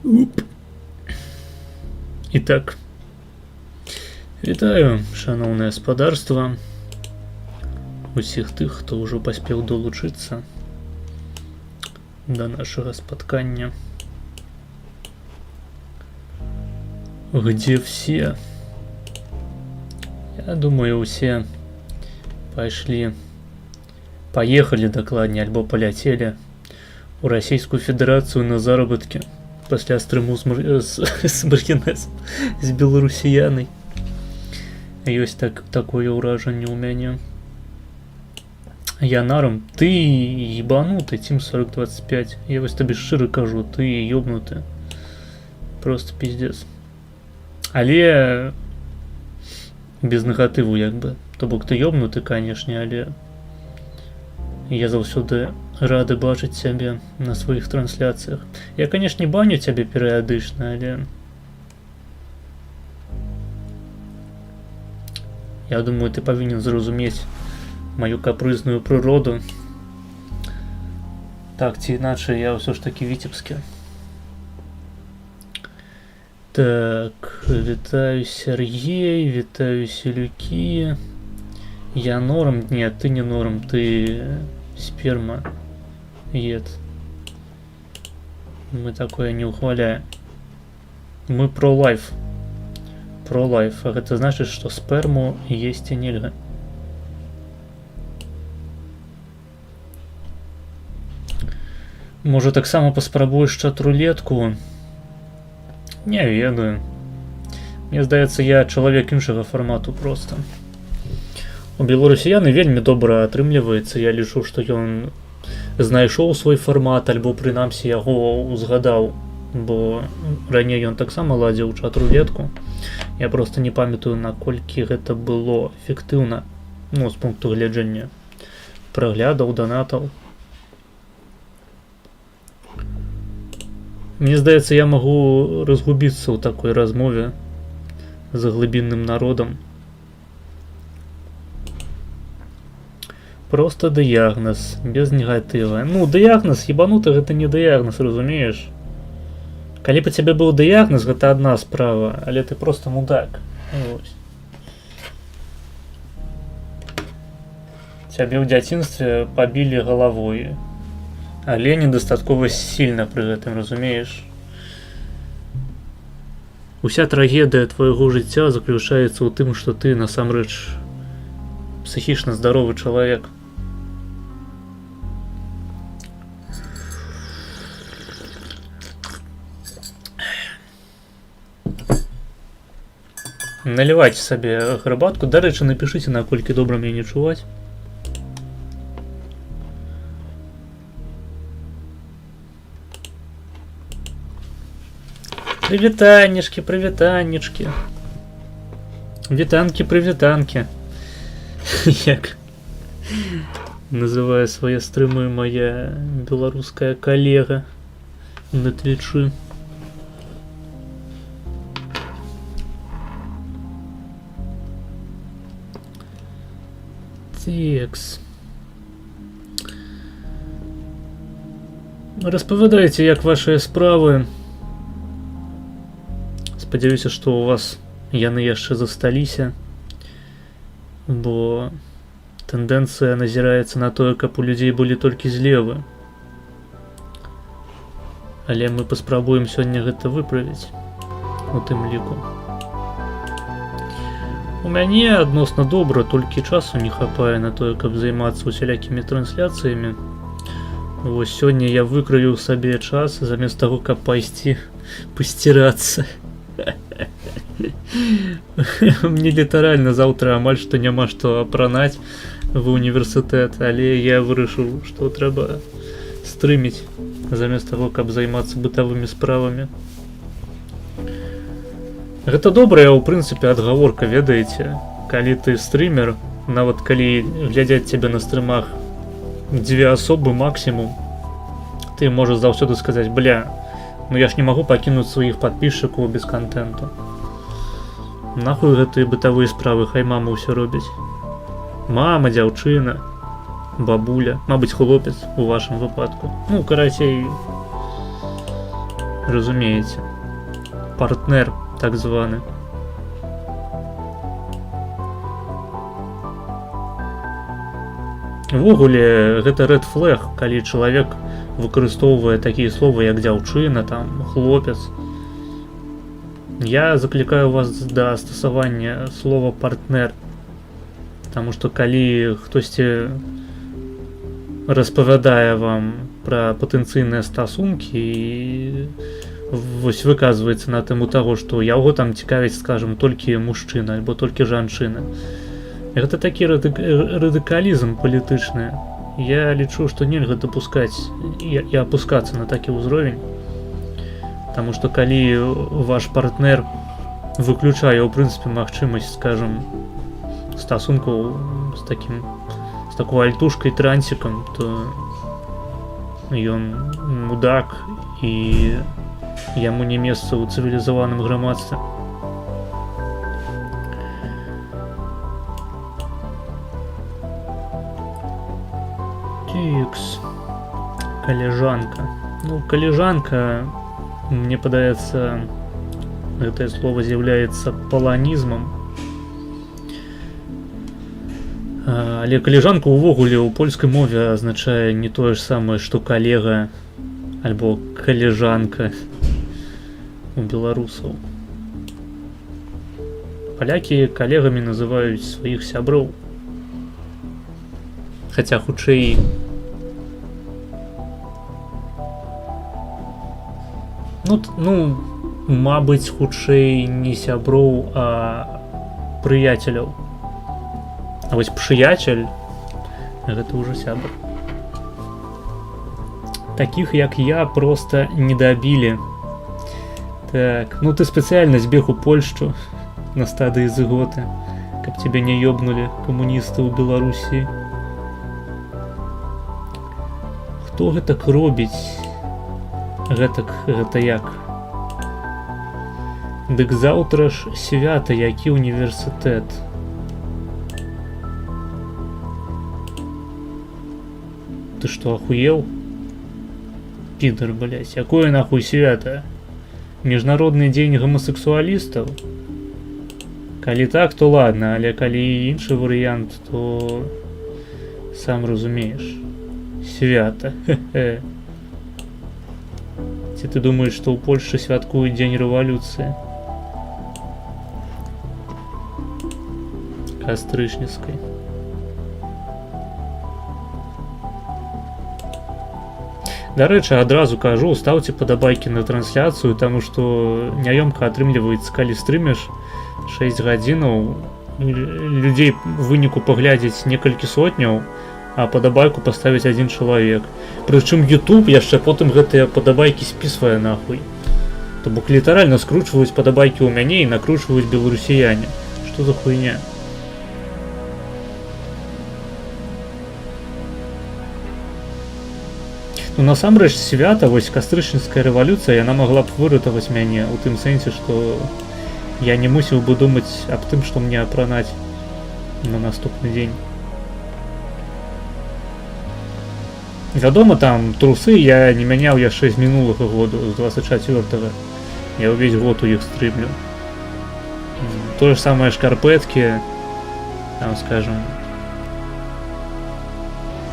Уп. І так, вітаю, шановне господарство, усіх тих, хто ўжо паспеў долучыцца да нашага спаткання. Где все? Я думаю, все поехали докладнее, альбо полетели у Российскую Федерацию на заработки после стрыму с маргінезом, з беларусіянай. Ёсць такое ўражанне ў мяне. Я наром, ты ебанутый, Team 4025. Я вось табе шчыра кажу, ты ёбнуты. Просто пиздец. Але без негатыву, як бы. То бок ты ёбнуты, канешне, але я заўсёды рады бачыць цябе на сваіх трансляцыях. Я, канешне, баню цябе перыядычна, але я думаю, ты павінен зразумець мою капрызную прыроду. Так ці іначай, я ўсё ж такі віцебскі. Так, вітаю Сергей, вітаю Селюкі. Я норм? Нет, ты не норм, ты сперма ед. Мы такое не ухваляем. Мы про лайф. Про лайф. А это значит, что сперму есть и нельзя. Может, так само паспрабуеш чат-рулетку? Не ведаю. Мне здаецца, я чалавек іншага фармату просто. У беларусіяны вельмі добра атрымліваецца. Я лічу, што ён знайшоў свой фармат, альбо прынамсі яго узгадаў, бо раней ён таксама ладзіў чат-рулетку. Я просто не памятаю, наколькі гэта было эфектыўна, ну, з пункту гледжання праглядаў, донатаў. Мне здаецца, я магу разгубіцца ў такой размове з глыбінным народам. Просто дыягназ, без негатыва. Ну, дыягназ, ебануты, гэта не дыягназ, разумееш? Калі б у цябе быў дыягназ, гэта адна справа, але ты просто мудак. Вось. Цябе ў дзяцінстве пабілі галавой, але недастаткова сильна пры гэтым, разумееш? Уся трагедыя твайго жыцця заключаецца ў тым, што ты насамрэч псіхічна здаровы чалавек. Налівайце сабе гарбатку. Дарэчы, напішыце, наколькі добра мяне чуваць. Прывітаннічкі, прывітаннічкі. Вітанкі, прывітанкі. Як называе свае стрымы моя беларуская калега на твічы. Текс. Распавядайце, як вашыя справы. Спадзяюся, што у вас яны яшчэ засталіся, бо тэндэнцыя назіраецца на тое, каб у людзей былі толькі злевы. Але мы паспрабуем сёння гэта выправіць у тым ліку. У мяне адносна добра, толькі часу не хапае на тое, каб займацца усялякімі трансляцыямі. Вось сёння я выкрыю сабе час замест таго, каб пайсці пасцірацца. Мне літаральна заўтра амаль што няма што апранаць ва універсітэт, але я вырашыў, што трэба стрыміць замест таго, каб займацца бытавымі справамі. Гэта добрая, ў прынцыпе, адгаворка, ведаеце. Калі ты стрымер, нават калі глядзяць цябе на стрымах 2 асобы максімум, ты можаш заўсёды сказаць: бля, ну я ж не магу пакінуць сваіх падпісчыкаў без контенту. Нахуй гэтыя бытавыя справы, хай мама ўсё робіць. Мама, дзяўчына, бабуля, мабыць, хлопец у вашым выпадку. Ну, карацей, разумееце. Партнер, так званы. Увогуле, гэта red flag, калі чалавек выкарыстоўвае такія словы, як дзяўчына, там, хлопец. Я заклікаю вас да стасавання слова партнер, потому што калі хтосьці распавядае вам пра патэнцыйныя стасункі і вось выказваецца на тэму таго, што яго там цікавіць, скажем, толькі мужчына альбо толькі жанчына. Гэта такі радыкалізм палітычны. Я лічу, што нельга дапускаць і апускацца на такі ўзровень. Таму што калі ваш партнер выключае, ў прынцыпе, магчымасць, скажем, стасункаў з такой альтушкай трансікам, то ён мудак і яму не месца ў цывілізаваным грамадстве. Тикс. Коллежанка. Ну, коллежанка, мне падаецца, гэтае слово з'яўляецца паланізмам. Але калежанка ўвогуле ў польскай мове азначае не тое ж самае, што калега альбо калежанка у беларусаў. Палякі калегамі называюць сваіх сяброў. Хаця хутчэй ну, мабыць, хутчэй не сяброў, а прыяцеляў. А вось прыяцель гэта ўжо сябр. Такіх, як я, проста не дабілі. Так, ну ты спецыяльна збег у Польшчу на стадыі зыготы, каб цябе не ёбнулі камуністы ў Беларусі. Хто гэтак робіць? Гэта як? Дык заўтра ж свята, які універсітэт. Ты што, ахуел? Пидор, блядь, якое нахуй свята? Міжнародны дзень гомасексуалістаў? Калі так, то ладно, але калі іншы варыянт, то сам разумееш. Свята. Хе-хе. Ці ты думаеш, што ў Польшчы святкуюць дзень рэвалюцыі? Кастрычніцкай. Дарэчы, адразу кажу, ставце падабайкі на трансляцыю, таму што няёмка атрымліваецца, калі стрымеш 6 гадзінаў, людзей в выніку паглядзець некалькі сотняў, а падабайку паставіць адзін чалавек. Прычым YouTube яшчэ потым гэтыя падабайкі спісвае нахуй. То бок літаральна скручваюць падабайкі ў мяне і накручваюць беларусіяне. Што за хуйня? Ну насамрэч свята, вось кастрычніцкая рэвалюцыя, яна магла б выратаваць мяне у тым сэнсе, што я не мусіў бы думаць аб тым, што мне апранаць на наступны дзень. Вядома, там трусы я не мяняў яшчэ з мінулага году, з 24-го. Я ўвесь год у іх стрымлю. Тое ж самае шкарпэткі, там, скажем,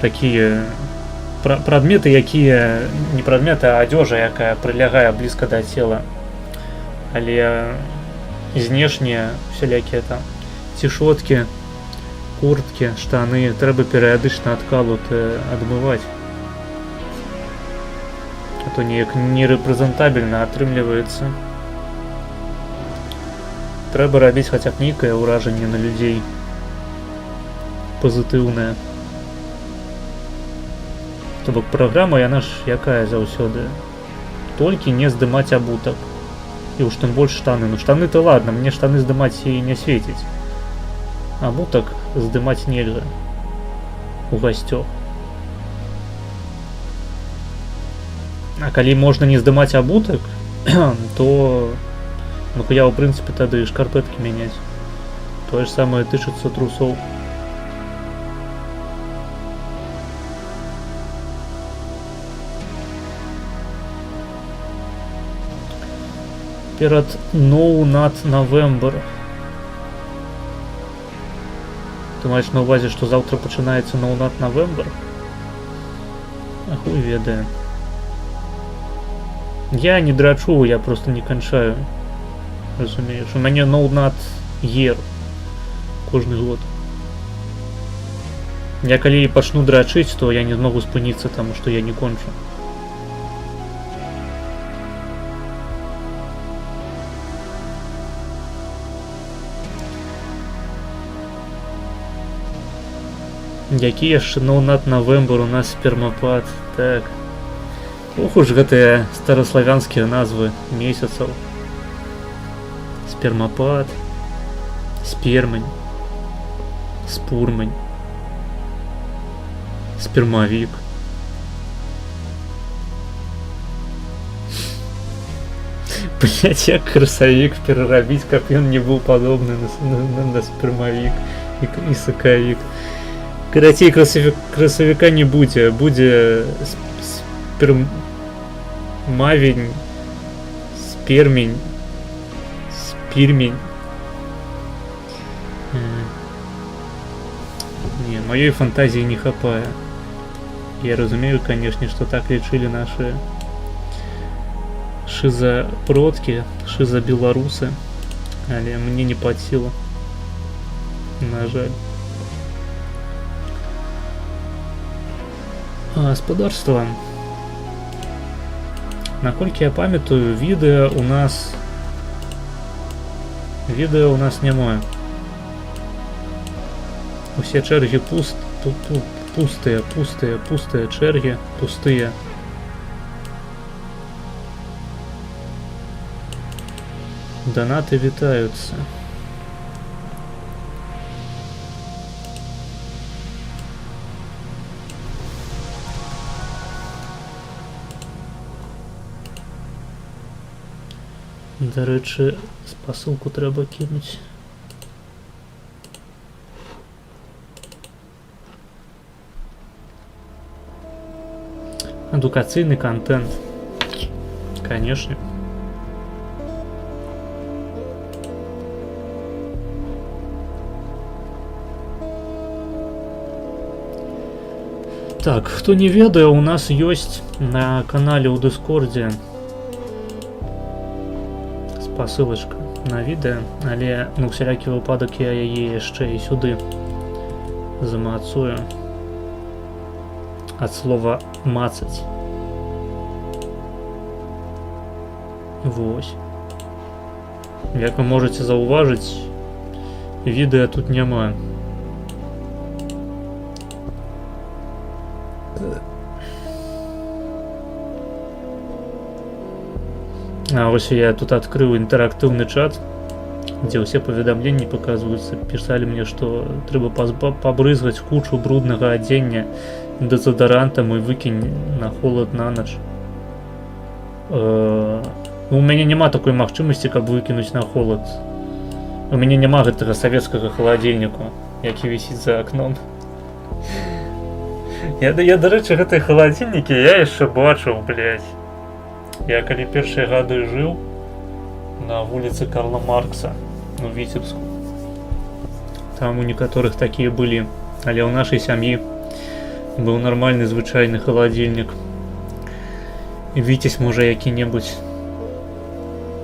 такія прадметы, якія не прадметы, а адзежа, якая прылягае блізка да цела. Але знешнія усялякія там цішоткі, курткі, штаны трэба перыядычна адкалуты адмываць. А то неяк нерэпрэзентабельна атрымліваецца. Трэба рабіць хаця б нейкае ўражанне на людзей пазітыўнае. То бок праграма, яна ж якая заўсёды? Толькі не здымаць абутак. І уж тым больш штаны. Ну штаны-то ладно, мне штаны здымаць і не свеціць. Абутак здымаць нельга у гасцёх. А калі можна не здымаць абутак, то я ў прынцыпе тады шкарпэткі мяняць. Тое ж самае тычыцца трусоў. Перед No Nut November. Ти маєш на увазі, що завтра починається No Nut November? А хуй ведає. Я не драчу, я просто не кончаю. Розумієш, у мене No Nut Year кожний год. Я коли почну драчить, то я не змогу спиниться, тому що я не кончу. Який яшчэ No Nut November у нас спермапад. Так. Ох уж гэтыя старославянскія назвы месяцаў. Спермапад, спермань, спурмань, спермавік. Блять, як красавік перарабіць, каб ён не быў падобны на спермавік і сакавік. Карацей, красавіка не будзе, будзе спермавень, спермень, спирмень. Не, моей фантазии не хапае. Я разумею, конечно, что так лечили наши шизопродки, шизобелорусы, але мне не под силу. На жаль. Господарство. Наколькі я памятаю, відео у нас немає. Усе чэргі пустыя чэргі, пустыя. Донаты вітаюцца. До речі, спасылку треба кинуть. Адукаційний контент. Конечно. Так, хто не ведае, у нас ёсць на канале ў Дыскордзе посылочка на відео, але на всякі випадок я яе яшчэ і сюди замацую ад слова мацаць. Вось. Як вы можете заўважыць, відэа тут няма. А вось я тут открыл интерактивный чат, где все поведомления показываются. Писали мне, что треба побрызгать кучу брудного одения дезодорантом и выкинь на холод на ночь. У меня нема такой магчымасці, каб выкинуть на холод. У меня нема гэтага советского холодильника, які висит за окном. Я до речі, гэтай холодильники я яшчэ бачыў, блядь. Я калі першыя гады жыў на вуліцы Карла Маркса, ну, Віцебску. Там у некаторых такія былі, але ў нашай сям'і быў нармальны звычайны халадзільнік. І Віцязь, можа, які-небудзь.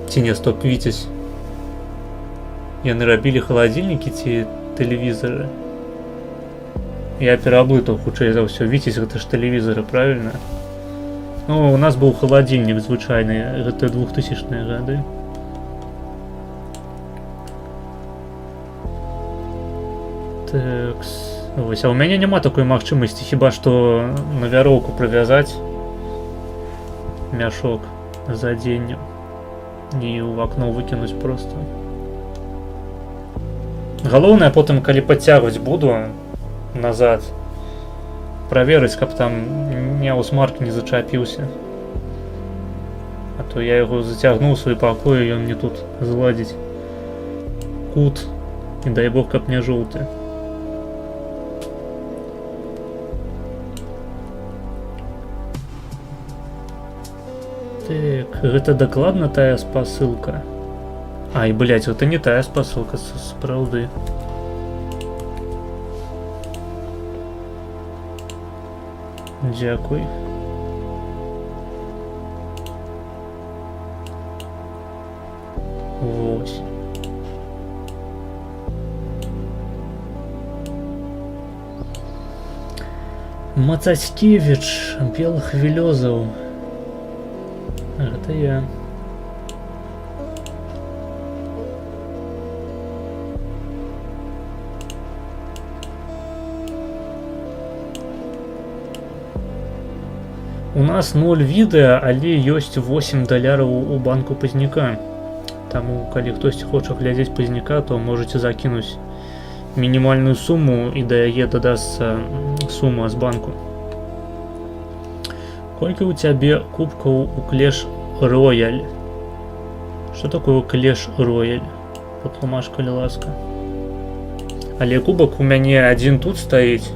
Ці не, стоп, Віцязь. Яны рабілі халадзільнікі ці тэлевізары? Я пераблытаў, хутчэй за ўсё. Віцязь, гэта ж тэлевізары, правильно? Ну, у нас быў халадзільнік звычайны, гэта 2000-е гады. Такс. Вось, а у мяне няма такой магчымасці, хіба што на вяроўку прывязаць мяшок за дзенню і ў акно выкінуць проста. Галоўнае, потым, калі падцягваць буду назад, праверыць, каб там не усмарк не зачапіўся. А то я яго зацягнуў у свой пакой, і ён мне тут зладзіць кут, і дай бог, каб не жоўты. Так. Так, гэта дакладна тая спасылка. Ай, блядь, гэта не тая спасылка, сапраўды. Дзякуй. Вось. Мацацкевіч, белых велёзаў. Гэта я. У нас 0 відэа, але ёсць 8 даляраў у банку пазняка. Таму, калі хтосьці хоча глядзець пазняка, то можаце закінуць мінімальную суму і да яе дадасца сума з банку. Колькі ў цябе кубкаў у Clash Royale? Што такое Clash Royale? Патлумач, калі ласка. Але кубак у мяне адзін тут стаіць,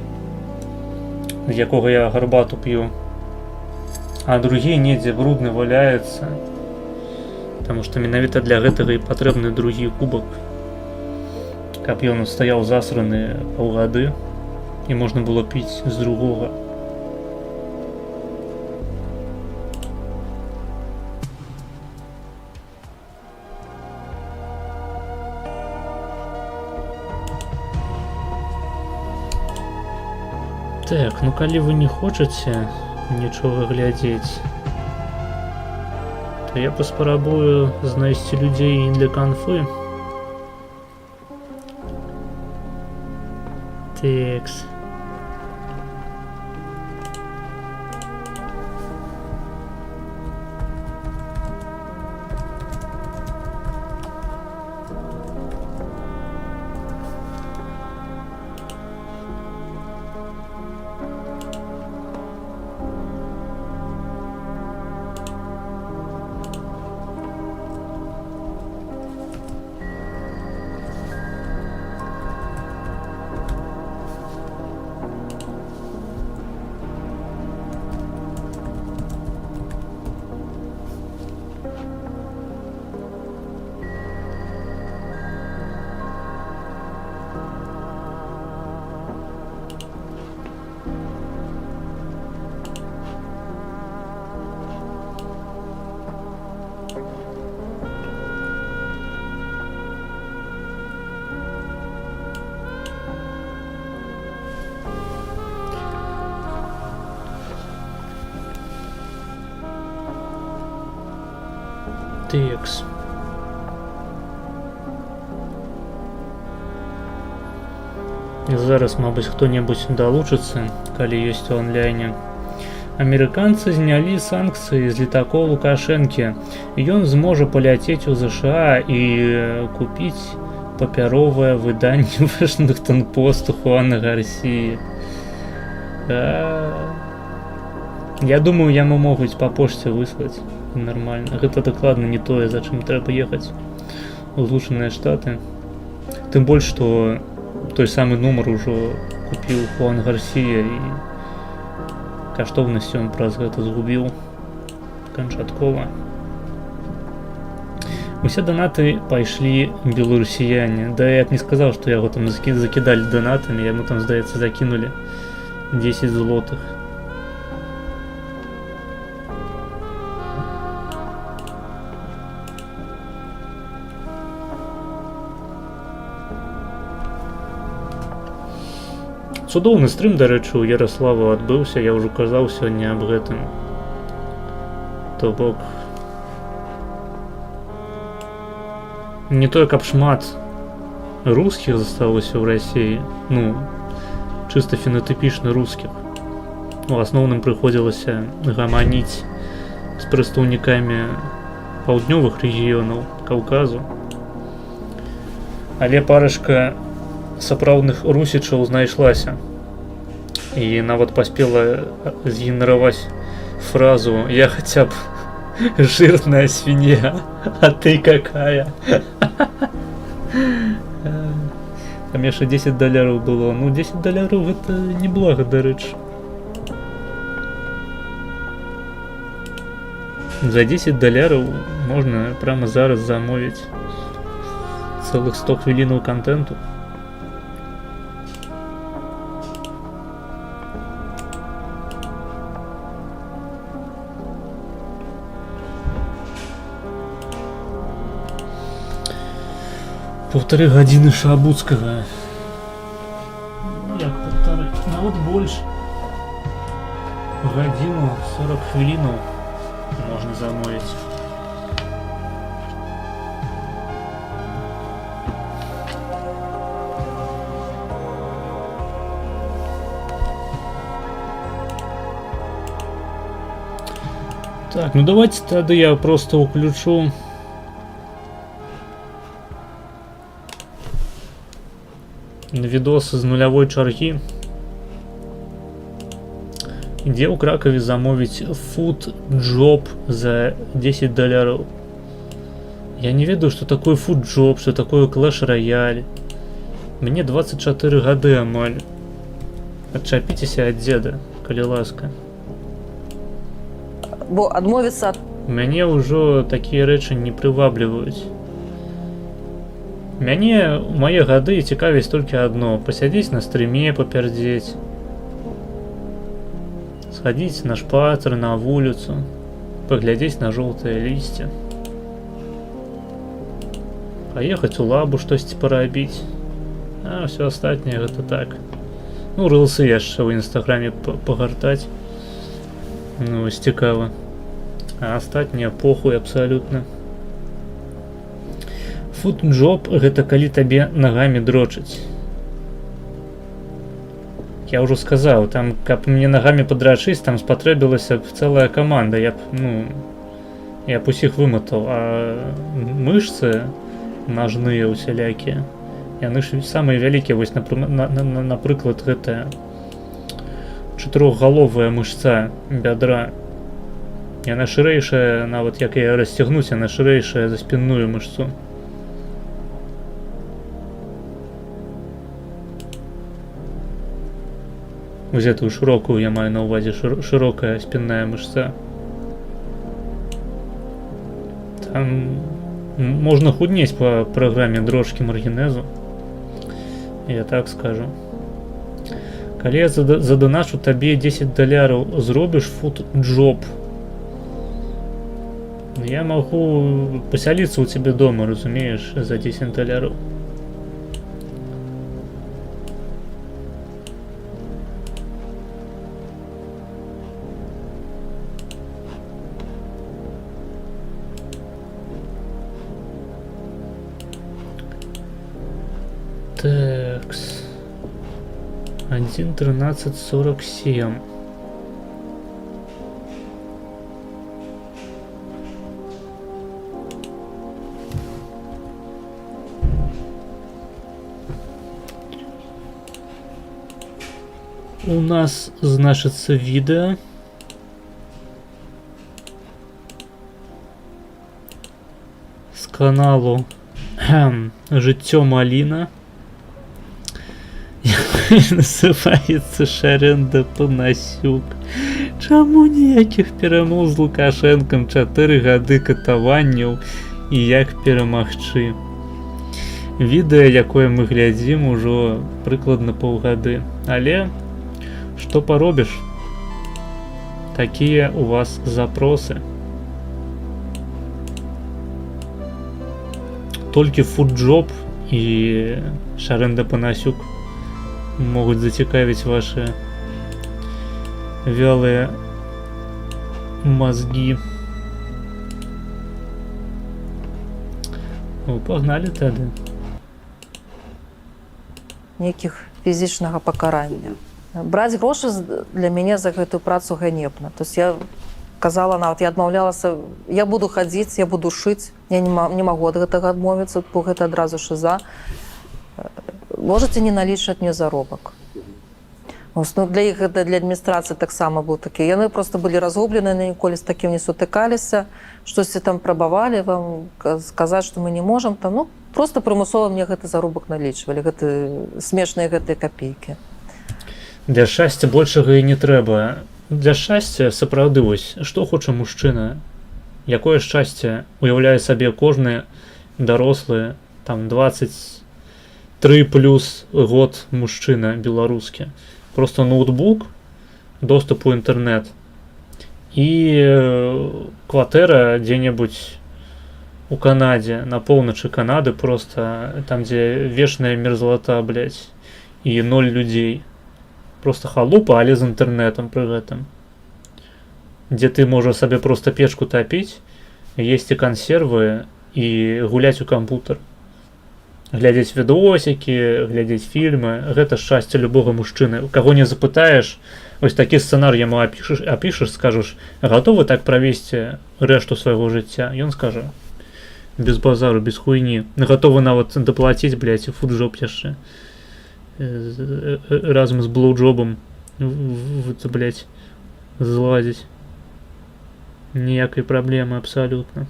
з якога я гарбату п'ю, а другі недзе брудны валяецца, таму што менавіта для гэтага і патрэбны другі кубак, каб ён стаяў засраны паўгады і можна было піць з другога. Так, ну калі вы не хочаце нічога глядзець, то я паспрабую знайсці людзей для канфы. Текс. Текс. Зараз, мабыць, хто-небудзь далучыцца, калі ёсць у онлайне. Амерыканцы знялі санкцыі з летакоў Лукашэнкі. Ён зможа паляцець у ЗША і купіць папяровае выданне Вашингтон Пост Хуана Гарсіі. Я думаю, яму могуць па пошце выслаць. Нормально. Гэта дакладна не тое, за чым трэба ехаць у Злучаныя Штаты. Тым больш, што той самы нумар ужо купіў Хуан Гарсія і каштоўнасць ён праз гэта згубіў канчаткова. Усе данаты пайшлі беларусіяне. Да я б не сказаў, што яго там закідалі данатамі, яму там, здаецца, закінулі 10 злотых. Цудоўны стрым, дарэчы, у Яраслава адбыўся, я ўжо казаў сёння аб гэтым. То бок, не тое, каб шмат рускіх засталося ў Расіі, ну, чыста фенатыпічна рускіх. У асноўным прыходзілася гаманіць з прадстаўнікамі паўднёвых рэгіёнаў Каўказу. Але парачка сапраўдных русічаў знайшлася і нават паспела згенераваць фразу «Я хаця б жирная свинья, а ты какая?» Там яшчэ 10 даляраў было. Ну, 10 даляраў гэта неблага, дарэчы. За 10 доляраў можна прямо зараз замовіць цэлых 100 хвілінаў контенту. Полторы гадзіны Шабуцкага. Як полторы? Нават больш. Гадзіну 40 хвілінаў можна замовіць. Так, ну давайте тогда я просто уключу видосы з нулявой чаргі, где у Кракове замовить food job за 10 доляров. Я не ведаю, что такое food job, что такое Clash Royale. Мне 24 гады амаль. Отчапитесь от деда, коли ласка. Бо адмовіцца ад... Мяне ўжо такія рэчы не прывабліваюць. Мяне ў мае гады цікавіць толькі адно: пасядзець на стрыме, папярдзець, схадзіць на шпацыр, на вуліцу, паглядзець на жоўтае лісце, паехаць у лабу штосьці парабіць, а ўсё астатняе гэта так. Ну, рылсы яшчэ ў інстаграме пагартаць. Ну, вось цікава. А астатняе похуй абсалютна. Фуд-джоб гэта калі табе нагамі дрочыць. Я ўжо сказаў, там, каб мне нагамі падрачыць, там спатрэбілася б цэлая каманда. Я б усіх выматаў, а мышцы нажныя усялякія, яны ж самыя вялікія. Вось, напрыклад, гэтая чатырохгаловая мышца бядра. Яна шырэйшая, нават як яе расцягнуць, яна шырэйшая за спінную мышцу. Вось этую шырокую я маю на ўвазе, шырокая спінная мышца. Там можна худнець па праграме дрожкі маргінезу, я так скажу. Калі я заданачу табе 10 доляраў, зробіш фуд-джоб, я магу пасяліцца ў цябе дома, разумееш, за 10 доляраў. Такс. 1.13.47. У нас значится видео. С каналу Жыццё Маліна. Называется Шарэнда Панасюк. Чаму ніякіх перамоў з Лукашэнкам, 4 гады катаванняў і як перамагчы? Відэа, якое мы глядзім ужо прыкладна паўгады. Але што паробіш? Такія у вас запросы. Толькі фуд-джоб і Шарэнда Панасюк могуць зацікавіць ваши вялыя мозги. Ну, погнали тады. Нейкіх фізічнага пакарання. Браць грошы для мяне за гэтую працу ганебна. То есть я казала, нават я адмаўлялася, я буду хадзіць, я буду шыць, я не магу ад гэтага адмовіцца, бо гэта адразу шыза. Можете не налічваць мне заробак. Ну, для іх гэта, для адміністрацыі таксама быў такі. Яны просто былі разгублены, ніколі з такім не сутыкаліся, штосьці там прабавалі вам сказаць, што мы не можам там, ну, просто прымусова мне гэты заробак налічвалі, гэты смешныя гэтыя капейкі. Для шчасця большага і не трэба. Для шчасця сапраўды вось, што хоча мужчына? Якое шчасце уяўляе сабе кожны дарослы, там 23 плюс год мужчына беларускі. Просто ноутбук, доступ у інтэрнэт і кватэра дзе-небудзь у Канадзе, на поўначы Канады, просто там, дзе вечная мерзлота, блядь, і 0 людзей. Просто халупа, але з інтэрнэтам пры гэтым. Дзе ты можаш сабе просто печку тапіць, есці кансервы і гуляць у кампутер. Глядзець відосікі, глядзець фільмы. Гэта шчасце любога мужчыны. Каго не запытаеш, вось такі сцэнар яму апішаш, скажаш, гатовы так правесці рэшту свайго жыцця? Ён скажа, без базару, без хуйні. Гатовы нават даплаціць, блядь, і фуджоп яшчэ. Разам з блоуджобам, блядь, зладзіць. Ніякай праблемы абсалютна.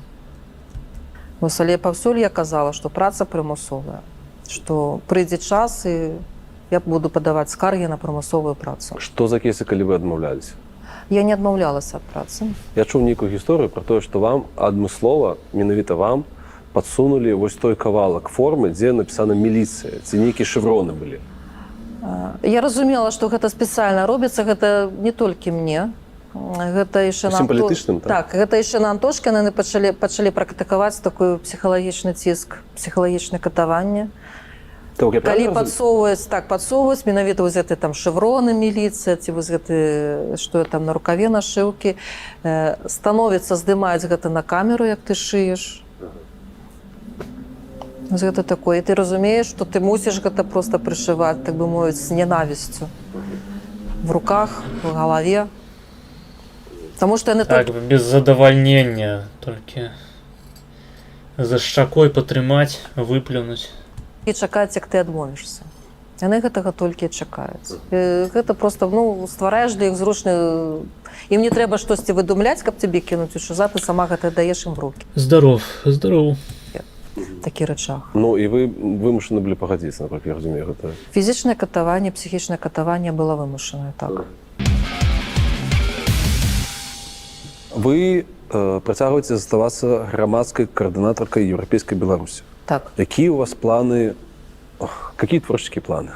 Вось, але паўсюль я казала, што праца прымусовая, што прыйдзе час і я буду падаваць скаргі на прымусовую працу. Што за кейсы, калі вы адмаўляліся? Я не адмаўлялася ад працы. Я чуў нейкую гісторыю пра тое, што вам адмыслова, менавіта вам, падсунулі вось той кавалак формы, дзе напісана міліцыя, ці нейкія шэвроны былі. Я разумела, што гэта спецыяльна робіцца, гэта не толькі мне. Гэта яшчэ Усім палітычным, так? Так, гэта яшчэ на Антошкіна яны пачалі практыкаваць такой псіхалагічны ціск, псіхалагічнае катаванне. Калі падсоўваюць менавіта вось гэты там шэвроны міліцыя, ці вось гэты, што там на рукаве нашыўкі, становіцца, здымаюць гэта на камеру, як ты шыеш. Вось гэта такое. І ты разумееш, што ты мусіш гэта проста прышываць, так бы мовіць, з ненавісцю. В руках, в галаве. Таму што яны так, без задавальнення толькі за шчакой патрымаць, выплюнуць. І чакаць, як ты адмовішся. Яны гэтага толькі і чакаюць. Гэта проста, ствараеш для іх зручны. Ім не трэба штосьці выдумляць, каб цябе кінуць у шыза, ты сама гэта даеш ім в рукі. Здаров. Такі рычаг. Ну і вы вымушаны былі пагадзіцца, напрыклад, я разумею гэта. Фізічнае катаванне, псіхічнае катаванне было вымушанае, так. Вы працягваеце заставацца грамадскай каардынатаркай Еўрапейскай Беларусі. Так. Якія у вас планы, какие творческие планы?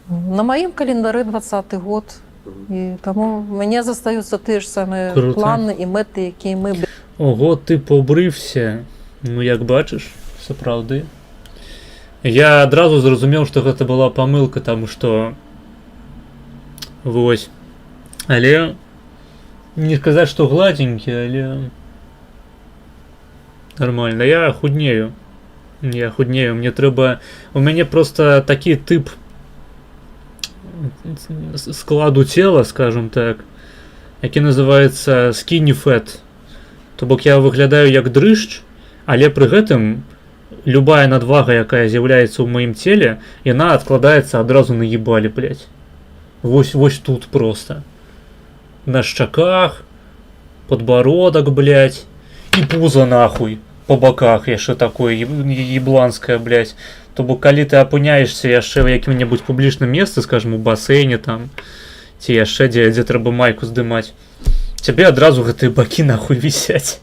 На маім календары 20-й год. І таму мне застаюцца тыя ж самыя планы і мэты, якія мы... Ого, ты побрыўся. Ну, як бачыш, сапраўды. Я адразу зразумеў, што гэта была памылка, таму што... Вось. Але... Не сказаць, што гладзенькі, але... Нормально. Я худнею. Мне трэба... У мяне просто такі тып складу цела, скажем так, які называецца skinny fat. То бок я выглядаю як дрыжч, але пры гэтым любая надвага, якая з'яўляецца ў маім целе, яна адкладаецца адразу на ебалі, блядь. Вось тут просто. На шчаках, подбородок, блядь, і пузо нахуй по боках яшчэ такое ебланское, блядь. То бок калі ты апыняешься яшчэ ў якім-небудзь публічным месцы, скажем, у басейне там, ці яшчэ дзе трэба майку здымаць, цябе адразу гэтыя бакі нахуй вісяць.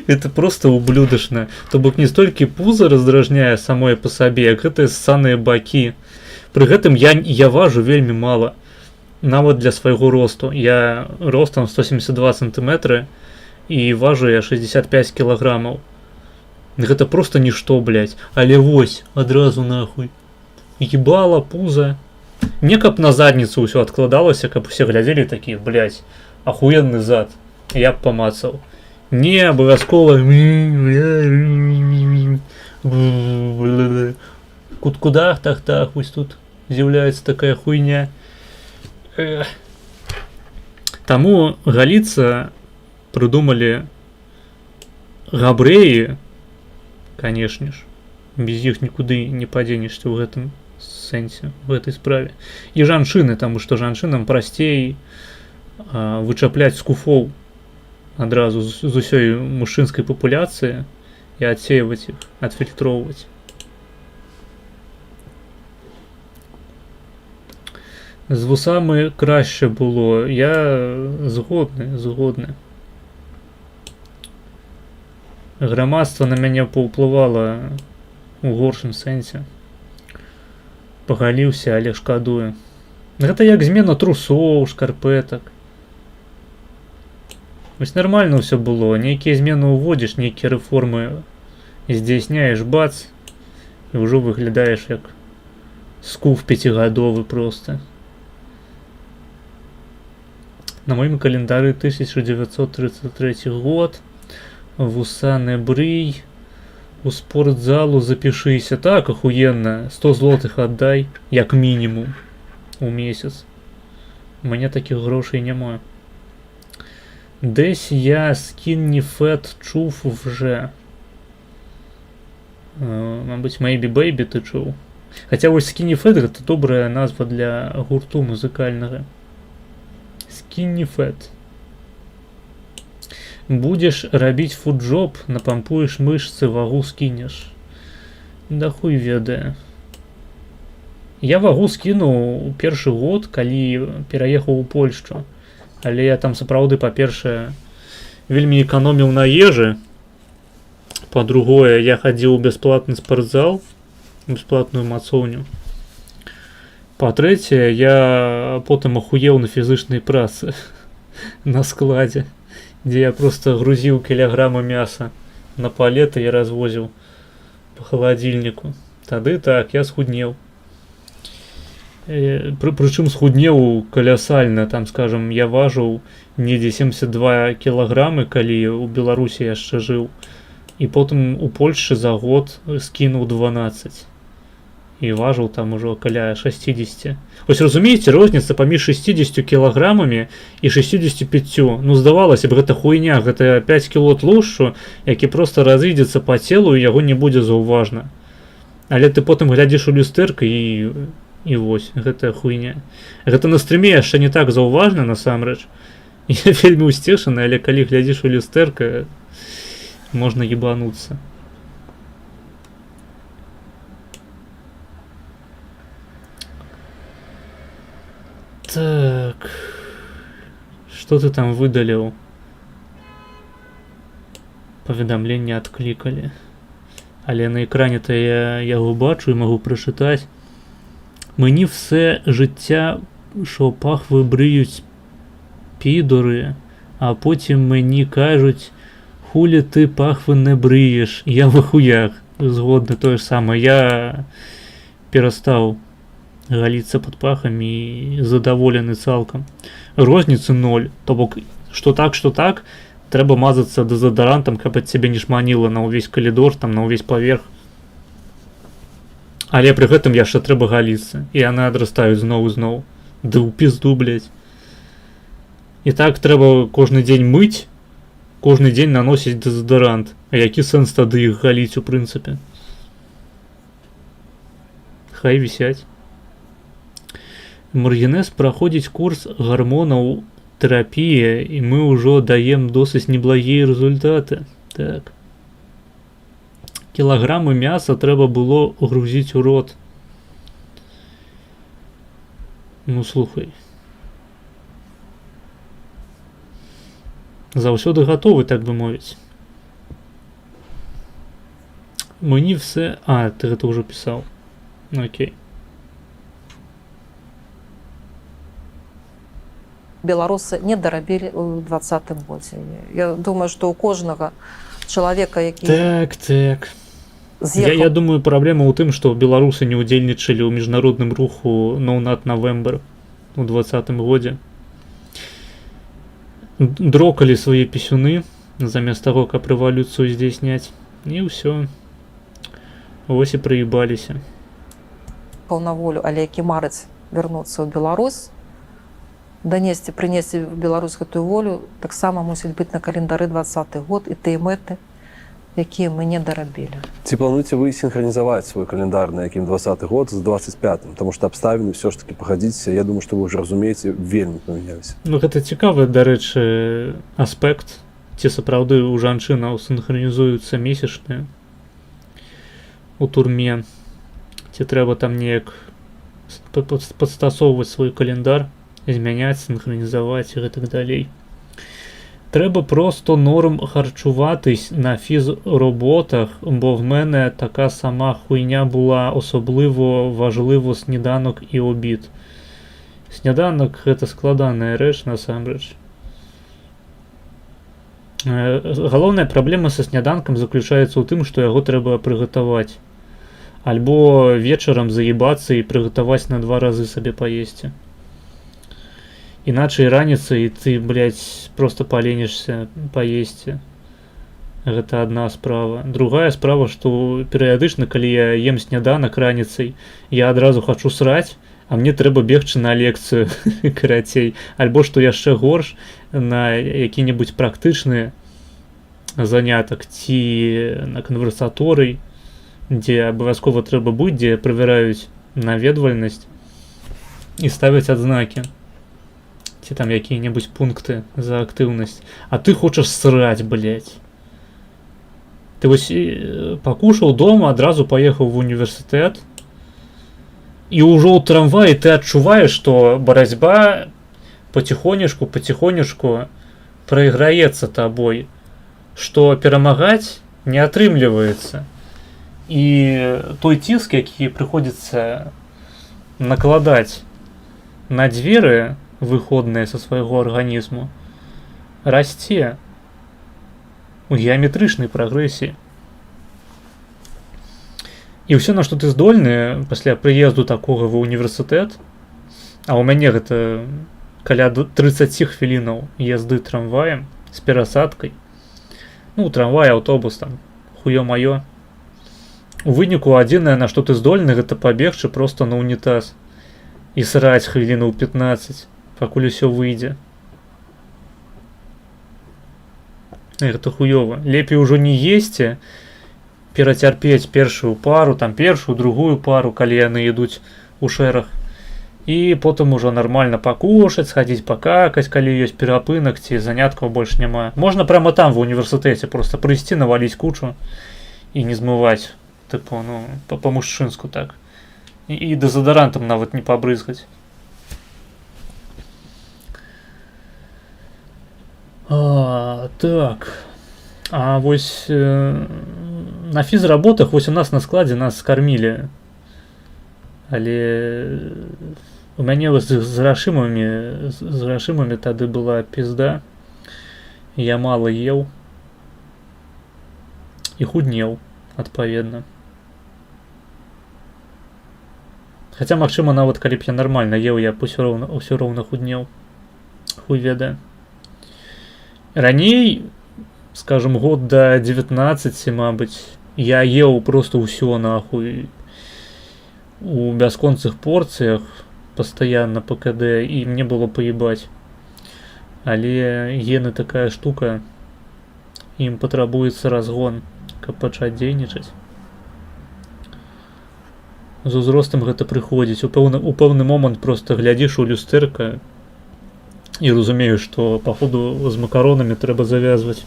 Это просто ублюдачна. То бок не столькі пузо раздражняе самое па сабе, як гэтыя ссаныя бакі. Пры гэтым я важу вельмі мала. Нават для свайго росту. Я ростам 172 сантиметры і важу я 65 кілаграмаў. Гэта просто нішто, блядь. Але вось, адразу нахуй. Ебала, пузо. Не каб на задніцу ўсё адкладалася, каб усе глядзелі такія, блядь, ахуенны зад. Я б памацаў. Не, абавязкова. Кудах, так, вось тут з'яўляецца такая хуйня. Таму галіцца прыдумалі габрэі, канешне ж, без іх нікуды не падзенешся ў гэтым сэнсе, в гэтай справе. І жанчыны, таму што жанчынам прасцей вычапляць з куфоў адразу з усёй мужчынскай папуляцыі і адсеиваць іх, адфільтроўваць. З вусамі краще було. Я згодны. Грамадства на мяне паўплывала у горшым сэнсе. Пагаліўся, але шкадую. Гэта як змена трусоў, шкарпэтак. Вось нармальна ўсё было, нейкія змены ўводзіш, нейкія рэформы здзяйсняеш, бац, і ўжо выглядаеш як скуф 5гадовы просто. На моем календары 1933 год. Вусаны брый. У спортзалу запішыся. Так, ахуенна. 100 злотых аддай, як мінімум, у месяц. У мяне такіх грошей няма. Десь я Skinny Fat чув вже. Мабуть, Maybe Baby ты чув. Хаця вось Skinny Fat гэта добрая назва для гурту музыкальнага. Skinny Fat. Будешь рабіць фуджоп, напампуеш мышцы, вагу скінеш. Да хуй ведае. Я вагу скінуў у першы год, калі пераехаў у Польшчу. Але я там сапраўды, па-першае, вельмі эканоміў на ежы. Па-другое, я хадзіў у бясплатны спортзал, бясплатную мацоўню. Па-трэцяе, я потым ахуеў на фізычнай працы на складзе, дзе я просто грузіў кілаграмы мяса на палеты і развозіў по халадзільніку. Тады так, я схуднеў. Прычым схуднеў калясальна, там, скажем, я важыў недзе 72 кілаграмы, калі у Беларусі яшчэ жыў. І потым у Польшчы за год скінуў 12. І важыў там ужо каля 60. Вось разумееце, розніца паміж 60 кілаграмамі і 65. Ну, здавалася б, гэта хуйня, гэта 5 кіло тлушчу, які проста разыдзецца па целу, і яго не будзе заўважна. Але ты потым глядзіш у люстэрка і вось, гэтая хуйня. Гэта на стрыме яшчэ не так заўважна, насамрэч. Я вельмі ўсцешаны, але калі глядзіш у люстэрка, можна ебануцца. Так, что ты там выдаліў? Паведамленне адклікалі. Але на екране-то я яго бачу і магу прочитать. Мені все життя, що пахви бриють підори, а потім мені кажуть, хулі ти пахви не бриєш. Я в хуях. Згодне то ж саме. Я перестав галіцца под пахом і задоволений цалком. Розницы 0. То бок, что так, трэба мазацца дезодорантом, каб ад цябе не шманіла на ўвесь калідор, там, на ўвесь паверх. Але пры гэтым яшчэ трэба галіцца. І яны адрастаюць зноў. Ды ў пізду, блядь. І так трэба кожны дзень мыць, кожны дзень наносіць дезодорант. А які сэнс тады іх галіць, у прынцыпе? Хай вісяць. Маргінез праходзіць курс гармонаў тэрапіі, і мы ўжо даем досыць неблагія результаты. Так. Кілаграмы мяса трэба было грузіць у рот. Ну, слухай. Заўсёды гатовы, так бы мовіць. Мені все... А, ты гэта ўжо пісаў. Окей. Беларусы не дарабілі ў 20-м годзе. Я думаю, што ў кожнага чалавека, які... Так. Я думаю, праблема ў тым, што беларусы не ўдзельнічалі ў міжнародным руху No Nut November у 20-м годзе. Дрокалі свае пісюны замест таго, каб рэвалюцыю здзейсняць. І ўсё. Вось і прыебаліся. На волю, але які марыць вярнуцца ў Беларусь, прынесці в Беларусь гэтую волю, таксама мусіць быць на календары 20-й год і тыя мэты, якія мы не дарабілі. Ці плануеце вы синхронизовать свой календар на якім 20-й год з 25-м? Потому что абставіны все ж таки, пагадзіцеся, я думаю, что вы ўжо разумееце, вельмі памяняліся. Ну, гэта цікавы, дарэчы, аспект. Ці сапраўды у жанчынаў синхронізуюцца месячныя у турме. Ці трэба там неяк падстасоўваць свой календар, змяняць, синхронізаваць і гэтак далей. треба просто норм харчуватись на фізроботах, бо в мене така сама хуйня була, особливо важливо сніданок і обід. Сніданок – це складана реч, насамрэч. Галоўная праблема са сняданкам заключаецца ў тым, што яго трэба прыгатаваць. Альбо вечарам заебацца і прыгатаваць на 2 разы сабе паесці. Іначай раніцай ты, блядь, просто паленішся паесці. Гэта адна справа. Другая справа, што перыядычна, калі я ем сняданак раніцай, я адразу хачу сраць, а мне трэба бегчы на лекцыю, карацей. Альбо, што яшчэ горш, на які-небудзь практычны занятак ці на канверсаторый, дзе абавязкова трэба быць, дзе правяраюць наведвальнасць і ставяць адзнакі. Ці там якія-небудзь пункты за актыўнасць. А ты хочаш сраць, блядь. Ты вось пакушаў дома, адразу паехаў в універсітэт, і ўжо ў трамваі ты адчуваеш, што барацьба потихонечку прайграецца табой, што перамагаць не атрымліваецца. І той ціск, які прыходзіцца накладаць на дзверы выходныя са свайго арганізму, расце у геаметрычнай прагрэсіі. І ўсё, на што ты здольны пасля прыезду такога ва універсітэт, а ў мяне гэта каля 30 хвілінаў езды трамваем з перасадкай, ну, трамвай, аўтобус, там, хуё маё. У выніку адзінае, на што ты здольны, гэта пабегчы проста на унітаз і сраць хвілінаў 15, пакуль усё выйдзе. Гэта хуёва. Лепей ужо не есці, перацярпець першую пару, там першую, другую пару, калі яны ідуць у шэраг. І потым ужо нармальна пакушаць, схадзіць пакакаць, калі ёсць перапынак, ці заняткаў больш няма. Можна прямо там ва універсітэце проста прыйсці, наваліць кучу і не змываць. Тыпу, ну, па-мужчынску так. І дэзадарантам нават не пабрызгаць. Так. А вось на фізработах вось у нас на складзе нас скармілі. Але у мяне вось з грашымамі тады была пізда. Я мала еў і худнеў, адпаведна. Хаця, магчыма, нават калі б я нармальна еў, я б усё роўна худнеў. Хуй ведае. Раней, скажем, год до 19, мабыць, я еў просто ўсё нахуй у бясконцых порцыях пастаянна па КД, і мне было паебаць. Але гены такая штука, ім патрабуецца разгон, каб пачаць дзейнічаць. З узростам гэта прыходзіць. У пэўны момант просто глядзіш у люстэрка і разумею, што паходу з макаронамі трэба завязваць.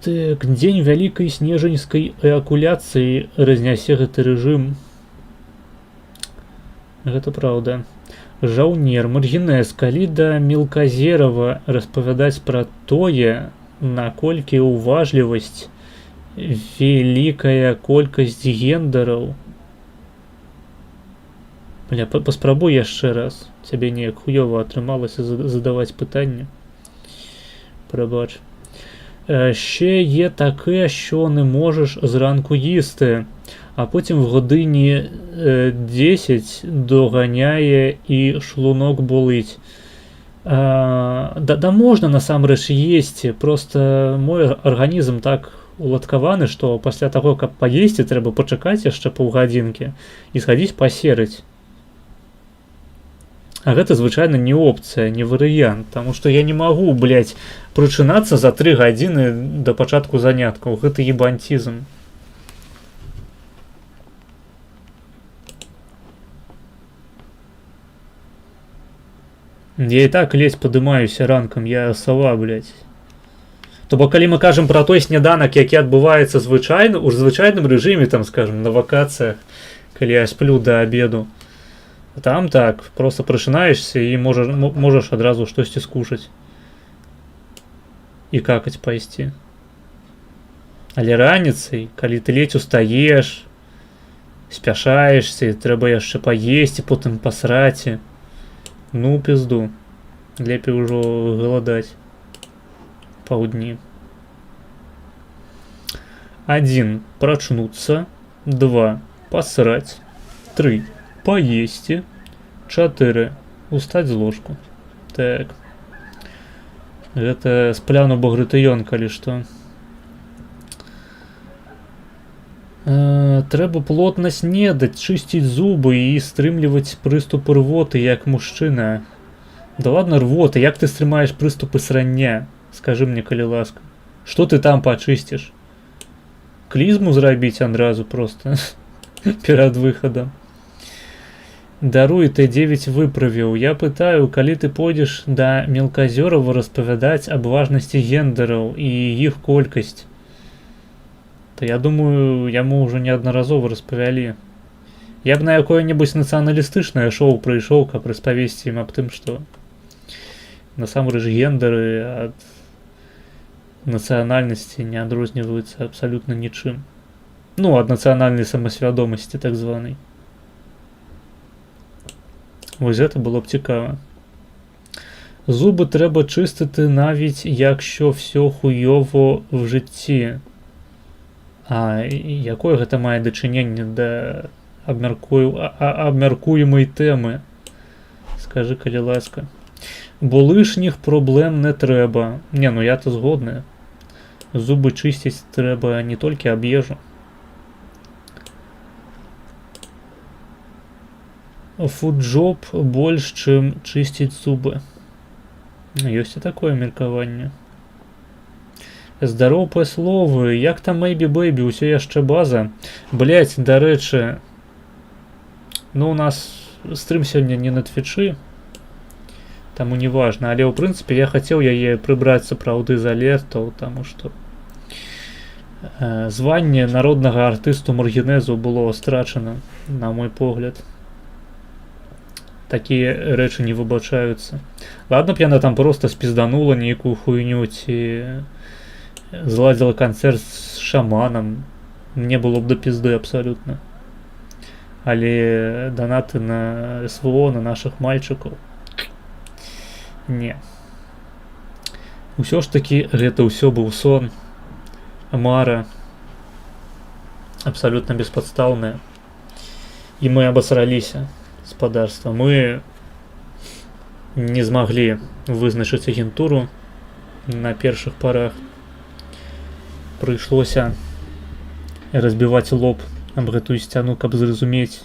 Так, дзень вялікай снежаньскай эакуляцыі разнясе гэты рэжым. Гэта праўда. Жаўнер Маргінэс, калі да Мелказерава распавядаць пра тое, наколькі ўважлівасць вялікая колькасць гендараў. Бля, паспрабуй яшчэ раз. Цябе неяк хуёва атрымалася задаваць пытанне. Прабач. Ще є таке, що не можеш зранку їсти, а потім в годині 10 доганяє і шлунок болить. Да можна насамрэч есці, просто мой арганізм так уладкаваны, што пасля таго, каб паесці, трэба пачакаць яшчэ паўгадзінкі і схадзіць пасерыць. А гэта звычайна не опцыя, не варыянт, таму што я не магу, блядь, прачынацца за 3 гадзіны да пачатку заняткаў. Гэта ебантізм. Я і так ледзь падымаюся ранкам, я сава, блядь. То бок, калі мы кажам пра той сняданак, які адбываецца у звычайным рэжыме, там, скажем, на вакацыях, калі я сплю да абеду, А там так, просто прачынаешся і можаш адразу штосьці скушаць. І какаць пайсці. Але раніцай, калі ты ледзь устаеш, спяшаешся, трэба яшчэ паесці, потым пасраці. Ну, пізду. Лепей ужо галадаць. Паўдні. 1. Прачнуцца. 2. Пасраць. 3. Паесці. 4. Устаць з ложку. Так. Гэта з пляну Багрытыён, калі што. Трэба плотна снедаць, чысціць зубы і стрымліваць прыступы рвоты, як мужчына. Да ладно рвоты, як ты стрымаеш прыступы срання? Скажы мне, калі ласка. Што ты там пачысціш? Клізму зрабіць адразу просто перад выхадам. Даруй, Т9 выправіў. Я пытаю, калі ты пойдзеш да мелказёраў распавядаць аб важнасці гендераў і іх колькасць. То я думаю, яму ўжо неаднаразова распавялі. Я б на якое-небудзь нацыяналістычнае шоу прыйшоў, каб распавесці ім аб тым, што насамрэч гендеры ад нацыянальнасці не адрозніваюцца абсалютна нічым. Ну, ад нацыянальнай самасвядомасці, так званай. Вось гэта было б цікава. Зубы трэба чистити навіть, якщо все хуйово в житті. А якое гэта мае дачыненне да абмяркуемай тэмы? Скажы, калі ласка. Бо лишніх праблем не трэба. Не, ну я-то згодны. Зубы чысціць трэба не толькі аб ежу. Фуджоп больш, чым чысціць зубы. Ёсць і такое меркаванне. Здароў па словы, як там Maybe Baby, усё яшчэ база. Блять, дарэчы, ну у нас стрым сёння не на твічы, таму не важна, але ў прынцыпе я хацеў яе прыбраць сапраўды з алертаў, таму што званне народнага артысту маргінезу было страчана, на мой погляд. Такія рэчы не выбачаюцца. Ладно б яна там просто спізданула нейкую хуйню ці зладзіла канцэрт з шаманам, мне было б да пізды абсалютна. Але данаты на СВО, на нашых мальчыкаў, не. Усё ж такі гэта ўсё быў сон, мара, абсалютна беспадстаўная. І мы абасраліся, спадарства. Мы не змаглі вызначыць агентуру на першых парах. Прыйшлося разбіваць лоб аб гэтую сцяну, каб зразумець,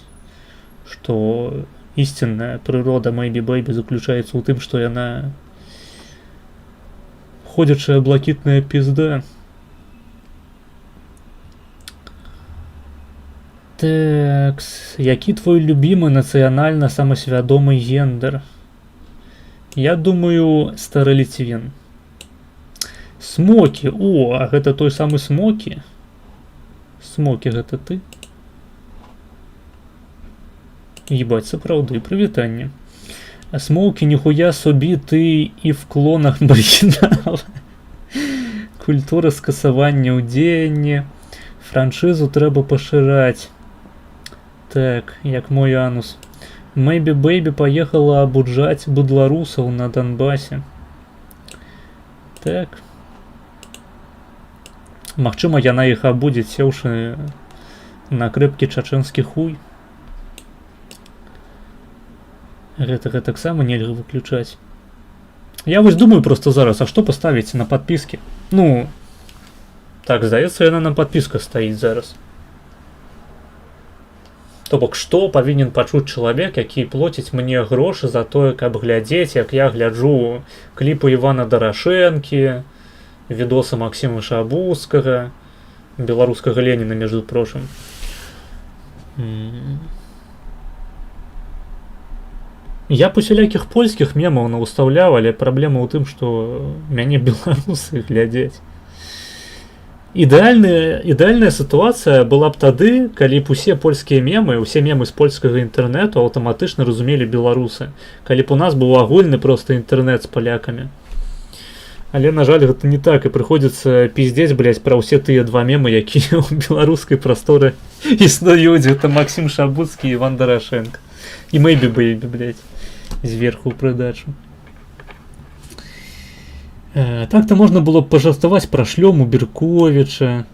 што істинная прырода Maybe Baby заключаецца ў тым, што яна ходзячая блакітная пізда. Такс, які твой любімы нацыянальна самасвядомы гендер? Я думаю, стары Ліцвін. Смокі, о, а гэта той самы Смокі? Смокі, гэта ты? Ебать, сапраўды, прывітанне. А Смокі, ніхуя собі, ты і в клонах маргінала. Культура скасавання ў дзеянні. Франшызу трэба пашыраць. Так, як мой анус. Maybe Baby паехала абуджаць быдларусаў на Донбасе. Так. Магчыма, яна іх абудзіць, сеўшы на крэпкі чачэнскі хуй. Гэтага таксама нельга выключаць. Я вось думаю просто зараз, а што паставіць на падпіскі? Ну, так, здаецца, яна на падпісках стаіць зараз. То бок, што павінен пачуць чалавек, які плоціць мне грошы за тое, каб глядзець, як я гляджу кліпы Івана Дарашэнкі, відосы Максіма Шабускага, беларускага Леніна, между прочим. Я б усялякіх польскіх мемаў наўстаўляў, але праблема ў тым, што мяне беларусы глядзяць. Ідэальная сітуацыя была б тады, калі б усе польскія мемы, усе мемы з польскага інтэрнэту аўтаматычна разумелі беларусы. Калі б у нас быў агульны проста інтэрнэт з палякамі. Але, на жаль, гэта не так, і прыходзіцца піздзець, блядь, пра ўсе тыя два мемы, якія ў беларускай прасторы існуюць. Гэта Максім Шабуцкі і Іван Дарашенко. І Maybe Baby, блядь, зверху ў прыдачу. Так-то можна было б пажартаваць пра Шлёму Берковіча,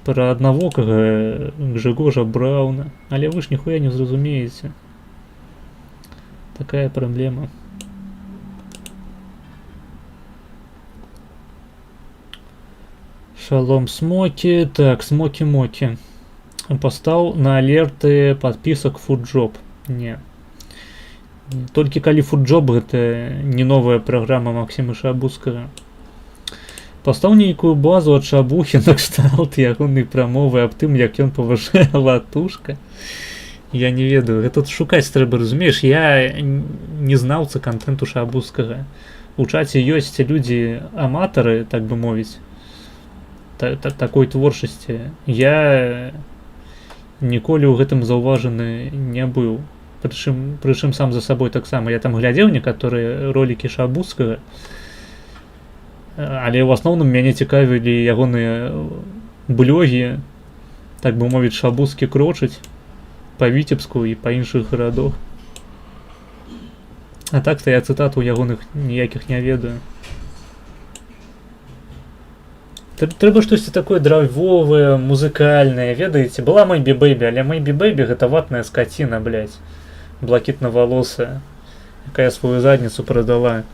пра аднавокага Гжэгожа Браўна, але вы ж ніхуя не зразумееце. Такая праблема. Шалом Смокі. Так, Смокі-Мокі. Пастаў на алерты падпісак Фуджоп. Не. Толькі калі Фуджоп гэта не новая праграма Максіма Шабуцкага. Пастаў нейкую базу ад Шабухі на кшталт ягонай прамовы аб тым, як ён паважае Латушка. Я не ведаю, гэта шукаць трэба, разумееш, я не знаўца контенту Шабуцкага. У чаце ёсць людзі аматары, так бы мовіць, такой творчасці. Я ніколі ў гэтым заўважаны не быў. Прычым сам за сабой таксама. Я там глядзеў некаторыя ролікі Шабуцкага, але ў асноўным мяне цікавілі ягоныя блогі, так бы мовіць, Шабуцкі крочыць па Віцебску і па іншых гарадах. А так-то я цытату ягоных ніякіх не ведаю. Трэба штосьці такое драйвовае, музыкальнае, ведаеце? Была Maybe Baby, але Maybe Baby гэта ватная скаціна, блядь, блакітнавалосая, якая сваю задніцу прадала.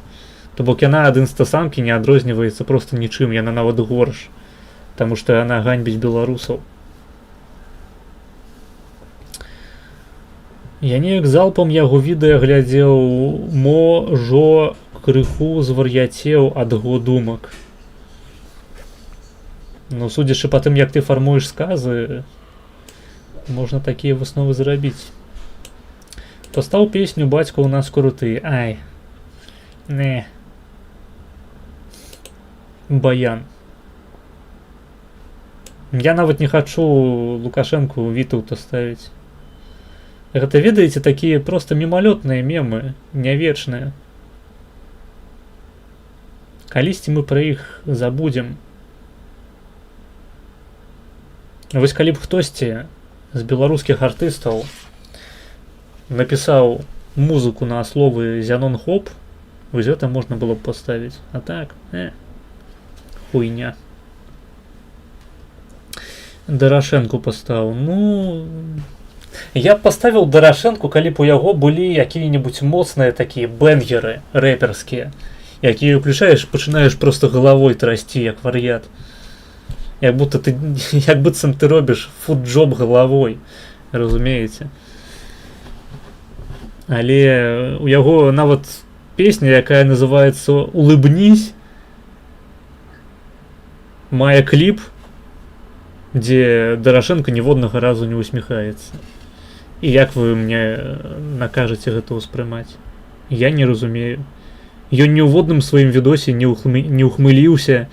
То бок яна ад інстасамкі не адрозніваецца проста нічым, яна нават горш, таму што яна ганьбіць беларусаў. Я неяк залпам яго відэа глядзеў, можа крыху звар'яцеў ад яго думак. Ну, судзячы па тым, як ты фармуеш сказы, можна такія высновы зрабіць. Пастаў песню «Бацька ў нас круты». Ай. Не. Баян. Я нават не хачу Лукашэнку Вітаўта ставіць. Гэта, ведаеце, такія проста мімалётныя мемы, нявечныя. Калісьці мы пра іх забудзем. Вось калі б хтосьці з беларускіх артыстаў напісаў музыку на словы Зянон Хоп, вось гэта можна было б паставіць. А так, хуйня. Дарашэнку пастаў. Ну, я б паставіў Дарашэнку, калі б у яго былі якія-небудзь моцныя такія бэнгеры рэперскія, якія ўключаеш, пачынаеш проста галавой трасці, як вар'ят. Як быццам ты робіш фуджоп галавой, разумееце. Але у яго нават песня, якая называецца «Улыбнись», мае кліп, дзе Дарашэнка ніводнага разу не усміхаецца. І як вы мне накажаце гэта ўспрымаць? Я не разумею. Ён ні ў водным сваім відосе не ухмыліўся,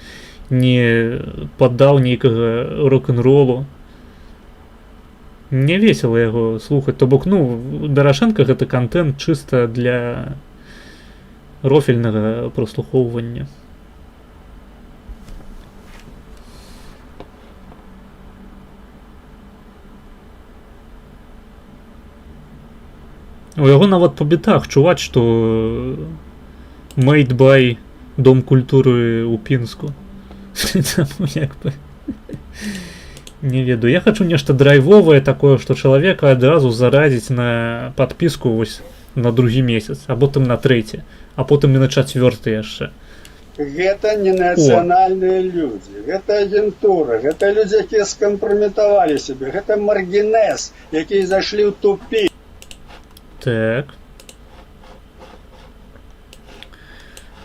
не паддаў нейкага рок-н-ролу. Не весела яго слухаць. То бок, ну, Дарашэнка гэта контент чыста для рофельнага праслухоўвання. У яго нават па бітах чуваць, што made by Дом культуры ў Пінску. Таму як бы не ведаю. Я хачу нешта драйвовае такое, што чалавека адразу зарадзіць на падпіску вось на другі месяц, а потым на трэці, а потым і на чацвёрты яшчэ. Гэта не нацыянальныя людзі, гэта агентура, гэта людзі, якія скампраметавалі сябе, гэта маргінез, якія зайшлі ў тупік. Так.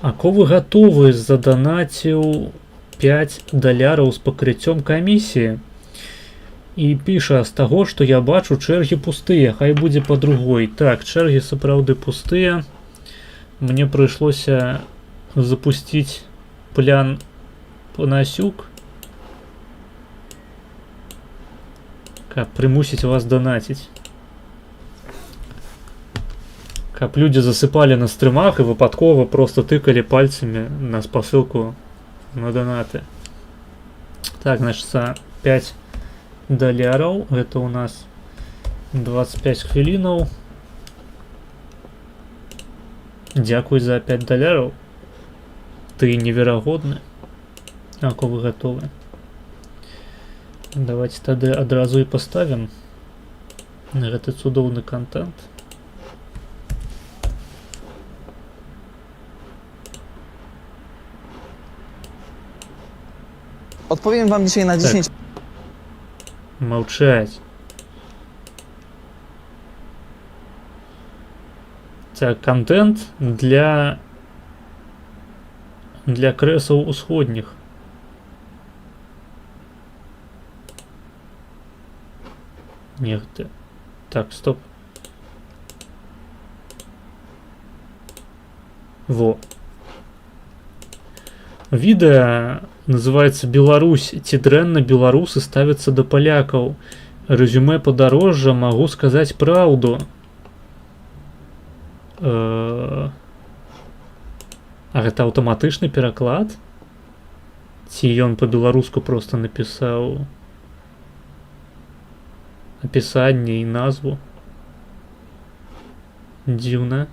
Аковы гатовы заданаціў $5 з пакрыццём камісіі і піша: з таго, што я бачу, чэргі пустыя, хай будзе па другой. Так, чэргі сапраўды пустыя. Мне прыйшлося запусціць плян Панасюк, Каб прымусіць вас данаціць. Каб людзі засыпалі на стрымах і выпадкова просто тыкалі пальцамі на спасылку на донаты. Так, значит, 5 доляраў. Гэта у нас 25 хвілінаў. Дзякуй за 5 доляраў. Ты неверагодны. Ако вы готовы. Давайте тады адразу і паставім гэты цудоўны контент. Odpowiem wam dzisiaj na 10 Маўчаць. Так, контент для крэсаў усходніх. Нехты. Так, стоп. Во. Відэа называется «Беларусь. Ці дрэнна беларусы ставяцца да палякаў». Рэзюмэ падарожжа магу сказаць праўду. А гэта аўтаматычны пераклад? Ці ён па-беларуску просто напісаў апісанне і назву? Дзіўна.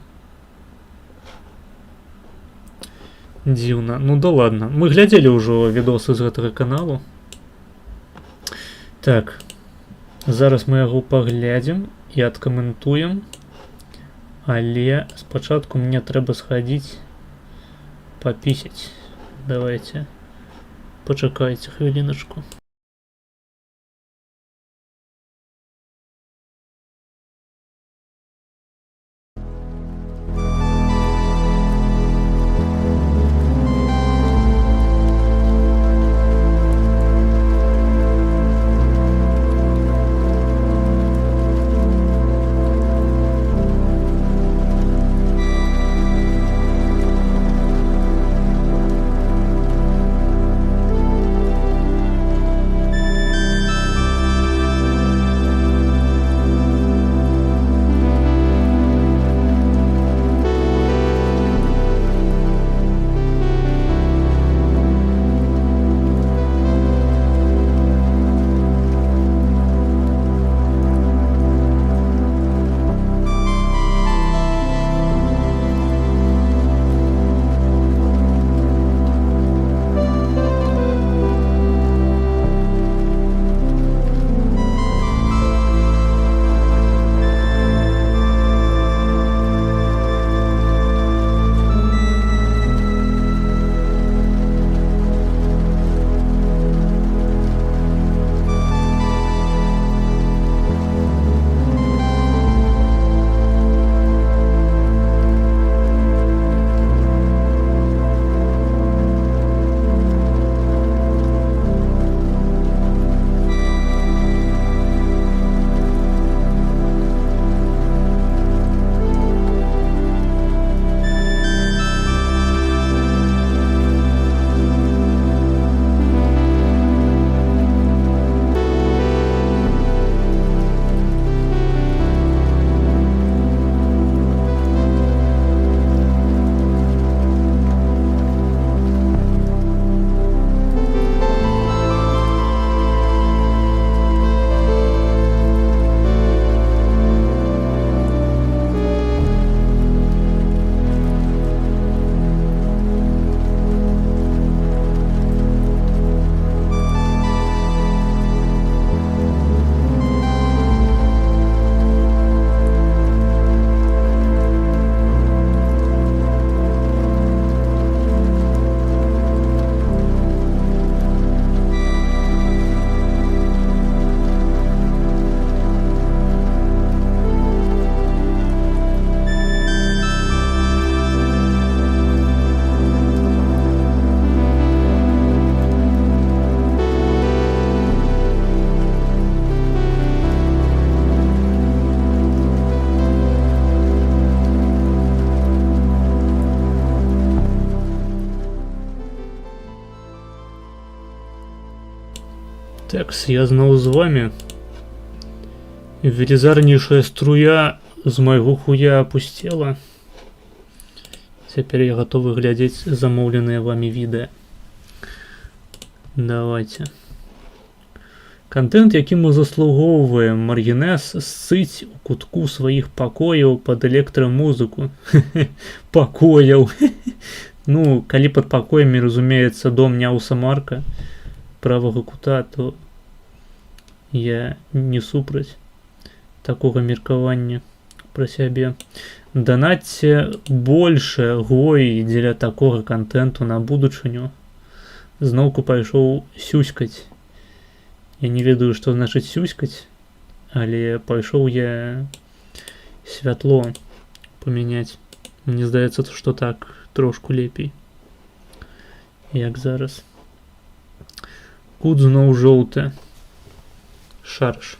Дзіўна. Ну да ладно. Мы глядзелі ўжо відосы з гэтага каналу. Так. Зараз мы яго паглядзім і адкаментуем. Але спачатку мне трэба схадзіць папісяць. Давайте. Пачакайце хвіліначку. Так, я зноў з вами. Велизарнейшая струя з майго хуя опустела. Теперь я готовы глядеть замовленные вами відео. Давайте. Контент, який мы заслуговуємо. Маргінез сцить у кутку своїх покоїв під електромузику. Покоїв. Ну, коли під покоями, разумеется, дом Няуса Марка правого кута, то я не супраць такого меркавання про сябе. Донатьте больше гой дзеля такого контенту на будучыню. Зноўку пайшоў сюськаць. Я не ведаю, што значыць сюськаць, але пайшоў я святло памяняць. Мне здаецца, што так трошку лепей. Як зараз. Кут зноў жоўты. Шарыш.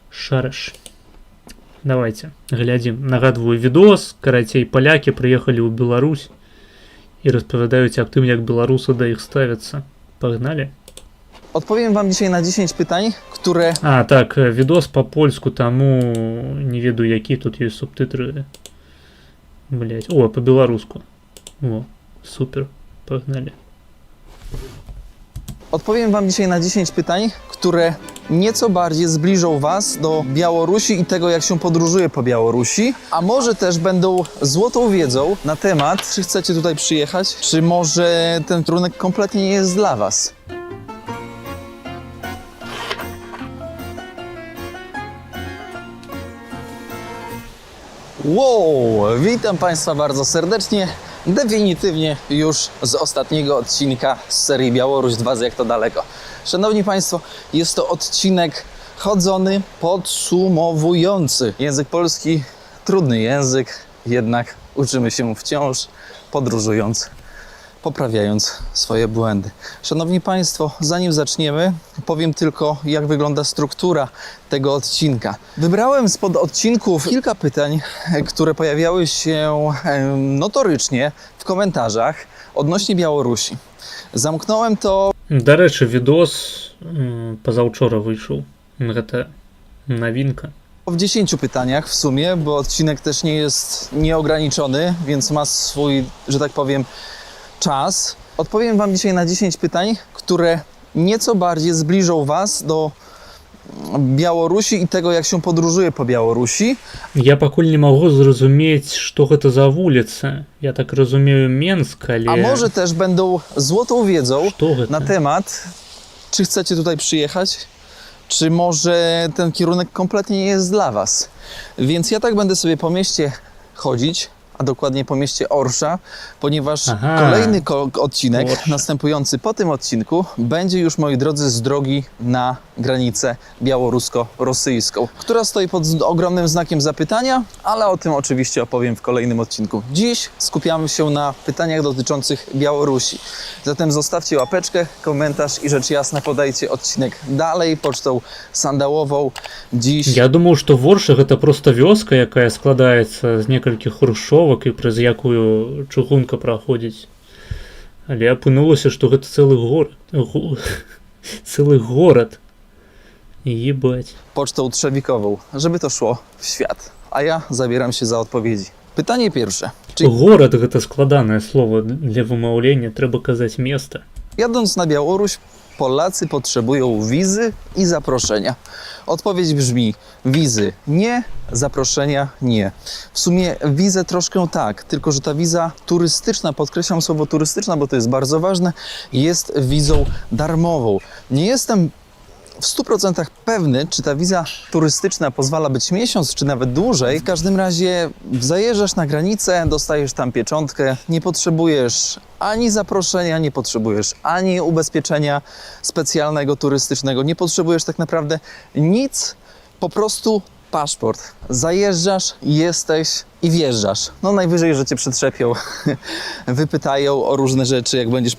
Шарыш. Давайте, глядзім. Нагадваю відос. Карацей, палякі прыехалі ў Беларусь і распавядаюць аб тым, як беларусы да іх ставяцца. Пагналі? Odpowiem wam dzisiaj na 10 pytań, które... А, так, відос по-польску, таму не ведаю, які тут ёсць субтитры. Блять. О, по-беларуску. О, супер. Погнали. Odpowiem wam dzisiaj na 10 pytań, które nieco bardziej zbliżą was do Białorusi i tego, jak się podróżuje po Białorusi, a może też będą złotą wiedzą na temat, czy chcecie tutaj przyjechać, czy może ten kierunek kompletnie nie jest dla was. Wow, witam Państwa bardzo serdecznie. Definitywnie już z ostatniego odcinka z serii Białoruś 2 z Jak to daleko. Szanowni Państwo, jest to odcinek chodzony, podsumowujący. Język polski, trudny język, jednak uczymy się wciąż, podróżując, poprawiając swoje błędy. Szanowni Państwo, zanim zaczniemy, powiem tylko, jak wygląda struktura tego odcinka. Wybrałem spod odcinków kilka pytań, które pojawiały się notorycznie w komentarzach odnośnie Białorusi. Zamknąłem to... Да рэчы, відос пазаўчора выйшаў. Гэта nawinka. W 10 pytaniach w sumie, bo odcinek też nie jest nieograniczony, więc ma swój, że tak powiem, czas. Odpowiem wam dzisiaj na 10 pytań, które nieco bardziej zbliżą was do Białorusi i tego, jak się podróżuje po Białorusi. Я пакуль не магу зразумець, што гэта за вуліца. Я так разумею, Менск, але... A może też będą złotą wiedzą Што гэта? na temat, czy chcecie tutaj przyjechać, czy może ten kierunek kompletnie nie jest dla was. Więc ja tak będę sobie po mieście chodzić, a dokładnie po mieście Orsza, ponieważ Aha. kolejny odcinek, Orsza. następujący po tym odcinku, będzie już, moi drodzy, z drogi na granicę białorusko-rosyjską, która stoi pod ogromnym znakiem zapytania, ale o tym oczywiście opowiem w kolejnym odcinku. Dziś skupiamy się na pytaniach dotyczących Białorusi. Zatem zostawcie łapeczkę, komentarz i rzecz jasna podajcie odcinek dalej pocztą sandałową. Dziś... Я думаў, што Ворша гэта проста вёска, якая складаецца з некалькіх хрушчовак і праз якую чыгунка праходзіць. Але апынулася, што гэта цэлы горад. Цэлы горад. Ебать. pocztą trzewikową, żeby to szło w świat. A ja zabieram się za odpowiedzi. Pytanie pierwsze. Czy Горад гэта складанае слово для вымаўлення, трэба казаць месца. jadąc na Białoruś, Polacy potrzebują wizy i zaproszenia? Odpowiedź brzmi: wizy nie, zaproszenia nie. W sumie wizę troszkę tak, tylko że ta wiza turystyczna, podkreślam słowo turystyczna, bo to jest bardzo ważne, jest wizą darmową. Nie jestem w 100% pewny, czy ta wiza turystyczna pozwala być miesiąc, czy nawet dłużej. W każdym razie zajeżdżasz na granicę, dostajesz tam pieczątkę, nie potrzebujesz ani zaproszenia, nie potrzebujesz ani ubezpieczenia specjalnego turystycznego, nie potrzebujesz tak naprawdę nic, po prostu paszport. Zajeżdżasz, jesteś i wjeżdżasz. No najwyżej, że cię przetrzepią, wypytają o różne rzeczy, jak będziesz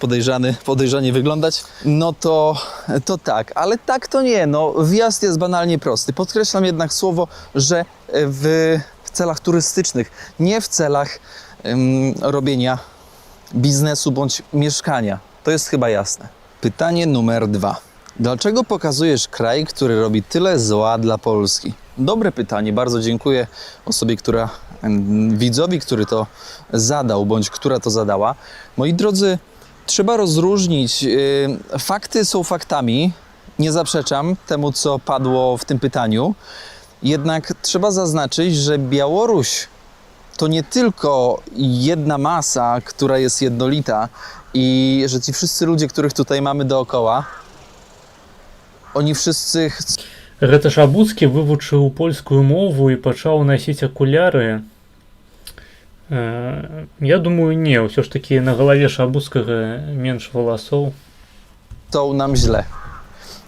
podejrzanie wyglądać, no to tak. Ale tak to nie, no wjazd jest banalnie prosty. Podkreślam jednak słowo, że w celach turystycznych, nie w celach robienia biznesu bądź mieszkania. To jest chyba jasne. Pytanie numer 2. Dlaczego pokazujesz kraj, który robi tyle zła dla Polski? Dobre pytanie, bardzo dziękuję osobie, widzowi, który to zadał, bądź która to zadała. Moi drodzy, trzeba rozróżnić, fakty są faktami, nie zaprzeczam temu, co padło w tym pytaniu, jednak trzeba zaznaczyć, że Białoruś to nie tylko jedna masa, która jest jednolita i że ci wszyscy ludzie, których tutaj mamy dookoła, oni wszyscy Гэта Шабуцкі вывучыў польскую мову і пачаў насіць акуляры. Я думаю, не, ўсё ж такі на галаве Шабуцкага менш валасоў. chcą nam źle.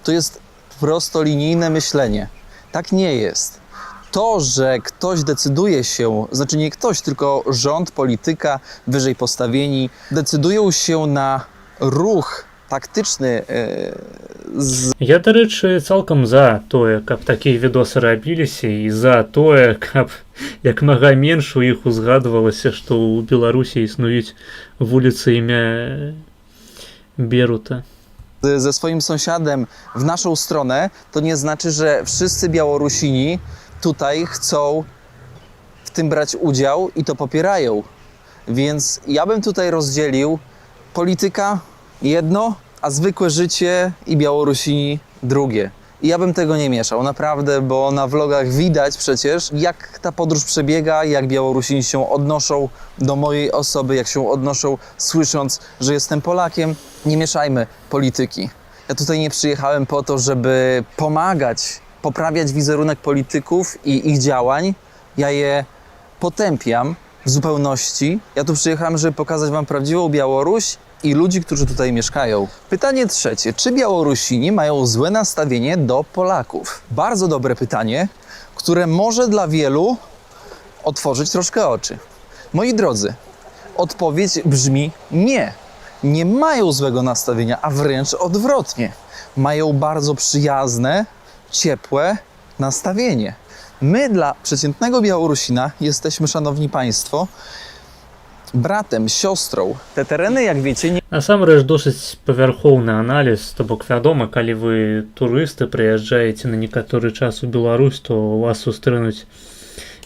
To jest prostolinijne myślenie. Tak nie jest. To, że ktoś decyduje się, znaczy nie ktoś, tylko rząd, polityka, wyżej postawieni, decydują się na ruch taktyczny Я, дарэчы, цалкам за тое, каб такія відосы рабіліся і за тое, каб як мага менш у іх узгадвалася, што ў Беларусі існуюць вуліцы імя Берута. ze swoim sąsiadem w naszą stronę, to nie znaczy, że wszyscy Białorusini tutaj chcą w tym brać udział i to popierają. Więc ja bym tutaj rozdzielił polityka jedno, a zwykłe życie i Białorusini drugie. I ja bym tego nie mieszał, naprawdę, bo na vlogach widać przecież, jak ta podróż przebiega, jak Białorusini się odnoszą do mojej osoby, jak się odnoszą, słysząc, że jestem Polakiem. Nie mieszajmy polityki. Ja tutaj nie przyjechałem po to, żeby pomagać, poprawiać wizerunek polityków i ich działań. Ja je potępiam w zupełności. Ja tu przyjechałem, żeby pokazać wam prawdziwą Białoruś i ludzi, którzy tutaj mieszkają. Pytanie trzecie. Czy Białorusini mają złe nastawienie do Polaków? Bardzo dobre pytanie, które może dla wielu otworzyć troszkę oczy. Moi drodzy, odpowiedź brzmi nie. Nie mają złego nastawienia, a wręcz odwrotnie. Mają bardzo przyjazne, ciepłe nastawienie. My dla przeciętnego Białorusina jesteśmy, szanowni państwo, bratem, siostrą. Te tereny, jak wiecie, nie Насамрэч, досыць павярхоўны аналіз, то бок вядома, калі вы турысты прыязджаеце на некаторы час у Беларусь, то вас сустрэнуць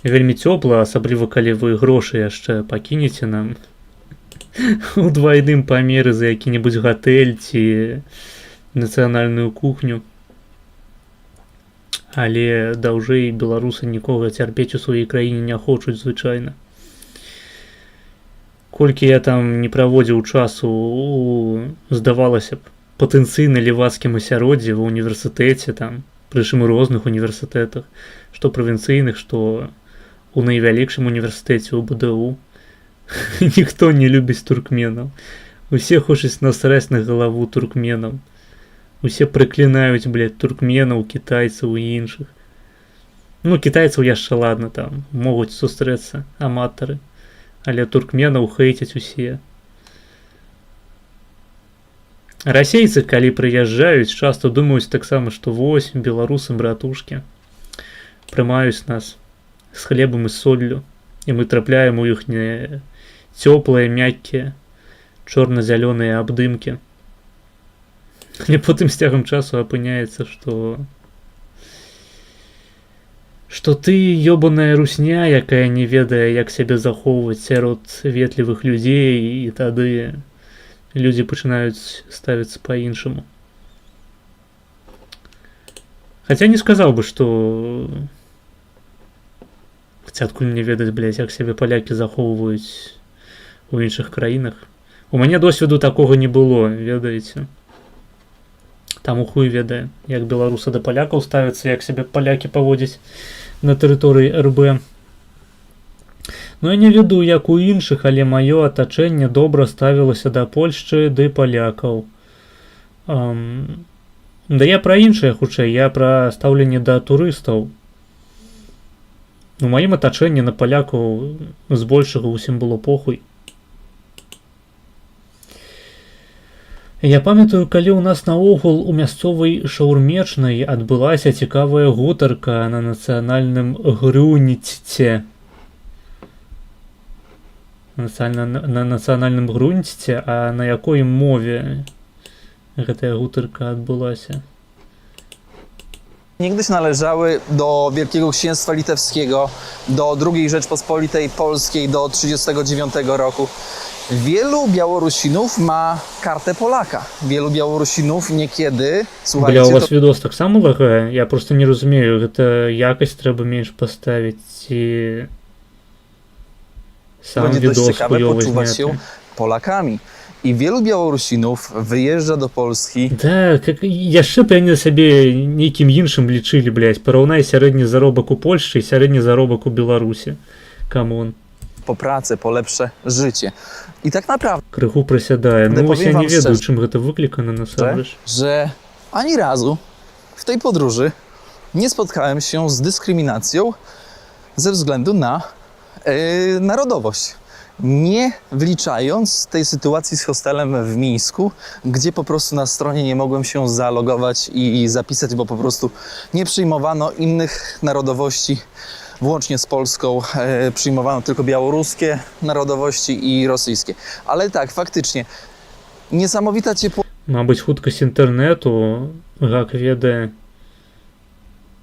вельмі цёпла, асабліва калі вы грошы яшчэ пакінеце нам у двайным памеры за які-небудзь гатэль ці нацыянальную кухню. Але даўжэй беларусы нікога цярпець у сваёй краіне не хочуць звычайна. Колькі я там не праводзіў часу у, здавалася б, патэнцыйна лівацкім асяроддзі ва універсітэце, там, прычым у розных універсітэтах, што правінцыйных, што у найвялікшым універсітэце ў БДУ. Ніхто не любіць туркменаў. Усе хочуць насраць на галаву туркменаў. Усе прыклінаюць, блядь, туркменаў, кітайцаў і іншых. Ну, кітайцаў яшчэ ладна, там, могуць сустрэцца аматары. Але туркменаў хейцяць усе. Расейцы, калі прыязджаюць, часта думаюць таксама, што вось, беларусы, братушкі, прымаюць нас з хлебам і соллю, і мы трапляем у іхнія цёплыя, мяккія, чорна-зялёныя абдымкі. Але потым з цягам часу апыняецца, што ты ёбаная русня, якая не ведае, як сябе захоўваць сярод ветлівых людзей, і тады людзі пачынаюць ставіцца па-іншаму. Хаця не сказаў бы, што хаця адкуль мне ведаць, блядь, як сябе палякі захоўваюць у іншых краінах. У мяне досведу такога не было, ведаеце. Там у хуй ведае, як беларусы да палякаў ставяцца, як сябе палякі паводзяць на тэрыторыі РБ. Ну, я не ведаю, як у іншых, але маё атачэнне добра ставілася да Польшчы ды палякаў. Да я пра іншае, хутчэй, я пра стаўленне да турыстаў. У маім атачэнні на палякаў збольшага ўсім было похуй. Я памятаю, калі ў нас наогул у мясцовай шаурмечнай адбылася цікавая гутарка на нацыянальным грунце. На нацыянальным грунце, а на якой мове гэтая гутарка адбылася? niegdyś należały do Wielkiego Księstwa Litewskiego, do II Rzeczpospolitej Polskiej do 1939 roku. Wielu Białorusinów ma kartę Polaka. Wielu Białorusinów niekiedy, Бля, słuchajcie, у вас відос так само лагає? Я просто не розумію, гэта якасць трэба менш паставіць, ці to сам będzie dość відос ciekawe хуёво poczuwać зняты. się Polakami. I wielu Białorusinów wyjeżdża do Polski. Да, как яшчэ б яны сабе нейкім іншым лічылі, блядь, параўнай сярэдні заробак у Польшчы і сярэдні заробак у Беларусі. Камон, Po pracę, po lepsze życie. I tak naprawdę, крыху прысядае. Ну вось я powiem не wam ведаю, szczerze, чым гэта выклікана насамрэч. że ani razu w tej podróży nie spotkałem się z dyskryminacją ze względu na narodowość. Nie wliczając tej sytuacji z hostelem w Mińsku, gdzie po prostu na stronie nie mogłem się zalogować i zapisać, bo po prostu nie przyjmowano innych narodowości, włącznie z Polską. Przyjmowano tylko białoruskie narodowości i rosyjskie. Ale tak, faktycznie, niesamowita ciepłoта. Мабыць, хуткасць інтэрнэту, як ведае,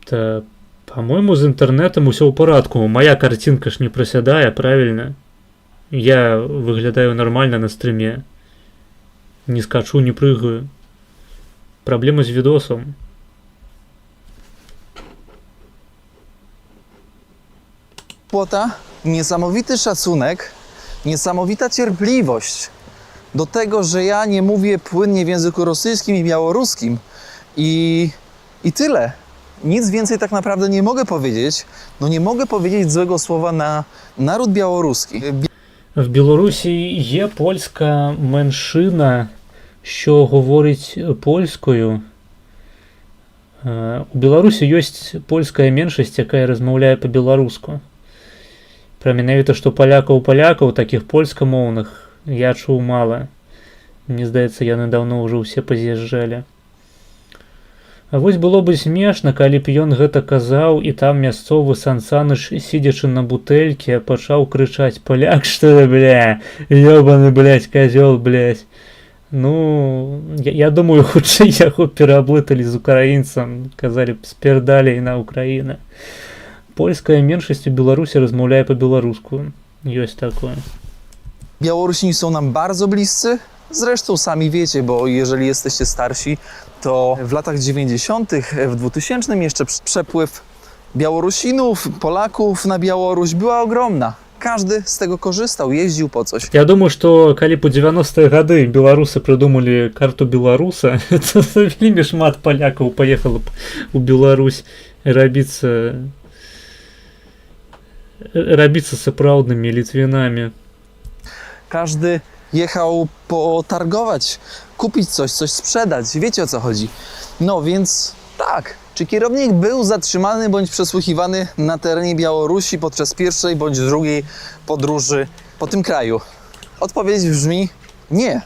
та, па-мойму, з інтэрнэтам усё ў парадку. Мая карцінка ж не прасядае, правільна? Я выглядаю нормально на стрыме. Не скачу, не прыгаю. Праблема з відосам. Niesamowity szacunek, niesamowita cierpliwość do tego, że ja nie mówię płynnie w języku rosyjskim i białoruskim i tyle. Nic więcej tak naprawdę nie mogę powiedzieć. No nie mogę powiedzieć złego słowa na naród białoruski. В Білорусі є польська меншина, що говорить польською. У Білорусі ёсць польская меншасць, якая размаўляе па-беларуску. Пра менавіта, што палякаў, такіх польскамоўных, я чуў мала. Мне здаецца, яны даўно ўжо ўсе паз'язджалі. А вось было бы смешна, калі б ён гэта казаў, і там мясцовы Сансаныч, сидячы на бутэльке, пачаў крычаць: «Поляк, что ли, бля? Ёбаный, блядь, козёл, блядь». Ну, я думаю, хутчэй яго пераблыталі з украінцам, казалі б «Спірдалей на Украіна». Польская меншасць у Беларусі размаўляе па-беларуску. Ёсць такое. Białorusini są nam bardzo bliscy. Zresztą sami wiecie, bo jeżeli jesteście starsi, to w latach 90., w 2000 jeszcze przepływ Białorusinów, Polaków na Białoruś była ogromna. Każdy z tego korzystał, jeździł po coś. Я думаю, што калі па 90-е гады беларусы прыдумалі карту беларуса, то вельмі шмат палякаў паехала б у Беларусь рабіцца сапраўднымі літвінамі. Każdy jechał potargować, kupić coś sprzedać. Wiecie, o co chodzi. No więc tak, czy kierownik był zatrzymany bądź przesłuchiwany na terenie Białorusi podczas pierwszej bądź drugiej podróży po tym kraju? Odpowiedź brzmi nie.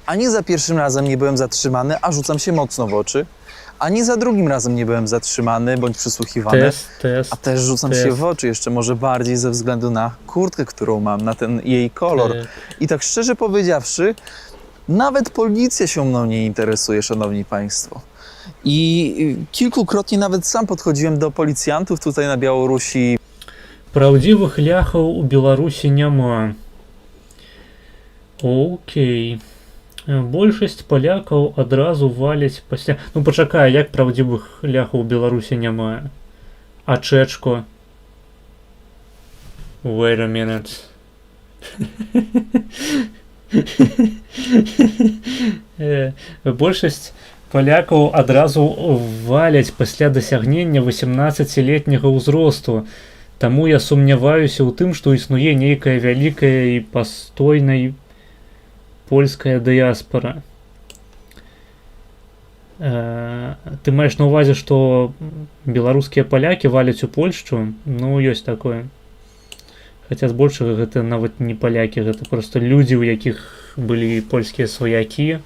Ani za pierwszym razem nie byłem zatrzymany, a rzucam się mocno w oczy. Ani za drugim razem nie byłem zatrzymany bądź przesłuchiwany. A też rzucam się w oczy jeszcze może bardziej ze względu na kurtkę, którą mam, na ten jej kolor. I tak szczerze powiedziawszy, nawet policja się mną nie interesuje, szanowni państwo. I kilkukrotnie nawet sam podchodziłem do policjantów tutaj na Białorusi. Праўдзівых ляхаў у Беларусі няма. Окей. Большасць палякаў адразу валяць пасля... Ну пачакай, як праўдзівых ляхаў у Беларусі няма? А Чэчко? Wait a minute. Большасць палякаў адразу валяць пасля дасягнення 18-летняга ўзросту. Таму я сумняваюся ў тым, што існуе нейкая вялікая і пастойная польская дыяспора. Ты маеш на ўвазе, што беларускія палякі валяць у Польшчу? Ну, ёсць такое. Хаця збольшага гэта нават не палякі, гэта проста людзі, у якіх былі польскія сваякі,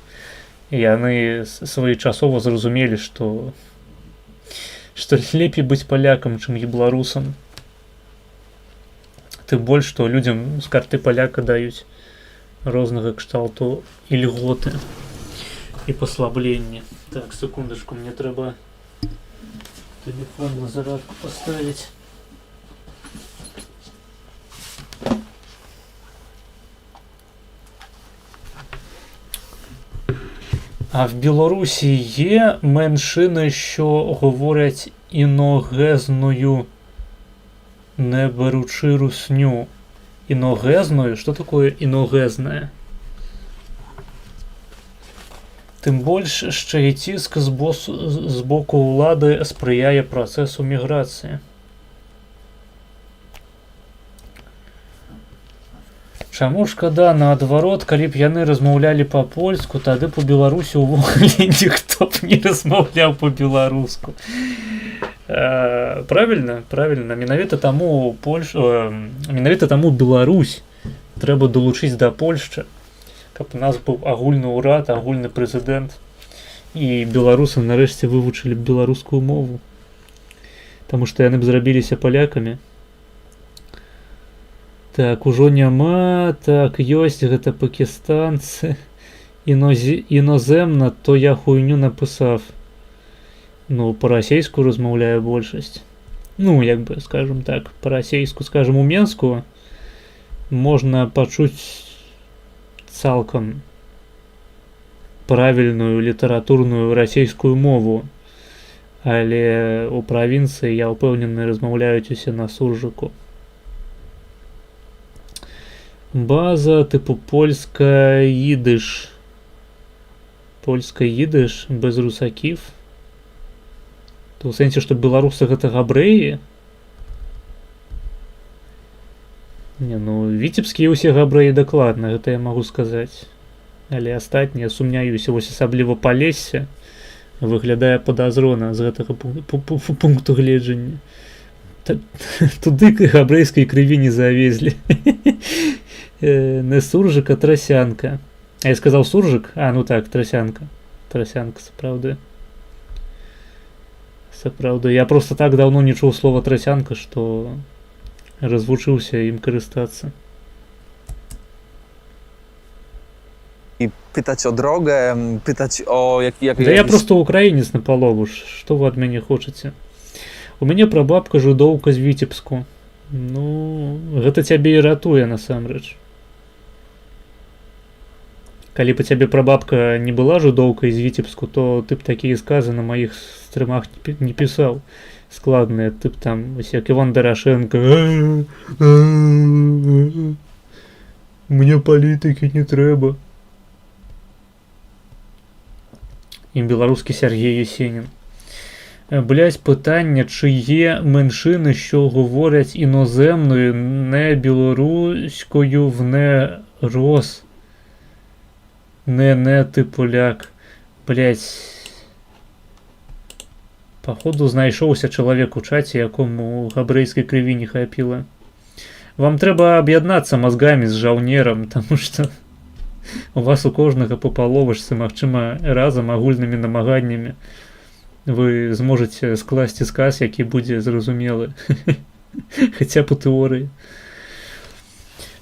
і яны своечасова зразумелі, што лепей быць палякам, чым беларусам. Тым больш, што людзям з карты паляка даюць рознага кшталту ільготы і паслабленні. Так, секундачку, мне трэба Телефон на зарядку поставить. А в Білорусі є меншини, що говорять іногезною, не беручи русню. Іногезною? Що таке іногезне? Тим більше, ще й тиск з боку влади сприяє процесу міграції. Чаму шкада, наадварот, калі б яны размаўлялі па-польску, тады по Беларусі ўвогуле ніхто б не размаўляў по-беларуску. Правильно, правильно. Менавіта таму менавіта таму Беларусь трэба долучыць да Польшчы, каб у нас быў агульны ўрад, агульны прэзідэнт, і беларусы нарэшце вывучылі б беларускую мову. Таму што яны б зрабіліся палякамі. Так, ужо няма, так, ёсць, гэта пакістанцы. Іноземна, то я хуйню напісав. Ну, па-расейску размаўляе большасць. Ну, як бы, скажем так, па-расейску, скажем, у Менску можна пачуць цалкам правільную літаратурную расейскую мову. Але у правінцыі, я ўпэўнены, размаўляюць усе на суржыку. База типу польська їдиш. Польська їдиш без русаків. То ў сэнсе, што беларусы гэта габрэі? Не, ну, віцебскія ўсе габрэі дакладна, гэта я магу сказаць. Але астатнія, сумняюся, вось асабліва Палессе выглядае падазрона з гэтага пункту гледжання. Туды габрэйскай крыві не завезлі. Не суржик, а тросянка. А я сказал суржик? А, ну так, тросянка. Тросянка, сапраўды. Сапраўды. Я просто так давно не чуў слова тросянка, што развучыўся ім карыстацца. I pytać o drogę, pytać o jak Да я просто украінец напалову. Што вы ад мяне хочаце? У мяне прабабка жудоўка з Віцебску. Ну, гэта цябе і ратуе насамрэч. Калі б цябе прабабка не была жудоўкай з Віцебску, то ты б такія сказы на маіх стрымах не пісаў. Складныя, ты б там, вось як Іван Дарашенко. Мне палітыкі не трэба. І беларускі Сергей Есенін. Блядь, питання, чи є меншини, що говорять іноземною, не білоруською, в не рос. Не ти поляк. Блядь. Походу знайшовся чоловік у чаті, якому габрейської криві не хапіло. Вам треба об'єднатися мозгами з жаўнером, тому що у вас у кожного по паловачцы, магчыма, разам агульнымі намаганнямі вы зможаце скласці сказ, які будзе зразумелы. Хаця б у тэорыі.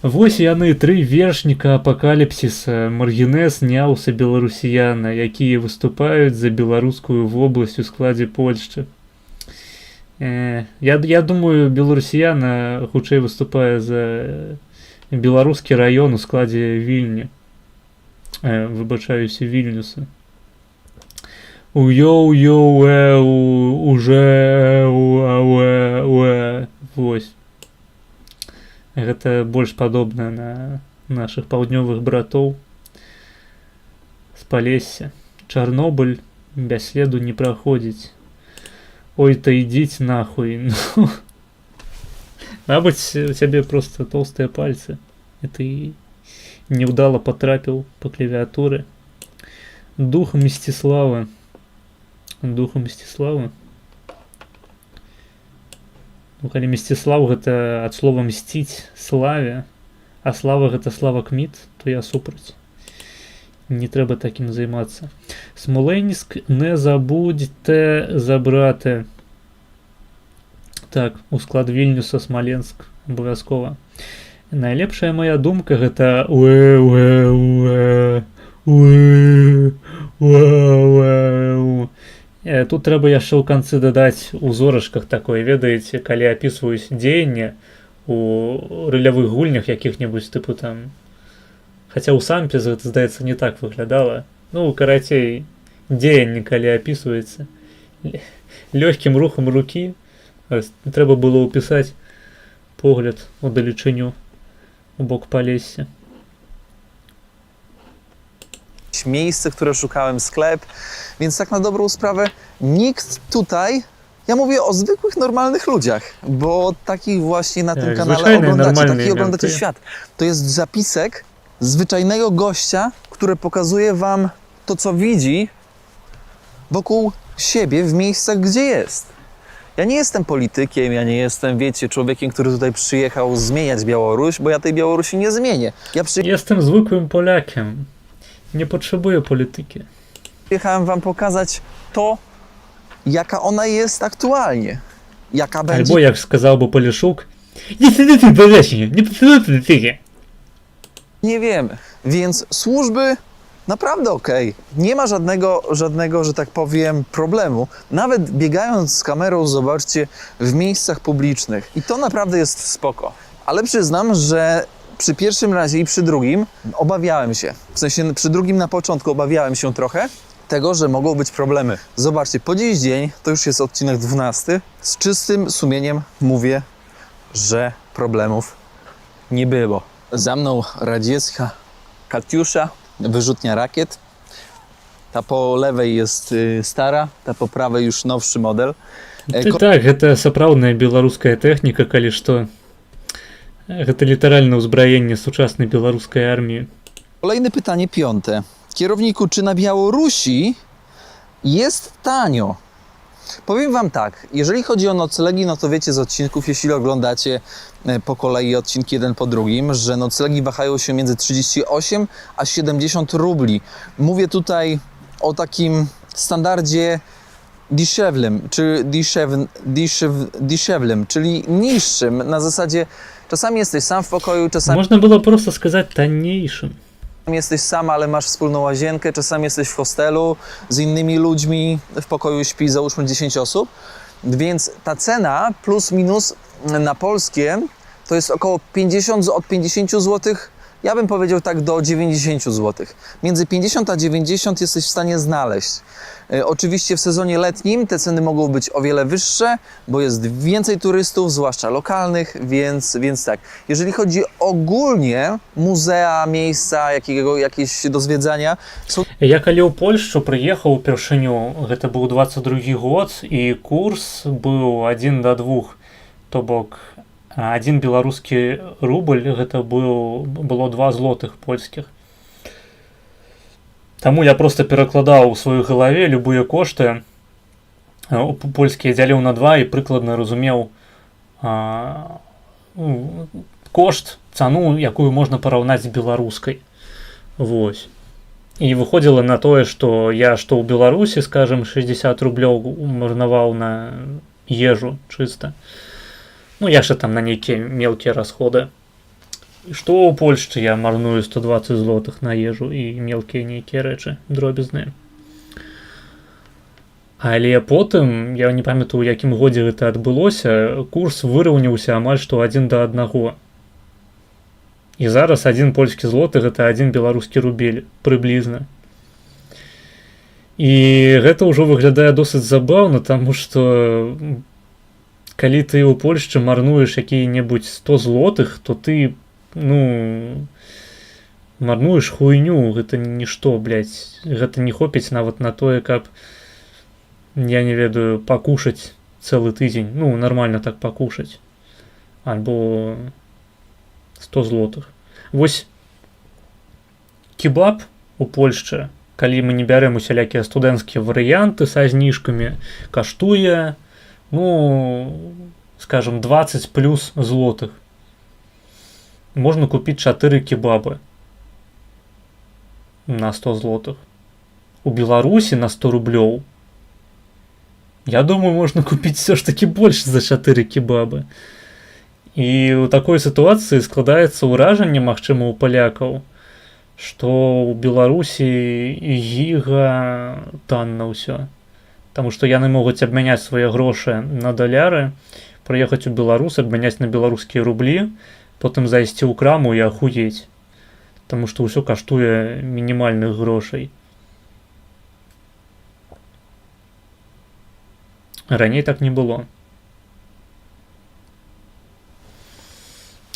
Вось яны, 3 вершніка апакаліпсіса. Маргінез, Няўса, беларусіяна, якія выступаюць за беларускую вобласць у складзе Польшчы. Я думаю, беларусіяна хутчэй выступае за беларускі раён у складзе Вільні. Выбачаюся, Вільнюса. Вось. Гэта больш падобна на нашых паўднёвых братоў з Палесся. Чарнобыль без следу не праходзіць. Ой-то ідзіць нахуй. Мабыць, у цябе просто толстыя пальцы. І ты неудала потрапіў по клавіатуры. Дух Мстислава. Дух Мстислава. Ну, калі Мстислав гэта ад слова мсціць, славе, а слава гэта слава кміт, то я супраць. Не трэба такім займацца. Смоленск, не забудьте забрати. Так, у склад Вільнюса Смоленск, абавязкова. Найлепшая моя думка гэта Тут трэба яшчэ ў канцы дадаць у зорачках такое, ведаеце, калі апісваюць дзеянне у ролявых гульнях якіх-небудзь тыпу там. Хаця ў сампе гэта, здаецца, не так выглядала. Ну, карацей, дзеянне, калі апісваецца лёгкім рухам рукі, трэба было ўпісаць погляд у далечыню у bok Полесья. Miejsce, które szukałem, sklep, więc tak na dobrą sprawę nikt tutaj, ja mówię o zwykłych, normalnych ludziach, bo takich właśnie na tym Tak, kanale zwyczajne, oglądacie, normalne taki oglądacie emocje. świat. To jest zapisek zwyczajnego gościa, który pokazuje wam to, co widzi wokół siebie w miejscach, gdzie jest. Ja nie jestem politykiem, ja nie jestem, wiecie, człowiekiem, który tutaj przyjechał zmieniać Białoruś, bo ja tej Białorusi nie zmienię. Ja Jestem zwykłym Polakiem. Nie potrzebuję polityki. przyjechałem wam pokazać to, jaka ona jest aktualnie. Jaka będzie... Albo jak сказал Полишук, nie wstydzę Polesi, nie wstydzę się. Nie wiemy. Więc służby naprawdę okej. Nie ma żadnego, że tak powiem, problemu. Nawet biegając z kamerą, zobaczcie, w miejscach publicznych. I to naprawdę jest spoko. Ale przyznam, że przy pierwszym razie i przy drugim obawiałem się. W sensie przy drugim na początku obawiałem się trochę tego, że mogą być problemy. Zobaczcie, po dziś dzień, to już jest odcinek 12, z czystym sumieniem mówię, że problemów nie było. Za mną radziecka Katiusza, wyrzutnia rakiet. Ta po lewej jest stara, ta po prawej już nowszy model. Ты так, гэта сапраўдная беларуская тэхніка, калі што. Гэта літаральна ўзбраенне сучаснай беларускай арміі. Kolejne pytanie, 5. Kierowniku, czy na Białorusi jest tanio? Powiem wam tak, jeżeli chodzi o noclegi, no to wiecie z odcinków, jeśli oglądacie po kolei odcinki jeden po drugim, że noclegi wahają się między 38 a 70 rubli. Mówię tutaj o takim standardzie dyszewlym, czy dyszewlym, czyli niższym, na zasadzie czasami jesteś sam w pokoju, czasami Можна было проста сказаць таннейшым. jesteś sam, ale masz wspólną łazienkę, czasami jesteś w hostelu z innymi ludźmi, w pokoju śpi załóżmy 10 osób, więc ta cena plus minus na polskie to jest około 50, od 50 zł, ja bym powiedział tak do 90 zł. Między 50 a 90 jesteś w stanie znaleźć. Oczywiście w sezonie letnim te ceny mogą być o wiele wyższe, bo jest więcej turystów, zwłaszcza lokalnych, więc tak. Jeżeli chodzi ogólnie muzea, miejsca, jakieś do zwiedzania, są Я калі ў Польшчу прыехаў упершыню, гэта быў 22 год, і курс быў 1 до 2, то бок 1 беларускі рубль, гэта было 2 злотых польскіх. Таму я просто перакладаў у сваёй галаве любыя кошты польскія, дзяліў на 2 і прыкладна разумеў кошт, цану, якую можна параўнаць з беларускай. Вось. І выходзіла на тое, што я што ў Беларусі, скажем, 60 рублёў марнаваў на ежу чыста. Ну, яшчэ там на нейкія мелкія расходы. Што ў Польшчы я марную 120 злотых на ежу і мелкія нейкія рэчы, дробязныя. Але потым, я не памятаю, у якім годзе гэта адбылося, курс выраўняўся амаль што 1 до 1. І зараз 1 польскі злоты гэта 1 беларускі рубель, прыблізна. І гэта ўжо выглядае досыць забаўна, таму што калі ты ў Польшчы марнуеш якія-небудзь 100 злотых, то ты, марнуеш хуйню, гэта нішто, блядь. Гэта не хопіць нават на тое, каб, я не ведаю, пакушаць цэлы тыдзень. Нармальна так пакушаць. Альбо 100 злотых. Вось кебаб у Польшчы, калі мы не бярэм усялякія студэнцкія варыянты са зніжкамі, каштуе, скажем, 20 плюс злотых. Можна купіць 4 кебабы на 100 злотых. У Беларусі на 100 рублёў, я думаю, можна купіць все ж таки больш за 4 кебабы. І ў такой сітуацыі складаецца ўражанне, магчыма, у палякаў, што ў Беларусі гіга танна ўсё. Таму што яны могуць абмяняць свае грошы на даляры, прыехаць у Беларусь, абмяняць на беларускія рублі, потым зайсці ў краму і ахуець. Таму што ўсё каштуе мінімальных грошай. Раней так не было.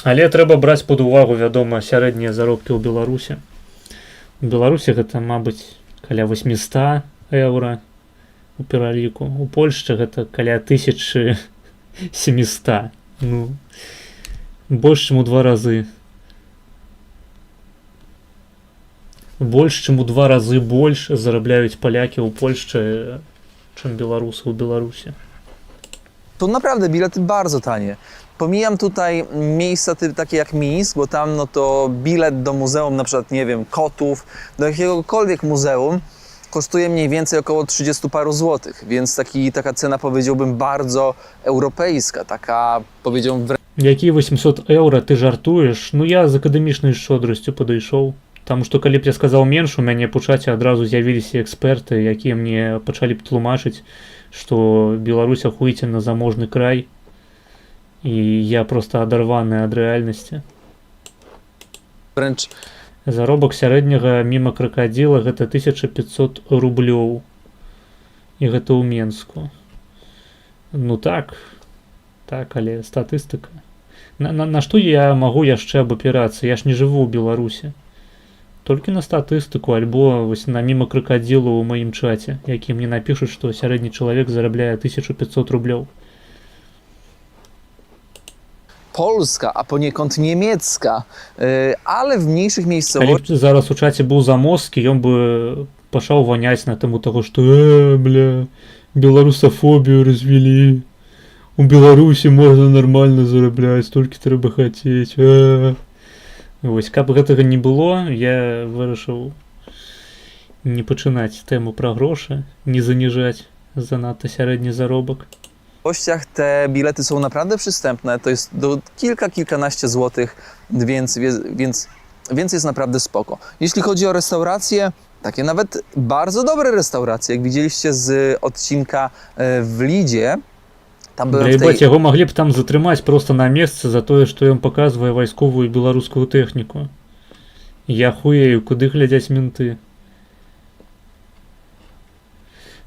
Але трэба браць пад увагу, вядома, сярэднія заробкі ў Беларусі. У Беларусі гэта, мабыць, каля 800 еўра у пераліку. У Польшчы гэта каля 1700. Ну, больш, чым у 2 разы. Больш, чым у 2 разы больш зарабляюць палякі ў Польшчы, czym Białorusy u Białorusi. To naprawdę bilety bardzo tanie. Pomijam tutaj miejsca takie jak Mińsk, bo tam no to bilet do muzeum, na przykład, nie wiem, kotów, do jakiegokolwiek muzeum kosztuje mniej więcej około 30 paru złotych, więc taka cena, powiedziałbym, bardzo europejska, taka, powiedziałbym, Які 800 еўра, ты жартуеш? Ну я з акадэмічнай шчодрасцю падышоў. Таму што калі б я сказаў менш, у мяне па чаце адразу з'явіліся эксперты, якія мне пачалі б тлумачыць, што Беларусь ахуіцельна заможны край, і я проста адарваны ад рэальнасці. wręcz Заробак сярэдняга міма кракадзіла гэта 1500 рублёў. І гэта ў Менску. Ну так, але статыстыка. На што я магу яшчэ абапірацца? Я ж не жыву ў Беларусі. Толькі на статыстыку, альбо вось на міма кракадзілу ў маім чаце, які мне напішуць, што сярэдні чалавек зарабляе 1500 рублёў. polska, a poniekąd niemiecka, ale w mniejszych Калі miejscowościach б зараз у чаце быў замоскі, ён бы пачаў ваняць на тэму таго, што бля, беларусафобію развялі. У Беларусі можна нармальна зарабляць, толькі трэба хацець. Вось, каб гэтага не было, я вырашыў не пачынаць тэму пра грошы, не заніжаць занадта сярэдні заробак. te bilety są naprawdę przystępne, to jest do kilkanaście złotych, więc jest naprawdę spoko. Jeśli chodzi o restauracje, takie nawet bardzo dobre restauracje, jak widzieliście z odcinka w Lidzie, tam byłem w tej... Яго маглі б там затрымаць проста на месцы за тое, што ён паказвае вайсковую беларускую тэхніку. Я хуею, куды глядзяць менты.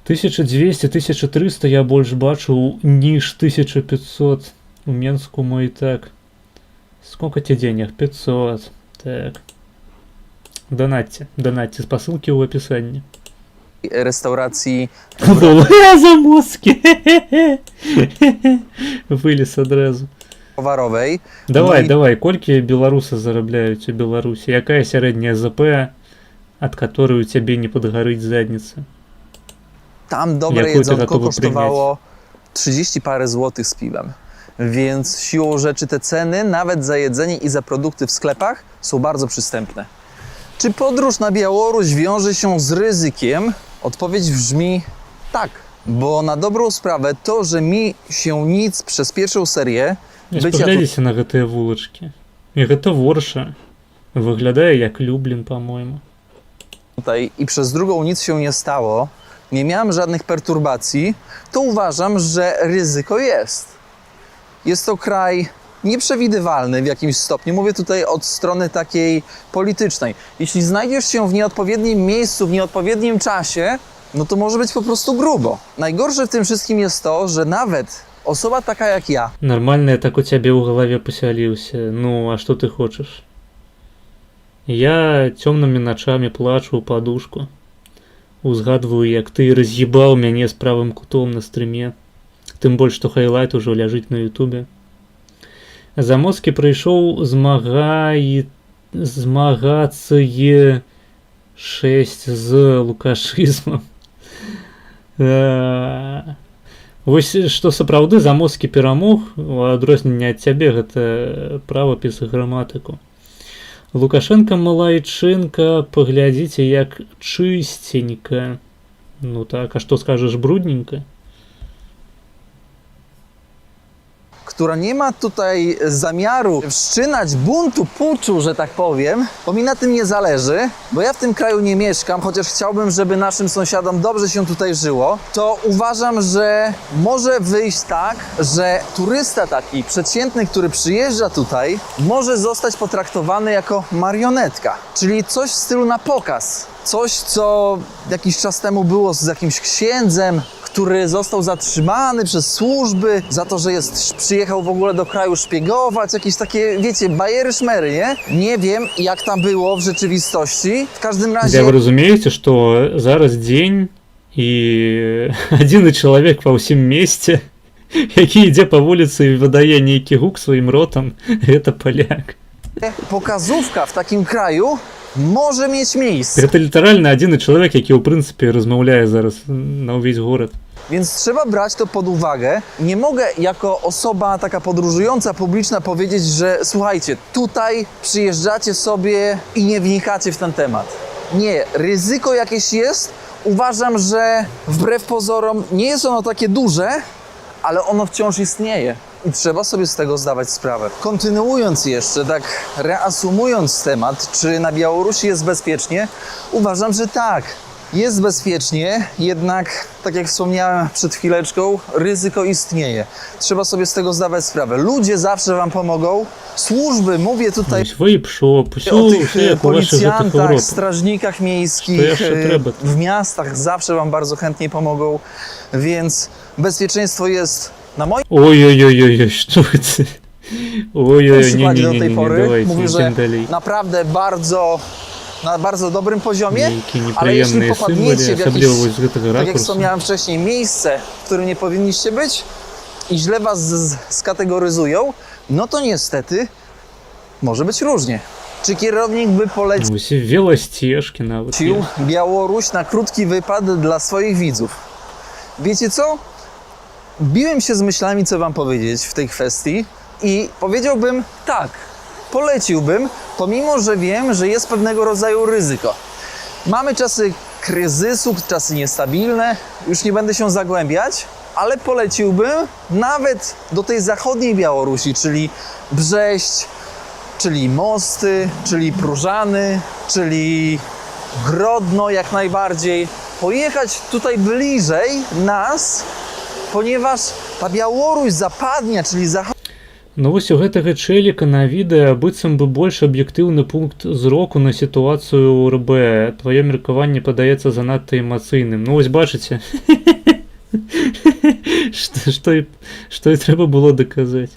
1200-1300 я больш бачыў, ніж 1500 у Менску мой так. Сколько те денег? 500. Так. Донатьте спасылкі ў апісанні. restauracji Замоски! Вылез адразу. towarowej. Давай, колькі беларусы зарабляюць у Беларусі? Якая сярэдняя ЗП, ад которой у цябе не падгарыць задніца? Tam dobre jedzonko kosztowało 30 parę złotych z piwem. Więc siłą rzeczy te ceny, nawet za jedzenie i za produkty w sklepach, są bardzo przystępne. Czy podróż na Białoruś wiąże się z ryzykiem? Odpowiedź brzmi tak, bo na dobrą sprawę to, że mi się nic przez pierwszą serię Паглядзіце на гэтыя вулачкі. І гэта Ворша. Выглядае як Люблін, по-моему. tutaj i przez drugą nic się nie stało, nie miałem żadnych perturbacji, to uważam, że ryzyko jest. Jest to kraj nieprzewidywalny w jakimś stopniu. Mówię tutaj od strony takiej politycznej. Jeśli znajdziesz się w nieodpowiednim miejscu, w nieodpowiednim czasie, no to może być po prostu grubo. Najgorsze w tym wszystkim jest to, że nawet osoba taka jak ja, Нормально я так у цябе ў галаве пасяліўся. Ну, а што ты хочаш? Я цёмнымі начамі плачу ў падушку. Узгадваю, як ты раз'ебаў мяне з правым кутом на стрыме. Тым больш, што хайлайт ужо ляжыць на ютубе. Замоцкі прыйшоў змагацца 6 з лукашызмам. Вось што сапраўды Замоцкі перамог, у адрозненне ад цябе, гэта правапіс і граматыку. Лукашенко малайчынка, паглядзіце, як чысценька. Ну так, а што скажаш, брудненька? która nie ma tutaj zamiaru wszczynać buntu, puczu, że tak powiem, bo mi na tym nie zależy, bo ja w tym kraju nie mieszkam, chociaż chciałbym, żeby naszym sąsiadom dobrze się tutaj żyło, to uważam, że może wyjść tak, że turysta taki przeciętny, który przyjeżdża tutaj, może zostać potraktowany jako marionetka, czyli coś w stylu na pokaz. Coś, co jakiś czas temu było z jakimś księdzem, który został zatrzymany przez służby za to, że przyjechał w ogóle do kraju szpiegować, jakieś takie, wiecie, bajery szmery, nie? Nie wiem, jak tam było w rzeczywistości. В każdym razie... Вы разумеете, что зараз день и один человек по всем месте, який йде по вулиці і видає нейкий гук своїм ротом, это поляк. Pokazówka w takim kraju może mieć miejsce. Это літаральна один чоловік, який, у принципі, розмовляє зараз на увесь город. Więc trzeba brać to pod uwagę. Nie mogę jako osoba taka podróżująca, publiczna powiedzieć, że słuchajcie, tutaj przyjeżdżacie sobie i nie wnikacie w ten temat. Nie, ryzyko jakieś jest. Uważam, że wbrew pozorom nie jest ono takie duże, ale ono wciąż istnieje. I trzeba sobie z tego zdawać sprawę. Kontynuując jeszcze, tak reasumując temat, czy na Białorusi jest bezpiecznie, uważam, że tak. Jest bezpiecznie, jednak, tak jak wspomniałem przed chwileczką, ryzyko istnieje. Trzeba sobie z tego zdawać sprawę. Ludzie zawsze wam pomogą. Służby, mówię tutaj Ви б що, o посьо, tych як у ваших гэтых policjantach, Європах. strażnikach miejskich, To jeszcze trzeba. w miastach zawsze wam bardzo chętnie pomogą, więc bezpieczeństwo jest na moim Ой-ой-ой-ой, що це? Ой-ой-ой, przykładzie do tej ні-ні-ні, pory. давайте, Mówię, że йдемо далі. naprawdę na bardzo dobrym poziomie, Які ale jeśli неприємні popadniecie символи, w jakieś, особливо з гэтага tak jak ракурсу. wspomniałem wcześniej, miejsce, w którym nie powinniście być i źle was skategoryzują, no to niestety może być różnie. Czy kierownik by polecił Усі велостежки навіть є. Białoruś na krótki wypad dla swoich widzów? Wiecie co? Biłem się z myślami, co wam powiedzieć w tej kwestii i powiedziałbym tak, poleciłbym, pomimo że wiem, że jest pewnego rodzaju ryzyko. Mamy czasy kryzysu, czasy niestabilne, już nie będę się zagłębiać, ale poleciłbym nawet do tej zachodniej Białorusi, czyli Brześć, czyli Mosty, czyli Próżany, czyli Grodno jak najbardziej. Pojechać tutaj bliżej nas, ponieważ ta Białoruś zapadnia, czyli zachodnia, Ну вось у гэтага чэліка на відэа быццам бы больш аб'ектыўны пункт зроку на сітуацыю ў РБ. Тваё меркаванне падаецца занадта эмацыйным. Ну вось бачыце, што і трэба было даказаць.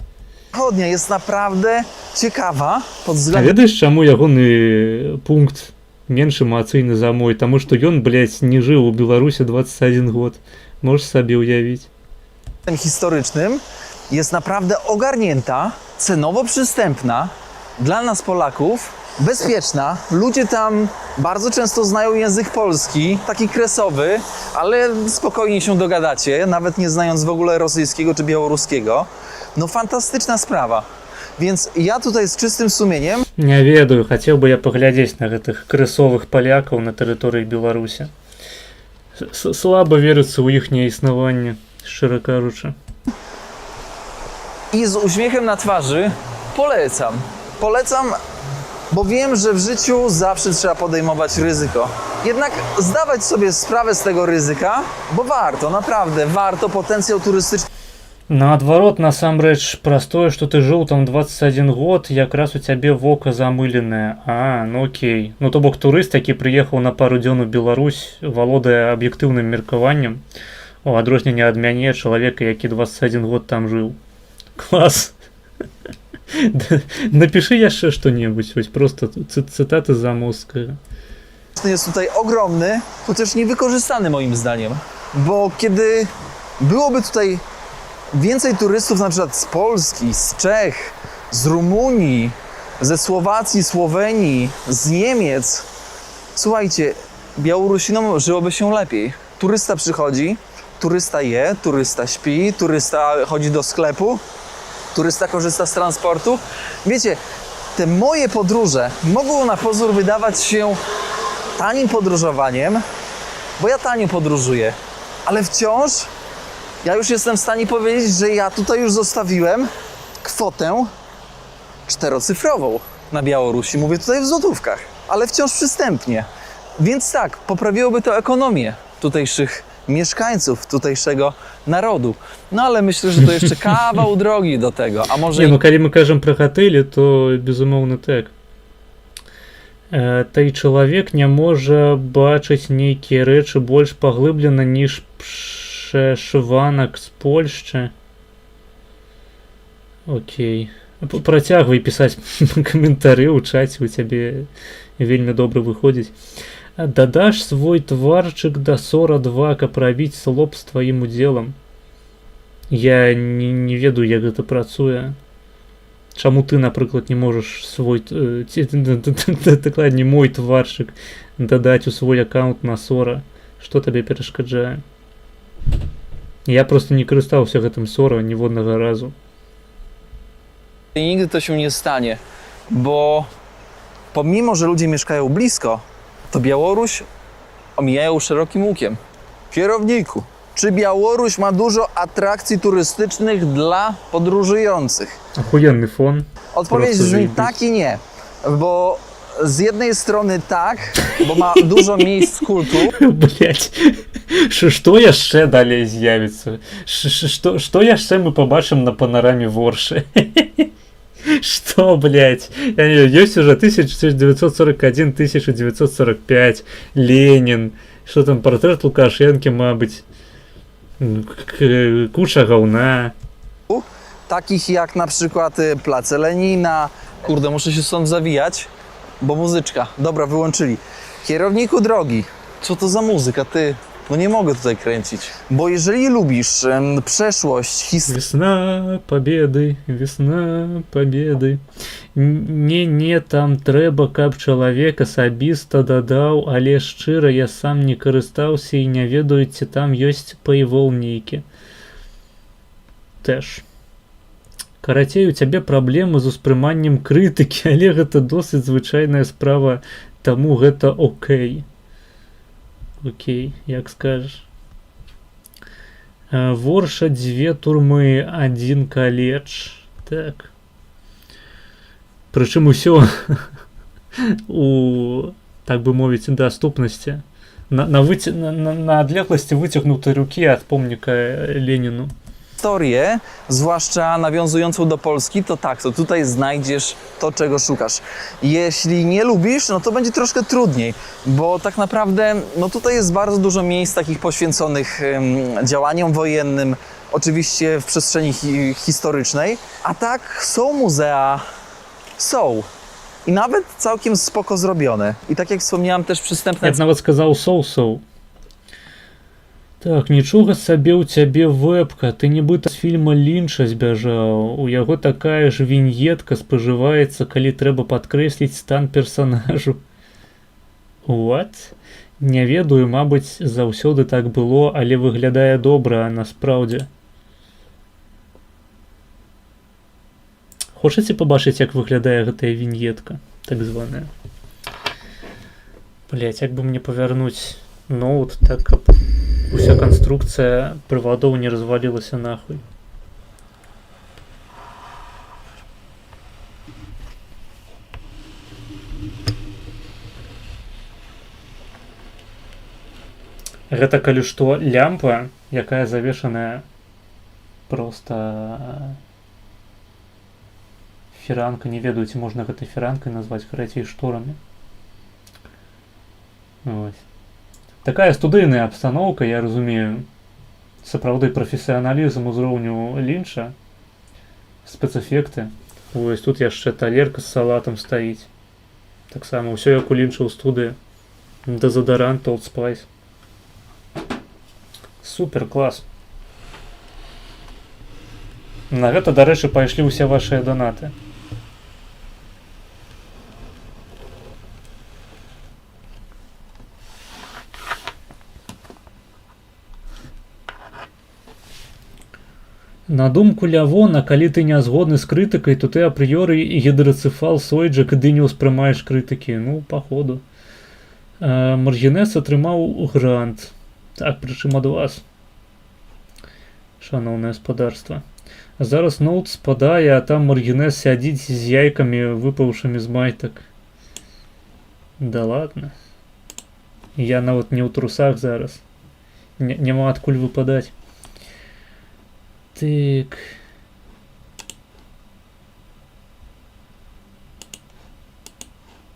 jest naprawdę ciekawa pod А względem ведаеш, чаму ягоны пункт менш эмацыйны за мой? Таму што ён, блядь, не жыў у Беларусі 21 год. Можаш сабе ўявіць. historycznym, jest naprawdę ogarnięta, cenowo przystępna, dla nas Polaków, bezpieczna. Ludzie tam bardzo często znają język polski, taki kresowy, ale spokojnie się dogadacie, nawet nie znając w ogóle rosyjskiego czy białoruskiego. No fantastyczna sprawa. Więc ja tutaj z czystym sumieniem Не ведаю, хацеў бы я паглядзець на гэтых крысовых палякаў на тэрыторыі Беларусі. Слаба верыцца ў іхняе існаванне, шчыра кажучы. i z uśmiechem na twarzy polecam. Polecam, bo wiem, że w życiu zawsze trzeba podejmować ryzyko. Jednak zdawać sobie sprawę z tego ryzyka, bo warto, naprawdę warto, potencjał turystyczny Наадварот, насамрэч, праз тое, што ты жыў там 21 год, якраз у цябе вока замыленае. А, ну окей. Ну то бок турыст, які прыехаў на пару дзён у Беларусь, валодае аб'ектыўным меркаваннем, у адрозненне ад мяне, чалавека, які 21 год там жыў. Клас. Напиши яшчэ што-небудзь, вось просто цытаты замоўская. jest tutaj ogromny, chociaż niewykorzystany moim zdaniem. Bo kiedy byłoby tutaj więcej turystów na przykład z Polski, z Czech, z Rumunii, ze Słowacji, Słowenii, z Niemiec, słuchajcie, Białorusinom żyłoby się lepiej. Turysta przychodzi, turysta je, turysta śpi, turysta chodzi do sklepu, turysta korzysta z transportu. Wiecie, te moje podróże mogą na pozór wydawać się tanim podróżowaniem, bo ja tanio podróżuję, ale wciąż ja już jestem w stanie powiedzieć, że ja tutaj już zostawiłem kwotę 4-cyfrową na Białorusi. Mówię tutaj w złotówkach, ale wciąż przystępnie. Więc tak, poprawiłoby to ekonomię tutejszych mieszkańców, tutejszego narodu. No ale myślę, że to jeszcze kawał drogi do tego, a może... Не, ну калі мы кажам пра гатэлі, то безумоўна так. Той чалавек не можа бачыць нейкія рэчы больш паглыблена, ніж przeszwanак з Польшчы. Окей. Працягвай пісаць каментары ў чаце, у цябе вельмі добра выходзіць. Дадаш свой тварчык да 42, каб рабіць слоп з тваім удзелам. Я не ведаю, як гэта працуе. Чаму ты, напрыклад, не можаш свой, дакладней, мой тварчык дадаць у свой аккаунт на Сора? Што табе перашкаджае? Я просто не карыстаўся гэтым Сора ніводнага разу. I nigdy to się nie stanie, bo pomimo, że ludzie mieszkają blisko, to Białoruś omijają szerokim łukiem. Kierowniku, czy Białoruś ma dużo atrakcji turystycznych dla podróżujących? Охуенный фон. Odpowiedź Proszę brzmi zajebiście. tak i nie, bo z jednej strony tak, bo ma dużo miejsc kultu, Блять, што яшчэ далей з'явіцца? Што яшчэ мы пабачым на панараме Воршы? Што, блять? Я не знаю, ёсць уже 1941, 1945, Ленін, што там, партрэт Лукашэнкі, мабыць, куча гаўна. takich jak na przykład Place Lenina. Kurde, muszę się stąd zawijać, bo muzyczka. Dobra, wyłączyli. Kierowniku drogi, co to za muzyka, ty? No nie mogę tutaj kręcić. Bo jeżeli lubisz przeszłość, Весна победы, весна победы. Не, там трэба, каб чалавек асабіста дадаў, але шчыра я сам не карыстаўся і не ведаю, ці там ёсць paywall нейкі. Тэж. Карацей, у цябе праблемы з успрыманнем крытыкі, але гэта досыць звычайная справа, таму гэта окей. Окей, як скажаш. Ворша 2 турмы, 1 каледж. Так. Прычым усё у, так бы мовіць, даступнасці. На адлегласці выцягнутай рукі ад помніка Леніну. historię, zwłaszcza nawiązującą do Polski, to tak, to tutaj znajdziesz to, czego szukasz. Jeśli nie lubisz, no to będzie troszkę trudniej, bo tak naprawdę, no tutaj jest bardzo dużo miejsc takich poświęconych działaniom wojennym, oczywiście w przestrzeni historycznej, a tak są muzea, są. I nawet całkiem spoko zrobione. I tak jak wspomniałem, też przystępne... Я б нават сказаў соу-соу. Так, нічога сабе ў цябе вэбка, ты нібыта з фільма Лінча збяжаў. У яго такая ж віньетка спажываецца, калі трэба падкрэсліць стан персанажу. What? Не ведаю, мабыць, заўсёды так было, але выглядае добра насправдзе. Хочаце пабачыць, як выглядае гэтая віньетка, так званая? Блять, як бы мне павярнуць ноут, так каб уся канструкцыя прывадоў не развалілася нахуй. Гэта, калі што, лямпа, якая завешаная проста фіранка, не ведаю, ці можна гэтай фіранкай назваць, карацей, шторамі. Вось. Такая студыйная абстаноўка, я разумею, сапраўды прафесіяналізм узроўню Лінча, спецэфекты. Вось тут яшчэ талерка з салатам стаіць. Таксама ўсё як у Лінча ў студыі. Дэзодарант, Old Spice. Супер, клас. На гэта, дарэчы, пайшлі ўсе вашыя данаты. На думку Лявона, калі ты не згодны з крытыкай, то ты апрыёры гідрацэфал Сойджак, ды не ўспрымаеш крытыкі. Ну, паходу. Маргінес атрымаў грант. Так, прычым ад вас. Шаноўнае гаспадарства. Зараз ноут спадае, а там маргінез сядзіць з яйкамі, выпаўшымі з майтак. Да ладно. Я нават не ў трусах зараз. Няма адкуль выпадаць. Так.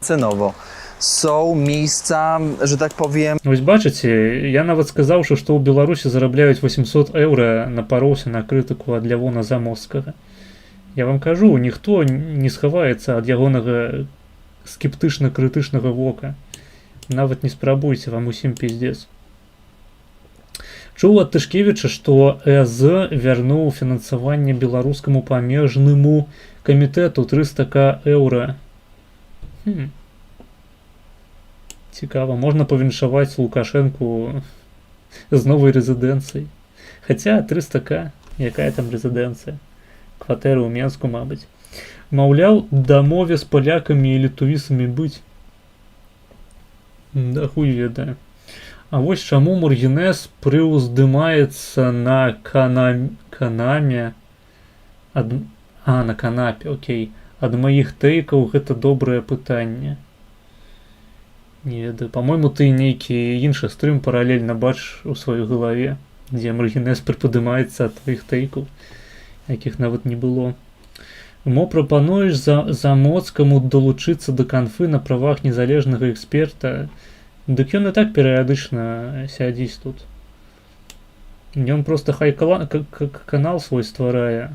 Cenowo. Są miejsca, że tak powiem, Вось бачыце, я нават сказаўшы, што ў Беларусі зарабляюць 800 еўра, напароўся на крытыку ад Лявона Замоскага. Я вам кажу, ніхто не схаваецца ад ягонага скептычна-крытычнага вока. Нават не спрабуйце, вам усім пиздец. Чуў ад Тышкевіча, што ЭЗ вярнуў фінансаванне беларускаму памежнаму камітэту 300 еўра. Цікава, можна павіншаваць Лукашэнку з новай рэзідэнцыяй. Хаця 300к, якая там рэзідэнцыя? Кватэры ў Менску, мабыць. Маўляў, дамове з палякамі і літувісамі быць. Да хуй ведае. А вось чаму маргінез прыўздымаецца на канаме на канапе, окей. Ад маіх тэйкаў гэта добрае пытанне. Не ведаю, па-мойму, ты нейкі іншы стрым паралельна бачыш у сваёй галаве, дзе маргінез прыпадымаецца ад тваіх тэйкаў, якіх нават не было. Мо прапануеш Замоцкаму долучыцца да канфы на правах незалежнага эксперта, дык ён і так перыядычна сядзіць тут. Ён проста хай канал свой стварае,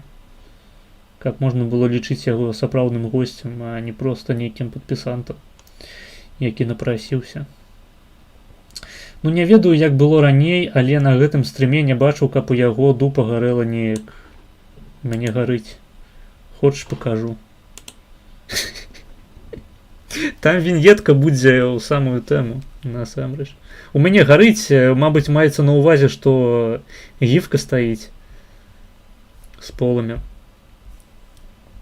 каб можна было лічыць яго сапраўдным госцем, а не проста нейкім падпісантам, які напрасіўся. Ну не ведаю, як было раней, але на гэтым стрыме не бачыў, каб у яго дупа гарэла неяк. Мяне гарыць. Хочаш пакажу. Там віньетка будзе ў самую тэму, насамрэч. У мяне гарыць, мабыць, маецца на ўвазе, што гіфка стаіць з полымя,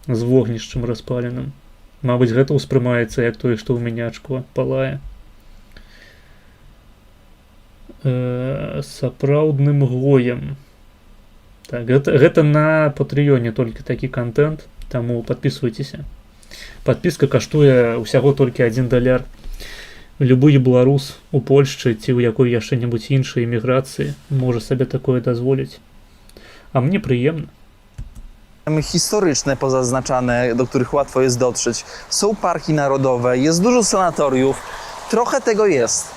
з вогнішчам распаленым. Мабыць, гэта ўспрымаецца як тое, што ў мяне ачко палае. Сапраўдным гоем. Так, гэта на Патрыёне толькі такі контент, таму подписывайтеся. Подпіска каштуе ўсяго толькі $1. Любы беларус у Польшчы ці ў якой яшчэ-небудзь іншай эміграцыі можа сабе такое дазволіць. А мне прыемна. historyczne pozaznaczane, do których łatwo jest dotrzeć. Są parki narodowe, jest dużo sanatoriów, trochę tego jest.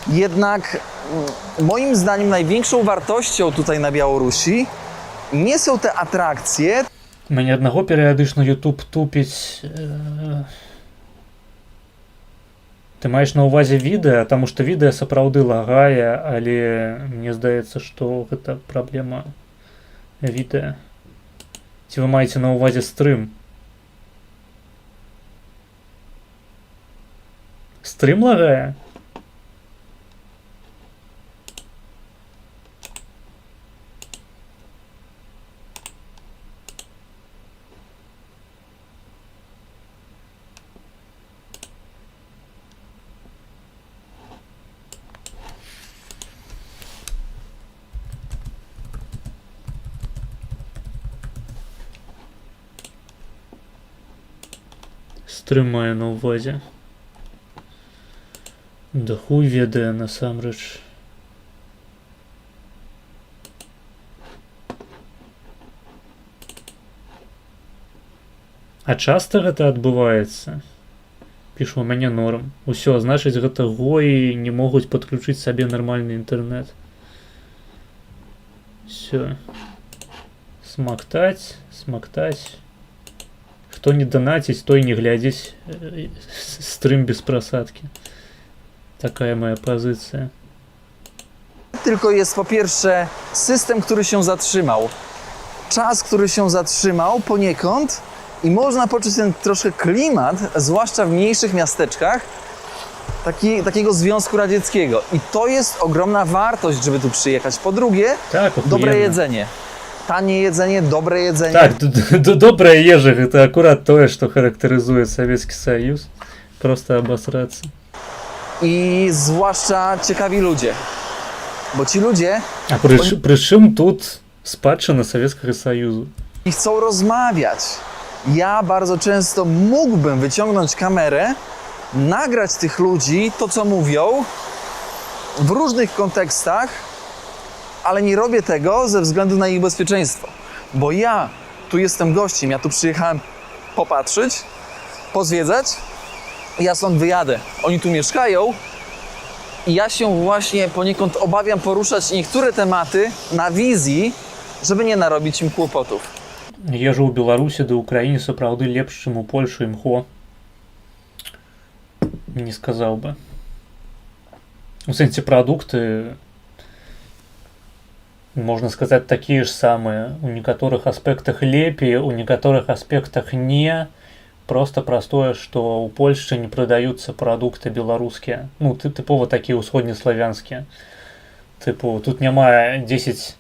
Jednak moim zdaniem największą wartością tutaj na Białorusi nie są te atrakcje. Мяне аднаго перыядычна YouTube тупіць. Ты маеш на ўвазе відэа, таму што відэа сапраўды лагае, але мне здаецца, што гэта праблема відэа. Ці вы маеце на ўвазе стрым? Стрым лагае? Стрым мае на ўвазе. Да хуй ведае насамрэч. А часта гэта адбываецца? Пішу, у мяне норм. Усё, значыць, гэта гоі не могуць падключыць сабе нармальны інтэрнэт. Всё. Смактаць, смактаць. Хто не данаціць, той не глядзіць стрым без прасадкі. Такая moja pozycja. Tylko jest po pierwsze system, który się zatrzymał. Czas, który się zatrzymał poniekąd i można poczuć ten troszkę klimat, zwłaszcza w mniejszych miasteczkach, takiego Związku Radzieckiego. I to jest ogromna wartość, żeby tu przyjechać. Po drugie, Tak, dobre jedzenie. Tanie jedzenie, dobre jedzenie. Так, добрая ежа, гэта акурат тое, што характарызуе Савецкі Саюз. Просто абасрацца. I zwłaszcza ciekawi ludzie. Bo ci ludzie... А прычым тут Spадщина Sowieckiego Союзу. I chcą rozmawiać. Ja bardzo często mógłbym wyciągnąć kamerę, nagrać tych ludzi, to co mówią, w różnych kontekstach, ale nie robię tego ze względu na ich bezpieczeństwo. Bo ja tu jestem gościem, ja tu przyjechałem popatrzeć, pozwiedzać, ja stąd wyjadę. Oni tu mieszkają i ja się właśnie poniekąd obawiam poruszać niektóre tematy na wizji, żeby nie narobić im kłopotów. Ежа ў Беларусі ды ўкраіне сапраўды лепш, чым у Польшы імхо. Не сказаў бы. У сэнсе прадукты, можна сказаць, такія ж самыя. У некаторых аспектах лепей, у некаторых аспектах не. Просто простое, што ў Польшчы не прадаюцца прадукты беларускія. Ну, тыпова такія ўсходнеславянскія. Тыпу, тут няма 10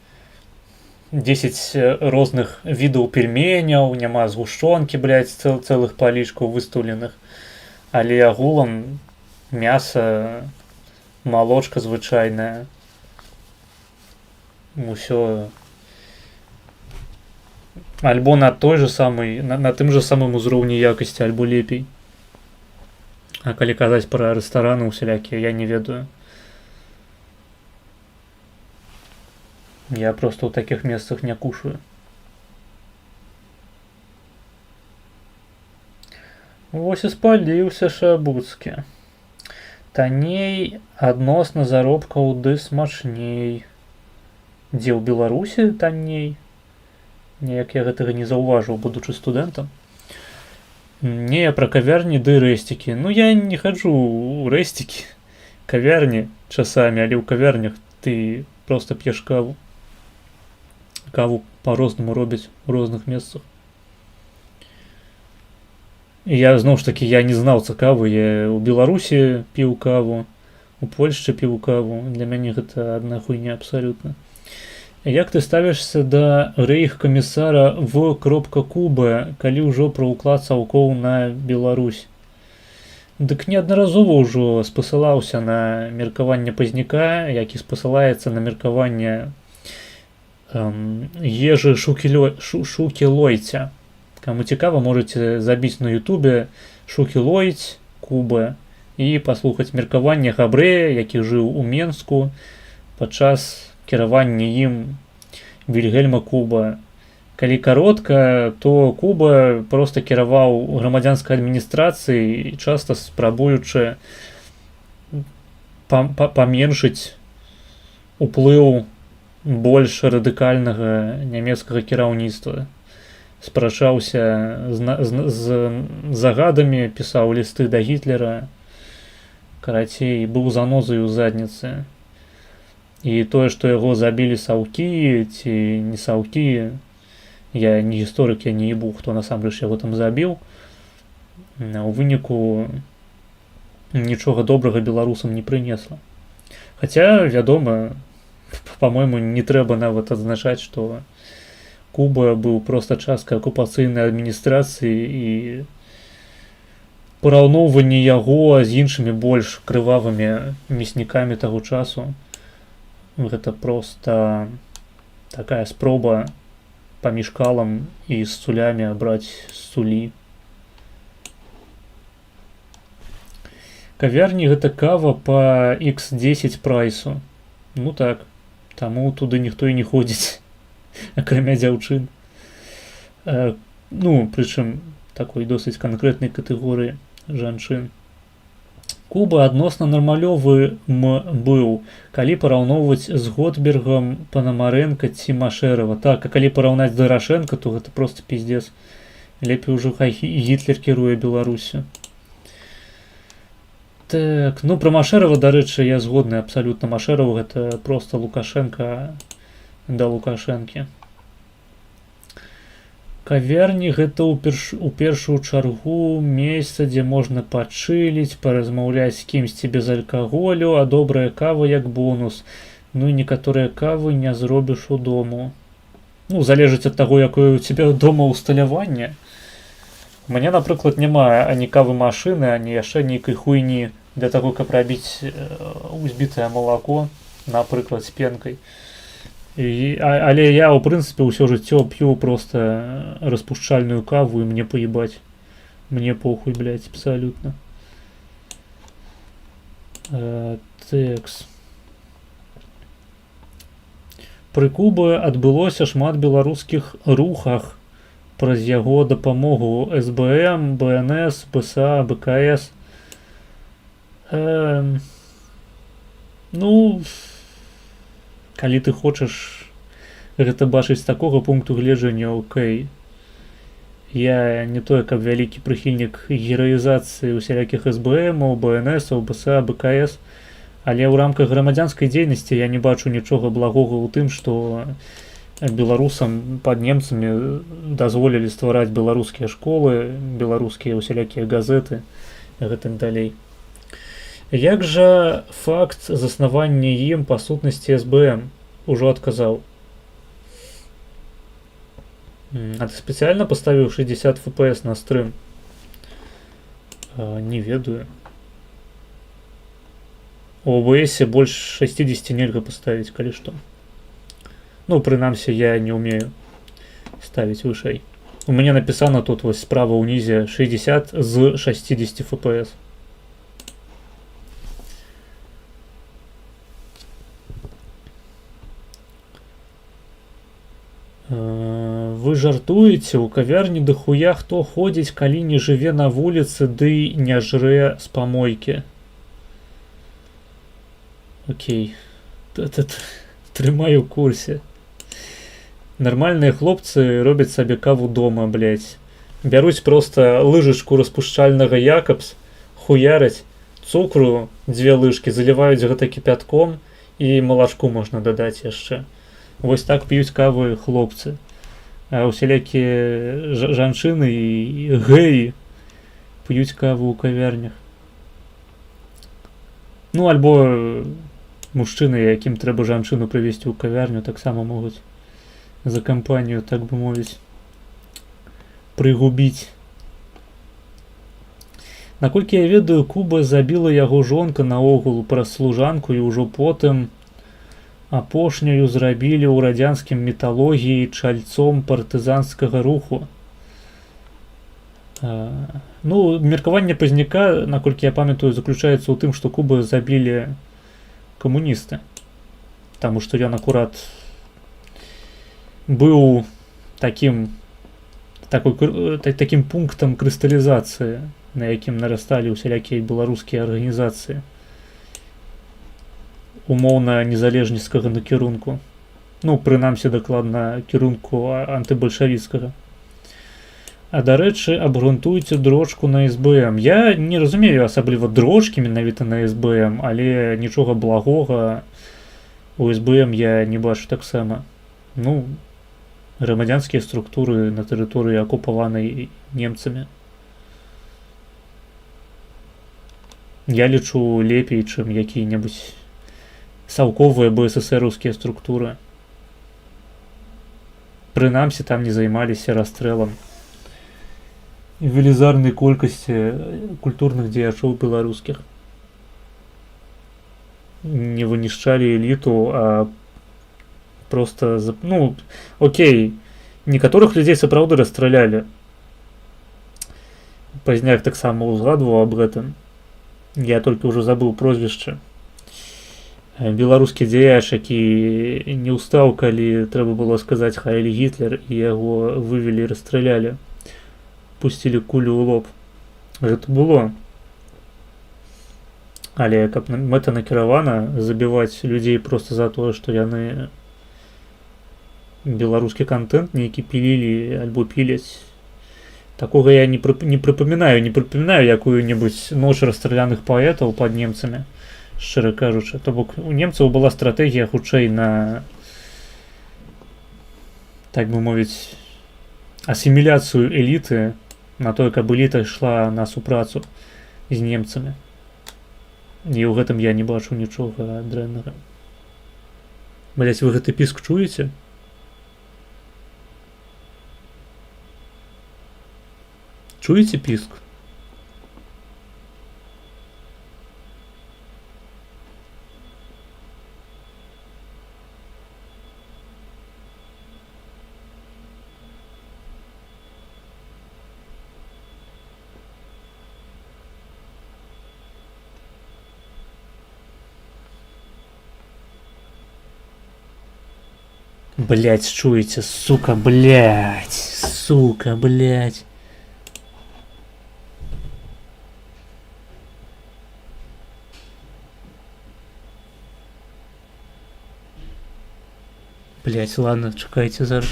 розных відаў пельменяў, няма згушчонкі, блядь, цэлых палічкаў выстаўленых. Але агулам мяса, малочка звычайная. Усё альбо на той же самой, на тым же самым узроўні якасці, альбо лепей. А калі казаць пра рэстараны усялякія, я не ведаю. Я просто ў такіх месцах не кушаю. Вось і спаліўся Шабуцкі. Танней адносна заробкаў ды смачней. Дзе ў Беларусі танней? Неяк я гэтага не заўважыў, будучы студэнтам. Не, пра кавярні ды рэсцікі. Ну, я не хаджу ў рэсцікі. Кавярні часамі, але ў кавярнях ты проста п'еш каву. Каву по-рознаму робяць у розных месцах. І я, зноў ж такі, я не знаўца кавы. Я ў Беларусі піў каву, у Польшчы піў каву. Для мяне гэта адна хуйня абсалютна. Як ты ставішся да рэйхкамісара В. Куба, калі ўжо пра ўклад Саўкоў на Беларусь? Дык неаднаразова ўжо спасылаўся на меркаванне Пазняка, які спасылаецца на меркаванне Ежы Шукілойця. Каму цікава, можаце забіць на Ютубе Шукілойць Куба і паслухаць меркаванне габрэя, які жыў у Менску падчас кіравання ім Вільгельма Куба. Калі каротка, то Куба проста кіраваў грамадзянскай адміністрацыі, часта спрабуючы паменшыць уплыў больш радыкальнага нямецкага кіраўніцтва. Спрачаўся з загадамі, пісаў лісты да Гітлера. Карацей, быў занозай у задніцы. І тое, што яго забілі саўкі ці не саўкі, я не гісторык, я не ебу, хто насамрэч яго там забіў. У выніку нічога добрага беларусам не прынесла. Хаця, вядома, па-мойму, не трэба нават адзначаць, што Куба быў проста часткай акупацыйнай адміністрацыі і параўноўванне яго з іншымі больш крывавымі мяснікамі таго часу гэта проста такая спроба паміж калам і сцулямі абраць сцулі. Кавярні гэта кава па X10 прайсу. Ну так, таму туды ніхто і не ходзіць, акрамя дзяўчын. Ну, прычым такой досыць канкрэтнай катэгорыі жанчын. Куба адносна нармалёвы быў, калі параўноўваць з Готбергам, Панамарэнка ці Машэрава. Так, а калі параўнаць з Дарашэнка, то гэта проста пиздец. Лепей ужо хай Гітлер кіруе Беларусю. Так, ну пра Машэрава, дарэчы, я згодны абсалютна. Машэрава гэта проста Лукашенка да Лукашэнкі. Кавярні гэта ў першую чаргу месца, дзе можна пачыліць, паразмаўляць з кімсьці без алкаголю, а добрая кава як бонус. Ну і некаторыя кавы не зробіш у дому. Ну, залежыць ад таго, якое у цябе дома ўсталяванне. У мяне, напрыклад, няма ані кавы машыны, ані яшчэ нейкай хуйні для таго, каб рабіць узбітае малако, напрыклад, з пенкай. Але я, у прынцыпе, ўсё жыццё п'ю просто распушчальную каву, і мне поебать. Мне похуй, блядь, абсолютно. Тэкс. Пры Кубы адбылося шмат беларускіх рухах праз яго дапамогу СБМ, БНС, БСА, БКС. Ну, калі ты хочаш гэта бачыць з такога пункту гледжання, окей. Я не той, каб вялікі прыхільнік гераізацыі усялякіх СБМаў, БНСаў, БСА, БКС, але ў рамках грамадзянскай дзейнасці я не бачу нічога благога ў тым, што беларусам пад немцамі дазволілі ствараць беларускія школы, беларускія усялякія газеты і гэтак далей. Як жа факт заснавання ім па сутнасці СБМ? Ужо адказаў. А ты спецыяльна паставіў 60 FPS на стрым? Не ведаю. У OBS больш 60 нельга паставіць, калі што. Ну, прынамсі, я не умею ставіць вышэй. У мяне напісана тут вось справа ўнізе 60 з 60 FPS. Вы жартуеце, у кавярні дахуя хто ходзіць, калі не жыве на вуліцы ды не жрэ з памойкі. Окей. Трымаю ў курсе. Нармальныя хлопцы робяць сабе каву дома, блядь. Бяруць проста лыжачку распушчальнага Якабс, хуяраць, цукру 2 лыжкі, заліваюць гэта кіпятком і малачку можна дадаць яшчэ. Вось так п'юць кавы хлопцы. А усялякія жанчыны і геі п'юць каву ў кавярнях. Ну, альбо мужчыны, якім трэба жанчыну прывесці ў кавярню, таксама могуць за кампанію, так бы мовіць, прыгубіць. Наколькі я ведаю, Куба забіла яго жонка наогул праз служанку, і ўжо потым апошняю зрабілі ў радзянскім міталогіі чальцом партызанскага руху. Ну, меркаванне пазняка, наколькі я памятаю, заключаецца ў тым, што Куба забілі камуністы. Таму што ён акурат быў такім пунктам крысталізацыі, на якім нарасталі ўсялякія беларускія арганізацыі умоўна незалежніцкага накірунку. Ну, прынамсі, дакладна кірунку антыбальшавіцкага. А дарэчы, абгрунтуйце дрочку на СБМ. Я не разумею асабліва дрочкі менавіта на СБМ, але нічога благога у СБМ я не бачу таксама. Ну, грамадзянскія структуры на тэрыторыі акупаванай немцамі. Я лічу лепей, чым якія-небудзь саўковыя БССРаўскія структуры. Прынамсі, там не займаліся расстрэлам велізарнай колькасці культурных дзеячоў беларускіх. Не вынішчалі эліту, а просто... Ну, окей, некаторых людзей сапраўды расстралялі. Пазняк таксама ўзгадваў аб гэтым. Я толькі ўжо забыў прозвішча. Беларускі дзеяч, які не ўстаў, калі трэба было сказаць «Хайль Гітлер», і яго вывелі і расстралялі. Пусцілі кулю ў лоб. Гэта было. Але каб мэтанакіравана забіваць людзей проста за тое, што яны беларускі контент нейкі пілілі альбо піляць, такога я не прыпамінаю якую-небудзь ноч расстраляных паэтаў пад немцамі, шчыра кажучы. То бок у немцаў была стратэгія хутчэй на, так бы мовіць, асіміляцыю эліты, на тое, каб эліта ішла на супрацу з немцамі. І ў гэтым я не бачу нічога дрэннага. Блядь, вы гэты піск чуеце? Чуеце піск? Блять, чуете, сука, блять, сука, блять. Блять, ладно, чекайте зараз.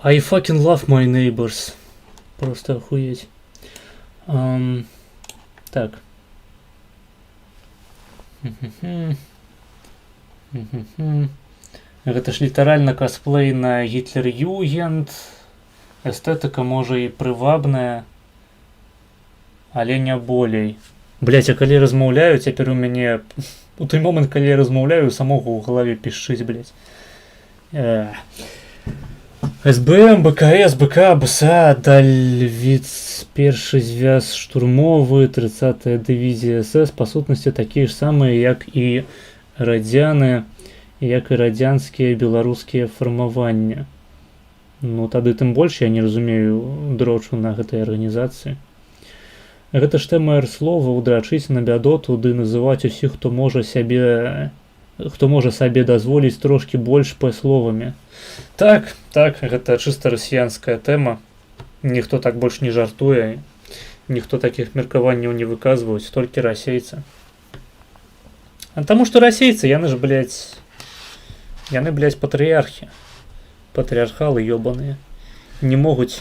I fucking love my neighbors. Просто охуеть. Так. Гэта ж літаральна косплей на Гітлер-Югенд. Эстэтыка можа і прывабная, але не болей. Блять, а калі размаўляю, цяпер у мяне... У той момант, калі я размаўляю, самого ў галаве пішчыць, блять. СБМ, БКС, БК, БСА, Дальвиц, першы звяз штурмовы, 30-я дывізія СС, па сутнасці такія ж самыя, як і радзяны, як і радзянскія беларускія фармавання. Ну, тады тым больш я не разумею дрочу на гэтай арганізацыі. Гэта ж тэма слова удрачыць на бядоту ды называць усіх, хто можа сабе дазволіць трошкі больш па-словамі. Так, гэта чыста расіянская тэма. Ніхто так больш не жартуе, ніхто такіх меркаванняў не выказваюць, толькі расейцы. А таму што расейцы, яны, блядь, патрыярхі. Патрыархалы ёбаныя. Не могуць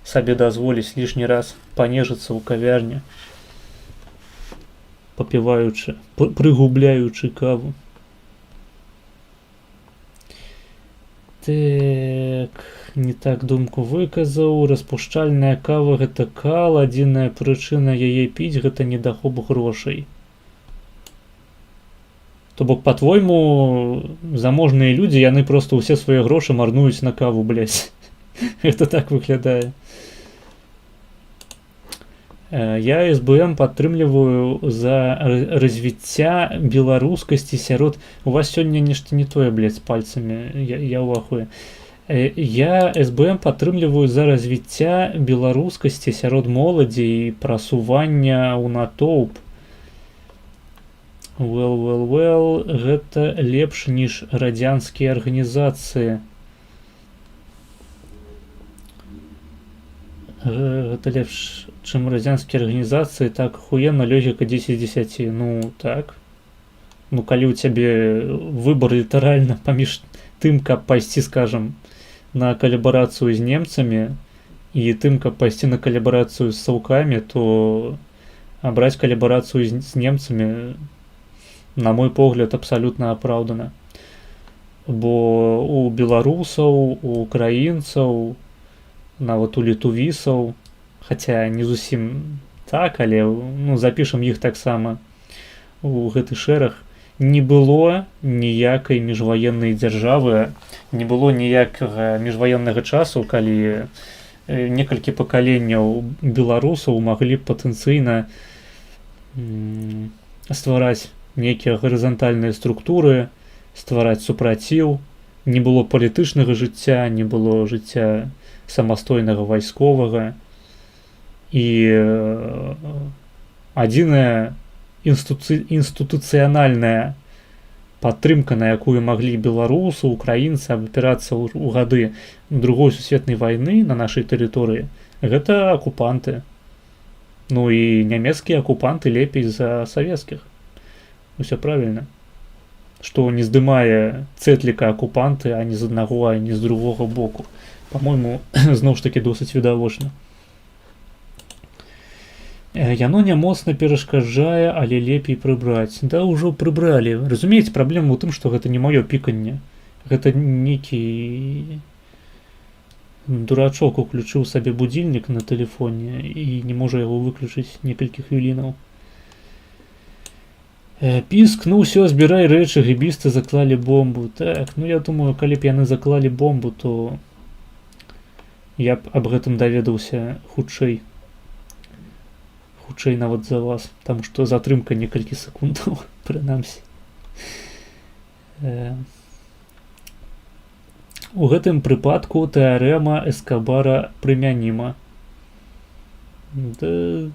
сабе дазволіць лішні раз панежыцца ў кавярні, папіваючы, прыгубляючы каву. Так, не так думку выказаў. Распушчальная кава гэта кал, адзіная прычына яе піць гэта недахоп грошай. То бок, па-твойму, заможныя людзі, яны проста ўсе свае грошы марнуюць на каву, блядь. Гэта так выглядае. Я СБМ падтрымліваю за развіцця беларускасці сярод... У вас сёння нешта не тое, блядь, з пальцамі. Я ў ахуе. Я СБМ падтрымліваю за развіцця беларускасці сярод моладзі і прасування ў натоўп. Well, гэта лепш, ніж радзянскія арганізацыі. Гэта лепш, чым радзянскія арганізацыі, так ахуенна, лёгіка 10 з 10. Ну, так. Ну, калі ў цябе выбар літаральна паміж тым, каб пайсці, скажам, на калабарацыю з немцамі і тым, каб пайсці на калабарацыю з саўкамі, то абраць калабарацыю з немцамі, на мой погляд, абсалютна апраўдана. Бо у беларусаў, у украінцаў, нават у літувісаў, хаця не зусім так, але запішам іх таксама у гэты шэраг, не было ніякай міжваеннай дзяржавы, не было ніякага міжваеннага часу, калі некалькі пакаленняў беларусаў маглі б патэнцыйна ствараць нейкія гарызантальныя структуры, ствараць супраціў, не было палітычнага жыцця, не было жыцця самастойнага вайсковага. І адзіная інстытуцыянальная падтрымка, на якую маглі беларусы, украінцы абапірацца ў гады Другой сусветнай вайны на нашай тэрыторыі, гэта акупанты. Ну і нямецкія акупанты лепей за савецкіх. Усё правільна. Што не здымае цэтліка акупанты ані з аднаго, ані з другога боку. Па-мойму, зноў ж такі досыць відавочна. Яно не моцна перашкаджае, але лепей прыбраць. Да, ўжо прыбралі. Разумееце, праблема ў тым, што гэта не маё піканне. Гэта нейкі Дурачок уключыў сабе будильник на тэлефоне і не можа яго выключыць некалькі хвілінаў. Піск, ну ўсё, збірай рэчы, гэбісты заклалі бомбу. Так, ну я думаю, калі б яны заклалі бомбу, то я б аб гэтым даведаўся хутчэй. Хутчэй нават за вас, таму што затрымка некалькі секундаў, прынамсі. У гэтым прыпадку тэарэма Эскабара прымяніма. Да...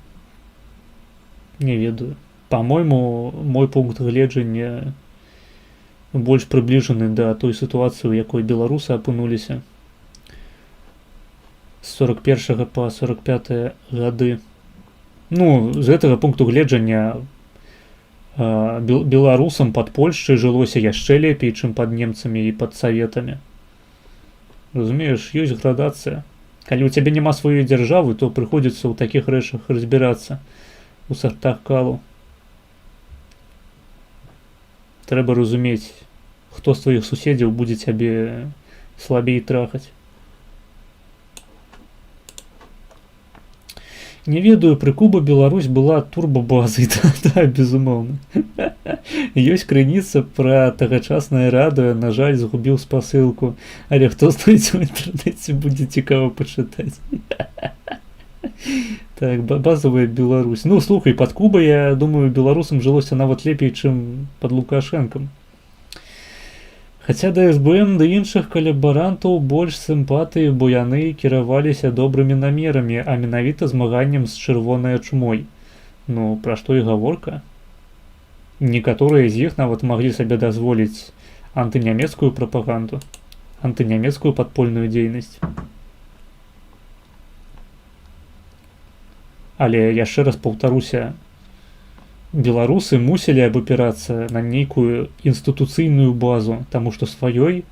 не ведаю. По-мойму, мой пункт гледжання больш прыбліжаны да той сітуацыі, у якой беларусы апынуліся з 41 па 45 гады. Ну, з гэтага пункту гледжання беларусам пад Польшчай жылося яшчэ лепей, чым пад немцамі і пад саветамі. Разумееш, ёсць градацыя. Калі ў цябе няма сваёй дзяржавы, то прыходзіцца ў такіх рэчах разбірацца у сартах калу. Трэба разумець, хто з тваіх суседзяў будзе цябе слабей трахаць. Не ведаю, пры Куба Беларусь была турбабазай, да, безумоўна. Ёсць крыніца пра тагачаснае радыё, на жаль, згубіў спасылку, але хто знойдзе ў інтэрнэце, будзе цікава пачытаць. Так, базовая Беларусь. Ну, слухай, пад Кубай, я думаю, беларусам жылося нават лепей, чым пад Лукашэнкам. Хаця да СБМ да іншых калабарантаў больш сімпатыі, бо яны кіраваліся добрымі намерамі, а менавіта змаганнем з чырвонай чумой. Ну, пра што і гаворка? Некаторыя з іх нават маглі сабе дазволіць антынямецкую прапаганду, антынямецкую падпольную дзейнасць. Але яшчэ раз паўтаруся, беларусы мусілі абапірацца на нейкую інстытуцыйную базу, таму што сваёй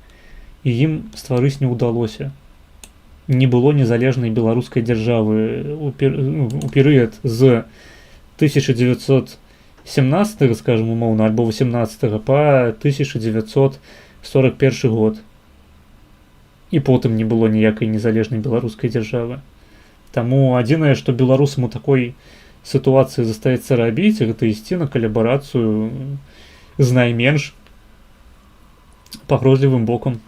ім стварыць не ўдалося. Не было незалежнай беларускай дзяржавы у перыяд з 1917, скажем, умоўна, альбо 18 па 1941 год. І потым не было ніякай незалежнай беларускай дзяржавы. Таму адзінае, што беларусам у такой сітуацыі застаецца рабіць, гэта ісці на калабарацыю з найменш пагрозлівым бокам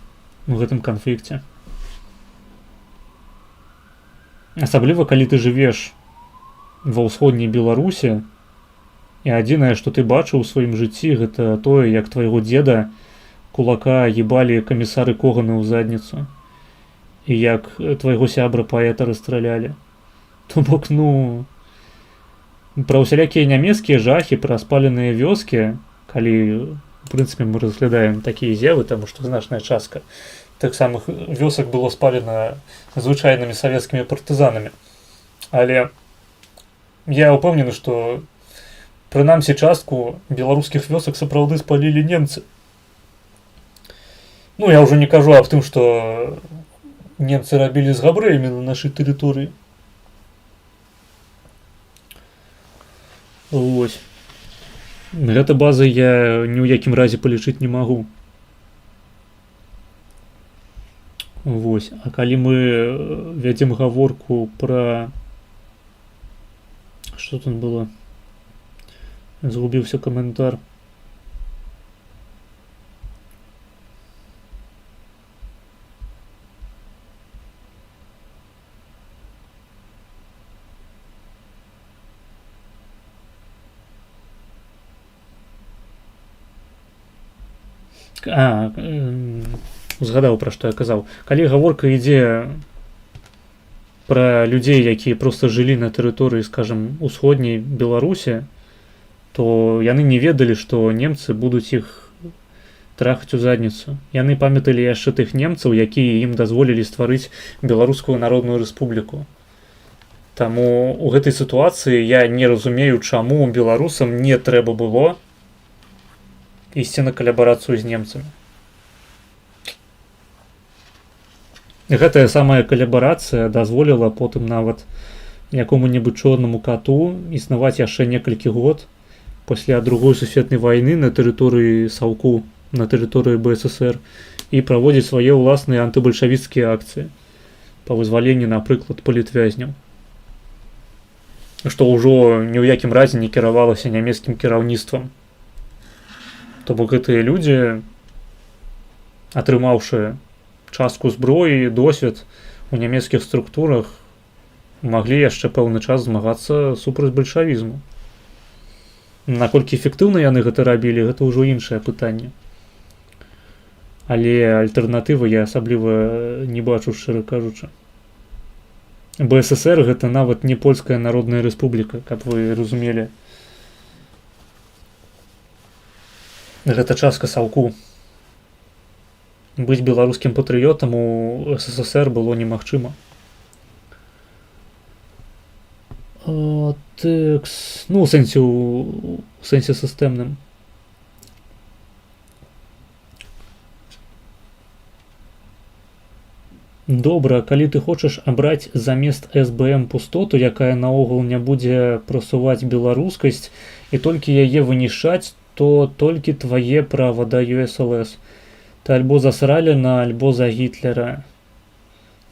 у гэтым канфлікце. Асабліва, калі ты жывеш ва ўсходняй Беларусі, і адзінае, што ты бачыў у сваім жыцці, гэта тое, як твайго дзеда кулака ебалі камісары Коганы ў задніцу. І як твайго сябра паэта расстралялі. То бок, ну, пра ўсялякія нямецкія жахі, пра спаленыя вёскі, калі, у прынцыпе, мы разглядаем такія з'явы, таму што значная частка тых самых вёсак было спалена звычайнымі савецкімі партызанамі. Але я ўпэўнены, што прынамсі частку беларускіх вёсак сапраўды спалілі немцы. Ну, я ўжо не кажу аб тым, што немцы рабілі з габрэямі на нашай тэрыторыі. Вось. Гэта база я ні ў якім разе палічыць не магу. Вось. А калі мы вядзем гаворку пра... Што тут было? Згубіўся каментар. Згадаў, пра што я казаў. Калі гаворка ідзе пра людзей, якія проста жылі на тэрыторыі, скажам, усходняй Беларусі, то яны не ведалі, што немцы будуць іх трахаць у задніцу. Яны памяталі яшчэ тых немцаў, якія ім дазволілі стварыць Беларускую народную рэспубліку. Таму у гэтай сітуацыі я не разумею, чаму беларусам не трэба было ісці на калабарацыю з немцамі. Гэтая самая калабарацыя дазволіла потым нават якому-небудзь чорнаму кату існаваць яшчэ некалькі год пасля Другой сусветнай вайны на тэрыторыі Саўку, на тэрыторыі БССР і праводзіць свае ўласныя антыбальшавіцкія акцыі. па вызваленні, напрыклад, палітвязняў. Што ўжо ні ў якім разе не кіравалася нямецкім кіраўніцтвам. То бок гэтыя людзі, атрымаўшы частку зброі, досвед у нямецкіх структурах, маглі яшчэ пэўны час змагацца супраць бальшавізму. Наколькі эфектыўна яны гэта рабілі, гэта ўжо іншае пытанне. Але альтэрнатывы я асабліва не бачу, шчыра кажучы. БССР гэта нават не польская народная рэспубліка, каб вы разумелі. Гэта частка Саўку. Быць беларускім патрыётам у СССР было немагчыма. Тэкс, ну, у сэнсе сістэмным. Добра, калі ты хочаш абраць замест СБМ пустоту, якая наогул не будзе прасуваць беларускасць і толькі яе вынішчаць, то толькі твае права да ЮСЛС. Ты альбо за Сраліна, альбо за Гітлера.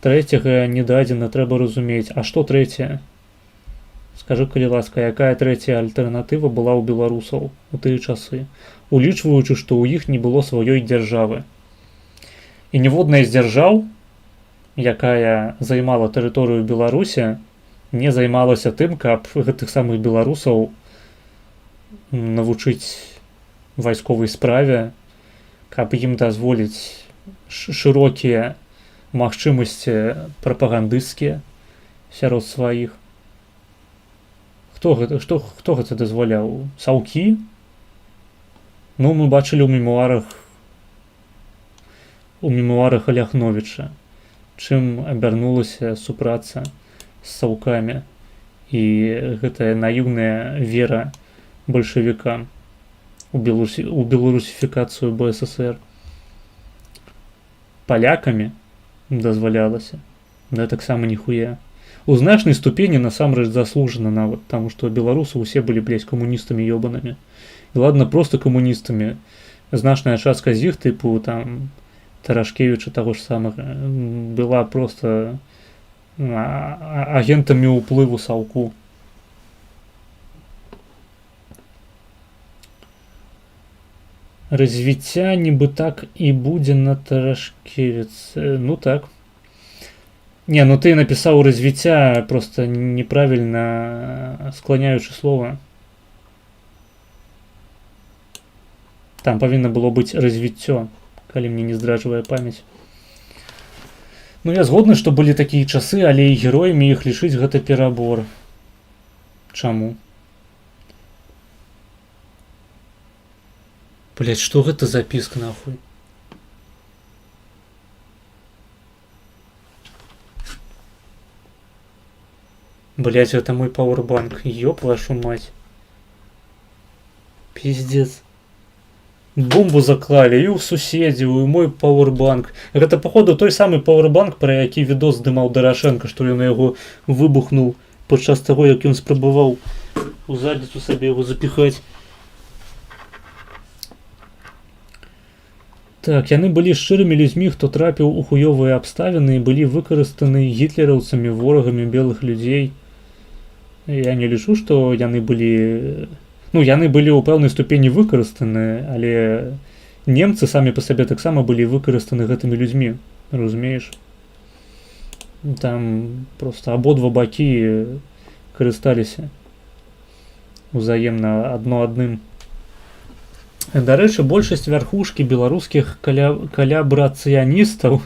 Трэцяга не дадзена, трэба разумець. А што трэцяе? Скажы, калі ласка, якая трэцяя альтэрнатыва была ў беларусаў у тыя часы, улічваючы, што ў іх не было сваёй дзяржавы. І ніводная з дзяржаў, якая займала тэрыторыю Беларусі, не займалася тым, каб гэтых самых беларусаў навучыць вайсковай справе, каб ім дазволіць шырокія магчымасці прапагандысцкія сярод сваіх. Хто гэта дазваляў? Саўкі? Ну, мы бачылі ў мемуарах Аляхновіча, чым абярнулася супраца з саўкамі і гэтая наіўная вера бальшавікам у беларусіфікацыю БССР. Палякамі дазвалялася, да таксама ніхуя. У значнай ступені насамрэч заслужана нават, таму што беларусы ўсе былі, блядь, камуністамі ёбанымі. І ладно, просто камуністамі. Значная частка з іх, тыпу, там, Тарашкевіча таго ж самага, была просто агентамі ўплыву Саўку. Развіцця нібы так і будзе на Тарашкевіц. Ну так. Не, ну ты напісаў развіцця просто неправільна скланяючы слова. Там павінна было быць развіццё, калі мне не здраджвае памяць. Ну я згодны, што былі такія часы, але і героямі іх лічыць гэта перабор. Чаму? Блять, што гэта за піск, нахуй? Блять, это мой пауэрбанк. Ёб вашу мать. Пиздец. Бомбу заклалі і ў суседзяў, і мой пауэрбанк. Гэта, походу, той самы пауэрбанк, пра які відос здымаў Дарашенко, што ён яго выбухнуў падчас таго, як ён спрабаваў у задніцу сабе яго запіхаць. Так, яны былі шчырымі людзьмі, хто трапіў у хуёвыя абставіны і былі выкарыстаны гітлераўцамі, ворагамі белых людзей. Я не лічу, што яны былі... Ну, яны былі ў пэўнай ступені выкарыстаны, але немцы самі па сабе таксама былі выкарыстаны гэтымі людзьмі, разумееш? Там просто абодва бакі карысталіся узаемна адно адным. Дарэчы, большасць вярхушкі беларускіх калябрацыяністаў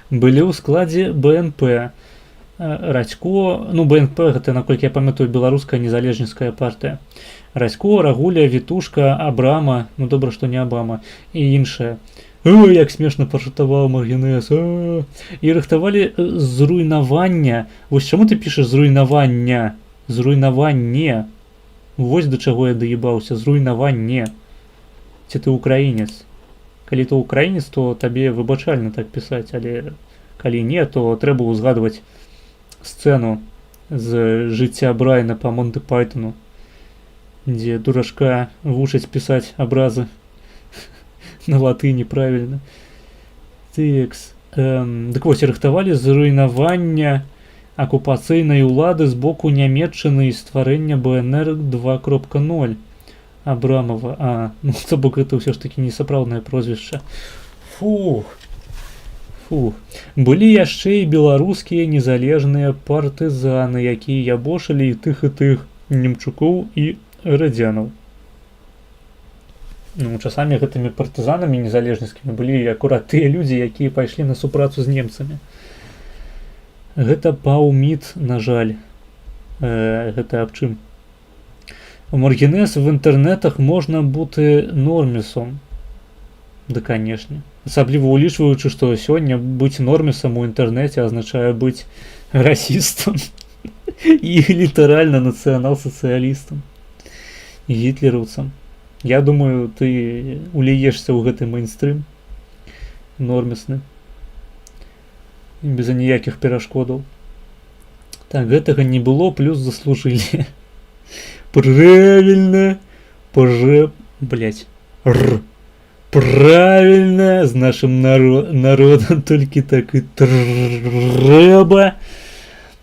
былі ў складзе БНП. Радзько, ну БНП гэта, наколькі я памятаю, беларуская незалежніцкая партыя. Радзько, Рагуля, Вітушка, Абрама, ну добра, што не Абама, і іншае. Ой, як смешна пашутаваў Маргінэс. І рыхтавалі зруйнавання. Вось чаму ты пішаш зруйнавання? Зруйнаванне. Вось да чаго я даебаўся. Зруйнаванне. Ці ты украінец? Калі ты украінец, то табе выбачальна так пісаць, але калі не, то трэба ўзгадваць сцэну з жыцця Брайана па Монты Пайтону, дзе дурашка вучаць пісаць абразы на латыні правільна. Тэкс. Дык вось, рыхтавалі зруйнавання акупацыйнай улады з боку Нямецчыны і стварэння БНР 2.0. Абрамова. Ну, то бок гэта ўсё ж такі несапраўднае прозвішча. Фух. Былі яшчэ і беларускія незалежныя партызаны, якія ябошылі і тых, Немчукоў і Радзянаў. Ну, часамі гэтымі партызанамі незалежніцкімі былі акурат тыя людзі, якія пайшлі на супрацу з немцамі. Гэта паўміт, на жаль. Гэта аб чым? Маргінез в інтэрнетах можна бути нормісом. Да, канешне. Асабліва улічваючы, што сёння быць нормісам у інтэрнэце азначае быць расістам і літаральна нацыянал-сацыялістам і гітлераўцам. Я думаю, ты уліешся ў гэты мейнстрым нормісны без ніякіх перашкодаў. Так, гэтага не было, плюс заслужылі. Правильно. Правильно, з нашим народом толькі так і трэба.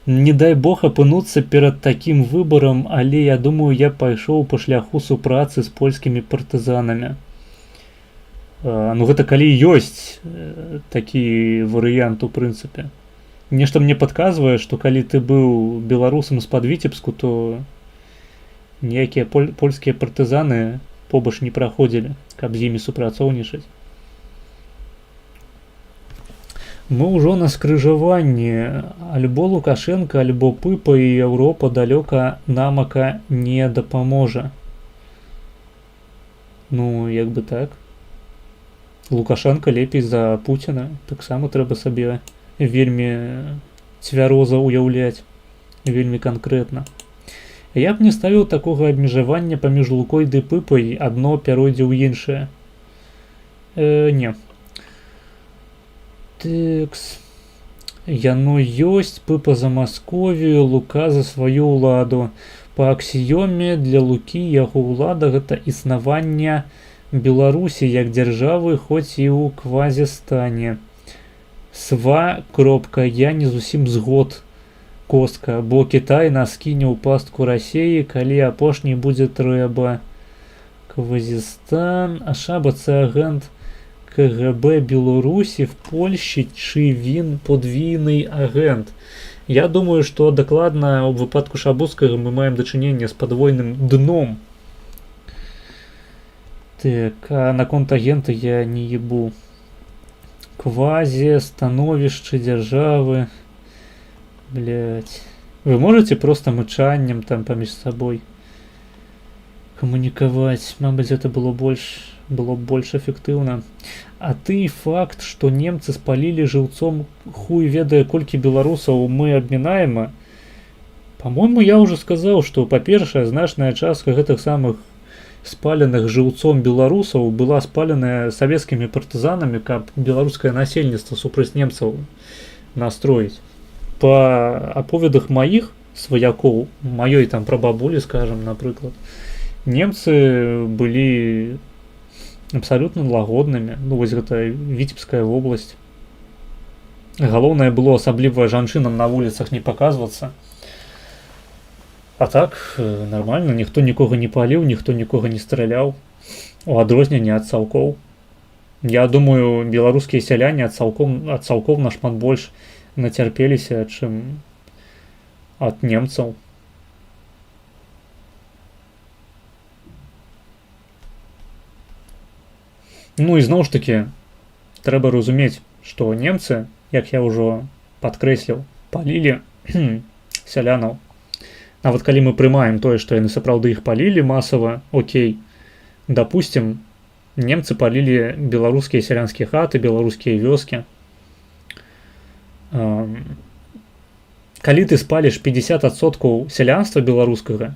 Не дай бог апынуцца перад такім выбарам, але я думаю, я пайшоў па шляху супрацы з польскімі партызанамі. Ну гэта калі ёсць такі варыянт у прынцыпе. Нешта мне падказвае, што калі ты быў беларусам з-пад Віцебску, то ніякія польскія партызаны побач не праходзілі, каб з імі супрацоўнічаць. Мы ўжо на скрыжаванні. Альбо Лукашенко, альбо Пыпа і Еўропа далёка намака не дапаможа. Ну, як бы так. Лукашенко лепей за Пуціна. Таксама трэба сабе вельмі цвяроза ўяўляць. Вельмі канкрэтна. Я б не ставіў такога абмежавання паміж Лукой ды Пыпай, адно пяройдзе ў іншае. Не. Текс. Яно ёсць, Пыпа за Масковію, Лука за сваю ўладу. Па аксіёме для Лукі яго ўлада гэта існаванне Беларусі як дзяржавы, хоць і ў квазістане. Я не зусім згод. Костка, бо Кітай нас кіне ў пастку Расіі, калі апошні будзе трэба. Квазістан, Ашаба це агент КГБ Беларусі в Польщі, чи він подвійний агент? Я думаю, что докладно в выпадку Шабуцкага мы маем дачыненне с подвойным дном. Так, а на конт агента я не ебу. Квази, становішчы дзяржавы. Блять. Вы можете просто мычаннем там паміж собой коммуниковать? Мабыць, это было б больш эффектыўна. А ты факт, што немцы спалілі жыўцом хуй ведае колькі беларусаў мы абмінаем. По-моему, я уже сказаў, што па-першае, значная частка гэтых самых спаленых жыўцом беларусаў была спаленая савецкімі партызанамі, каб беларускае насельніцтва супраць немцаў настроіць. Па аповедах маіх сваякоў, маёй там прабабулі, скажем, напрыклад, немцы былі абсолютно лагоднымі. Ну, вось гэта Віцебская вобласць. Галоўнае было асабліва жанчынам на вуліцах не паказвацца. А так, нормально, ніхто нікога не паліў, ніхто нікога не страляў. У адрозненне ад цалкоў. Я думаю, беларускія сяляне ад цалкоў нашмат больш нацярпеліся, чым ад немцаў. Ну і зноў ж такі, трэба разумець, што немцы, як я ўжо падкрэсліў, палілі сялянаў. Нават калі мы прымаем тое, што яны сапраўды іх палілі масава, окей, дапусцім, немцы палілі беларускія сялянскія хаты, беларускія вёскі. Калі ты спаліш 50% сялянства беларускага,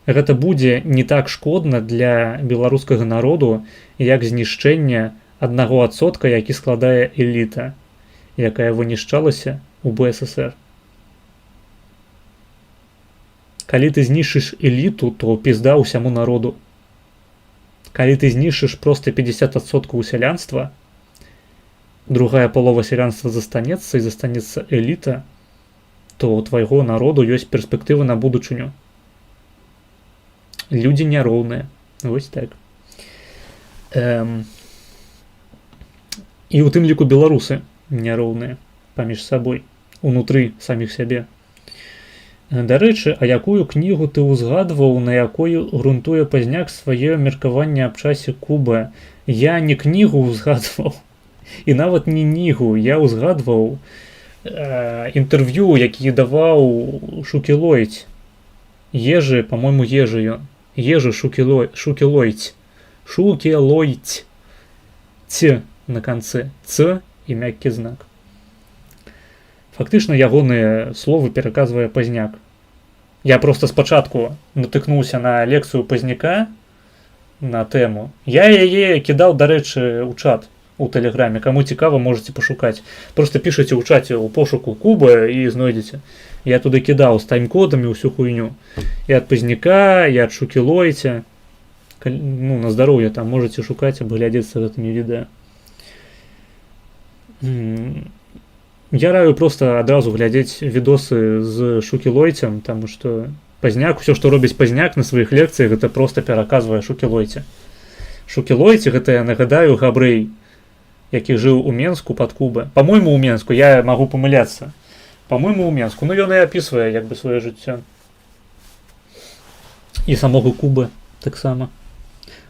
гэта будзе не так шкодна для беларускага народу, як знішчэнне 1%, які складае эліта, якая вынішчалася ў БССР. Калі ты знішчыш эліту, то пізда ўсяму народу. Калі ты знішчыш проста 50% сялянства, другая полова сялянства застанецца і застанецца эліта, то у твайго народу ёсць перспектывы на будучыню. Людзі няроўныя. Вось так. І ў тым ліку беларусы няроўныя паміж сабой, унутры саміх сябе. Дарэчы, а якую кнігу ты ўзгадваў, на якой грунтуе Пазняк сваё меркаванне аб часе Кубы? Я не кнігу ўзгадваў, і нават не нігу, я ўзгадваў інтэрв'ю, які даваў Шукілойць. Ежы, па-мойму, ежы ён. Ежы Шукілойць. Шукілойць. Ц на канцы. Ц і мяккі знак. Фактычна ягоныя словы пераказвае Пазняк. Я проста спачатку натыкнуўся на лекцыю Пазняка на тэму. Я яе кідаў, дарэчы, у чат у тэлеграме. Каму цікава, можаце пашукаць. Проста пішаце ў чаце ў пошуку Куба і знойдзеце. Я туды кідаў з тайм-кодамі ўсю хуйню. І ад Пазняка, і ад Шукілойця. Ну, на здароўе там можаце шукаць, абглядзецца гэтымі відэа. Я раю просто адразу глядзець відосы з Шукілойцем, таму што Пазняк, усё, што робіць Пазняк на сваіх лекцыях, гэта проста пераказвае Шукілойце. Шукілойце, гэта, я нагадаю, габрэй, які жыў у Менску пад Кубы. Па-мойму, у Менску, я магу памыляцца. Па-мойму, у Менску. Ну, ён і апісвае, як бы, сваё жыццё. І самога Кубы таксама.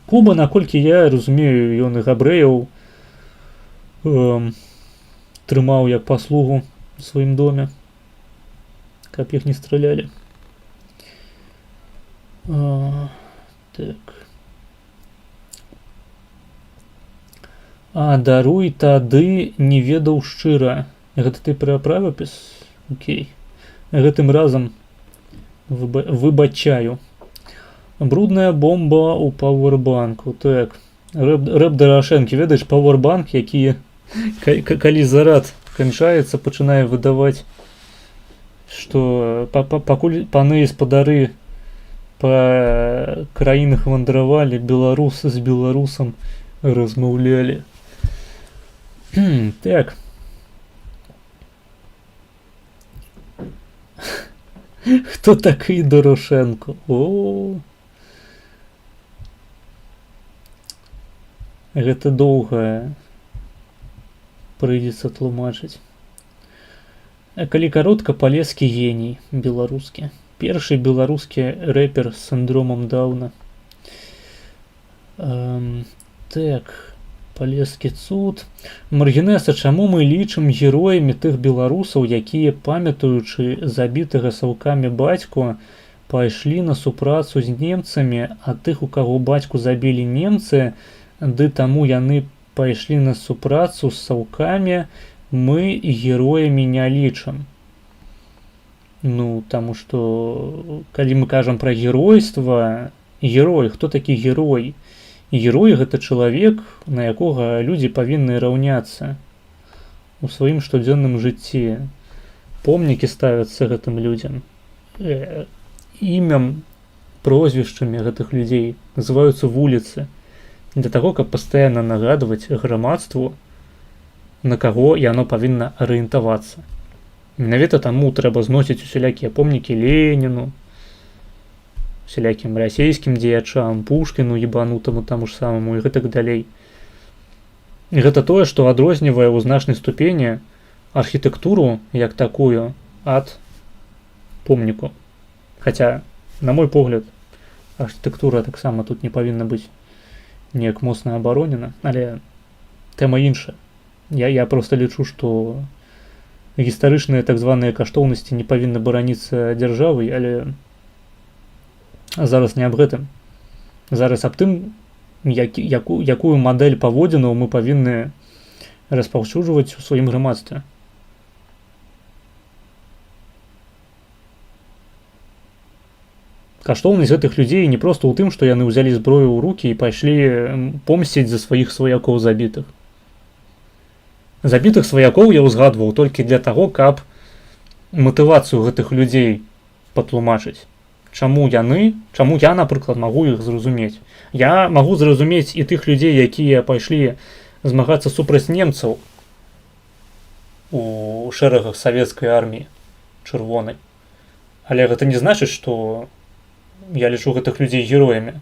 Куба, наколькі я разумею, ён і габрэяў трымаў як паслугу у сваім доме, каб іх не стралялі. Так. Даруй, тады не ведаў шчыра. Гэта ты пра правапіс? Окей. Гэтым разам выбачаю. Брудная бомба ў пауэрбанку. Так. Рэп Дарашэнкі, ведаеш, пауэрбанк, які калі зарад канчаецца, пачынае выдаваць, што пакуль паны і спадары па краінах вандравалі, беларусы з беларусам размаўлялі. Так. Хто такі Дорошенко? О, гэта доўга прыйдзецца тлумачыць. А калі каротка, палескі геній беларускі. Першы беларускі рэпер з сіндромам Дауна. Так, палескі цуд. Маргінеса, чаму мы лічым героямі тых беларусаў, якія, памятаючы забітага саўкамі бацьку, пайшлі на супрацу з немцамі, а тых, у каго бацьку забілі немцы, ды таму яны пайшлі на супрацу з саўкамі, мы героямі не лічым. Ну, таму што, калі мы кажам пра геройства, герой, хто такі герой? Герой — гэта чалавек, на якога людзі павінны раўняцца у сваім штодзённым жыцці. Помнікі ставяцца гэтым людзям. Імям, прозвішчамі гэтых людзей называюцца вуліцы. Для таго, каб пастаянна нагадваць грамадству, на каго яно павінна арыентавацца. Менавіта таму трэба зносіць усялякія помнікі Леніну, всяким расійскім дзеячам, Пушкіну ебанутаму таму ж самому і гэтак далей. І гэта тое, што адрознівае ў значнай ступені архітэктуру як такую ад помніку. Хаця, на мой погляд, архітэктура таксама тут не павінна быць неяк моцна абаронена, але тэма іншая. Я проста лічу, што гістарычныя так званыя каштоўнасці не павінны бараніцца дзяржавай, але зараз не аб гэтым. Зараз аб тым, якую мадэль паводзінаў мы павінны распаўсюджваць у сваім грамадстве. Каштоўнасць гэтых людзей не проста ў тым, што яны ўзялі зброю ў рукі і пайшлі помсціць за сваіх сваякоў забітых. Забітых сваякоў я ўзгадваў толькі для таго, каб матывацыю гэтых людзей патлумачыць. Чаму я, напрыклад, магу іх зразумець. Я магу зразумець і тых людзей, якія пайшлі змагацца супраць немцаў, у шэрагах савецкай арміі чырвонай. Але гэта не значыць, што я лічу гэтых людзей героямі.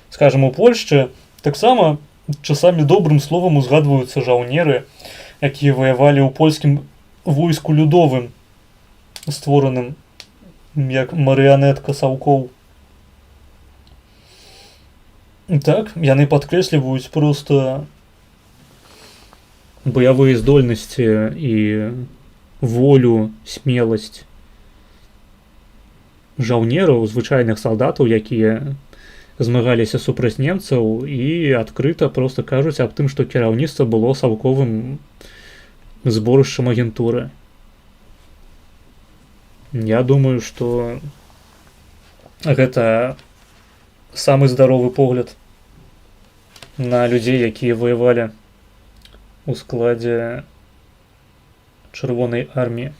Скажам, у Польшчы таксама часамі добрым словам узгадваюцца жаўнеры, якія ваявалі ў польскім войску людовым, створаным як марыянетка саўкоў. Так, яны падкрэсліваюць проста баявыя здольнасці і волю, смеласць жаўнераў, звычайных салдатаў, якія змагаліся супраць немцаў і адкрыта проста кажуць аб тым, што кіраўніцтва было саўковым зборышчам агентуры. Я думаю, што гэта самы здаровы погляд на людзей, якія ваявалі у складзе чырвонай арміі.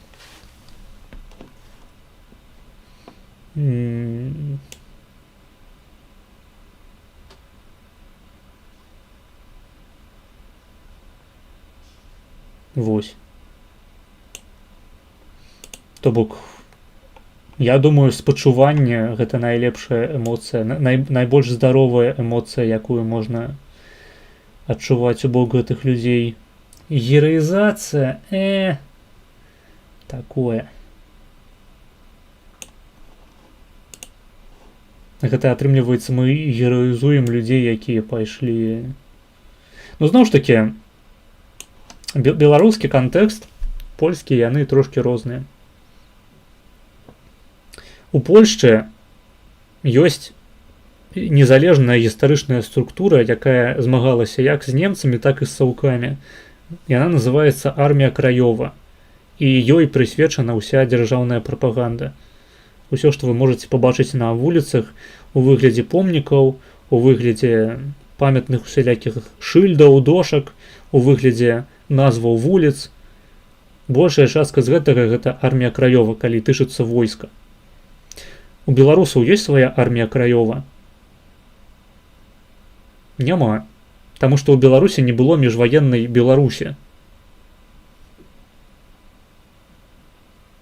Вось. То бок, я думаю, спачуванне гэта найлепшая эмоцыя, найбольш здаровая эмоцыя, якую можна адчуваць у бок гэтых людзей. Гераізацыя, такое. Гэта атрымліваецца, мы гераізуем людзей, якія пайшлі. Ну, зноў ж такі, беларускі кантэкст, польскі, яны трошкі розныя. У Польшчы ёсць незалежная гістарычная структура, якая змагалася як з немцамі, так і з саўкамі. Яна называецца армія Краёва, і ёй прысвечана ўся дзяржаўная прапаганда. Усё, што вы можаце пабачыць на вуліцах у выглядзе помнікаў, у выглядзе памятных усялякіх шыльдаў, дошак, у выглядзе назваў вуліц. Большая частка з гэтага гэта армія Краёва, калі тычыцца войска. У беларусаў ёсць свая армія Краёва? Няма. Таму што ў Беларусі не было міжваеннай Беларусі.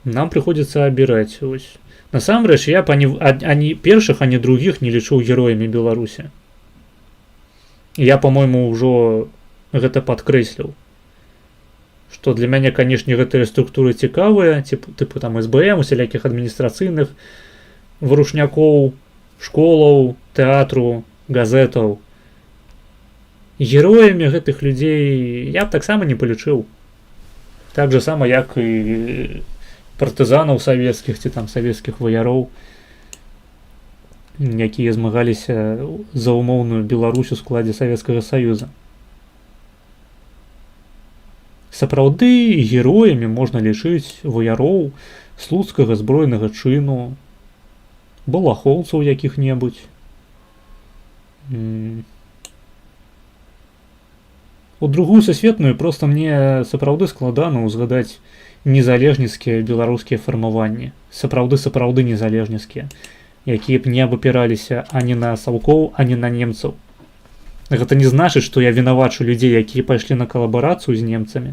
Нам прыходзіцца абіраць. Ось. Насамрэч, я ані першых, ані другіх не лічу героямі Беларусі. Я, па-мойму, ўжо гэта падкрэсліў. Што для мяне, канешне, гэтыя структуры цікавыя, тыпу там СБМ, усялякіх адміністрацыйных варушнякоў, школаў, тэатру, газетаў. Героямі гэтых людзей я б таксама не палічыў. Так же сама, як і партызанаў савецкіх ці там савецкіх ваяроў, якія змагаліся за умоўную Беларусь у складзе Савецкага Саюза. Сапраўды героямі можна лічыць ваяроў слуцкага збройнага чыну, балахоўцаў якіх-небудзь. У Другую сусветную проста мне сапраўды складана ўзгадаць незалежніцкія беларускія фармаванні. Сапраўды незалежніцкія, якія б не абапіраліся ані на саўкоў, ані на немцаў. Гэта не значыць, што я вінавачу людзей, якія пайшлі на калабарацыю з немцамі.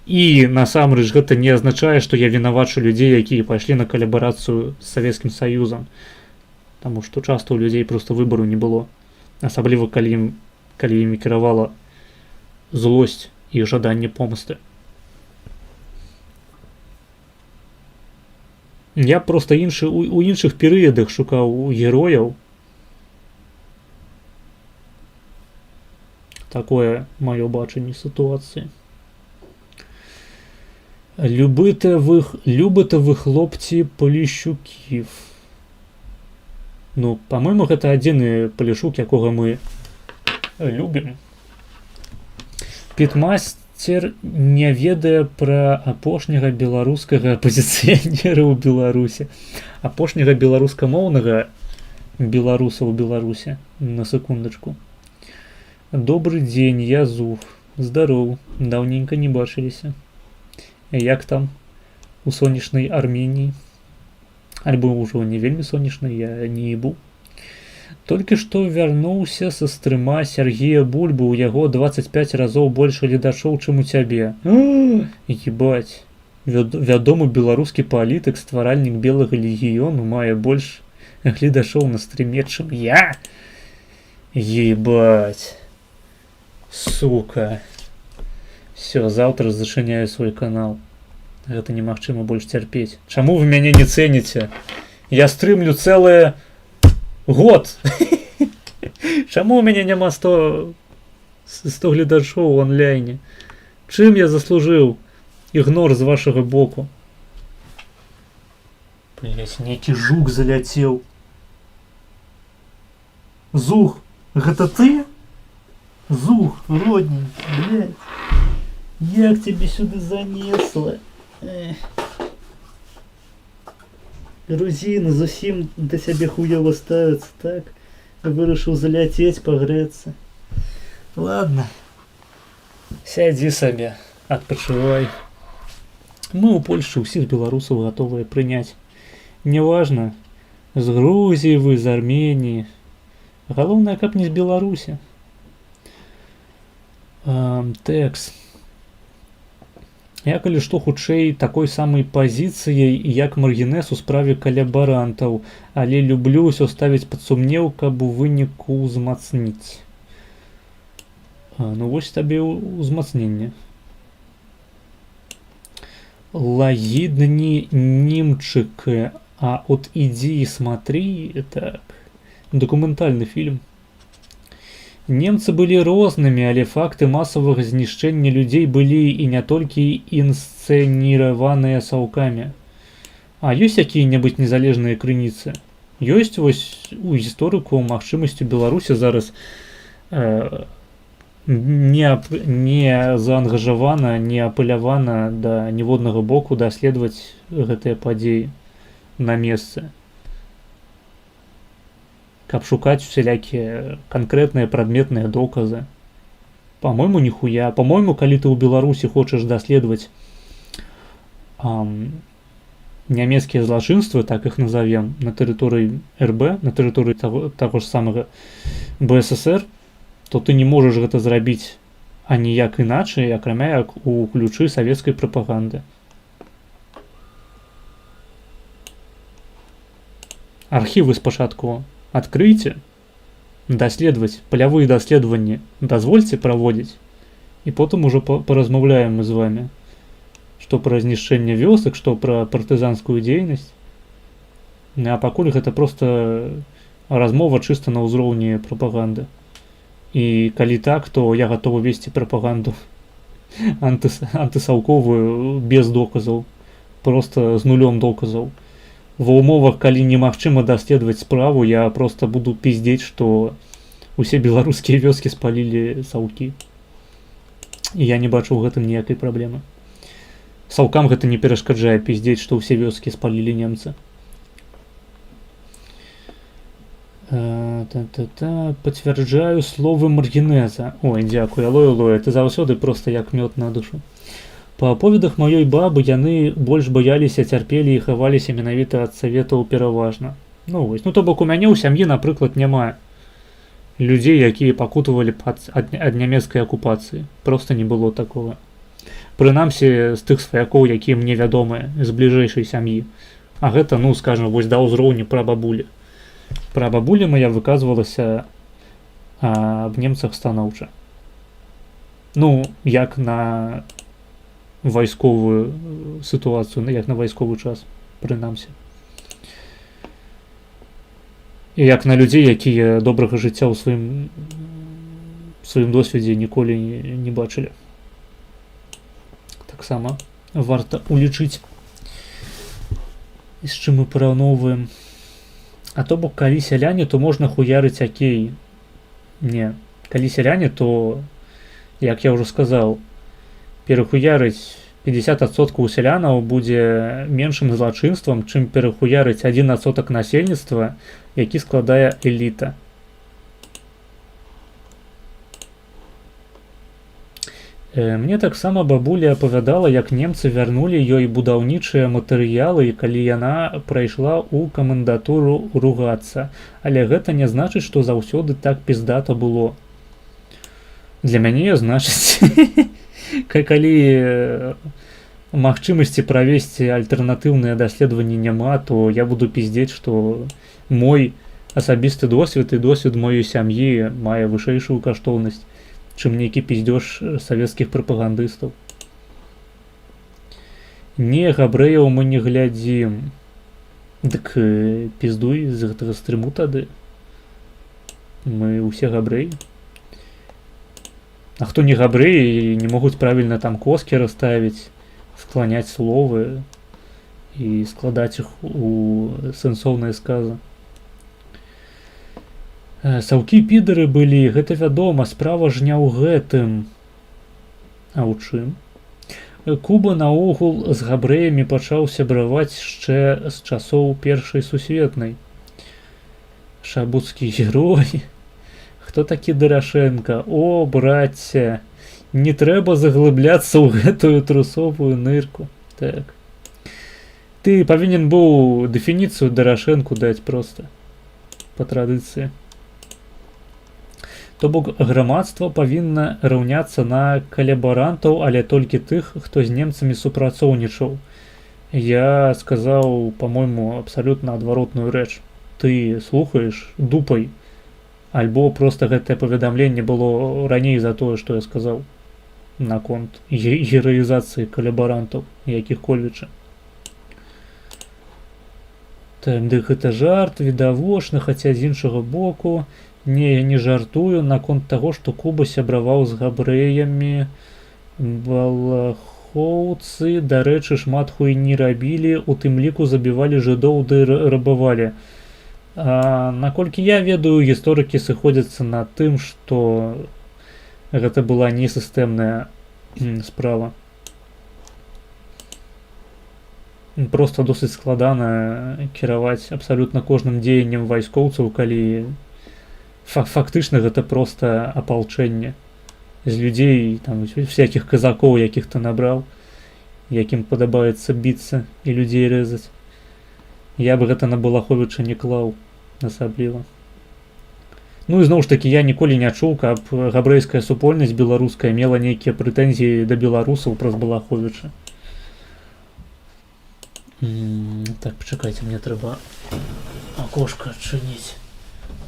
І насамрэч гэта не азначае, што я вінавачу людзей, якія пайшлі на калабарацыю з Савецкім Саюзам. Таму што часта ў людзей проста выбару не было. Асабліва калі імі кіравала злосць і жаданне помсты. Я проста у іншых перыядах шукаў герояў. Такое маё бачанне ситуації. Любите ви, хлопці, Поліщуків? Ну, по-моєму, гэта адзіны Полішук, якога мы любім. Пітмастер не ведае пра апошняга беларускага апазіцыянера ў Беларусі. Апошняга беларускамоўнага беларуса ў Беларусі. На секундачку. Добрый дзень, я Зух. Здароў, даўненька не бачыліся. Як там у сонечнай Арменіі? Альбо ўжо не вельмі сонечнай, я не ебу. Толькі што вярнуўся са стрыма Сергея Бульбы, у яго 25 разоў больш гледачоў, чым у цябе. Ебать. Вядомы беларускі палітык, стваральнік белага легіёну, мае больш гледачоў на стрыме, чым я? Ебать. Сука. Все, завтра зачыняю свой канал. Гэта немагчыма больш цярпець. Чаму вы мяне не цэніце? Я стрымлю цэлы год. Чаму у мяне няма 100 гледачоў у онлайне? Чым я заслужыў ігнор з вашага боку? Блять, нейкі жук заляцеў. Зух, гэта ты? Зух, родненькі, блять. Як тебе сюды занесла? Грузіны зусім да сябе хуёва ставяцца, так? Вырашыў заляцець, пагрэцца. Ладно. Сядзі сабе, адпачывай. Мы ў Польшчы ўсіх беларусаў гатовыя прыняць. Неважна, з Грузіі вы, з Арменіі. Галоўнае, каб не з Беларусі. Тэкс. Я, калі што, хутчэй такой самай пазіцыяй, як Маргінэс у справе калябарантаў, але люблю ўсё ставіць пад сумнеў, каб у выніку ўзмацніць. Ну вось табе ўзмацненне. Лагідні немчык, а от иди и смотри, так, документальный фильм. Немцы былі рознымі, але факты масавага знішчэння людзей былі і не толькі інсцэніраваныя саўкамі. А ёсць якія-небудзь незалежныя крыніцы? Ёсць вось у гісторыкаў магчымасць у Беларусі зараз не заангажавана, не апылявана да ніводнага боку даследаваць гэтыя падзеі на месцы. Каб шукаць усялякія канкрэтныя прадметныя доказы. Па-мойму, ніхуя. Па-мойму, калі ты ў Беларусі хочаш даследаваць нямецкія злачынствы, так іх назовем, на тэрыторыі РБ, на тэрыторыі таго ж самага БССР, то ты не можаш гэта зрабіць аніяк іначай, акрамя як у ключы савецкай прапаганды. Архівы спачатку адкрыйце, даследаваць, палявыя даследаванні дазвольце праводзіць, і потым ужо паразмаўляем мы з вами, што пра знішчэнне вёсак, што пра партызанскую дзейнасць. А пакуль гэта проста размова чыста на ўзроўні прапаганды. І калі так, то я гатовы весці прапаганду антысаўковую без доказаў, проста з нулём доказаў. Ва ўмовах, калі немагчыма даследаваць справу, я проста буду пиздзець, што усе беларускія вёскі спалілі саўкі. І я не бачу ў гэтым ніякай праблемы. Саўкам гэта не перашкаджае пиздзець, што ўсе вёскі спалілі немцы. Пацвярджаю словы Маргінэза. Ой, дзякуй, алоэ, ты заўсёды проста як мёд на душу. Па аповедах маёй бабы яны больш бояліся, цярпелі і хаваліся менавіта ад саветаў пераважна. Ну вось, то бок у мяне ў сям'і, напрыклад, няма людзей, якія пакутавалі ад нямецкай акупацыі. Проста не было такого. Прынамсі з тых сваякоў, якія мне вядомыя з бліжэйшай сям'і. А гэта, скажем, вось да ўзроўні прабабулі. Прабабуля моя выказвалася аб немцах станоўча. Як на вайсковую сітуацыю, як на вайсковы час, прынамсі. І як на людзей, якія добрага жыцця ў сваім досведзе ніколі не бачылі. Таксама варта улічыць, з чым мы параўноўваем. А то бок, калі сяляне, то можна хуярыць акей. Не, калі сяляне, то, як я ўжо сказаў, перахуярыць 50% сялянаў будзе меншым злачынствам, чым перахуярыць 1% насельніцтва, які складае эліта. Мне таксама бабуля апавядала, як немцы вярнулі ёй будаўнічыя матэрыялы, калі яна прайшла ў камендатуру ругацца. Але гэта не значыць, што заўсёды так піздата было. Для мяне, значыць, калі магчымасці правесці альтэрнатыўныя даследаванні няма, то я буду піздзець, што мой асабісты досвед і досвед маёй сям'і мае вышэйшую каштоўнасць, чым нейкі піздзёж савецкіх прапагандыстаў. Не, габрэяў мы не глядзім. Дык піздуй з гэтага стрыму тады. Мы ўсе габрэі. А хто не габрэі, не могуць правільна там коскі расставіць, скланяць словы і складаць іх у сэнсоўныя сказы. Саўкі підары былі, гэта вядома, справа ж не ў гэтым. А ў чым? Куба наогул з габрэямі пачаў сябраваць яшчэ з часоў Першай сусветнай. Шабуцкі герой. Хто такі Дарашенка? О, браце, не трэба заглыбляцца ў гэтую трусовую нырку. Так. Ты павінен быў дэфініцыю Дарашэнку даць проста. Па традыцыі. То бок грамадства павінна раўняцца на калабарантаў, але толькі тых, хто з немцамі супрацоўнічаў. Я сказаў, па-мойму, абсалютна адваротную рэч. Ты слухаеш, дупай. Альбо проста гэтае паведамленне было раней за тое, што я сказаў наконт гераізацыі калабарантаў, якіх-кольвіча. Так, дык гэта жарт, відавочна, хаця з іншага боку. Не, я не жартую наконт таго, што Куба сябраваў з габрэямі. Балахоўцы, дарэчы, шмат хуйні рабілі, у тым ліку забівалі жыдоў ды рабавалі. Наколькі я ведаю, гісторыкі сыходзяцца на тым, што гэта была несістэмная справа. Проста досыць складана кіраваць абсалютна кожным дзеяннем вайскоўцаў, калі фактычна гэта проста апалчэнне з людзей, там, всякіх казакоў, якіх ты набраў, якім падабаецца біцца і людзей рэзаць. Я б гэта на Балаховіча не клаў асабліва. Ну і зноў ж такі, я ніколі не чуў, каб габрэйская супольнасць беларуская мела нейкія прэтэнзіі да беларусаў праз Балаховіча. Так, пачакайце, мне трэба акошка адчыніць.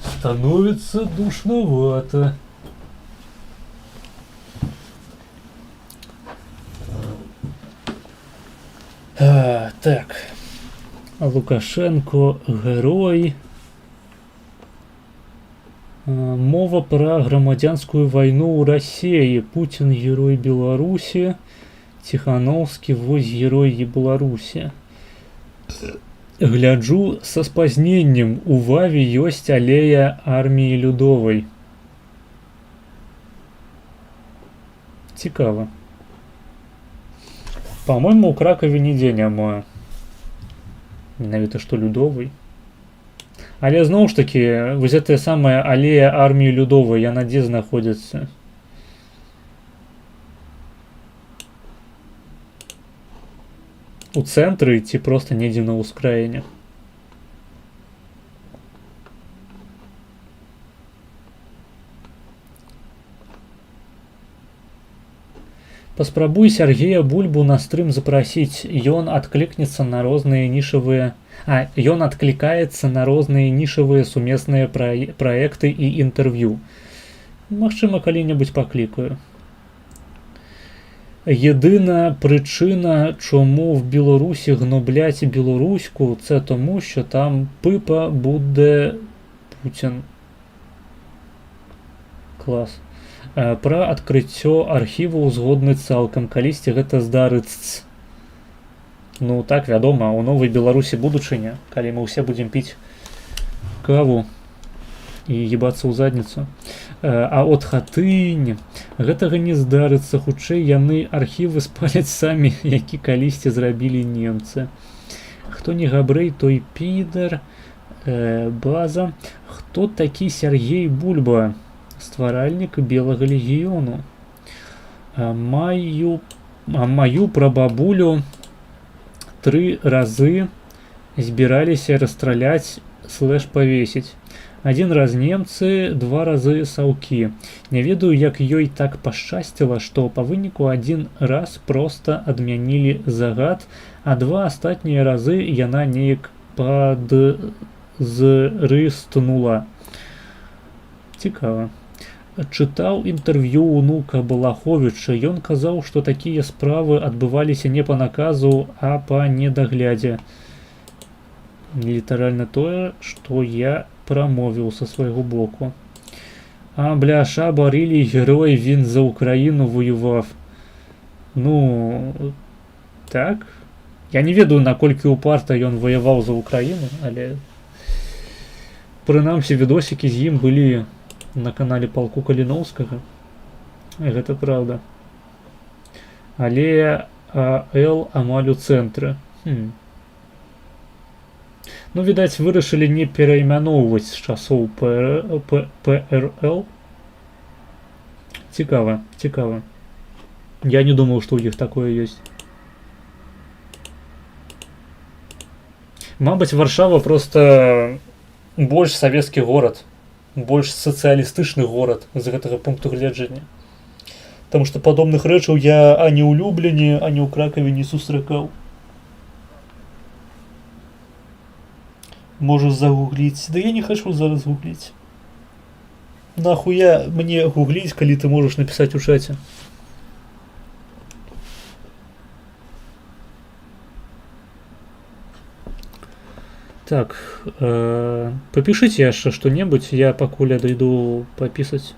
Становится душновато. Так. Лукашенко герой. Мова про грамадзянскую вайну ў Расіі. Путін герой Беларусі. Ціхановскі вось герой Беларусі. Гляджу са спазненнем, у Ваве ёсць алея арміі Людовай. Цікава. Па-мойму, у Кракаве нідзе няма. Менавіта што Людовай. Але зноў ж такі, вось гэтая самая алея арміі Людовай, яна дзе знаходзіцца? У цэнтры ці проста недзе на ўскраіне. Паспрабуй Сергея Бульбу на стрым запрасіць. Ён адклікнецца на розныя нішавыя... Ён адклікаецца на розныя нішавыя сумесныя праекты і інтэрв'ю. Магчыма, калі-небудзь паклікаю. Єдина причина, чому в Білорусі гноблять білоруську, це тому, що там пипа буде Путін. Клас. Пра адкрыццё архіву згодны цалкам, калісьці гэта здарыцца. Ну так, вядома, у новай Беларусі будучыня, калі мы ўсе будзем піць каву і ебацца ў задніцу. А от хатынь, гэтага не здарыцца, хутчэй яны архівы спаляць самі, які калісьці зрабілі немцы. Хто не габрэй, той підар. База. Хто такі Сергей Бульба? Стваральнік Белага легіёну. Маю прабабулю 3 разы збіраліся расстраляць слэш павесіць. 1 раз немцы, 2 разы саўкі. Не ведаю, як ёй так пашчасціла, што па выніку 1 раз проста адмянілі загад, а 2 астатнія разы яна неяк падзрыстнула. Цікава. Чытаў інтэрв'ю ўнука Балаховіча. Ён казаў, што такія справы адбываліся не па наказу, а па недаглядзе. Літаральна тое, што я прамовіў са свайго боку. А бляша, барылі герой, він за Україну воював. Ну, так. Я не ведаю, наколькі упарта ён ваяваў за Україну, але прынамсі відосікі з ім былі на канале палку Каліноўскага. Гэта праўда. Але Л амаль у цэнтры. Ну, відаць, вырашылі не перайменоўваць з часоў ПРЛ. Цікава, цікава. Я не думаў, што ў іх такое ёсць. Мабыць, Варшава просто больш савецкі горад, больш сацыялістычны горад з гэтага пункту гледжання. Таму што падобных рэчаў я ані ў Любліне, ані ў Кракаве не сустракаў. Можу загугліць. Да я не хачу зараз гугліць. Нахуя мне гугліць, калі ты можаш напісаць у чаце? Так, попишите яшчэ што-небудзь, я пакуль адайду папісаць.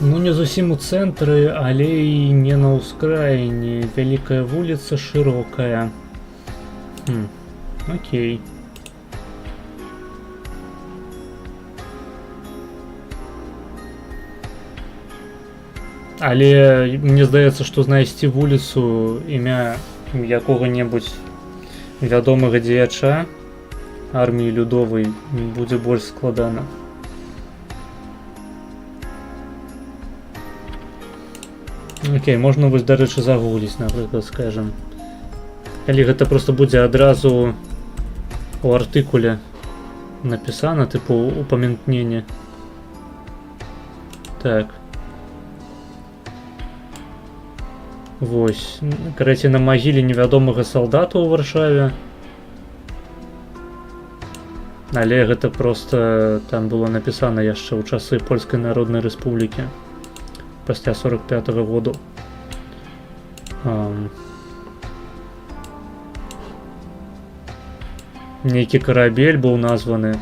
Ну, не зусім у цэнтры, але і не на ўскраіне. Вялікая вуліца шырокая. Окей. Але мне здаецца, што знайсці вуліцу імя якога-небудзь вядомага дзеяча арміі людовай будзе больш складана. Окей, можна вось, дарэчы, загугліць, напрыклад, скажем. Калі гэта проста будзе адразу у артыкуле напісана, тыпу упамянтненне. Так. Вось, карэце, на магіле невядомага салдата ў Варшаве. Але гэта проста там было напісана яшчэ ў часы Польскай Народнай Рэспублікі пасля 45-го году. Нейкі карабель быў названы.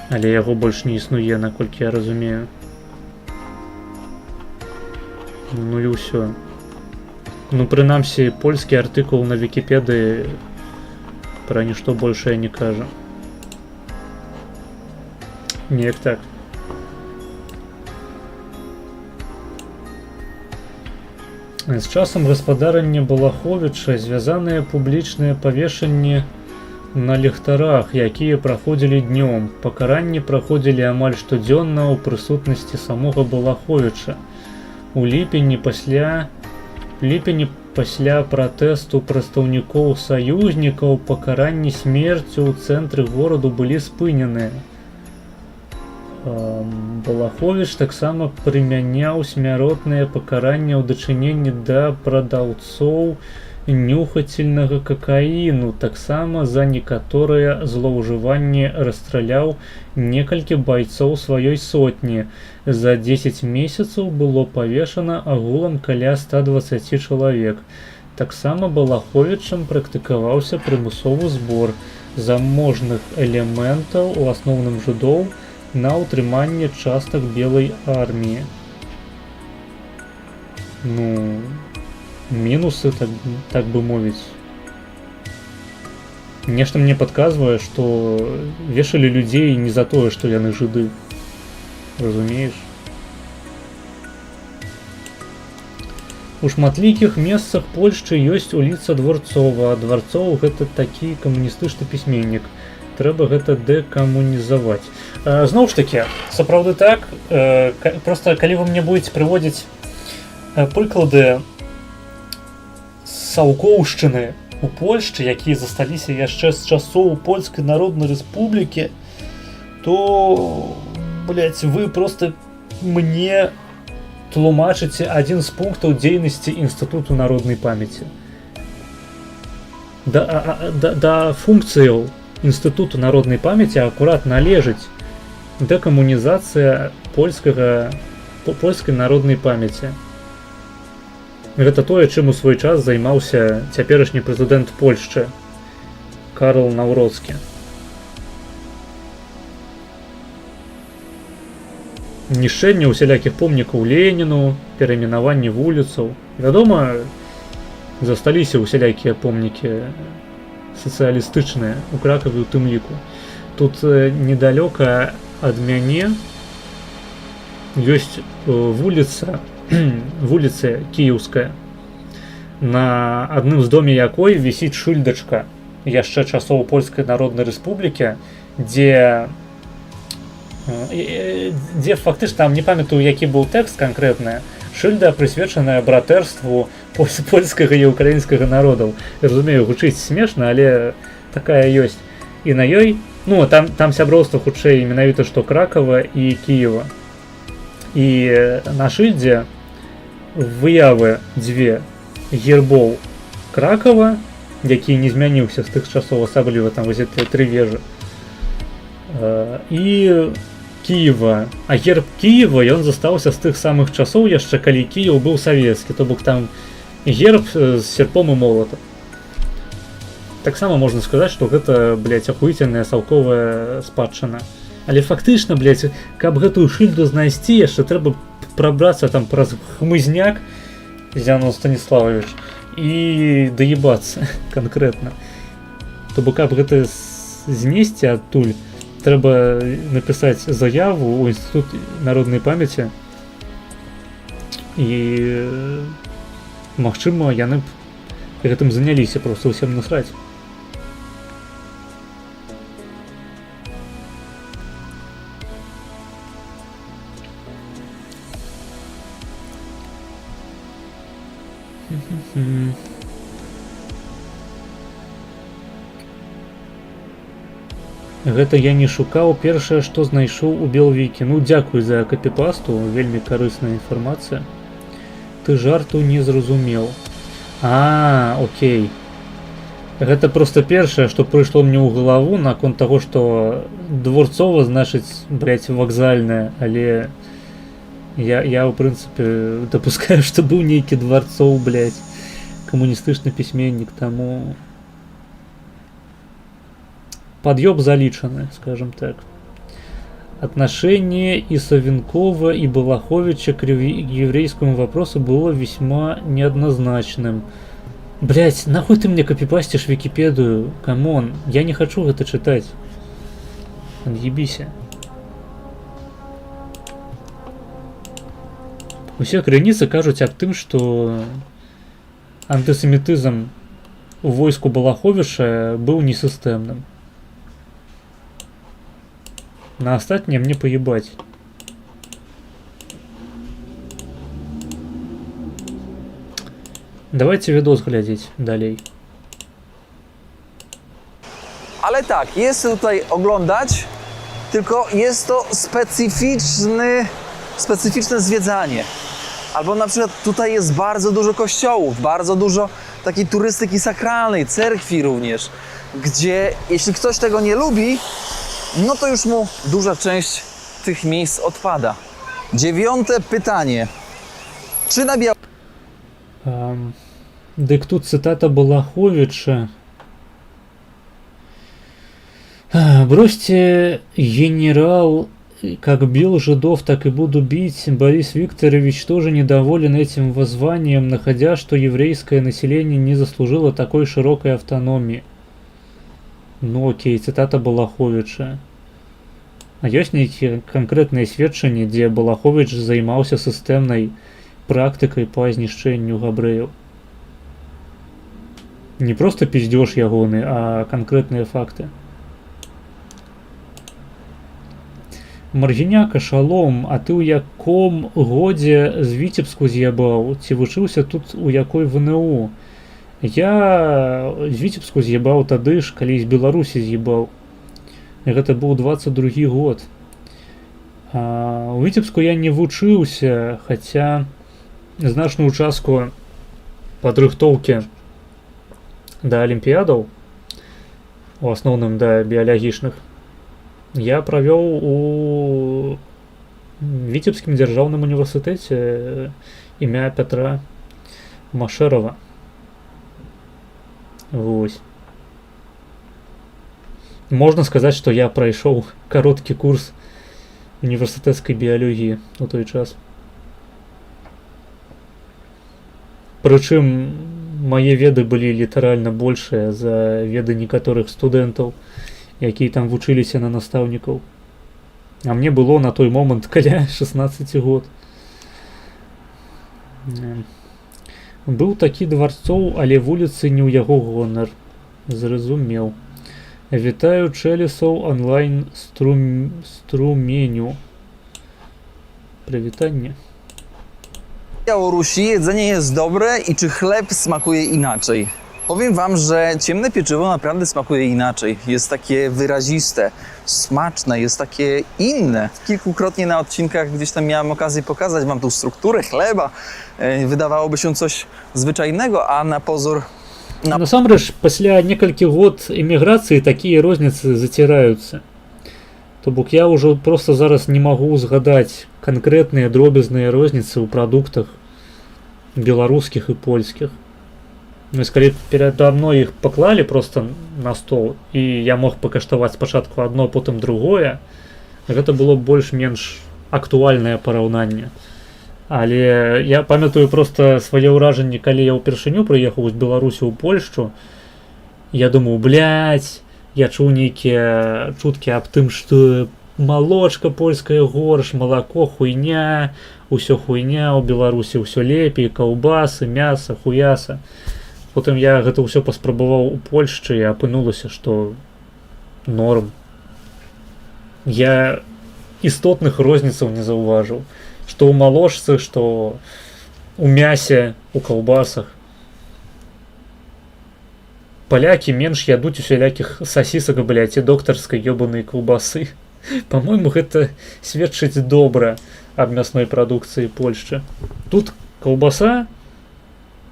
Але яго больш не існуе, наколькі я разумею. Ну і ўсё. Ну, прынамсі, польскі артыкул на Вікіпедыі пра нішто большае не кажа. Неяк так. З часам гаспадарання Балаховіча звязаныя публічныя павешанні на ліхтарах, якія праходзілі днём. Пакаранні праходзілі амаль штодзённа ў прысутнасці самога Балаховіча. У ліпені пасля пратэсту прадстаўнікоў саюзнікаў пакаранні смерцю ў цэнтры гораду былі спыненыя. Балаховіч таксама прымяняў смяротнае пакаранне ў дачыненні да прадаўцоў нюхательнага какаіну. Таксама за некаторыя злоўжыванні расстраляў некалькі байцоў сваёй сотні. За 10 месяцаў было павешана агулам каля 120 чалавек. Таксама Балаховічам практыкаваўся прымусовы збор заможных элементаў, у асноўным жыдоў, на ўтрыманне частак белай арміі. Ну, мінусы, так бы мовіць. Нешта мне падказвае, што вешалі людзей не за тое, што яны жыды. Разумееш? У шматлікіх месцах Польшчы ёсць уліца Дворцова. Дворцоў гэта такі камуністычны пісьменнік. Трэба гэта дэкамунізаваць. Зноў ж такі, сапраўды так. Проста калі вы мне будзеце прыводзіць прыклады саўкоўшчыны у Польшчы, якія засталіся яшчэ з часоў Польскай Народнай Рэспублікі, то, вы просто мне тлумачыце адзін з пунктаў дзейнасці Інстытуту народнай памяці. Да функцыяў Інстытуту народнай памяці акурат належыць дэкамунізацыя польскай народнай памяці. Гэта тое, чым у свой час займаўся цяперашні прэзідэнт Польшчы Карл Наўроцкі. Нішчэнне усялякіх помнікаў Леніну, перайменаванне вуліцаў. Вядома, засталіся усялякія помнікі сацыялістычныя у Кракаве ў тым ліку. Тут недалёка ад мяне ёсць вуліца Кіеўская, на адным з доме якой вісіць шыльдачка яшчэ часоў Польскай Народнай Рэспублікі, дзе фактычна, не памятаю, які быў тэкст канкрэтны, шыльда прысвечаная братэрству польскага і украінскага народаў. Разумею, гучыць смешна, але такая ёсць. І на ёй, там сяброўства хутчэй менавіта што Кракава і Кіева. І на шыльдзе выявы дзве гербоў Кракава, які не змяніўся з тых часоў, асабліва там вось гэтыя 3 вежы, і Кіева. А герб Кіева, ён застаўся з тых самых часоў яшчэ, калі Кіеў быў савецкі, то бок там герб з серпом і молатам. Таксама можна сказаць, што гэта, ахуіцельная саўковая спадчына. Але фактычна, каб гэтую шыльду знайсці, яшчэ трэба прабрацца там праз хмызняк, Зянон Станіславович, і даебацца канкрэтна. То бок, каб гэта знесці адтуль, трэба напісаць заяву ў Інстытут народнай памяці, і магчыма, яны б гэтым заняліся, проста ўсім насраць. Гэта я не шукаў, першае, што знайшоў у Белвікі. Ну, дзякуй за капіпасту, вельмі карысная інфармацыя. Ты жарту не зразумеў. Окей. Гэта проста першае, што прыйшло мне ў галаву наконт таго, што дворцова значыць, блядь, вакзальная, але я ў прынцыпе дапускаю, што быў нейкі дворцоў, блядь, камуністычны пісьменнік, таму подъёб заличаны, скажем так. Отношение и Савенкова, и Балаховича к еврейскому вопросу было весьма неоднозначным. Блять, нахуй ты мне копипастишь Википедию? Камон, я не хочу это читать. Отъебися. Усе крыніцы кажуць аб тым, што антысемітызм у войску Балаховича быў несістэмным. На астатняе мне поебать. Давайте відос глядзець далей. Ale tak, jest tutaj oglądać, tylko jest to specyficzne zwiedzanie. Albo na przykład tutaj jest bardzo dużo kościołów, bardzo dużo takiej turystyki sakralnej, cerkwi również, gdzie jeśli ktoś tego nie lubi, no to już mu duża część tych miejsc odpada. 9. pytanie. Czy na Дык тут цитата Балаховича. Бросьте, генерал, как бил жидов, так и буду бить. Борис Викторович тоже недоволен этим воззванием, находя, что еврейское население не заслужило такой широкой автономии. Ну окей, цитата Балаховича. А ёсць нейкія канкрэтныя сведчанні, дзе Балахович займаўся сістэмнай практыкай па знішчэнню габрэяў? Не просто пиздёж ягоны, а конкретные факты. Маргіняка, шалом, а ты ў яком годзе з Віцебску з'ябаў? Ці вучыўся тут у якой ВНУ? Я з Віцебску з'ябаў тады ж, калі з Беларусі з'ябаў. Гэта быў 22 год. У Віцебску я не вучыўся, хаця значную частку падрыхтоўкі да алімпіядаў, у асноўным да біялагічных, я правёў у Віцебскім дзяржаўным універсітэце імя Пятра Машэрава. Вось. Можна сказаць, што я прайшоў кароткі курс універсітэцкай біялогіі у той час. Прычым мае веды былі літаральна большыя за веды некаторых студэнтаў, якія там вучыліся на настаўнікаў. А мне было на той момант каля 16 год. Быў такі дворцоў, але вуліцы не ў яго гонар. Зразумеў. Вітаю Чэлесаў онлайн струменю. Прывітанне. Białorusi jedzenie jest dobre i czy chleb smakuje inaczej? Powiem wam, że ciemne pieczywo naprawdę smakuje inaczej. Jest takie wyraziste, smaczne, jest takie inne. Kilkukrotnie na odcinkach gdzieś tam miałem okazję pokazać wam tą strukturę chleba. Wydawałoby się coś zwyczajnego, a na pozór... Насамрэч, пасля некалькі год эміграцыі такія розніцы заціраюцца. То бок я ўжо просто зараз не магу згадаць канкрэтныя дробязныя розніцы ў прадуктах беларускіх і польскіх. Ну, калі перада мной іх паклалі просто на стол, і я мог пакаштаваць спачатку адно, потым другое, гэта было больш-менш актуальнае параўнанне. Але я памятаю просто свае ўражанні, калі я ўпершыню прыехаў з Беларусі ў Польшчу. Я думаў, блядь, я чуў нейкія чуткі аб тым, што малочка польская горш, малако хуйня, усё хуйня, у Беларусі ўсё лепей, каўбасы, мяса, хуяса. Потым я гэта ўсё паспрабаваў у Польшчы і апынулася, што норм. Я істотных розніцаў не заўважыў. Што ў малочцы, што ў мясе, у каўбасах. поляки менш ядуть усялякіх сасісак, блядь, і доктарскай ёбаной каўбасы. По-моему, гэта сведчыць добра аб мясной прадукцыі Польшчы. Тут каўбаса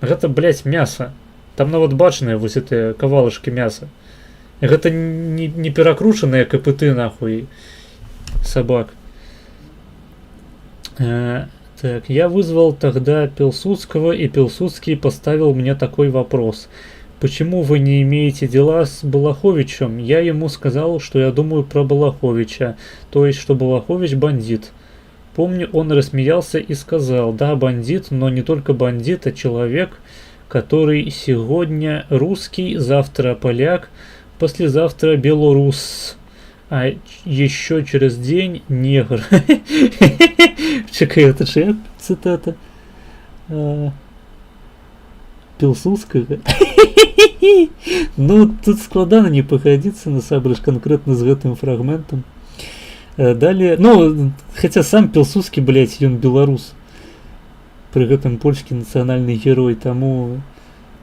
гэта, блядь, мяса. Там нават бачныя вось гэтыя кавалачкі мяса. Гэта не перакручаныя капыты, нахуй, собак. Так, я вызвал тогда Пилсудского, и Пилсудский поставил мне такой вопрос. Почему вы не имеете дела с Балаховичем? Я ему сказал, что я думаю про Балаховича, то есть, что Балахович бандит. Помню, он рассмеялся и сказал: да, бандит, но не только бандит, а человек, который сегодня русский, завтра поляк, послезавтра белорус, а еще через день негр. Чекай, это чья цитата? Пилсудскага? Ну, тут складана не пагадзіцца насамрэч канкрэтна з гэтым фрагментам. Далее, ну, хотя сам Пилсудскі, блядь, ён беларус. Пры гэтым польскі нацыянальны герой, таму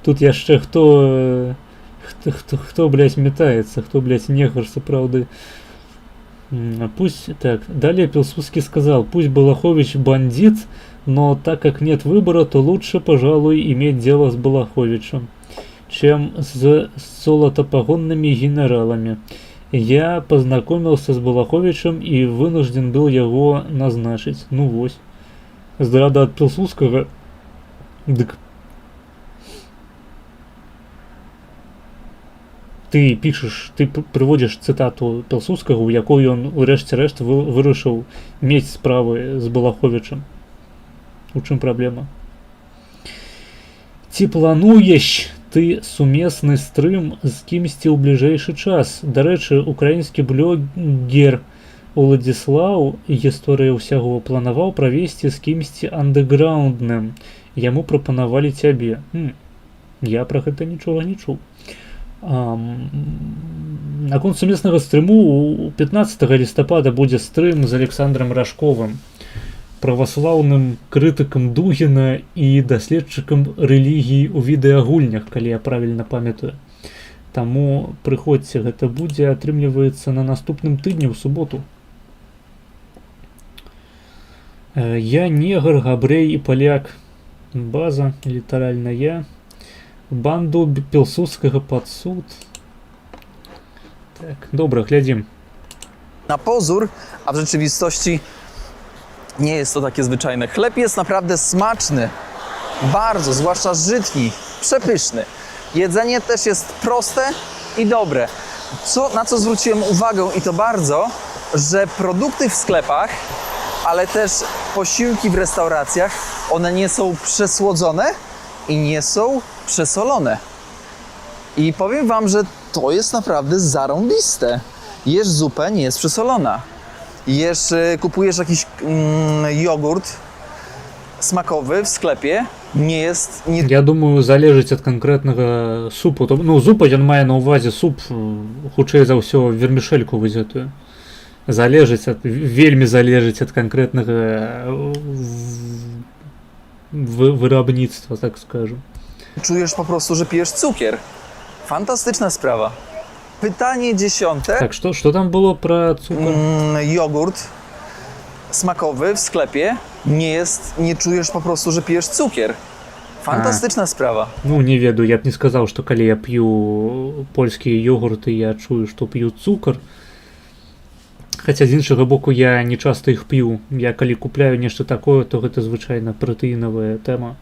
тут яшчэ хто, блядь, метается, кто, блядь, негр сапраўды. Пусть, так, далее Пилсудский сказал: пусть Балахович бандит, но так как нет выбора, то лучше, пожалуй, иметь дело с Балаховичем, чем с золотопогонными генералами. Я познакомился с Балаховичем и вынужден был его назначить. Ну вось. Здрада от Пилсудского. Дык. Ты пишешь, ты приводишь цитату Пилсудского, у якой он урэшце-рэшт вырашыў мець справы з Балаховичем. У чым праблема? Ці плануеш ты сумесны стрым з кімсьці ў бліжэйшы час? Дарэчы, украінскі блогер Уладзіслаў, гісторыя ўсяго, планаваў правесці з кімсьці андэграундным. Яму прапанавалі цябе. Я пра гэта нічога не чуў. Наконт сумеснага стрыму 15 лістапада будзе стрым з Александром Рашковым, праваслаўным крытыкам Дугіна і даследчыкам рэлігіі ў відэагульнях, калі я правільна памятаю. Таму прыходзьце, гэта будзе, атрымліваецца, на наступным тыдні ў суботу. Я негр, габрэй і паляк. База, літаральна я. Банду Пилсудского под суд. Tak, dobra, gledzim. Na pozór, a w rzeczywistości nie jest to takie zwyczajne. Chleb jest naprawdę smaczny, bardzo, zwłaszcza żytni, przepyszny. Jedzenie też jest proste i dobre. Na co zwróciłem uwagę, i to bardzo, że produkty w sklepach, ale też posiłki w restauracjach, one nie są przesłodzone i nie są przesolone. I powiem wam, że to jest naprawdę zarąbiste. Jesz zupę, nie jest przesolona. Kupujesz jakiś jogurt smakowy w sklepie, nie jest... Я думаю, залежыць ад канкрэтнага супу. Ну, зупа ён мае на ўвазе суп, хутчэй за ўсё, вермішельку вызятую. Вельмі залежыць ад канкрэтнага wyrobnictwa, tak скажу. Czujesz po prostu, że pijesz cukier. Fantastyczna sprawa. Pytanie 10. Tak, что там было про цукор? Jogurt smakowy w sklepie, nie czujesz po prostu, że pijesz cukier. Fantastyczna sprawa. Ну, не ведаю, я б не сказаў, што калі я п'ю польскія ёгурты, я чую, што п'ю цукар. Хаця з іншага боку, я не часта іх п'ю. Я калі купляю нешта такое, то гэта звычайна пратэінавая тэма.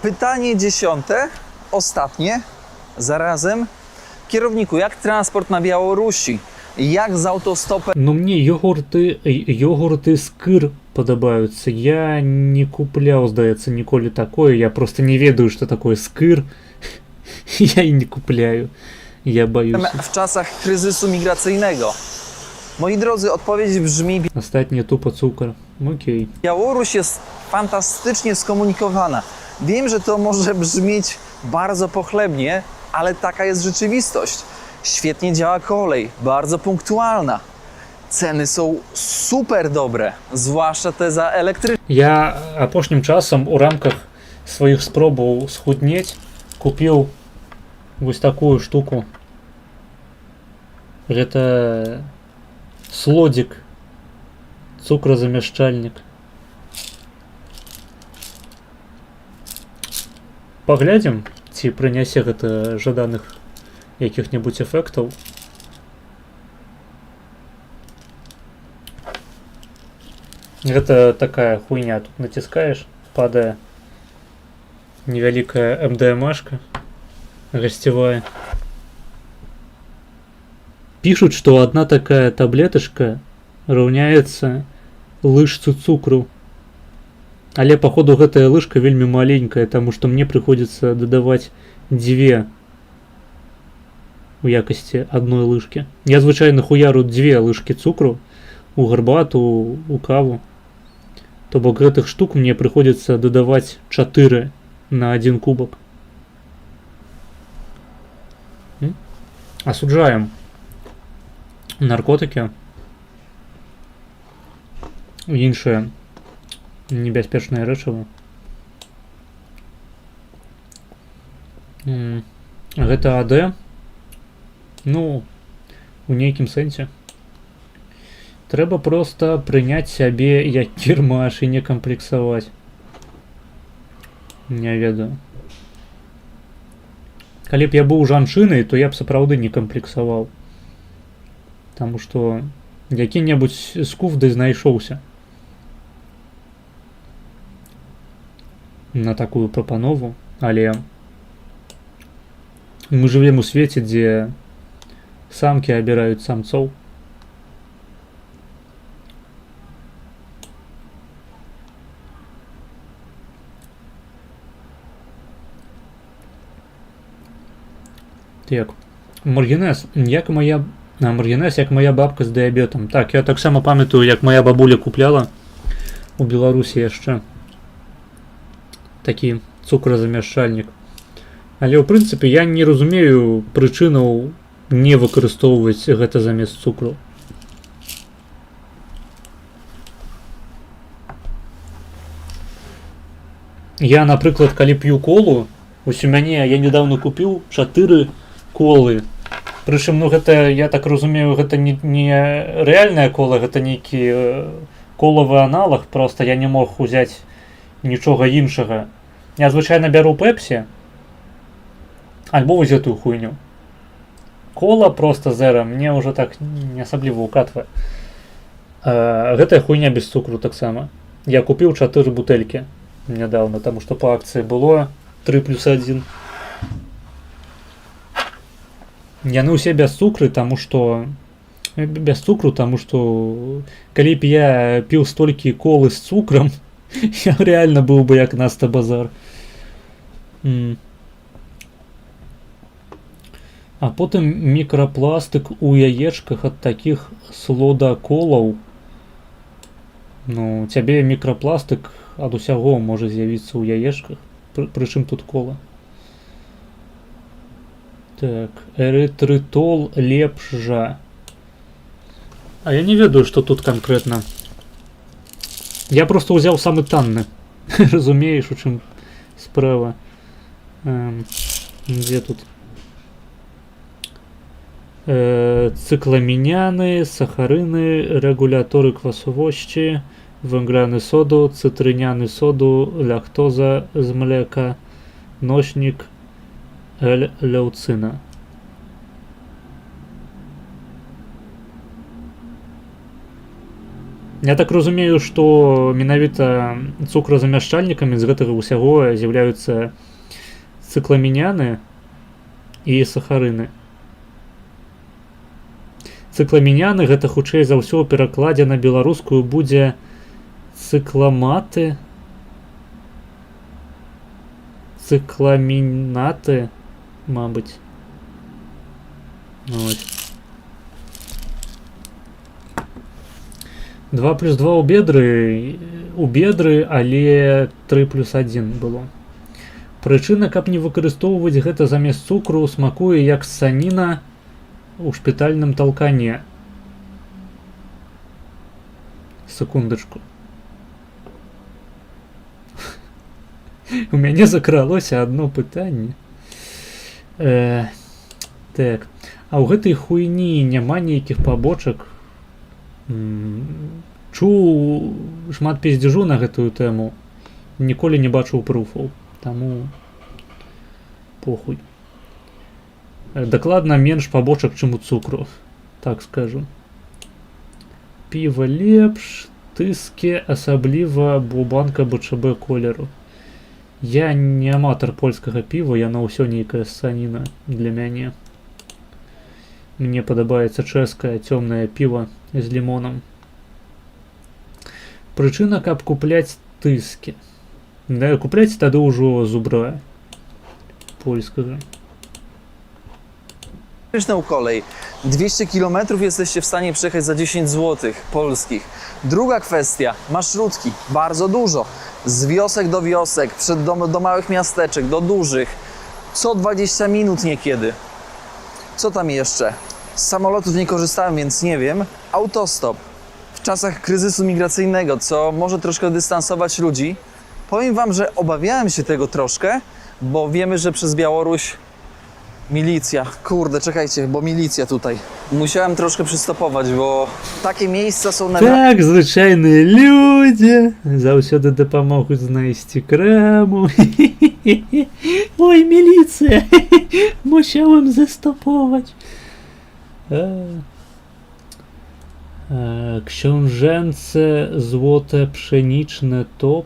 Pytanie 10. Ostatnie. Zarazem. Kierowniku, jak transport na Białorusi? Jak z autostopem? Ну, мне ёгурты скыр падабаюцца. Я не купляў, здаецца, ніколі такое. Я просто не ведаю, што такое скыр. Я і не купляю. Ja boję się. W czasach kryzysu migracyjnego. Moi drodzy, odpowiedź brzmi: ostatnie tupo cukor. Okej. Białoruś jest fantastycznie skomunikowana. Wiem, że to może brzmieć bardzo pochlebnie, ale taka jest rzeczywistość. Świetnie działa kolej, bardzo punktualna. Ceny są super dobre, zwłaszcza te za elektryczne. Ja апошнім часам у рамках сваіх спробаў схуднець купіў вось такую штуку. Гэта слодзік, цукразамяшчальнік. Паглядзім, ці прынясе гэта жаданых якіх-небудзь эфектаў. Гэта такая хуйня, тут націскаеш, падае невялікая МДМАшка гасцевая. Пишут, что одна такая таблеточка равняется лыжцу цукру. Але походу гэтая лыжка вельмі маленькая, потому что мне приходится додавать 2 у якости одной лыжки. Я звычайно хуяру 2 лыжки цукру у гарбату, у каву. То бок гэтых штук мне приходится додавать 4 на 1 кубок. Осуждаем наркотики і іншыя небяспечныя рэчывы. Гэта АД, ну, у нейкім сэнсе. Трэба проста прыняць сябе як кірмаш і не камплексаваць. Не ведаю. Калі б я быў жанчынай, то я б сапраўды не камплексаваў. Таму што які-небудзь скуфды знайшоўся на такую прапанову, але мы жывем у свеце, дзе самкі абіраюць самцоў. Так, маргінез, як моя бабка з дыябетам. Так, я таксама памятаю, як моя бабуля купляла у Беларусі яшчэ такі цукразамяшчальнік. Але ў прынцыпе я не разумею прычынаў не выкарыстоўваць гэта замест цукру. Я, напрыклад, калі п'ю колу, ось у мяне, я недавно купіў 4 колы. Прычым, ну гэта, я так разумею, гэта не рэальная кола, гэта нейкі колавы аналаг, просто я не мог узяць нічога іншага. Я звычайна бяру пепсі, альбо вось гэтую хуйню. Кола просто зера, мне ўжо так не асабліва укатвае. Гэтая хуйня без цукру таксама. Я купіў 4 бутэлькі нядаўна, таму што па акцыі было 3+1. Яны ўсе без цукру, таму што калі б я піў столькі колы з цукрам, я реально быў бы як Наста Базар. А потым мікрапластык у яечках ад такіх слодаколаў. Ну, цябе мікрапластык ад усяго можа з'явіцца ў яечках. Прычым тут кола? Так, эрытрытол лепш жа. А я не ведаю, што тут канкрэтна. Я просто ўзяў самы танны. Разумееш, у чым справа. Дзе тут? Цыкламіняны, сахарыны, рэгуляторы квасовосці, вęgляны соду, цытрыняны соду, лактоза з млека, ночнік, Л-леўцына. Я так разумею, што менавіта цукразамяшчальнікамі з гэтага ўсяго з'яўляюцца цыкламіняны і сахарыны. Цыкламіняны гэта хутчэй за ўсё ў перакладзе на беларускую будзе цыкламаты, цыкламінаты, мабыць. Ось. 2+2 у бедры, але 3+1 было. Прычына, каб не выкарыстоўваць гэта замест цукру, смакуе як саніна у шпітальным талкане. Секундачку. У мяне закралося одно пытанне. Так. А ў гэтай хуйні няма нейкіх пабочак? Чуў шмат пиздежу на гэтую тэму. Ніколі не бачыў пруфаў. Таму похуй. Дакладна менш пабочак, чым у цукру. Так скажу. Піва лепш, тыскі, асабліва банка БЧБ колеру. Я не аматар польскага піва, яно ўсё нейкая ссаніна для мяне. Мне падабаецца чэшскае цёмнае піва з лімонам. Прычына, каб купляць тыскі. Да, купляць тады ўжо зубра польскага. Kolej. 200 km jesteście w stanie przejechać za 10 zł polskich. Druga kwestia, marszrutki, bardzo dużo. Z wiosek do wiosek, do małych miasteczek, do dużych. Co 20 minut niekiedy. Co tam jeszcze? Z samolotów nie korzystałem, więc nie wiem. Autostop. W czasach kryzysu migracyjnego, co może troszkę dystansować ludzi. Powiem wam, że obawiałem się tego troszkę, bo wiemy, że przez Białoruś milicja. Kurde, czekajcie, bo milicja tutaj. Musiałem troszkę przystopować, bo takie miejsca są na... Так, звычайныя людзі заўсёды дапамогуць знайсці краму. Ой, міліцыя, musiałem zastopować. Książęce złote pszeniczne top.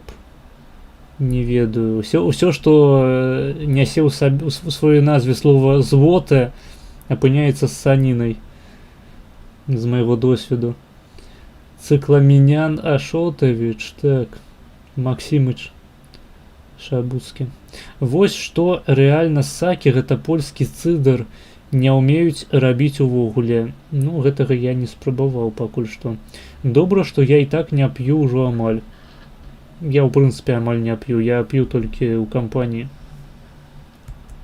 Не ведаю. Усё, што нясе ў сваёй назве слова «злота», апыняецца ссанінай. З майго досведу. Цыкламінян Ашотавіч, так. Максімыч Шабуцкі. Вось што рэальна сакі, гэта польскі цыдар, не ўмеюць рабіць увогуле. Ну, гэтага я не спрабаваў пакуль што. Добра, што я і так не п'ю ўжо амаль. Я, в принципе, амаль не п'ю. Я п'ю толькі ў кампаніі.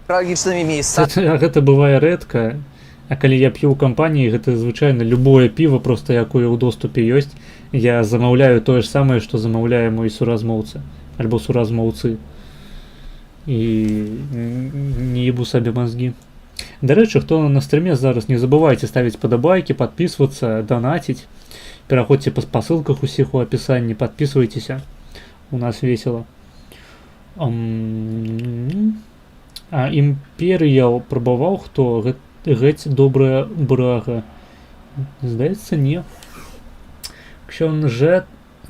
Tragicznymi miejscami. Гэта бывае рэдка. А калі я п'ю ў кампаніі, гэта звычайна любое піва, просто якое ў доступе ёсць. Я замаўляю тое ж самае, што замаўляе мой суразмоўца. Альбо суразмоўцы. І не ебу сабе мазгі. Дарэчы, хто на стрыме зараз, не забывайце ставіць падабайкі, падпісвацца, данаціць. Пераходзьце па спасылках усіх у апісанні, падпісвайцеся. У нас весело. А Імперіял прабаваў хто? Геть добрая брага. Здаецца, не.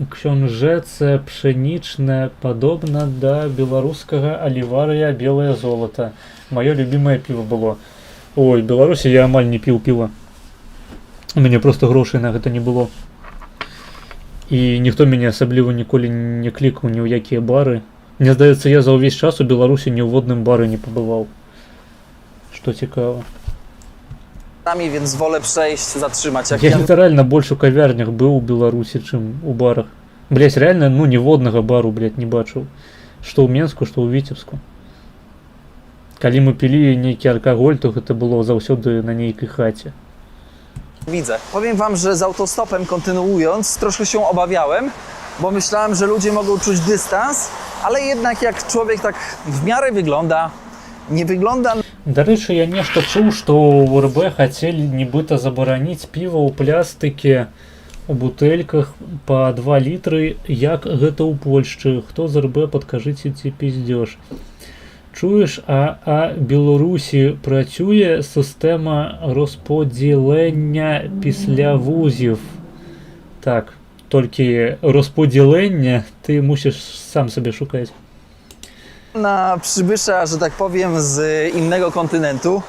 Książęce pszeniczne падобна да беларускага аліварыя белае золата. Маё любімае піва было. Ой, в Беларусі я амаль не піў піва. У мяне просто грошай на гэта не было. І ніхто мяне асабліва ніколі не клікаў ні ў якія бары. Мне здаецца, я за ўвесь час у Беларусі ні ў водным бары не пабываў. Што цікава. Więc wolę przejść, zatrzymać. Jak Я літаральна больш у кавярнях быў у Беларусі, чым у барах. Блять, реально, ну ні воднага бару, блять, не бачыў. Што ў Менску, што ў Віцебску. Калі мы пілі нейкі алкаголь, то гэта было заўсёды на нейкай хаце. widzę. Powiem wam, że z autostopem kontynuując, troszkę się obawiałem, bo myślałem, że ludzie mogą czuć dystans, ale jednak jak człowiek tak w miarę wygląda, nie wygląda... Дарэчы, я нешта чуў, што ў РБ хацелі нібыта забараніць піва ў плястыкі, у бутэльках па 2 літры, як гэта ў Польшчы. Хто з РБ, падкажыце, ці пиздёж. Чуеш, а Беларусі працюе сістэма розподзілення після вузів. Так, толькі розподзілення ты мусіш сам сабе шукаць. Na przybysza, że tak powiem, z innego kontynentu.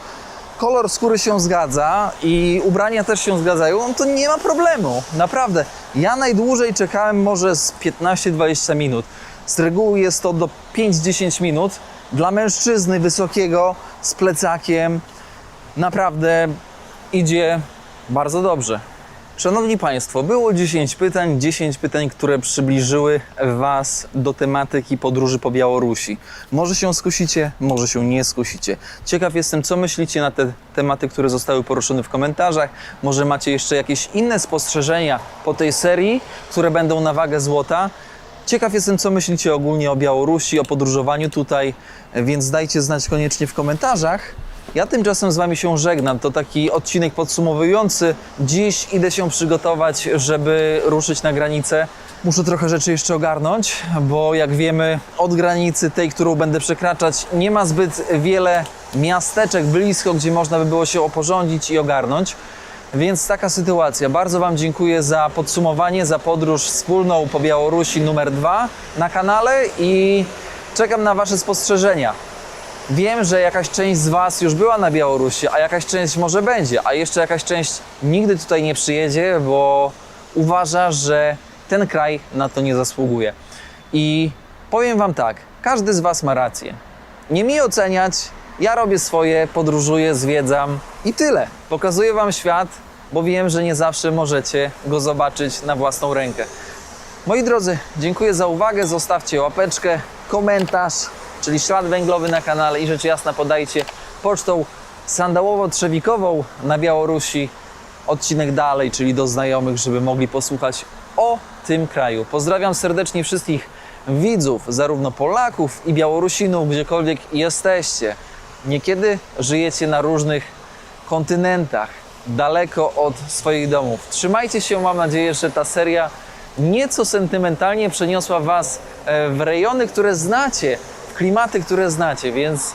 Kolor skóry się zgadza i ubrania też się zgadzają, to nie ma problemu. Naprawdę. Ja najdłużej czekałem może z 15-20 minut. Z reguły jest to do 5-10 minut. Dla mężczyzny wysokiego, z plecakiem, naprawdę idzie bardzo dobrze. Szanowni Państwo, było 10 pytań, które przybliżyły Was do tematyki podróży po Białorusi. Może się skusicie, może się nie skusicie. Ciekaw jestem, co myślicie na te tematy, które zostały poruszone w komentarzach. Może macie jeszcze jakieś inne spostrzeżenia po tej serii, które będą na wagę złota. Ciekaw jestem, co myślicie ogólnie o Białorusi, o podróżowaniu tutaj, więc dajcie znać koniecznie w komentarzach. Ja tymczasem z Wami się żegnam. To taki odcinek podsumowujący. Dziś idę się przygotować, żeby ruszyć na granicę. Muszę trochę rzeczy jeszcze ogarnąć, bo jak wiemy, od granicy tej, którą będę przekraczać, nie ma zbyt wiele miasteczek blisko, gdzie można by było się oporządzić i ogarnąć. Więc taka sytuacja. Bardzo Wam dziękuję za podsumowanie, za podróż wspólną po Białorusi numer 2 na kanale i czekam na Wasze spostrzeżenia. Wiem, że jakaś część z Was już była na Białorusi, a jakaś część może będzie, a jeszcze jakaś część nigdy tutaj nie przyjedzie, bo uważa, że ten kraj na to nie zasługuje. I powiem Wam tak, każdy z Was ma rację. Nie mi oceniać, ja robię swoje, podróżuję, zwiedzam i tyle. Pokazuję Wam świat, bo wiem, że nie zawsze możecie go zobaczyć na własną rękę. Moi drodzy, dziękuję za uwagę, zostawcie łapeczkę, komentarz, czyli ślad węglowy na kanale i rzecz jasna podajcie pocztą sandałowo-trzewikową na Białorusi odcinek dalej, czyli do znajomych, żeby mogli posłuchać o tym kraju. Pozdrawiam serdecznie wszystkich widzów, zarówno Polaków i Białorusinów, gdziekolwiek jesteście. Niekiedy żyjecie na różnych kontynentach, daleko od swoich domów. Trzymajcie się, mam nadzieję, że ta seria nieco sentymentalnie przeniosła Was w rejony, które znacie, w klimaty, które znacie, więc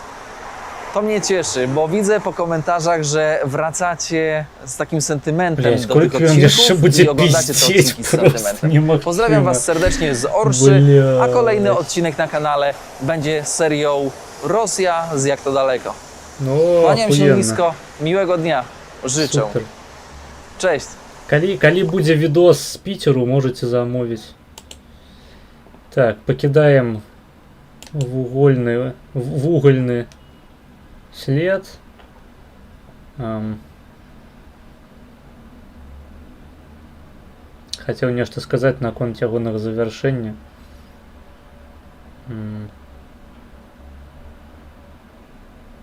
to mnie cieszy, bo widzę po komentarzach, że wracacie z takim sentymentem Блядь, do tych сколько он еще odcinków будет i oglądacie te пиздеть, odcinki z просто sentymentem. не могу. Pozdrawiam Was serdecznie z Orszy, a kolejny Блядь. odcinek na kanale będzie serią Rosja z Jak to daleko. Ну, Kłaniam się охуенно. nisko, miłego dnia życzę. Супер. Cześć! Калі будзе відос з Піцеру, можете замовіць. Так, пакідаем вугольны след. Хацеў нешта сказаць наконт ягонага завяршэння.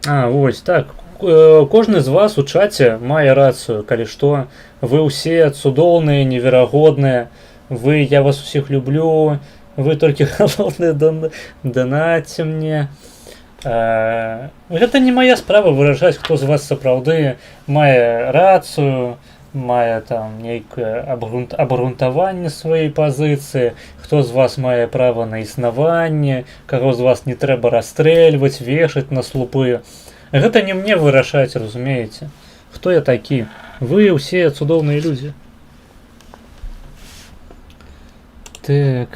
Вось так. Кожны з вас у чаце мае рацыю, калі што. Вы ўсе цудоўныя, неверагодныя. Я вас усіх люблю. Вы толькі галоўныя данаце мне. Гэта не мая справа выражаць, хто з вас сапраўды мае рацыю, мае там нейкае абгрунтаванне сваёй пазіцыі, хто з вас мае права на існаванне, каго з вас не трэба расстрэльваць, вешаць на слупы. Гэта не мне вырашаць, разумееце. Хто я такі? Вы ўсе цудоўныя людзі. Так.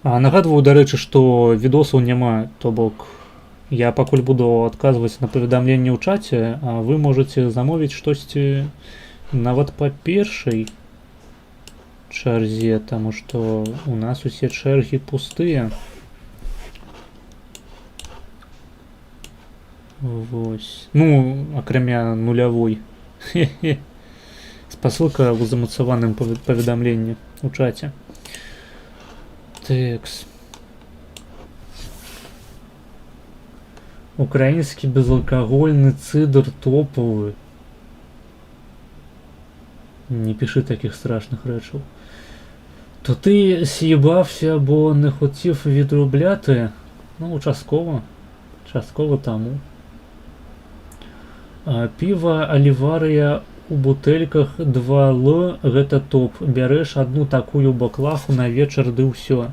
Нагадваю, дарэчы, што відосаў няма, то бок я пакуль буду адказваць на паведамленні ў чаце, а вы можаце замовіць штосьці нават па першай чарзе, таму што у нас усе чэргі пустыя. Вось. Ну, акрамя нулявой. Спасылка ў замацаваным паведамленні ў чаце. Текс. Украинский безалкогольный цидр топовый. Не пиши таких страшных речей. То ти з'їбався, бо не хотів відробляти? Ну, частково тому. Піва Аліварія у бутэльках 2Л, гэта топ. Бярэш одну такую баклаху на вечар, ды ўсё.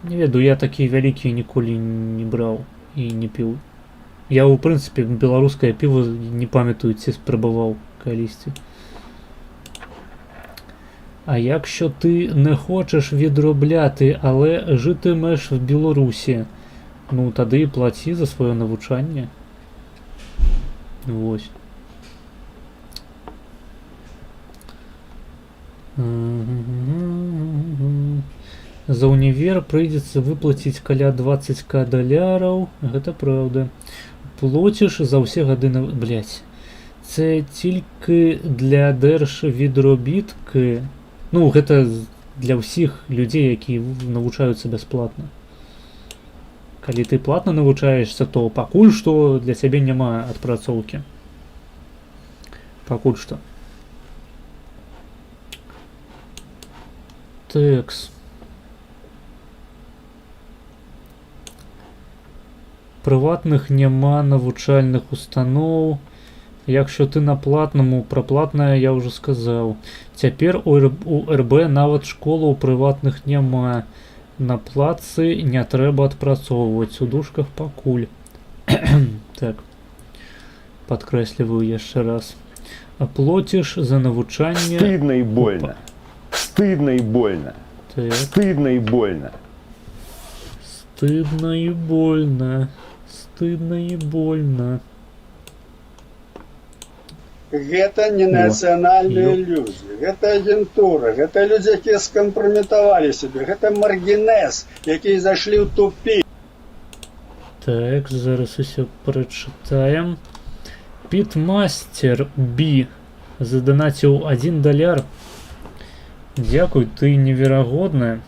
Не ведаю, я такія вялікія ніколі не браў і не піў. Я, у прынцыпе, беларускае піва не памятаю, ці спрабаваў калісьці. А якщо ти не хочеш відробляти, але житимеш в Білорусі, ну тоді і платі за своє навчання. Ось. За універ прийдеться виплатити каля 20к долярів. Гэта правда. Платиш за всі години... Блять. Це тільки для держвідробітки. Ну, гэта для ўсіх людзей, якія навучаюцца бясплатна. Калі ты платна навучаешься, то пакуль што для цябе няма адпрацоўкі. Пакуль што. Тэкс. Прыватных няма навучальных устаноў. Якщо ты на платнаму, пра платнае я ўжо сказаў. Цяпер у РБ нават школаў прыватных няма. На плацы не трэба адпрацоўваць, у дужках пакуль. Так. Падкрэсліваю яшчэ раз. Аплоціш за навучанне... Стыдно и больно. Стыдно и больно. Так. Стыдно и больно. Стыдно и больно. Стыдно и больно. Гэта не нацыянальныя людзі, гэта агентура, гэта людзі, якія скампраметавалі сябе, гэта маргінез, якія зайшлі ў тупік. Так, зараз усё прачытаем. Питмастер B заданаціў $1. Дзякуй, ты неверагодная.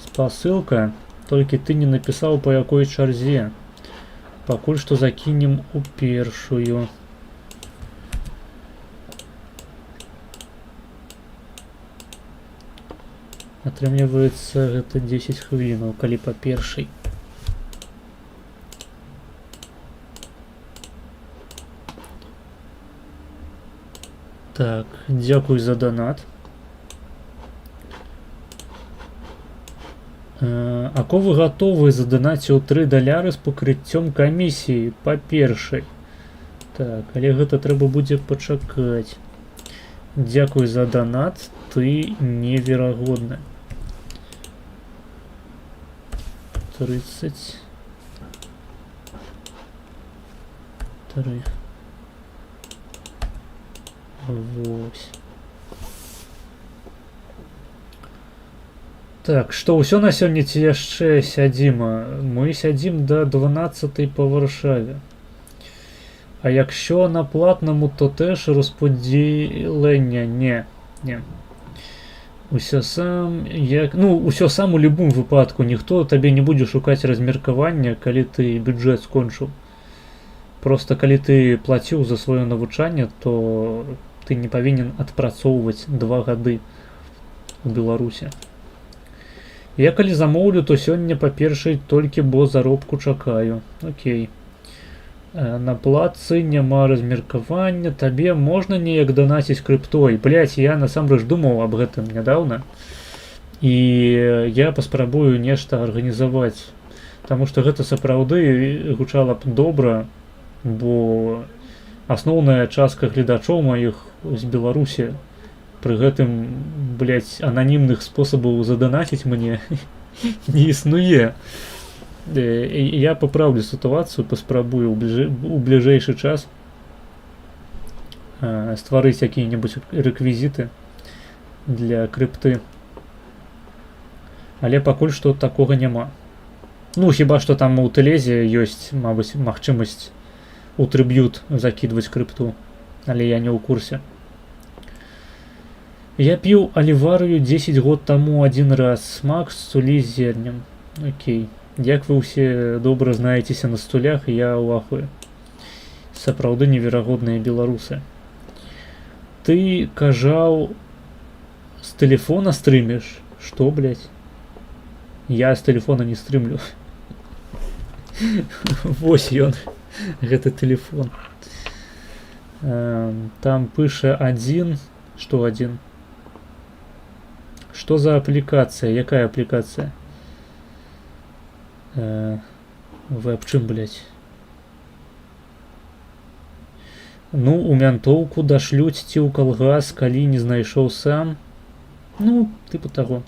Спасылка, толькі ты не напісаў па якой чарзе. Пакуль што закінем у першую. Атрымліваецца гэта 10 хвілінаў, калі па першай. Так, дзякуй за донат. Ако вы гатовы заданаціў $3 з пакрыццём камісіі па першай. Так, але гэта трэба будзе пачакаць. Дзякуй за донат, ты неверагодны. 33. Вось. Так, што ўсё на сёння ці яшчэ сядзім? Мы сядзім да 12 па Варшаве. А якщо на платному, то теж розподілення не. Усё сам, як... Ну, усё сам у любым выпадку. Ніхто табе не будзе шукаць размеркавання, калі ты бюджэт скончыў. Просто калі ты плаціў за сваё навучанне, то ты не павінен адпрацоўваць 2 гады у Беларусі. Я калі замоўлю, то сёння па першай толькі бо заробку чакаю. Окей. На плацы няма размеркавання, табе можна неяк данаціць крыптой. Блядь, я насамрэч думаў аб гэтым нядаўна. І я паспрабую нешта арганізаваць. Таму што гэта сапраўды гучала б добра, бо асноўная частка гледачоў маіх з Беларусі. Пры гэтым, блядь, ананімных спосабаў заданаціць мне не існуе. Я папраўлю сітуацыю, паспрабую у бліжэйшы час стварыць якія-небудзь рэквізіты для крыпты. Але пакуль што такога няма. Ну, хіба што там у Тэлезе ёсць, мабыць, магчымасць у трыб'ют закідваць крыпту, але я не ў курсе. Я піў аліварыю 10 год таму 1 раз, смак з сулі з зернем. Окей. Як вы ўсе добра знаецеся на стулях, я ў ахуе. Сапраўды неверагодныя беларусы. Ты кажаў, з тэлефона стрымеш? Што, блядь? Я з тэлефона не стрымлю. Вось ён, гэты тэлефон. Там пыша 1. Што 1? Што за аплікацыя? Якая аплікацыя? Вы аб чым, блядь? Ну, у мянтоўку дашлюць ці ў калгас, калі не знайшоў сам. Ну, тыпу таго.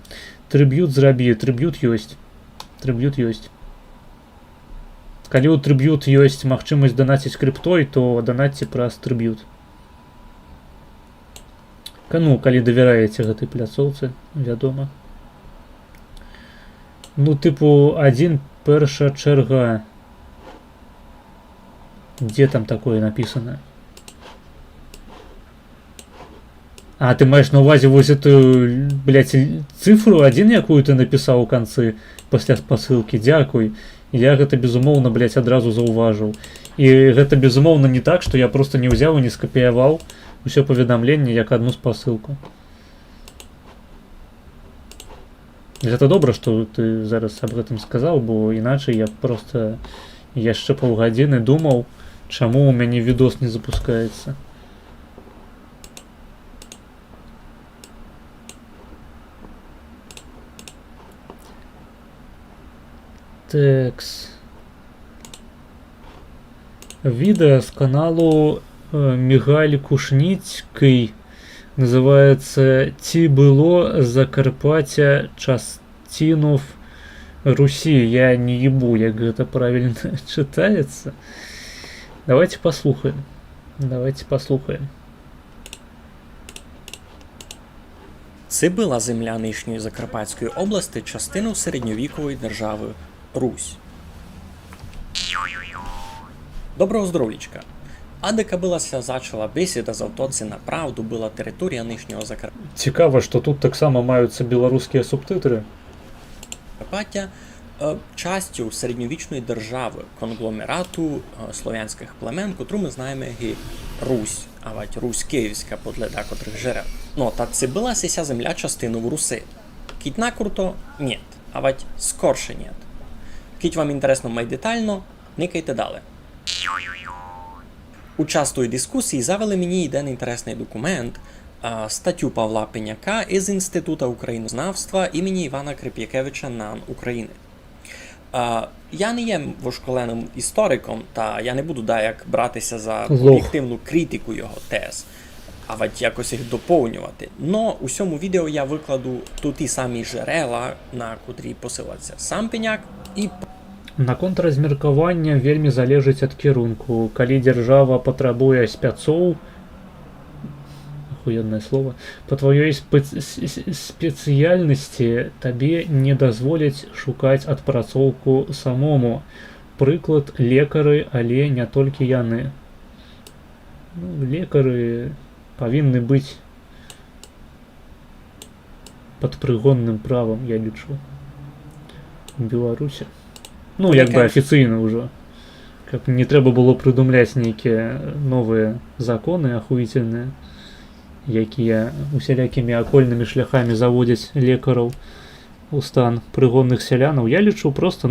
Трыб'ют зрабі, трыб'ют ёсць. Трыб'ют ёсць. Калі ў трыб'ют ёсць магчымасць данаціць крыптой, то данатьце праз трыб'ют. Ну, калі давяраеце гэтай пляцоўцы, вядома. Ну, тыпу, 1 перша чарга. Дзе там такое напісана? А, ты маеш на увазе вось эту, блядь, цифру 1, якую ты напісаў у канцы пасля спасылкі? Дзякуй. Я гэта безумоўна, блядь, адразу заўважыў. І гэта безумоўна не так, што я просто не ўзяў і не скапіяваў усё паведамленне як адну спасылку. Гэта добра, што ты зараз аб гэтым сказаў, бо іначай я просто яшчэ паўгадзіны думаў, чаму ў мяне відос не запускаецца. Текс. Відео з каналу Мігаль Кушніцький называется «Ці было Закарпаття частинов Руси». Я не ебу, як гэта правильно читается. Давайте послухаем. Давайте послухаем. Це була земля нинішньої Закарпатської області, частиною середньовікової держави Русь. Доброго здоров'ячка. Адика билася зачала бесіда з автоці на правду була територія нинішнього Закарпаття. Цікаво, що тут так само маються білоруські субтитри. Закарпаття частю середньовічної держави, конгломерату слов'янських племен, котру ми знаємо як Русь, авать Русь Київська подле декотрих джерел. Ну, та це була ся земля частину в Руси. Кіть накруто – нет, авать скорше нет. Кіть вам інтересно май детально, никайте далі. У час тої дискусії завели мені один інтересний документ, статтю Павла Пеняка із Інституту українознавства імені Івана Крип'якевича НАН України. Я не є вошколеним істориком, та я не буду як братися за об'єктивну критику його тез, а вать якось їх доповнювати. Но у цьому відео я викладу тут ті самі джерела, на котрі посилаться сам Пеняк і На контрразмеркаванне вельмі залежыць ад кірунку. Калі дзяржава патрабуе спяцоў, ахуеннае слово, па тваёй спецыяльнасці табе не дазволяць шукаць адпрацоўку самому. Прыклад лекары, але не толькі яны. Лекары павінны быць пад прыгонным правам, я лічу, у Беларусі. Ну, як бы афіцыйна ўжо. Каб не трэба было прыдумляць нейкія новыя законы ахуительныя, якія усялякімі акольнымі шляхамі заводзяць лекараў у стан прыгонных сялянаў. Я лічу просто,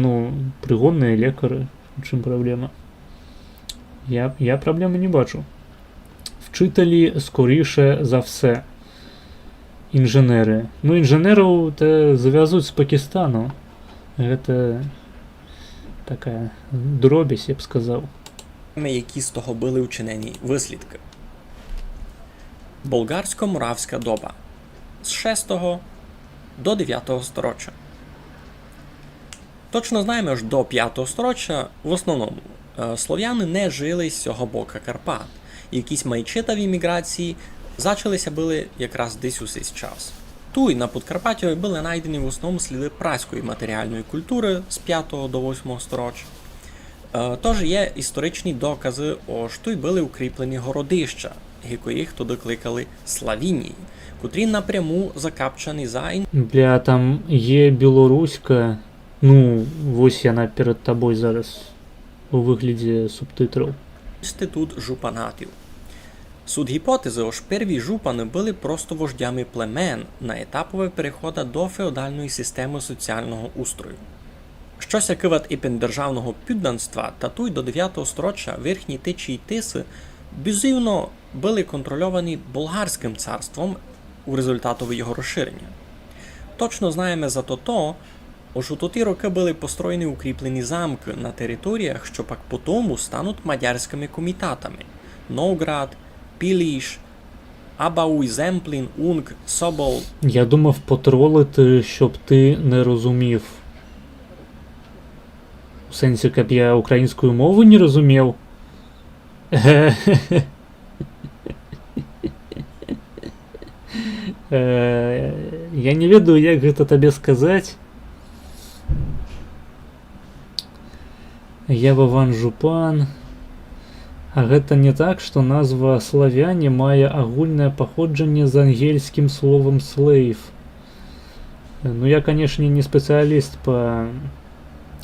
прыгонныя лекары. У чым праблема? Я праблемы не бачу. Вчителі скоріше за все. Інженери. Інженераў завязуць з Пакістану. Гэта така дробязь, я б сказав. Які з того були вчинені вислідки. Болгарсько-муравська доба з 6 до 9 сторіччя. Точно знаємо, що до 5 сторіччя в основному слов'яни не жили з цього боку Карпат. Якісь майчитаві міграції зачалися були якраз десь у цей час. Туй на Подкарпаттю були знайдені в основному сліди праської матеріальної культури з 5 до 8 сторіччя. Тож є історичні докази, що туй були укріплені городища, яких туди кликали Славінії, котрі напряму закапчані за Бля, там є білоруська, ось яна перед тобою зараз у вигляді субтитрів. Інститут жупанатів. Суд гіпотези, що перві жупани були просто вождями племен на етапове переходу до феодальної системи соціального устрою. Щось як вид іпендержавного підданства, та туй до 9 сторіччя верхні течії Тиси безумовно були контрольовані болгарським царством у результатові його розширення. Точно знаємо зато то, що у ті роки були построєні укріплені замки на територіях, що пак потому стануть мадярськими комітатами – Новград, Піліш, Абауй, Земплін, Унг, Собол. Я думав потролити, щоб ти не розумів. У сенсі, каб я українською мову не розумів. Я не ведаю, як гэта табе сказаць. Я Вован Жупан. А гэта не так, што назва славяне мае агульнае паходжанне з ангельскім словам slave. Я, канешне, не спецыяліст па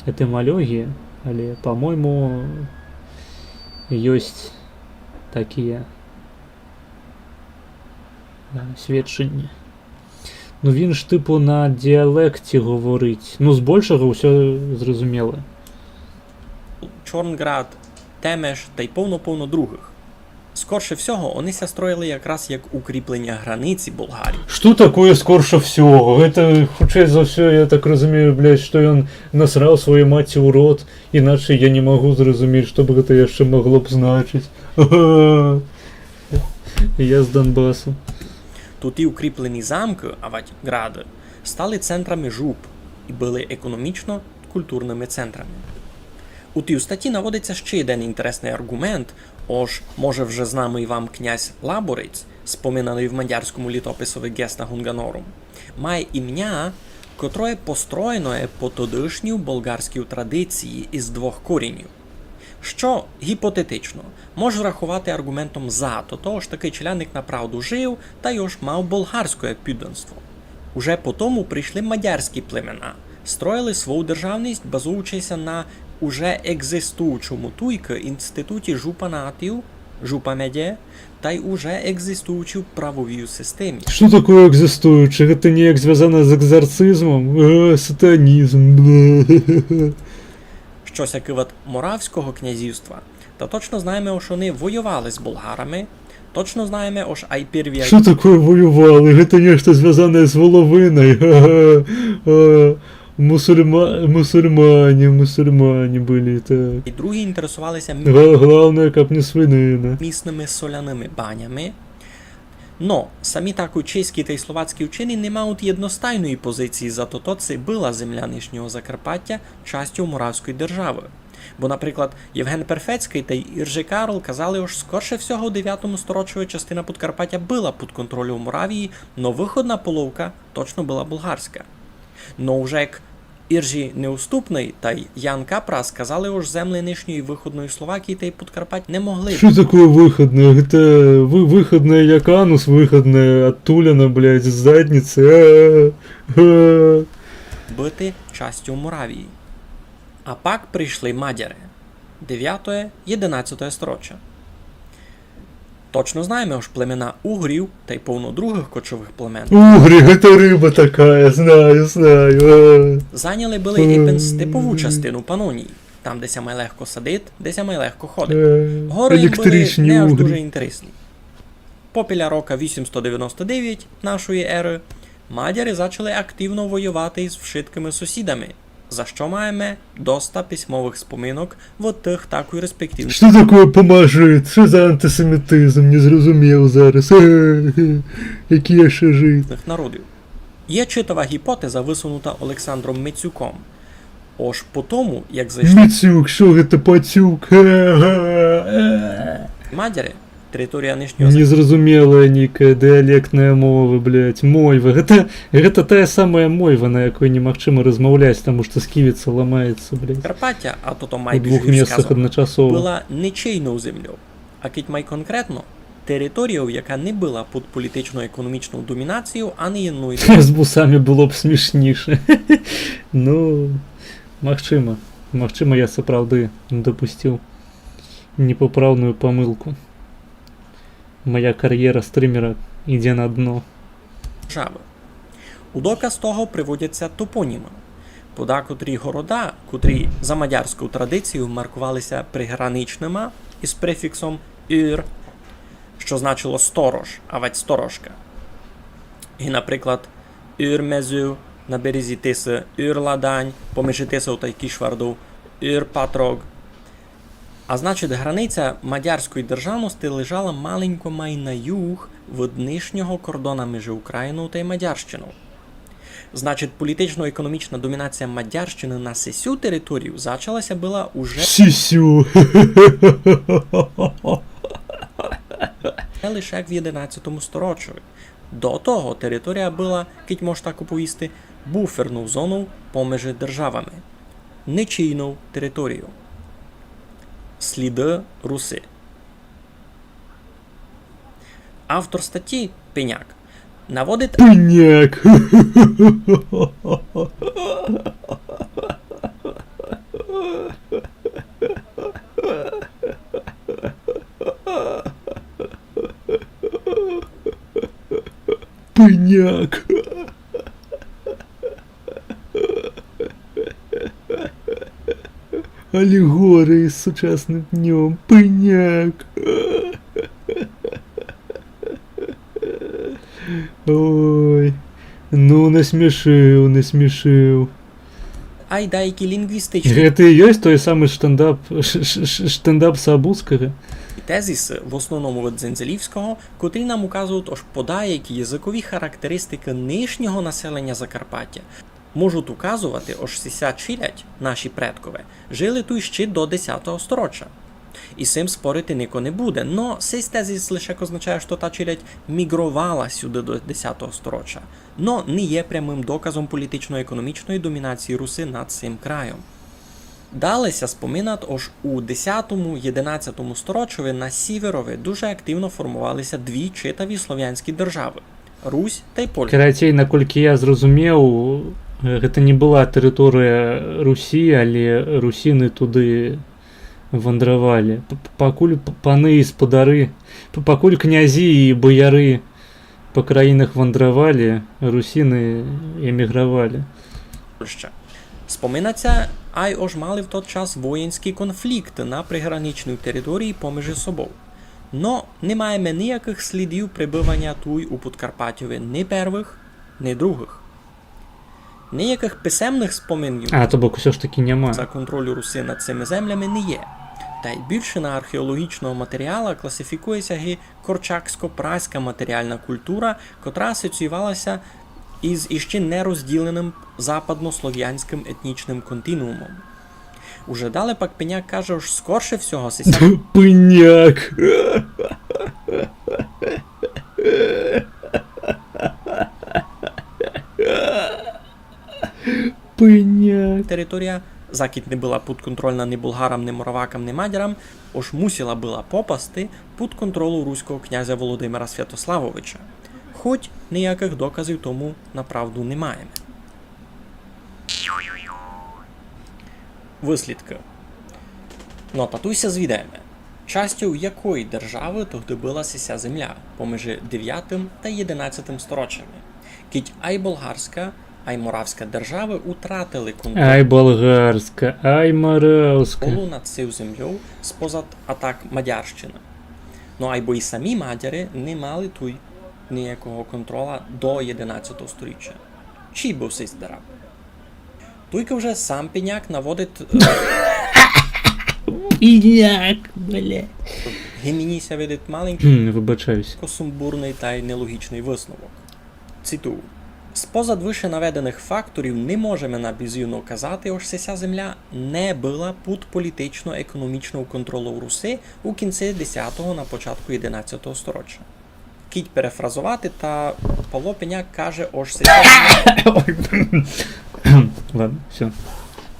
этымалогіі, але, по-мойму, ёсць такія сведчанні. Ну він ж типу на діалекті говорить. Ну, збольшого все зрозуміло. Чорнград, Темеш та й повно других. Скорше всього, онися строїли якраз як укріплення границі Болгарії. Що такое скорше всього? Это, хутчэй за все, я так розумію, блядь, що він насрав своїй маті у рот, іначе я не можу зрозуміти, що б це ще могло б значити. Я з Донбасу. Тут і укріплені замки, авать гради, стали центрами жуп і були економічно-культурними центрами. У тій статті наводиться ще один інтересний аргумент, ож, може вже знамий вам князь Лаборець, споминаний в мадярському літописові Геста Гунганорум, має ім'я, котре построєно по тодішній болгарській традиції із двох корінів. Що, гіпотетично, може рахувати аргументом за, то того ж такий челяник направду жив, та й ж мав болгарське підданство. Уже по тому прийшли мадярські племена, строїли свою державність, базуючися на уже екзистуючому туйка інституті жупанатів, жупамедє, та й уже екзистуючій правовій системі. Що таке екзистуюче? Це ніяк зв'язано з екзорцизмом? Сатанізм. Щось як от Моравського князівства, та точно знаємо, що вони воювали з болгарами, точно знаємо, що ай перві... Що таке воювали? Це нечто зв'язане з Воловиною. Мусульмані були, так. І другі інтересувалися Головне, каб не свинина. місними соляними банями. Но самі так чеські та й словацькі вчені не мають єдностайної позиції, зато то це була земля нижнього Закарпаття частю Моравської держави. Бо, наприклад, Євген Перфецький та Іржи Карл казали, що скорше всього у 9 сторіччі частина Подкарпаття була під контролем Моравії, но виходна половка точно була болгарська. Но вже як Іржі Неуступний та й Ян Капра сказали, що землі нижньої виходної Словакії та й Подкарпаття не могли Що таке виходне? Це виходне як анус, виходне оттулено, блядь, з задниці. бути частю Моравії. А пак прийшли мадяри 9-11 сторіччя. Точно знаємо, що племена угрів та й повно других кочових племен Угрі, це риба така, знаю. зайняли були і степову частину Панонії, там де сяме легко садить, де сяме легко ходить. Гори їм були Електричні не аж дуже угрі. інтересні. Попіля року 899 нашої ери мадяри почали активно воювати із вшиткими сусідами, за що маємо доста письмових споминок в тих такої респективних Що таке поможить? Що за антисемітизм? Не зрозумів зараз. Який я ще жить. народів. Є читава гіпотеза, висунута Олександром Мицюком. Ож по тому, як зайшли Міцюк, що це пацюк? мадяри, територія нижнього Незрозумілая некая діалектная мова, блядь, мойва. Гэта тая самая мойва, на якой немагчыма размаўляць, тому што сківіца ламаецца, блядь. Закарпаття, а то У майбіж двох месцах одночасово. була нічийною землею, а кить май конкретно територією, яка не була під політично-економічну домінацією, а не єдною. З бусамі було б смішніше. Ну, магчыма. Магчыма, я сапраўды допусціў непоправную помилку. Моя кар'єра стрімера йде на дно. держави. У доказ того приводяться топоніми. Подакотрі города, котрі за мадярською традицією маркувалися приграничними із префіксом «юр», що значило «сторож», авать «сторожка». І, наприклад, «юрмезю» на березі Тиси, «юрладань» поміж Тисою та Кішварду, «юрпатрог». А значить, границя мадярської державності лежала маленько май на юг від нижнього кордона між Україною та Мадярщиною. Значить, політично-економічна домінація Мадярщини на сесю територію почалася була уже Сісю. лише як в 11 сторіччі. До того територія була, кить можна так оповісти, буферну зону поміж державами, нічийну територію. Сліди Руси. Автор статті Пеняк наводить Пеняк. Пыняк. Алегории с сучасным днем. Пыняк. Ой. Ну, насмешил, насмешил. А й деякі лінгвістичні Это и есть той самый штендап Сабуцкого? тезіси, в основному від Дзензелівського, котрі нам указують аж по деякі язикові характеристики нинішнього населення Закарпаття, можуть указувати, аж сися чилять, наші предкове, жили тут ще до 10 сторіччя. І з цим спорити ніко не буде, но цей тезіс лише означає, що та чилять мігрувала сюди до 10 сторіччя, но не є прямим доказом політично-економічної домінації Руси над цим краєм. Далеся споминат, аж у 10-11 сторіччі на Сіверові дуже активно формувалися дві читаві слов'янські держави – Русь та й Польща. Карацей, наколькі я зразумеў, гэта не была тэрыторыя Русі, але русіны туды вандравалі. Пакуль паны і спадары, пакуль князі і баяры па краінах вандравалі, русіны емігравалі. Споминаться, а й ож мали в той час воїнський конфлікт на приграничній території поміж собою. Но не маємо ніяких слідів прибивання туй у Подкарпаттєві ні перших, ні других. Ніяких писемних споминів А, то бок усё ж таки нема. за контролю Руси над цими землями не є. Та й більшина археологічного матеріалу класифікується як корчаксько-праська матеріальна культура, котра асоціювалася із іще нерозділеним западнослов'янським етнічним континуумом. Уже далі пак Пеняк каже, що скорше всього сися Пыняк. Пыняк. територія Закіт не була підконтрольна ні булгарам, ні моравакам, ні мадярам, ож мусила була попасти під контролу руського князя Володимира Святославовича. Хоч ніяких доказів тому направду не маємо. Вислідки. Но татуйся звідаємо, частю якої держави тоді була сися земля поміж 9 та 11 сторіччями. Кіть ай болгарська, ай моравська держави утратили контроль Ай, болгарська, ай, моравська. над цю землю спозад атак Мадярщини. Ну айбо і самі мадяри не мали туй ніякого контроля до 11 сторіччя. Чий був цей здирав? Туйка вже сам Пеняк наводить Пыняк, бля. гемінісся видить маленький Вибачаюсь. сумбурний та й нелогічний висновок. Цитую. З-позад вище наведених факторів не можемо набізівно казати, ось ця земля не була під політично-економічного контролю Руси у кінці 10-го на початку 11-го сторіччя. Кіть перефразувати, та Павло Пеняк каже, ось ця земля Ладно, все.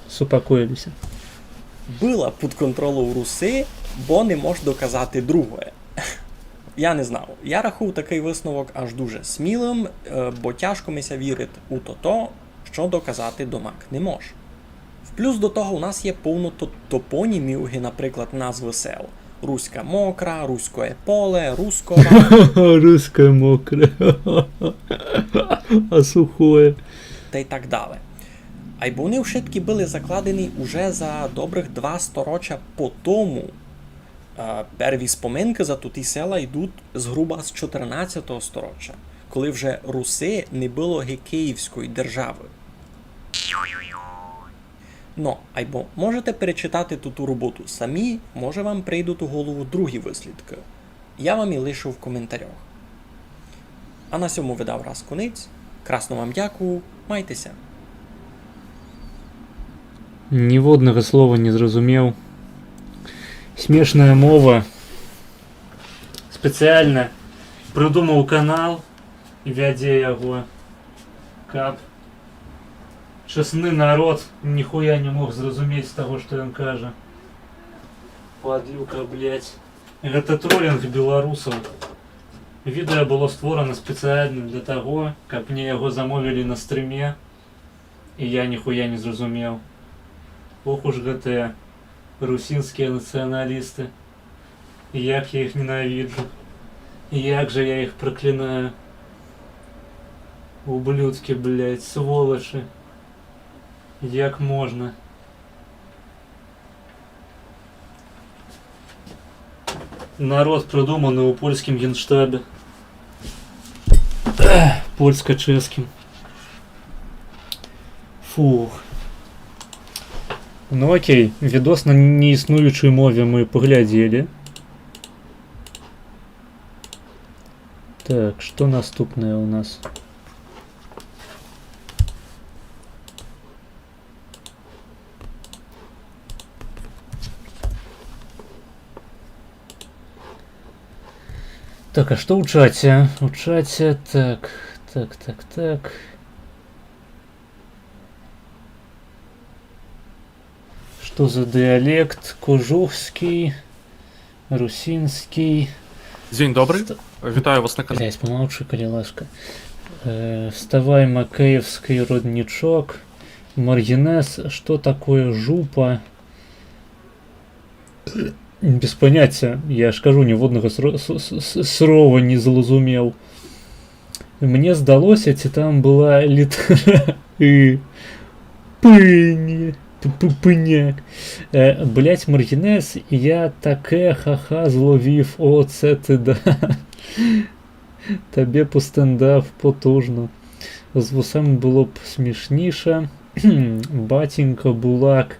Супокоїлися. була під контролем Руси, бо не може доказати другое. Я не знав. Я рахую такий висновок аж дуже смілим, бо тяжко мися вірити у то, що доказати домак не може. В плюс до того у нас є повно топонімів, наприклад, назви сел. Руська Мокра, Руське поле, Рускова. Русское мокре. А сухое. Та й так далі. А й бо вони вшитки були закладені уже за добрих 2 сторіччя по тому. Перві споминки за туті села йдуть згруба з 14 сторіччя, коли вже Руси не було Київської держави. Ну, айбо можете перечитати ту роботу самі, може вам прийдуть у голову другі вислідки. Я вам і лишу в коментарях. А на цьому видав раз конець. Красно вам дякую, майтеся. Ніводного слова не зрозумів. Смешная мова. Специально придумал канал и вядзе яго. Каб чесны народ ніхуя не мог зразумець того, что ён кажа. Падлюка, блядь. Гэта троллинг беларусаў. Відэа было створана спецыяльна для того, каб мне яго замовілі на стрыме, і я ніхуя не зразумеў. Ох уж гэтыя русінскія нацыяналісты. Як я іх ненавіджу. Як же я іх праклинаю. Ублюдки, блядь, сволочи. Як можна? Народ придуманий у польському генштабі. Польсько-чеським. Фух. Ну окей, відос на неіснуючій мові ми погляділи. Так, что наступное у нас? Так, а что у чате? У чате, так. Что за диалект? Кожухский, русинский. День добрий. Вітаю вас на каналі. Блять, помолчи, коли ласка. Вставай, Макеевский родничок. Маргинес, что такое жупа? Без понятия. Я ж кажу, ніводного слова не зрозумів. Мне здалося, ці там була літера «и». Пині. Пиняк. Блять, Маргінес, я таке ха-ха зловів. О, це ти да. Тебе постендав потужно. З вусами було б смішніше. Батінько Булак.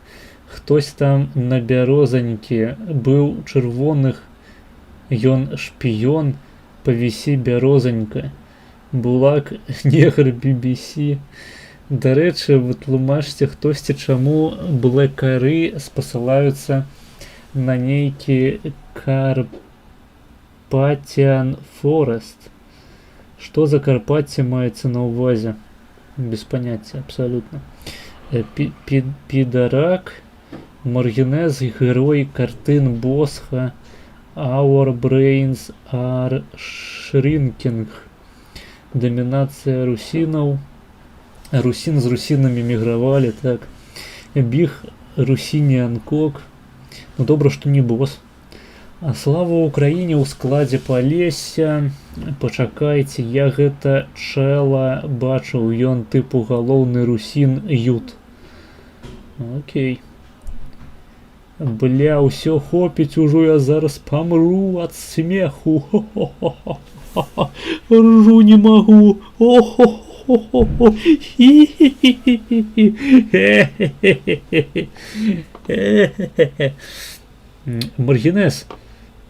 Хтось там на бярозаньки був червоних. Ён шпіон. Повісі бярозанька. Булак, негр BBC. До речі, витлумачте хтось, чому блекари спосилаються на нейкі Carpathian Forest. Що за Карпаття мається на увазі? Без поняття, абсолютно. Підарак, Маргінез, герой картин Босха, Our Brains Are Shrinking. Домінація русинов. Русин з русинами мігрували, так. Біг Русиніан Кок. Ну добре, що не бос. А слава Україні у складі Полесся. Почакайце, я гэта чэла бачыў, ён тыпу галоўны русін ют. Окей. Бля, ўсё хопіць ужо, я зараз памру ад смеху. Хо-хо-хо-хо-хо. Ржу не магу. Хо-хо-хо-хо. Маргінес,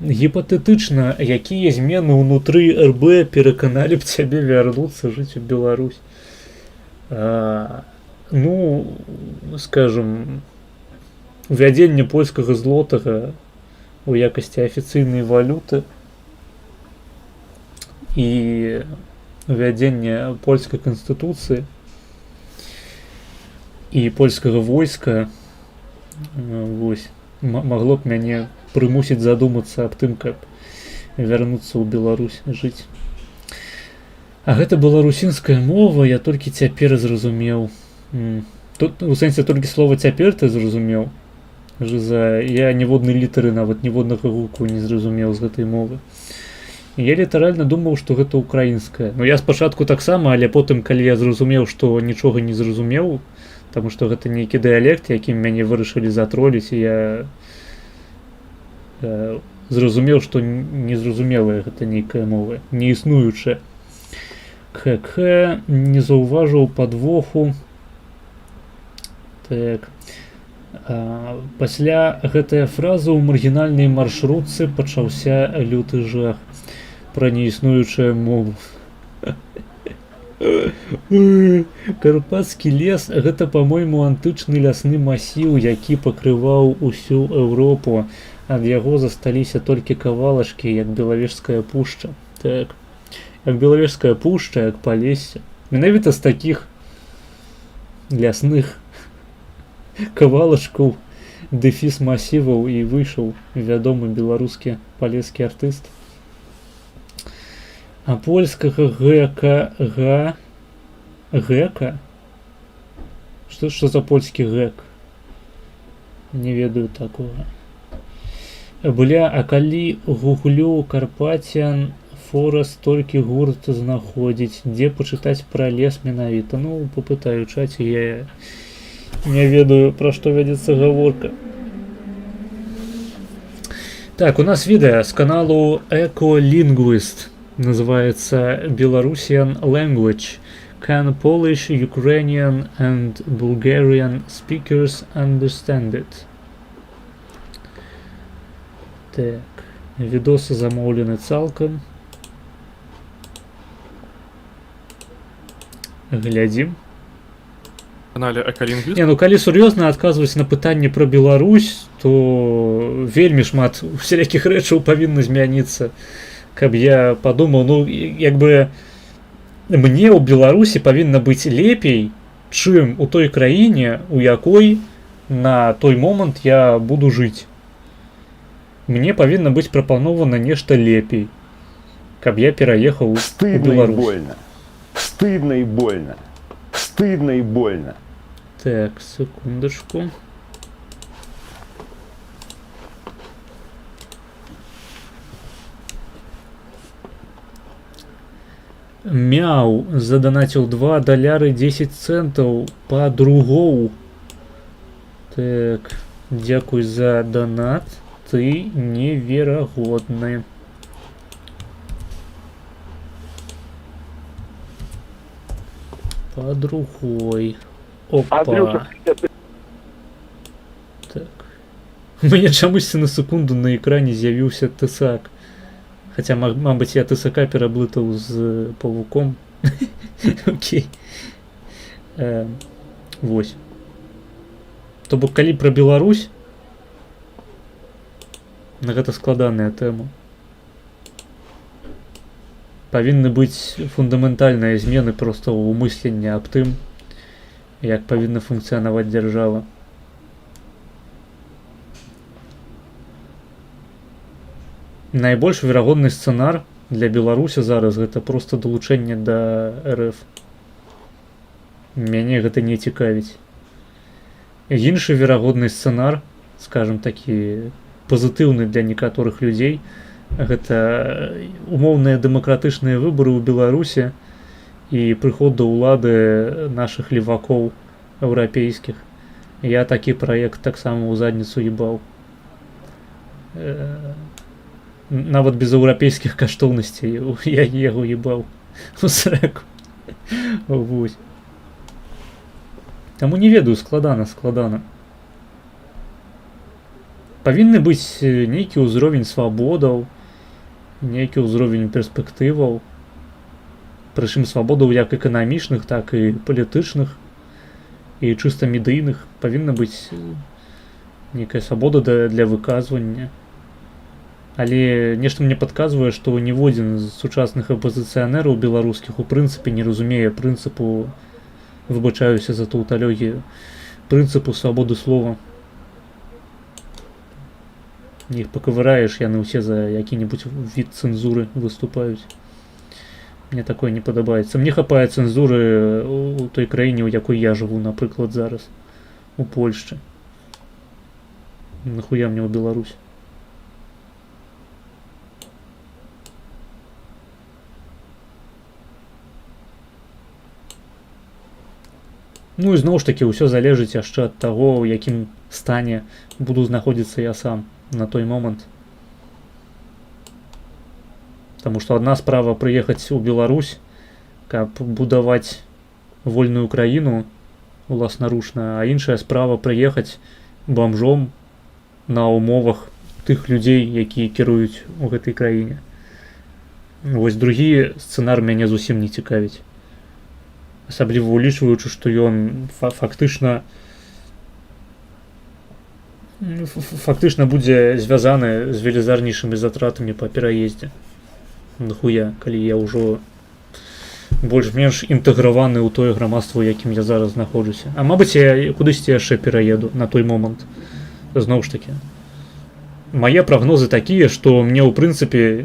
гіпатетычна, якія змены ўнутры РБ пераканалі б цябе вярнуцца жыць у Беларусь? Ну, скажем, увядзенне польскага злотага у якасці афіцыйнай валюты і увядзенне польскай канстытуцыі і польскага войска, вось, магло б мяне прымусіць задумацца аб тым, каб вярнуцца ў Беларусь жыць. А гэта была русінская мова, я толькі цяпер зразумеў. Тут, у сэнсе, толькі слова «цяпер» ты зразумеў. Я ніводнай літары, нават ніводнага гуку не зразумеў з гэтай мовы. Я літаральна думаў, што гэта украінская. Ну, я спачатку таксама, але потым, калі я зразумеў, што нічога не зразумеў, таму што гэта нейкі дыялект, якім мяне вырашылі затроліць, і я зразумеў, што незразумелая гэта нейкая мова, неіснуючая. Кхе-кхе, не заўважыў падвоху. Так. Пасля гэтая фраза ў маргінальнай маршрутцы пачаўся люты жах пра неіснуючую мову. Карпатскі лес — гэта, па-мойму, антычны лясны масіў, які пакрываў усю Еўропу. Ад яго засталіся толькі кавалачкі, як Белавежская пушча. Так. Як Белавежская пушча, як Полессе. Менавіта з такіх лясных кавалачкаў, дэфіс масіваў і выйшаў вядомы беларускі палескі артыст. А польскага гэка... Гэка? Што за польскі гэк? Не ведаю такога. Бля, а калі гуглю Carpathian Форас толькі гурт знаходзіць. Дзе пачытаць пра лес менавіта? Ну, попытаю ў чаце, я не ведаю, пра што вядзецца гаворка. Так, у нас відэа з каналу Ecolinguist. Называется Belarusian Language. Can Polish, Ukrainian and Bulgarian speakers understand it? Так, відосы замоўлены цалкам. Глядзім. На канале Эколингвист. Не, ну калі сур'ёзна адказваць на пытанне пра Беларусь, то вельмі шмат усялякіх рэчаў павінна змяніцца. Каб я падумаў, ну, як бы мне ў Беларусі павінна быць лепей, чым у той краіне, у якой на той момант я буду жыць. Мне павінна быць прапанована нешта лепей, каб я пераехаў у Стыдно и Беларусь. больно. Стыдно и больно. Стыдно и больно. Так, секундочку. Мяу заданаціў $2.10 па другоў. Так, дзякуй за донат. Ты неверагодны. По другой. Опа. Так. У мяне чамусьці на секунду на экране з'явіўся тысак. Хаця, мабыць, я тысака пераблытаў з павуком. Окей. Вось. То бок, калі пра Беларусь, на гэта складаная тэма. Павінны быць фундаментальныя змены проста ў мысленні аб тым, як павінна функцыянаваць дзяржава. Найбольш верагодны сцэнар для Беларусі зараз гэта проста далучэнне да РФ. Мяне гэта не цікавіць. Іншы верагодны сцэнар, скажем такі, пазітыўны для некаторых людзей, гэта умоўныя дэмакратычныя выбары ў Беларусі і прыход да ўлады нашых левакоў еўрапейскіх. Я такі праект таксама ў задніцу ебаў. Нават без еўрапейскіх каштоўнасцей я яго ебаў у срэку. Вось. Таму не ведаю, складана. Павінны быць нейкі ўзровень свабодаў, нейкі ўзровень перспектываў, прычым свабодаў як эканамічных, так і палітычных, і чыста медыйных. Павінна быць нейкая свабода для выказвання. Але нешта мне падказвае, што ніводзін з сучасных апазіцыянераў беларускіх у прынцыпе не разумее прынцыпу, выбачаюся за таўталогію, прынцыпу свабоды слова. Іх пакавыраеш, яны ўсе за які-небудзь від цэнзуры выступаюць. Мне такое не падабаецца. Мне хапае цэнзуры ў той краіне, у якой я жыву, напрыклад, зараз, у Польшчы. Нахуя мне ў Беларусь? Ну і зноў ж такі ўсё залежыць яшчэ ад таго, у якім стане буду знаходзіцца я сам на той момант. Таму што адна справа прыехаць у Беларусь, каб будаваць вольную краіну уласнаручна, а іншая справа прыехаць бамжом на умовах тых людзей, якія кіруюць у гэтай краіне. Вось другі сцэнар мяне зусім не цікавіць. Асабліва улічваючы, што ён фактычна будзе звязаны з велізарнейшымі затратамі па пераездзе. Нахуя, калі я ўжо больш-менш інтэграваны ў тое грамадства, якім я зараз знаходжуся. А мабыць, я кудысьці яшчэ пераеду на той момант. Зноў ж такі. Мае прагнозы такія, што мне ў прынцыпе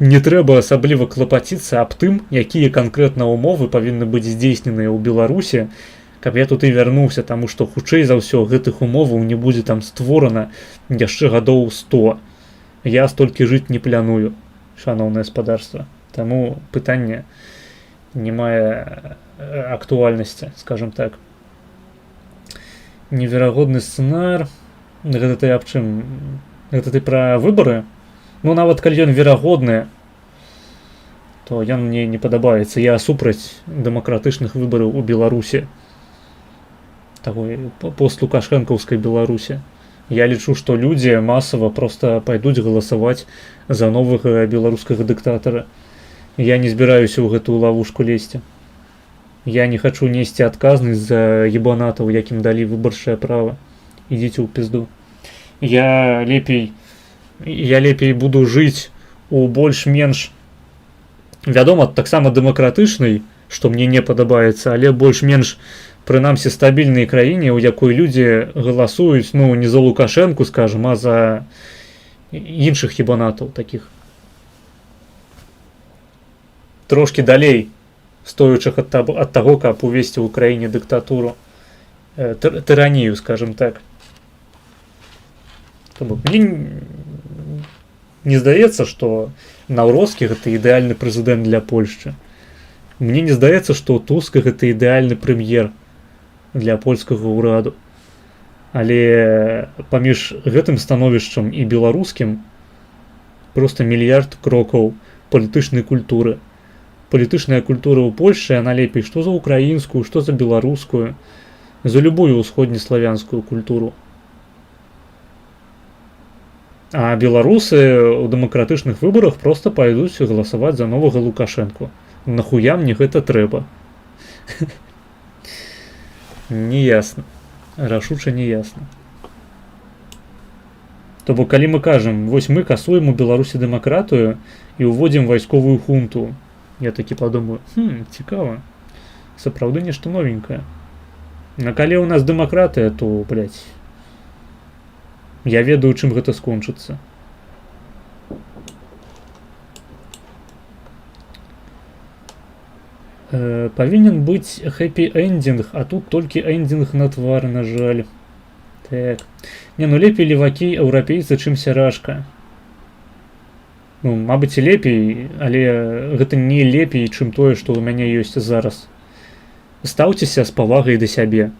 не трэба асабліва клапаціцца аб тым, якія канкрэтна ўмовы павінны быць здзейсненыя ў Беларусі, каб я тут і вярнуўся, таму што хутчэй за ўсё гэтых умоваў не будзе там створана яшчэ гадоў 100. Я столькі жыць не пляную, шаноўнае спадарства. Таму пытанне не мае актуальнасці, скажем так. Неверагодны сцэнар. Гэта ты аб чым? Гэта ты пра выбары? Ну, нават калі ён верагодны, то ён мне не падабаецца. Я супраць дэмакратычных выбараў у Беларусі. Такой постлукашэнкаўскай Беларусі. Я лічу, што людзі масава проста пайдуць галасаваць за новага беларускага дыктатара. Я не збіраюся ў гэтую лавушку лезці. Я не хачу несці адказнасць за ебанатаў, якім далі выбарчае права. Ідзіце ў пізду. Я лепей буду жыць у больш-менш, вядома, таксама дэмакратычнай, што мне не падабаецца, але больш-менш прынамсі стабільнай краіне, у якой людзі галасуюць, ну, не за Лукашэнку, скажам, а за іншых ебанатаў такіх. Трошкі далей, стоючых ад таго, каб увесці ў краіне дыктатуру, тыранію, скажем так. Мне не здаецца, што Наўроцкі гэта ідэальны прэзідэнт для Польшчы. Мне не здаецца, што Туск гэта ідэальны прэм'ер для польскага ўраду. Але паміж гэтым становішчам і беларускім проста мільярд крокаў палітычнай культуры. Палітычная культура ў Польшчы, яна лепей што за украінскую, што за беларускую, за любую ўсходнеславянскую культуру. А беларусы ў дэмакратычных выбарах проста пайдуць галасаваць за новага Лукашэнку. Нахуя мне гэта трэба? Неясна. Рашуча неясна. То бок, калі мы кажам, вось мы касуем у Беларусі дэмакратыю і ўводзім вайсковую хунту, я такі падумаю, цікава. Сапраўды нешта новенькае. А калі ў нас дэмакратыя, то, блядь, я ведаю, чым гэта скончыцца. Павінен быць хэппі-эндинг, а тут толькі эндинг на твар, на жаль. Так. Не, ну лепей левакі еўрапейцы, чым сярашка. Ну, мабыць, і лепей, але гэта не лепей, чым тое, што ў мяне ёсць зараз. Стаўцеся з павагай да сябе.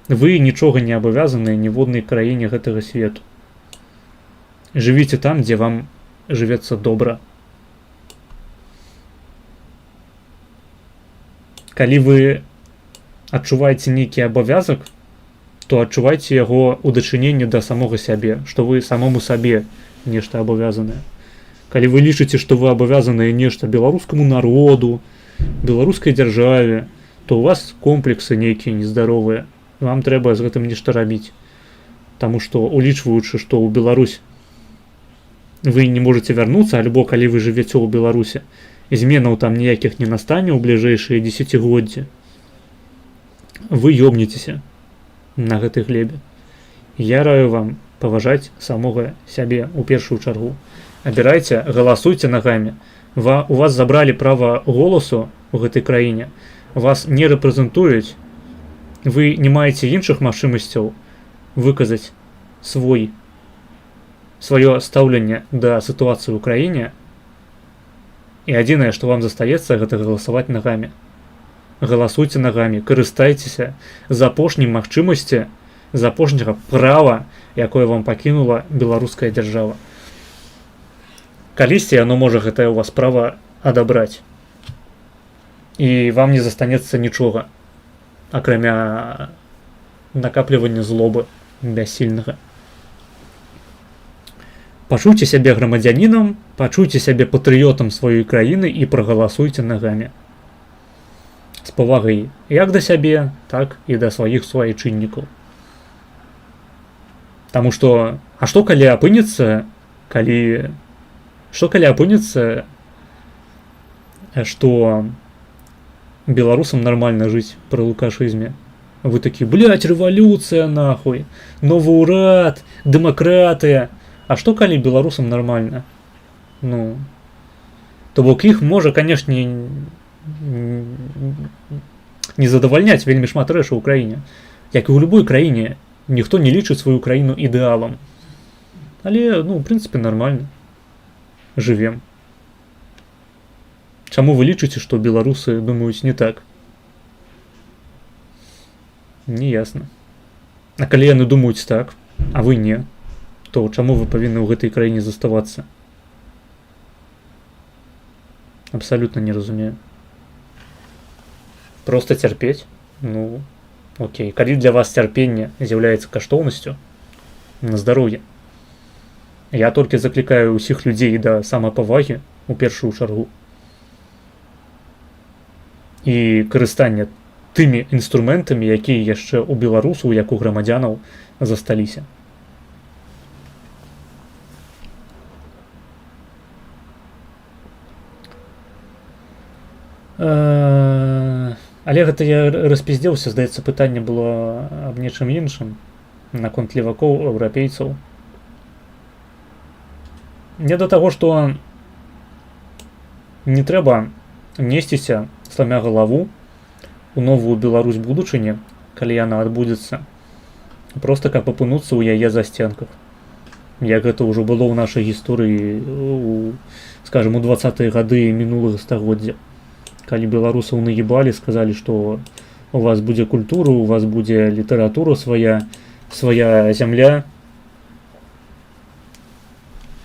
Вы нічога не абавязаныя ніводнай краіне гэтага свету. Жывіце там, дзе вам жывецца добра. Калі вы адчуваеце нейкі абавязак, то адчувайце яго ў дачыненні да самога сябе, што вы самому сабе нешта абавязаныя. Калі вы лічыце, што вы абавязаныя нешта беларускаму народу, беларускай дзяржаве, то ў вас комплексы нейкія нездаровыя. Вам трэба з гэтым нешта рабіць. Таму што, улічваючы, што ў Беларусь вы не можаце вярнуцца, альбо калі вы жывяце ў Беларусі, зменаў там ніякіх не настане ў бліжэйшыя дзесяцігоддзі, вы ёбнецеся на гэтай глебе. Я раю вам паважаць самога сябе ў першую чаргу. Абірайце, галасуйце нагамі. У вас забралі права голасу ў гэтай краіне. Вас не рэпрэзентуюць. Вы не маеце іншых магчымасцяў выказаць сваё стаўленне да сітуацыі ў краіне. І адзінае, што вам застаецца, гэта галасаваць нагамі. Галасуйце нагамі, карыстайцеся з апошняй магчымасці, з апошняга права, якое вам пакінула беларуская дзяржава. Калісьці яно можа гэтае ў вас права адабраць. І вам не застанецца нічога, акрамя накаплівання злобы бяссільнага. Пачуйце сябе грамадзянінам, пачуйце сябе патрыётам сваёй краіны і прагаласуйце нагамі. З павагай як да сябе, так і да сваіх суайчыннікаў. Таму што, а што калі апынецца, што беларусам нармальна жыць пры лукашызме? Вы такі, блядь, рэвалюцыя нахуй, новы ўрад, дэмакратыя. А што калі беларусам нармальна? Ну, то бок іх можа, канешне, не задавальняць вельмі шмат рэчаў у краіне. Як і ў любой краіне, ніхто не лічыць сваю краіну ідэалам. Але, ну, в прынцыпе, нармальна. Жывем. Чаму вы лічыце, што беларусы думаюць не так? Не ясна. А калі яны думаюць так, а вы не, то чаму вы павінны ў гэтай краіне заставацца? Абсалютна не разумею. Проста цярпець? Ну, окей. Калі для вас цярпенне з'яўляецца каштоўнасцю, на здароўе. Я толькі заклікаю ўсіх людзей да самапавагі у першую чаргу. І карыстання тымі інструментамі, якія яшчэ ў беларусаў, як у грамадзянаў, засталіся. Але гэта я распіздзеўся, здаецца, пытанне было аб нечым іншым, наконт левакоў, еўрапейцаў. Не да таго, што не трэба несціся, сламя галаву, у новую Беларусь будучыні, калі яна адбудзецца, проста каб апынуцца ў яе засценках. Як гэта ўжо было ў нашай гісторыі, скажем, у 20-е гады мінулага стагоддзя. Калі беларусаў наебалі, сказалі, што у вас будзе культура, у вас будзе літаратура свая зямля,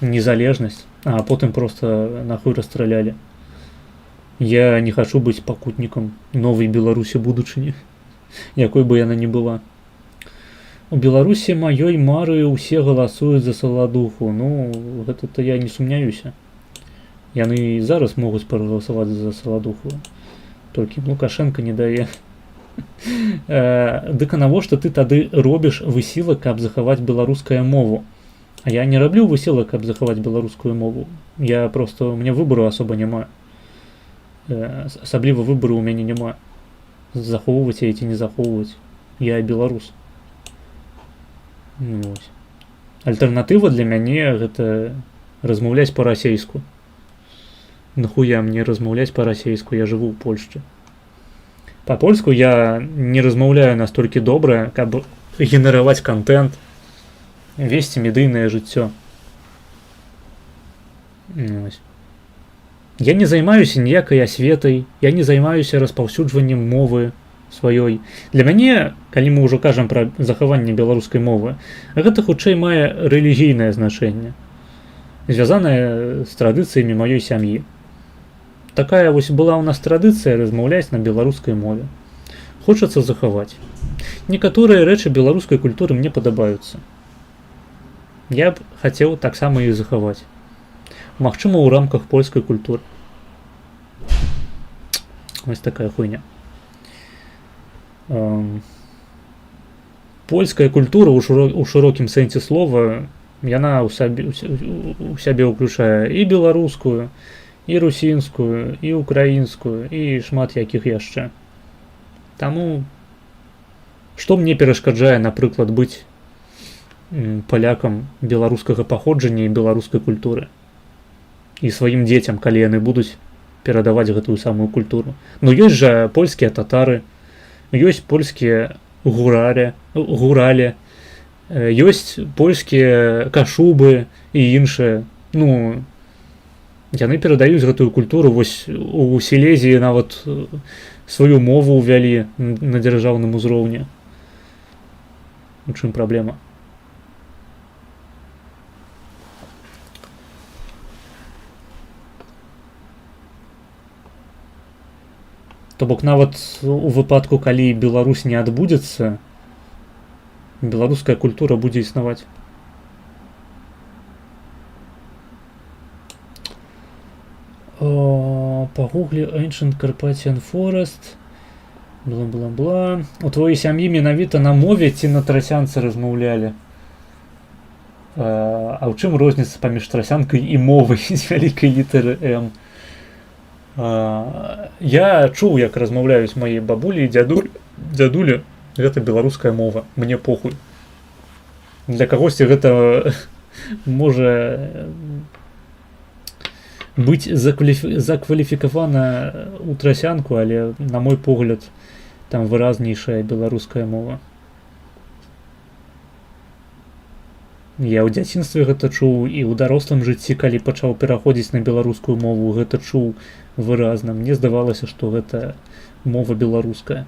незалежнасць, а потым проста нахуй расстралялі. Я не хачу быць пакутнікам новай Беларусі будучыні, якой бы яна ні была. У Беларусі маёй мары ўсе галасуюць за Саладуху. Ну, гэта-то я не сумняюся. Яны і зараз могуць прагаласаваць за Саладуху. Толькі Лукашенко не дае. Дык а навошта ты тады робіш высілак, каб захаваць беларускую мову? А я не раблю высілак, каб захаваць беларускую мову. Я просто... У меня выбору асоба няма. Асабліва выбору ў мяне няма. Захоўваць яе ці не захоўваць. Я беларус. Альтэрнатыва для мяне гэта размаўляць па-расейску. Нахуя мне размаўляць па-расейску, я жыву ў Польшчы. Па-польску я не размаўляю настолькі добра, каб генераваць контент, весці медыйнае жыццё. Я не займаюся ніякай асветай, я не займаюся распаўсюджваннем мовы сваёй. Для мяне, калі мы ўжо кажам пра захаванне беларускай мовы, гэта хутчэй мае рэлігійнае значэнне, звязанае з традыцыямі маёй сям'і. Такая вось была ў нас традыцыя размаўляць на беларускай мове. Хочацца захаваць. Некаторыя рэчы беларускай культуры мне падабаюцца. Я б хацеў таксама іх захаваць. Магчыма, ў рамках польскай культуры. Вось такая хуйня. Польская культура ў шырокім сэнсе слова, яна ў сябе ўключае і беларускую, і русінскую, і украінскую, і шмат якіх яшчэ. Таму, што мне перашкаджае, напрыклад, быць палякам беларускага паходжання і беларускай культуры? І сваім дзецям, калі яны будуць перадаваць гэтую самую культуру. Ну, ёсць жа польскія татары, ёсць польскія гуралі, ёсць польскія кашубы і іншыя. Ну, яны перадаюць гэтую культуру. Вось у Сілезіі нават сваю мову ўвялі на дзяржаўным узроўні. У чым праблема? То бок нават у выпадку, калі Беларусь не адбудзецца, беларуская культура будзе існаваць. Пагуглі Ancient Carpathian Forest. Бла-бла-бла. У твоей сям'і менавіта на мове ці на трасянцы размаўлялі? А ў чым розніца паміж трасянкай і мовай з вялікай літары М? Я чуў, як размаўляюць мае бабулі і дзядулі. Гэта беларуская мова. Мне похуй. Для кагосьці гэта можа быць закваліфікавана ў трасянку, але, на мой погляд, там выразнейшая беларуская мова. Я ў дзяцінстве гэта чуў і ў дарослым жыцці, калі пачаў пераходзіць на беларускую мову, гэта чуў выразна. Мне здавалася, што гэта мова беларуская.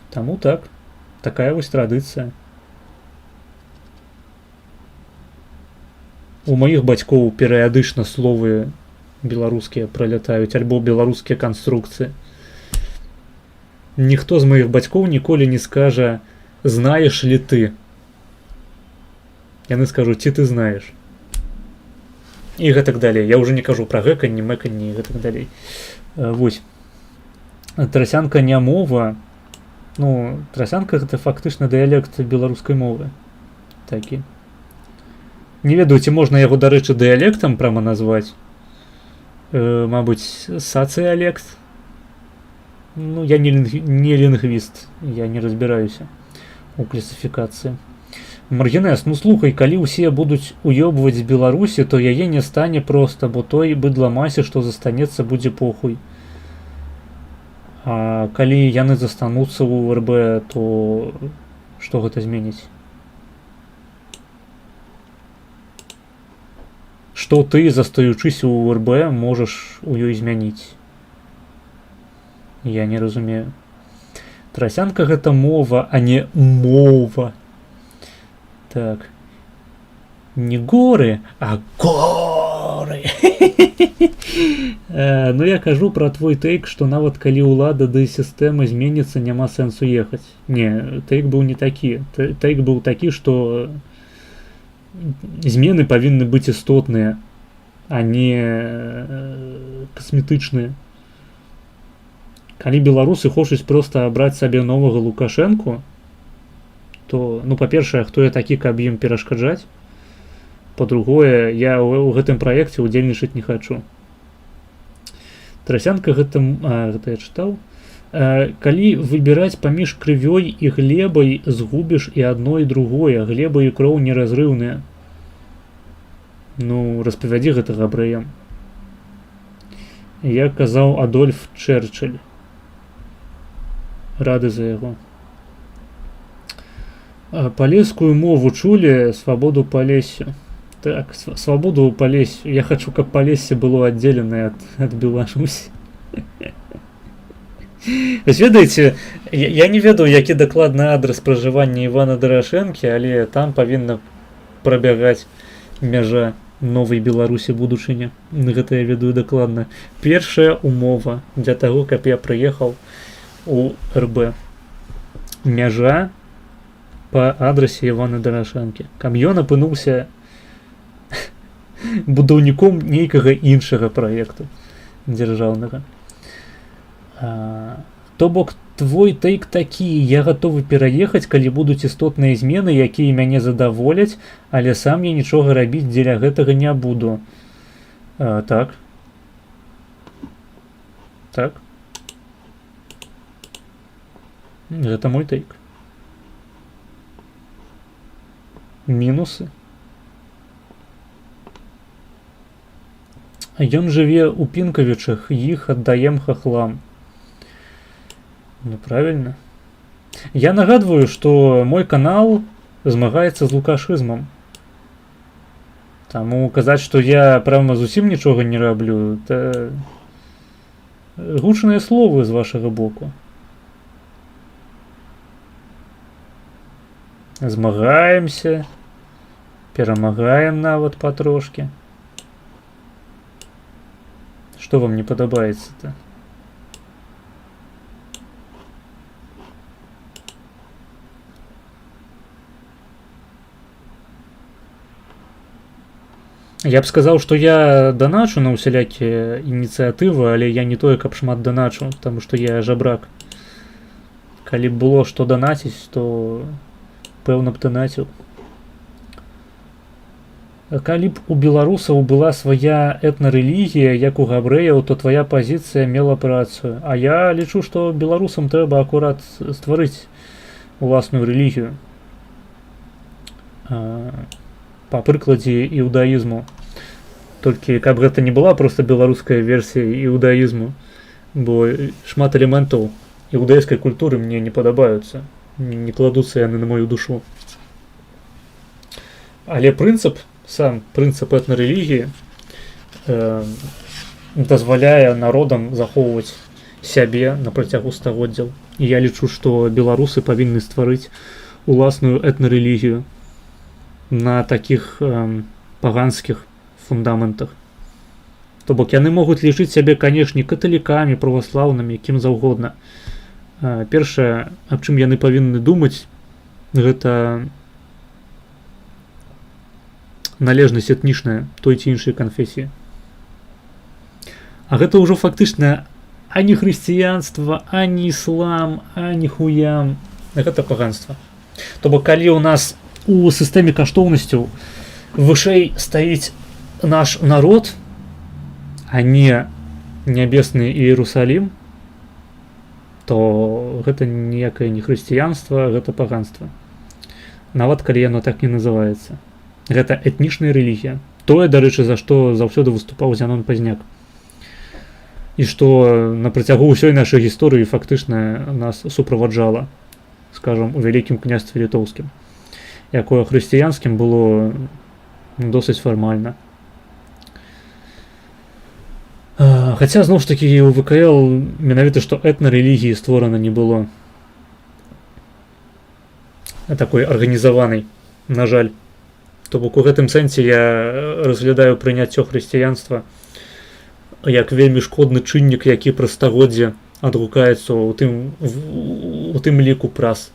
Таму так, такая вось традыцыя. У маіх бацькоў перыядычна словы беларускія пралятаюць, альбо беларускія канструкцыі. Ніхто з маіх бацькоў ніколі не скажа «знаеш ли ты?». Яны скажуць «ці ты знаеш?». І гэтак далей. Я ўжо не кажу пра гэканне, мэканне і гэтак далей. Вось. Трасянка не мова. Ну, трасянка гэта фактычна дыялект беларускай мовы. Такі. Не ведаю, ці можна яго, дарэчы, дыялектам прама назваць. Мабыць, сацыялект. Ну, я не лінгвіст, я не разбіраюся у класіфікацыі. Маргінэс, ну слухай, калі ўсе будуць уёбваць з Беларусі, то яе не стане проста, бо той быдламасе, што застанецца, будзе похуй. А калі яны застануцца ў РБ, то што гэта зменіць? Што ты, застаючыся ў РБ, можаш у ёй змяніць? Я не разумею. Трасянка гэта мова, а не мова. Так. Не горы, а горы. Ну я кажу пра твой тэйк, што нават калі ўлада ды сістэма зменіцца, няма сэнсу ехаць. Не, тэйк быў не такі. Тэйк быў такі, што змены павінны быць істотныя, а не касметычныя. Калі беларусы хочуць проста абраць сабе новага Лукашэнку, то, ну, па-першае, хто я такі, каб ім перашкаджаць? Па-другое, я ў гэтым праекце ўдзельнічаць не хачу. Трасянка гэта я чытаў. Калі выбіраць паміж крывёй і глебай, згубіш і адно і другое. Глеба і кроў неразрыўныя. Ну, распавядзі гэта габрэям. Як казаў Адольф Чэрчыль. Рады за яго. Палескую мову чулі, свабоду Палесю. Так, свабоду Палесю. Я хачу, каб Палессе было аддзеленае ад Беларусі. Ведаеце, я не ведаю, які дакладны адрас пражывання Івана Дарашэнкі, але там павінна прабягаць мяжа новай Беларусі будучыня. Гэта я ведаю дакладна. Першая умова для таго, каб я прыехаў у РБ. Мяжа па адрасе Івана Дарашэнкі. Каб ён апынуўся будаўніком нейкага іншага праекту дзяржаўнага. То бок, твой тэйк такі, я гатовы пераехаць, калі будуць істотныя змены, якія мяне задаволяць, але сам я нічога рабіць дзеля гэтага не буду. Так. Так. Гэта мой тэйк. Мінусы. Ён жыве ў Пінкавічах, іх аддаем хахлам. Ну, правильно. Я нагадваю, што мой канал змагаецца з лукашызмам. Таму казаць, што я прямо зусім нічога не раблю, это гучныя словы з вашага боку. Змагаемся, перамагаем нават патрошкі. Што вам не падабаецца-то? Я б сказаў, што я даначу на ўсялякія ініцыятывы, але я не тое, каб шмат даначу, таму што я жабрак. Калі б было што данаціць, то пэўна б данаціў. Калі б у беларусаў была свая этнарэлігія, як у габрэяў, то твая пазіцыя мела б рацыю. А я лічу, што беларусам трэба акурат стварыць уласную рэлігію. Па прыкладзе іудаізму. Толькі каб гэта не была проста беларуская версія іудаізму, бо шмат элементаў іудаійскай культуры мне не падабаюцца. не кладуцца яны на мою душу. Але сам прынцып этнарэлігіі дазваляе народам захоўваць сябе на працягу стагоддзяў. І я лічу, што беларусы павінны стварыць уласную этнарэлігію на такіх паганскіх фундаментах. То бок яны могуць лічыць сябе, канешне, каталікамі, праваслаўнымі, кім заўгодна. Першае, аб чым яны павінны думаць, гэта належнасць этнічная той ці іншай канфесіі. А гэта ўжо фактычна ані хрысціянства, ані іслам, ані хуям. Гэта паганства. То бок калі ў нас у сістэме каштоўнасцяў вышэй стаіць наш народ, а не нябесны Іерусалім, то гэта ніякае не хрысціянства, гэта паганства. Нават калі яно так не называецца. Гэта этнічная рэлігія. Тое, дарэчы, за што заўсёды выступаў Зянон Пазняк. І што на працягу ўсёй нашай гісторыі фактычна нас суправаджала, скажам, у Вялікім княстве літоўскім, якое хрысціянскім было досыць фармальна. Хаця, зноў ж такі, у ВКЛ менавіта, што этнарэлігіі створана не было. Такой арганізаванай, на жаль. То бок у гэтым сэнсе я разглядаю прыняццё хрысціянства як вельмі шкодны чыннік, які праз стагоддзе адгукаецца у тым ліку праз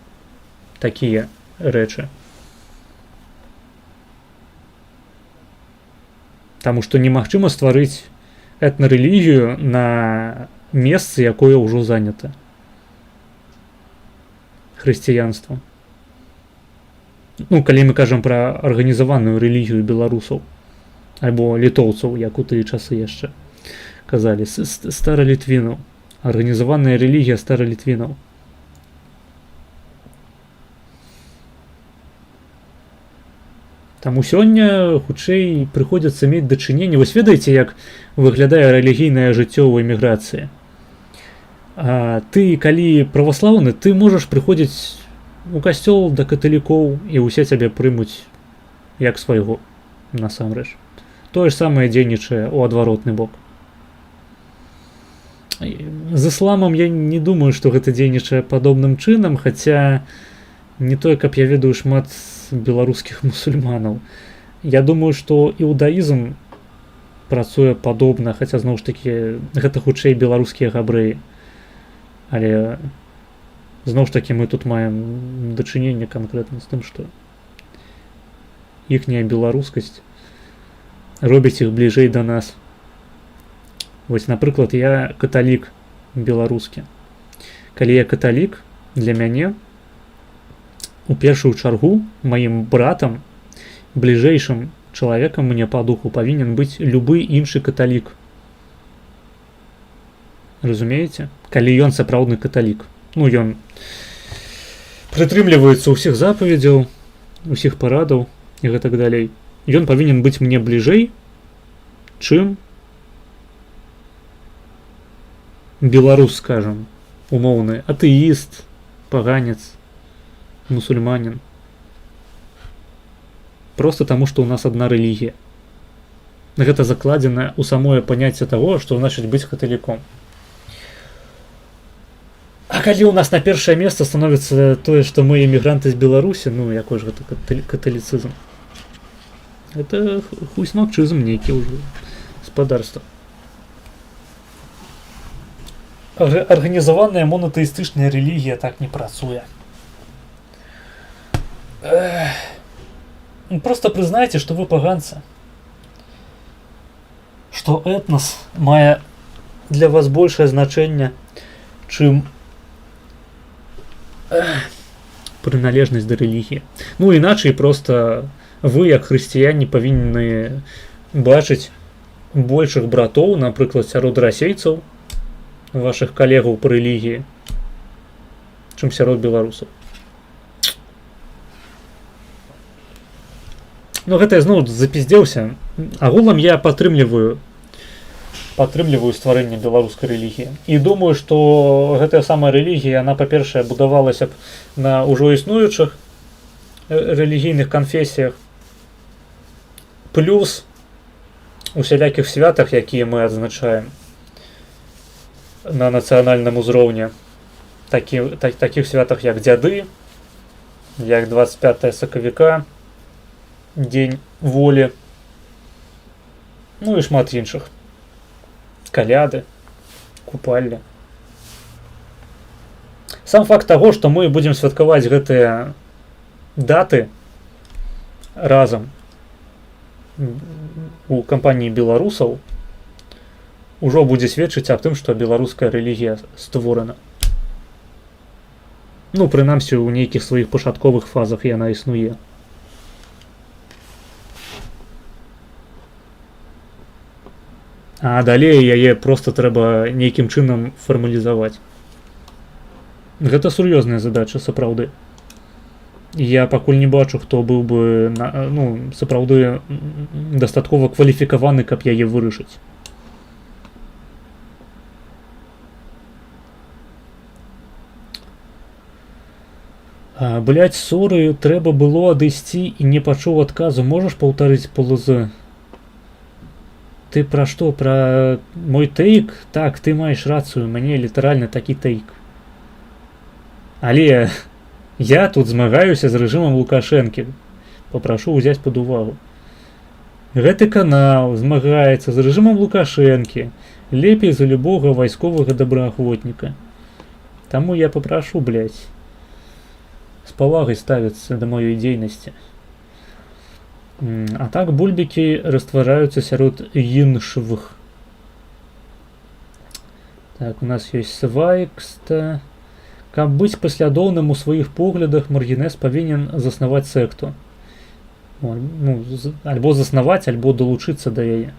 такія рэчы. Таму што немагчыма стварыць этнарэлігію на месцы, якое ўжо занята хрысціянствам. Ну, калі мы кажам пра арганізаваную рэлігію беларусаў альбо літоўцаў, як у тыя часы яшчэ казалі, старалітвінаў, арганізаваная рэлігія старалітвінаў. Таму сёння хутчэй прыходзіцца мець дачыненне. Вось ведаеце, як выглядае рэлігійнае жыццё ў эміграцыі. Ты, калі праваслаўны, ты можаш прыходзіць у касцёл да каталікоў, і ўсе цябе прымуць як свайго, насамрэч. Тое ж самае дзейнічае ў адваротны бок. З ісламам я не думаю, што гэта дзейнічае падобным чынам, хаця не тое, каб я ведаю шмат беларускіх мусульманаў. Я думаю, што іудаізм працуе падобна, хаця, зноў ж такі, гэта хутчэй беларускія габрэі. Але зноў ж такі мы тут маем дачыненне канкрэтна з тым, што іхняя беларускасць робіць іх бліжэй да нас. Вось, напрыклад, я каталік беларускі. Калі я каталік, для мяне у першую чаргу маім братам, бліжэйшым чалавекам мне па духу павінен быць любы іншы каталік. Разумееце? Калі ён сапраўдны каталік. Ну, ён прытрымліваецца ўсіх запаведзяў, усіх парадаў і гэтак далей. Ён павінен быць мне бліжэй, чым беларус, скажам, умоўны, атэіст, паганец, мусульманін. Просто таму, што ў нас адна рэлігія. Гэта закладзена ў самое паняцце таго, што значыць быць каталіком. А калі ў нас на першае месца становіцца тое, што мы эмігранты з Беларусі, ну, якой ж гэта каталіцызм? Гэта хуйсмакчызм нейкі ўжо, спадарства. Арганізаваная монатэістычная рэлігія так не працуе. Просто прызнайце, што вы паганцы. Што этнос мае для вас большае значэнне, чым прыналежнасць да рэлігіі. Ну, іначай проста вы, як хрысціяне, павінны бачыць большых братоў, напрыклад, сярод расейцаў, вашых калегаў па рэлігіі, чым сярод беларусаў. Ну, гэта я зноў запіздзеўся. Агулам я падтрымліваю падтрымліваю стварэнне беларускай рэлігіі. І думаю, што гэтая самая рэлігія, яна, па-першае, будавалася б на ўжо існуючых рэлігійных канфесіях, плюс усялякіх святах, якія мы адзначаем на нацыянальным узроўні, такіх святах, як дзяды, як 25 сакавіка, дзень волі, ну і шмат іншых. Каляды, купальні. Сам факт таго, што мы будзем святкаваць гэтыя даты разам у кампаніі беларусаў, ужо будзе сведчыць аб тым, што беларуская рэлігія створана. Ну, прынамсі, у нейкіх сваіх пачатковых фазах яна існуе. А далей яе проста трэба нейкім чынам фармалізаваць. Гэта сур'ёзная задача, сапраўды. Я пакуль не бачу, хто быў бы сапраўды дастаткова кваліфікаваны, каб яе вырашыць. Блядь, соры, трэба было адысці і не пачуў адказу. Можаш паўтарыць ПЛЗ? Ты пра што? Пра мой тэйк? Так, ты маеш рацыю, мяне літаральна такі тэйк. Але я тут змагаюся з рэжымам Лукашэнкі. Папрашу ўзяць пад увагу. Гэты канал змагаецца з рэжымам Лукашэнкі лепей за любога вайсковага добраахвотніка. Таму я папрашу, блядь, з павагай ставіцца да маёй дзейнасці. А так бульбікі раствараюцца сярод іншых. Так, у нас ёсць свайкста. Каб быць паслядоўным у сваіх поглядах, Маргінэс павінен заснаваць секту. Альбо заснаваць, альбо далучыцца да яе.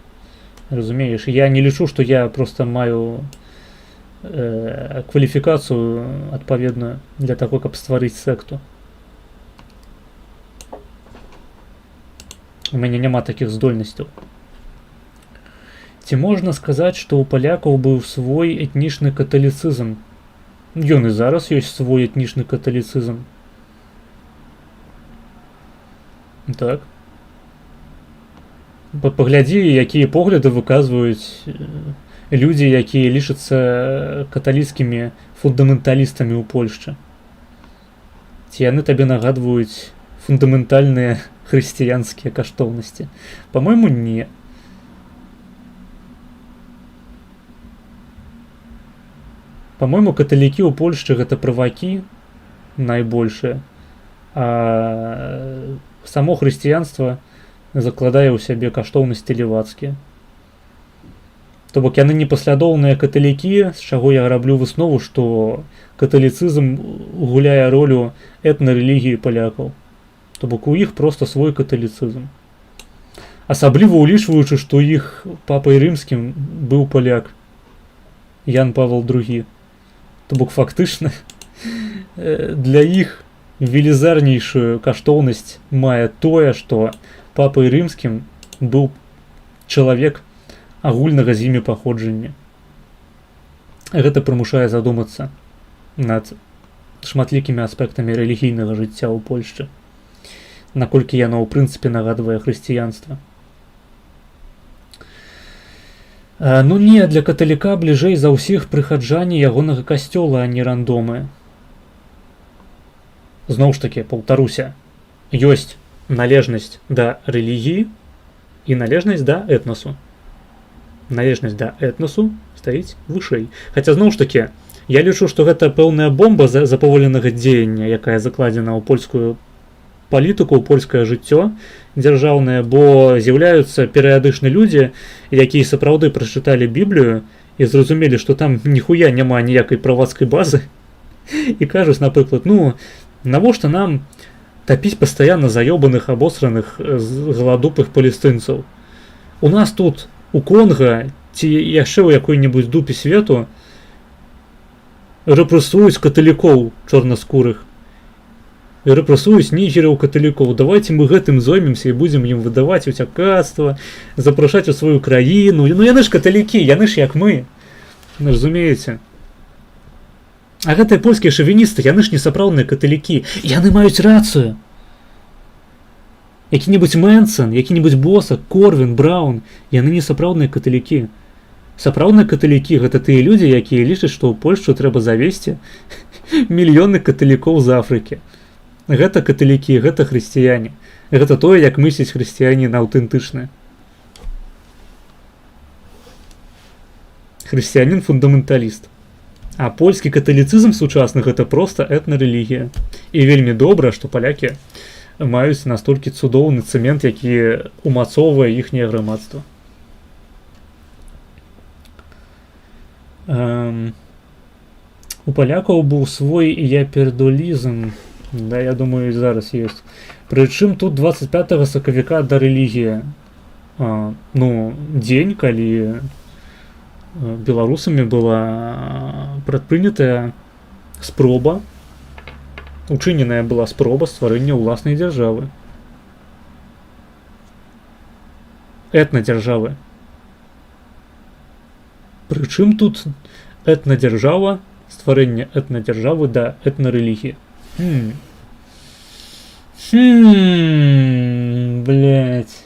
Разумееш, я не лічу, што я проста маю кваліфікацыю адпаведную для таго, каб стварыць секту. У мяне няма такіх здольнасцяў. Ці можна сказаць, што ў палякаў быў свой этнічны каталіцызм? Ён і зараз ёсць свой этнічны каталіцызм. Так. Паглядзі, якія погляды выказваюць людзі, якія лічацца каталіцкімі фундаменталістамі ў Польшчы. Ці яны табе нагадваюць фундаментальныя хрысціянскія каштоўнасці? Па-мойму, не. Па-мойму, каталікі ў Польшчы гэта правакі найбольшыя, а само хрысціянства закладае ў сябе каштоўнасці левацкія. То бок яны непаслядоўныя каталікі, з чаго я раблю выснову, што каталіцызм гуляе ролю этнарэлігіі палякаў. То бок у іх проста свой каталіцызм. Асабліва ўлічваючы, што іх папай рымскім быў паляк Ян Павел II. То бок фактычна для іх велізарнейшую каштоўнасць мае тое, што папай рымскім быў чалавек агульнага з імі паходжання. Гэта прымушае задумацца над шматлікімі аспектамі рэлігійнага жыцця ў Польшчы. Наколькі яно ў прынцыпе нагадвае хрысціянства. Ну не, для каталіка бліжэй за ўсіх прыхаджанні ягонага касцёла, а не рандомы. Зноў ж такі, паўтаруся, ёсць належнасць да рэлігіі і належнасць да этнасу. Належнасць да этнасу стаіць вышэй. Хаця зноў ж такі, я лічу, што гэта пэўная бомба запаволенага дзеяння, якая закладзена ў польскую палітыку, польскае жыццё дзяржаўнае, бо з'яўляюцца перыядычны людзі, якія сапраўды прачыталі Біблію і зразумелі, што там ніхуя няма ніякай правацкай базы, і кажуць, напрыклад, навошта нам тапіць пастаянна заёбаных, абосраных, галадупых палестынцаў? У нас тут, у Конга, ці яшчэ ў якой-небудзь дупе свету рэпрэсуюць каталікоў чорнаскурых. рэпрэсуюць нігераў каталікоў, давайте мы гэтым зоймемся і будзем ім выдаваць уцякацтва, запрашаць у сваю краіну. Ну яны ж каталікі, яны ж як мы, разумееце. А гэтыя польскія шавіністы, яны ж не сапраўдныя каталікі, яны маюць рацыю. Які-небудзь Мэнсон, які-небудзь Босак, Корвін, Браун, яны не сапраўдныя каталікі. Сапраўдныя каталікі гэта тыя людзі, якія лічаць, што ў Польшчу трэба завесці мільёны каталікоў з Афрыкі. Гэта каталікі, гэта хрысціяне. Гэта тое, як мысліць хрысціянін аўтэнтычны. Хрысціянін фундаменталіст. А польскі каталіцызм сучасны гэта проста этнарэлігія. І вельмі добра, што палякі маюць настолькі цудоўны цэмент, які умацоўвае іхняе грамадства. У палякаў быў свой япердолізм. Да, я думаю, і зараз ёсць. Прычым тут 25 сакавіка да рэлігія. Дзень, калі беларусамі была прадпрынятая спроба, учыненая была спроба стварэння ўласнай дзяржавы. Этнадзяржавы. Прычым тут этнадзяржава, стварэнне этнадзяржавы да этнарэлігіі. Блядь.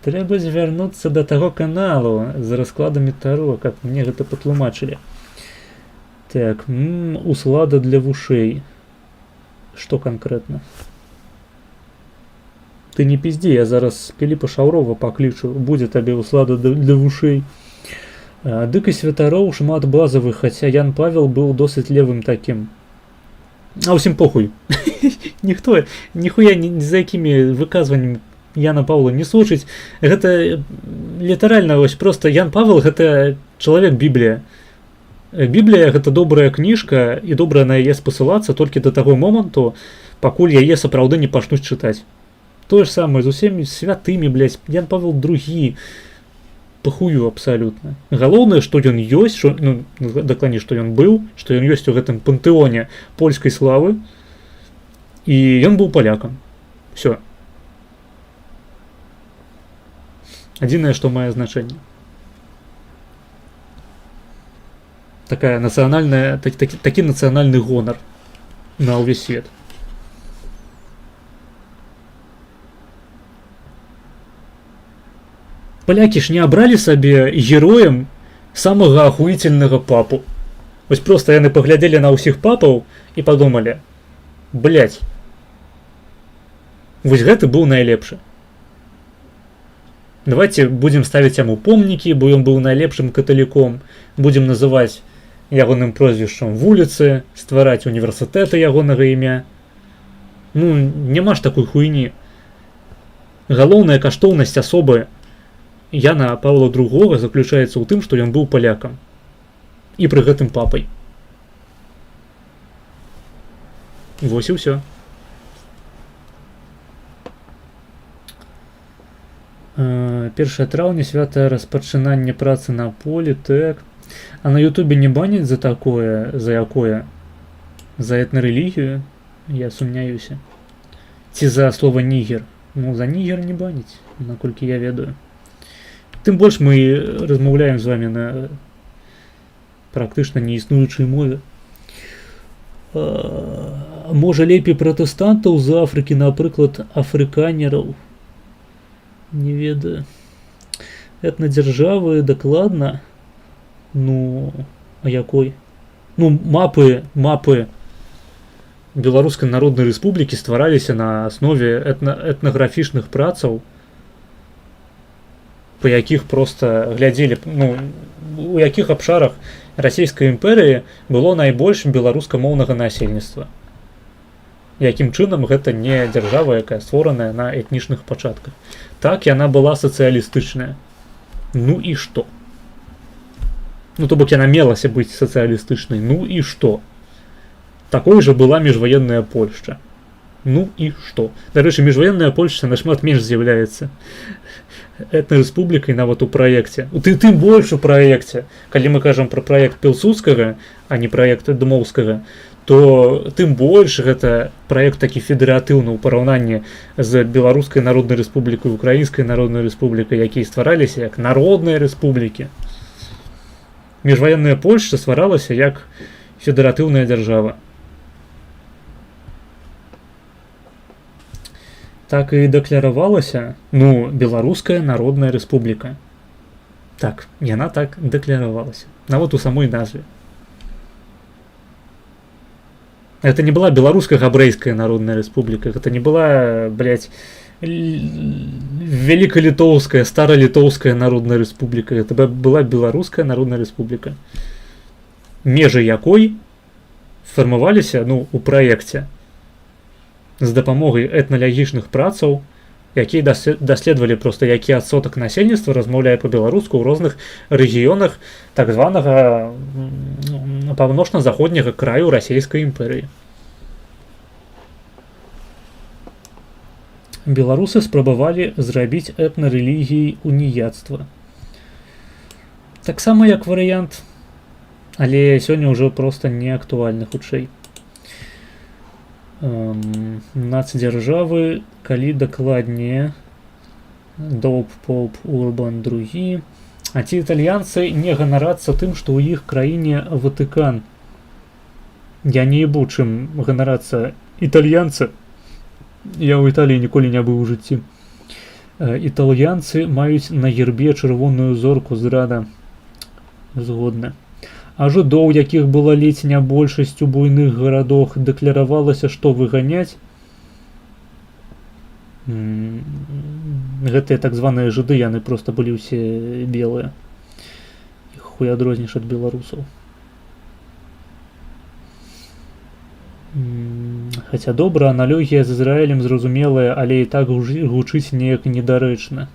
Трэба звярнуцца да таго каналу з раскладамі Таро, каб мне гэта патлумачылі. Так, услада для вушэй. Што канкрэтна? Ты не пізді, я зараз Піліпа Шаўрова паклічу, будзе табе услада для вушэй. Дык і святароў шмат базавых, хаця Ян Павел быў досыць левым такім. А ўсім похуй. Ніхто, ніхуя ні за якімі выказваннямі Яна Павла не сочыць. Гэта літаральна, вось проста Ян Павел гэта чалавек Біблія. Біблія гэта добрая кніжка і добра на яе спасылацца толькі да таго моманту, пакуль яе сапраўды не пачнуць чытаць. Тое ж самае з усімі святымі, блядь, Ян Павел II. Пахую абсалютна. Галоўнае, што ён ёсць, дакладней, што ён быў, што ён ёсць у гэтым пантэоне польскай славы, і ён быў палякам. Всё. Адзінае, што мае значэнне. Такая нацыянальная, такі нацыянальны гонар на ўвесь свет. Палякі ж не абралі сабе героем самага ахуительнага папу. Вось проста яны паглядзелі на ўсіх папаў і падумалі: блядь, вось гэты быў найлепшы. Давайте будзем ставіць яму помнікі, бо ён быў найлепшым каталіком, будзем называць ягоным прозвішчам вуліцы, ствараць універсітэты ягонага імя. Няма ж такой хуйні. Галоўная каштоўнасць асобы Яна Павла II заключаецца ў тым, што ён быў палякам. І пры гэтым папай. Вось і ўсё. 1 траўня, святае распачынанне працы на полі, так. А на Ютубе не баняць за такое, за якое? За этнарэлігію? Я сумняюся. Ці за слова нігер? За нігер не баняць, наколькі я ведаю. Тым больш мы размаўляем з вамі на практычна неіснуючай мове. Можа лепей пратэстантаў з Афрыкі, напрыклад, афрыканераў? Не ведаю. Этнадзяржавы дакладна. А якой? Мапы Беларускай Народнай Рэспублікі ствараліся на аснове этнаграфічных працаў, па якіх проста глядзелі, у якіх абшарах Расійскай імперыі было найбольш беларускамоўнага насельніцтва. Якім чынам гэта не дзяржава, якая створаная на этнічных пачатках. Так, яна была сацыялістычная. І што? То бок яна мелася быць сацыялістычнай. І што? Такой жа была міжваенная Польшча. І што? Дарэчы, міжваенная Польшча нашмат менш з'яўляецца этнарэспублікай нават у праекце. Тым больш у праекце. Калі мы кажам пра праект Пілсудскага, а не праект Дмоўскага, то тым больш гэта праект такі федэратыўны ў параўнанні з Беларускай Народнай Рэспублікай, Украінскай Народнай Рэспублікай, якія ствараліся як народныя рэспублікі. Міжваенная Польшча стваралася як федэратыўная дзяржава. Так і дэкляравалася, Беларуская Народная Рэспубліка. Так, яна так дэкляравалася. Нават у самой назве. Это не была Беларуска-Габрэйская Народная Рэспубліка, это не была, Великолитовская, Старолитовская Народная Рэспубліка, это была Беларуская Народная Рэспубліка. Межы якой фармаваліся, у праекце з дапамогай этналагічных працаў, якія даследавалі проста, які адсотак насельніцтва размаўляе па-беларуску ў розных рэгіёнах так званага паўночна-заходняга краю расійскай імперыі. Беларусы спрабавалі зрабіць этнарэлігіяй уніяцтва. Таксама як варыянт, але сёння ўжо проста не актуальны хутчэй. Нацдзяржавы, калі дакладнее, Доўб, Поп, Урбан, другі. А ці італьянцы не ганарацца тым, што ў іх краіне Ватыкан? Я не ебу, чым ганарацца італьянцы. Я ў Італіі ніколі не быў у жыцці. Італьянцы маюць на гербе чырвоную зорку зрада. Згодна. А жыдоў, якіх была ледзь не большасць у буйных гарадах, дэкляравалася, што выганяць. Гэтыя так званыя жыды, яны проста былі ўсе белыя. Іх хуй адрозніш ад беларусаў. Хаця добра, аналогія з Ізраілем зразумелая, але і так гучыць неяк недарэчна.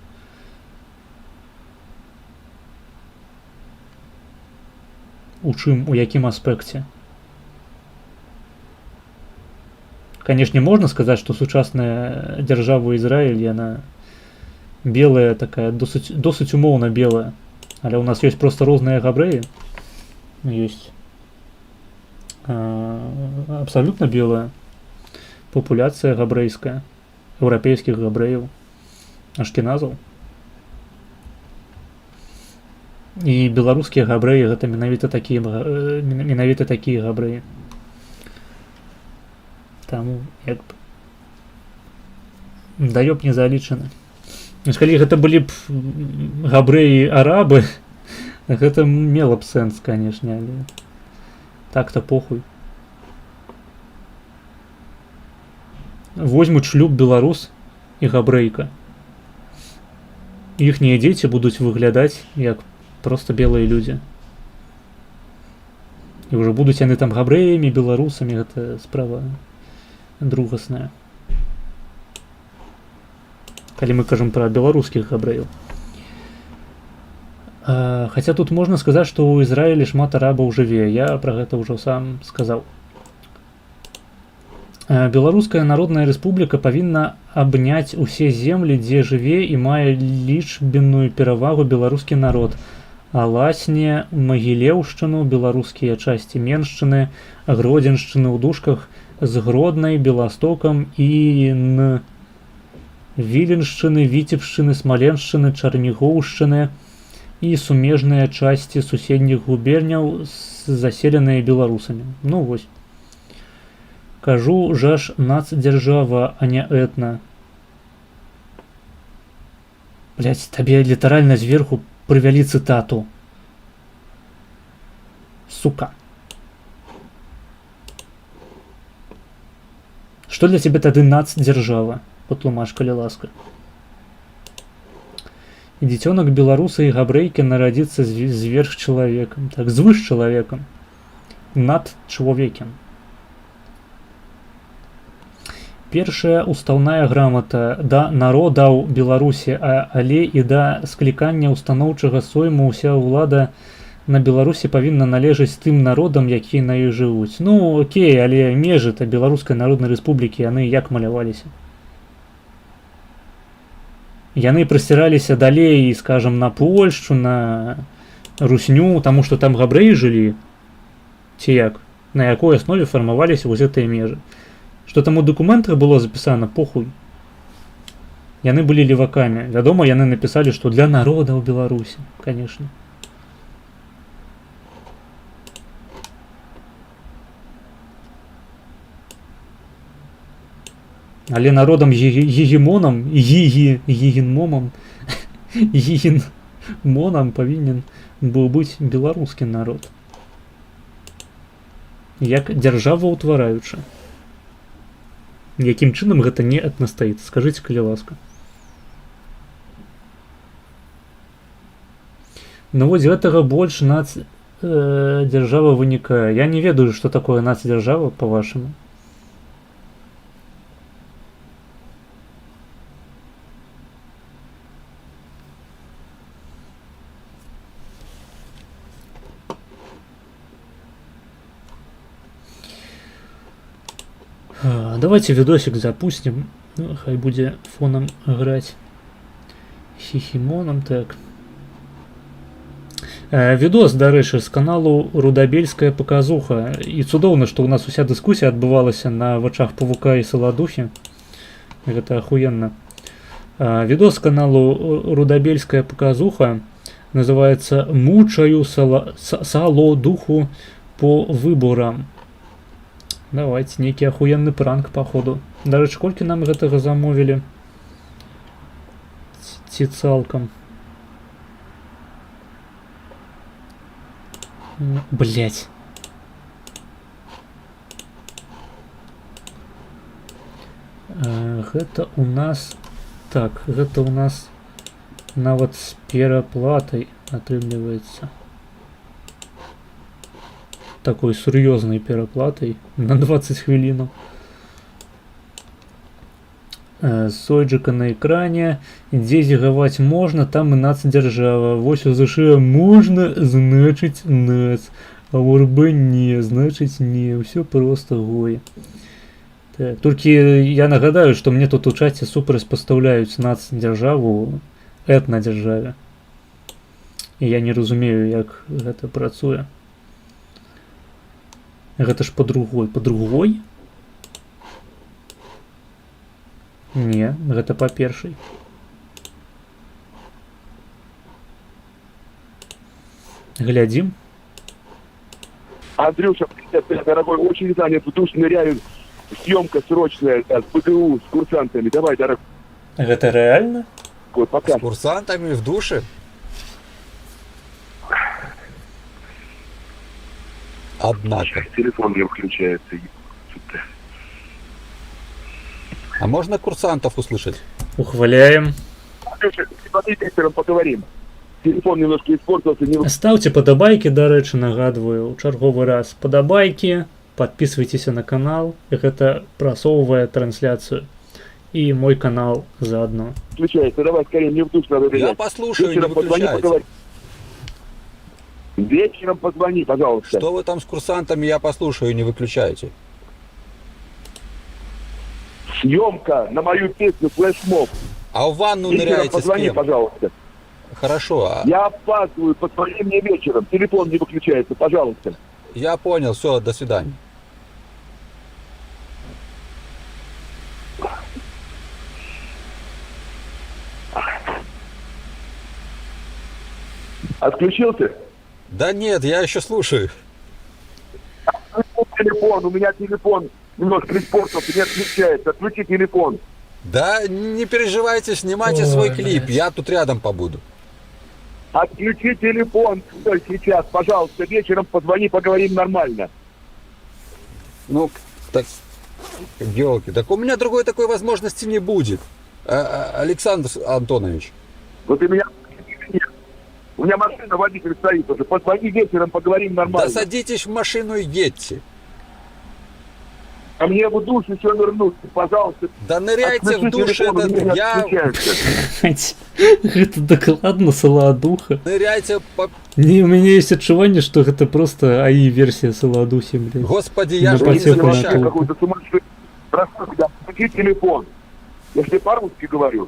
У чым, у якім аспекце? Канешне, можна сказаць, што сучасная дзяржава Ізраіль, яна белая такая, досыць умоўна белая. Але ў нас ёсць проста розныя габрэі. Ёсць абсалютна белая папуляцыя габрэйская, еўрапейскіх габрэяў, ашкеназаў. І беларускія габрэі гэта менавіта такія габрэі. Таму як даёб не залічаны. Калі гэта былі б габрэі арабы, гэта мела б сэнс, канешне, але так-то похуй. Возьмуць шлюб беларус і габрэйка. Іхнія дзеці будуць выглядаць як просто белыя людзі. І ўжо будуць яны там габрэямі, беларусамі, гэта справа другасная. Калі мы кажам пра беларускіх габрэяў. Хаця тут можна сказаць, што ў Ізраілі шмат арабаў жыве. Я пра гэта ўжо сам сказаў. Беларуская Народная Рэспубліка павінна абняць усе землі, дзе жыве і мае лічбенную перавагу беларускі народ. Аласне, Магілеўшчыну, беларускія часці Меншчыны, Гродзеншчыны ў дужках з Гроднай, Беластокам і Віленшчыны, Віцебшчыны, Смаленшчыны, Чарнігоўшчыны і сумежныя часці суседніх губерняў, заселеныя беларусамі. Вось. Кажу, жа ж нацдзяржава, а не этна. Табе літаральна зверху прывялі цытату. Сука. Што для цябе тады нацдзяржава? Патлумач, калі ласка. І дзіцёнак беларуса і габрэйкі нарадзіцца зверх чалавекам, так, звыш чалавекам, над чалавекам. Першая устаўная грамата да народаў Беларусі, але і да склікання устаноўчага сойму ўся ўлада на Беларусі павінна належаць тым народам, якія на іх жывуць. Окей, але межы-то Беларускай Народнай Рэспублікі, яны як маляваліся? Яны прасціраліся далей, скажам, на Польшчу, на Русню, таму што там габрэі жылі? Ці як? на якой аснове фармаваліся вось гэтыя межы. Што там у дакументах было запісана, похуй. Яны былі левакамі. Вядома, яны напісалі, што для народа ў Беларусі, конечно. Але народам гегемонам, гегенмомам, гегенмонам павінен быў быць беларускі народ. Як дзяржаваўтвараючы. Якім чынам гэта не аднастаіцца? Скажыце, калі ласка. Ну вось гэтага больш нацдзяржава вынікае. Я не ведаю, што такое нацдзяржава, па-вашаму. Давайте видосик запустим. Ну, хай будзе фоном граць хихимоном. Так. Відос, дарэчы, з каналу Рудабельская паказуха. І цудоўна, што ў нас уся дыскусія адбывалася на вачах павука і саладухі. Гэта ахуенна. Відос з каналу Рудабельская паказуха называецца «Мучаю салодуху по выборам». Давайте, нейкі ахуенны пранк, походу. Дарэчы, колькі нам гэтага замовілі? Ці цалкам? Блять. Гэта у нас... Так, гэта у нас нават з пераплатай атрымліваецца. Такой сур'ёзнай пераплатай на 20 хвілінаў. Сойджика на экране. Дзе зігаваць можна, там і нацдзяржава. Вось у ЗШ можна, значыць нац. А ў РБ не, значыць не. Ўсё просто гой. Так, толькі я нагадаю, што мне тут у чаце супрацьпастаўляюць нацдзяржаву этнадзяржаве. І я не разумею, як гэта працуе. Гэта ж па-другой. Па-другой? Не, гэта па-першай. Глядзім. Андрюша, привет, дорогой, очень занят, в душ ныряю. Съемка срочная с БГУ, с курсантами. Давай, дорогой. Гэта рэальна? Пока. С курсантами в душе? Однако. Телефон не выключается. А можно курсантов услышать? Ухваляем. Андрюша, смотри, вечером поговорим. Телефон немножко испортился. Не... Ставьте подобайки, дарэчы, нагадываю, ў чарговы раз. Подобайки, подписывайтесь на канал. Это просовывая трансляцию. И мой канал заодно. Включается, давай скорее, мне в душ надо Я послушаю, не выключайте. Вечером позвони, пожалуйста. Что вы там с курсантами, я послушаю, не выключайте. Съемка на мою песню «Флешмоб». А в ванну Вечером ныряете позвони, с кем? пожалуйста. Хорошо. Я опаздываю, позвони мне вечером. Телефон не выключается, пожалуйста. Я понял, все, до свидания. Отключился? Да нет, я еще слушаю. Телефон, у меня телефон немножко испортился, не отключается. Отключи телефон. Да не переживайте, снимайте свой клип, я тут рядом побуду. Отключи телефон сейчас, пожалуйста. Вечером позвони, поговорим нормально. Ну, так, ёлки, так у меня другой такой возможности не будет. Александр Антонович. Вот у меня... У меня машина, водитель стоит уже. Позвони вечером, поговорим нормально. Да садитесь в машину и едьте. А мне в душ еще нырнуть, пожалуйста. Да ныряйте в душ, телефон, я... Гэта дакладна саладуха. Ныряйте по... Не, у меня есть адчуванне, што гэта просто АИ-версия саладухи, блядь. Господи, я же Ну, не потихоньку. запрещаю. Какой-то сумасшедший. Прошу тебя, отключи телефон. Я же тебе по-русски говорю.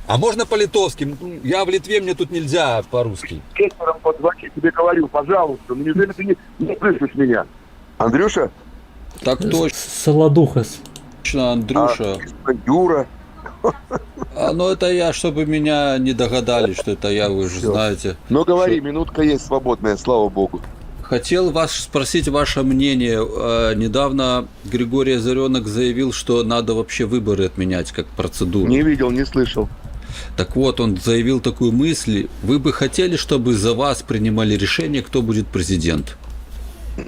А можно по-литовски? Я в Литве, мне тут нельзя по-русски. Вечером позвони, тебе говорю, пожалуйста. Ну неужели ты не слышишь меня? Андрюша? Так Солодухас. точно, Андрюша. Юра? Ну это я, чтобы меня не догадались, что это я, вы же Всё. знаете. Ну говори, минутка есть свободная, слава богу. Хотел вас спросить ваше мнение. Недавно Григорий Озаренок заявил, что надо вообще выборы отменять как процедуру. Не видел, не слышал. Так вот, он заявил такую мысль. Вы бы хотели, чтобы за вас принимали решение, кто будет президент?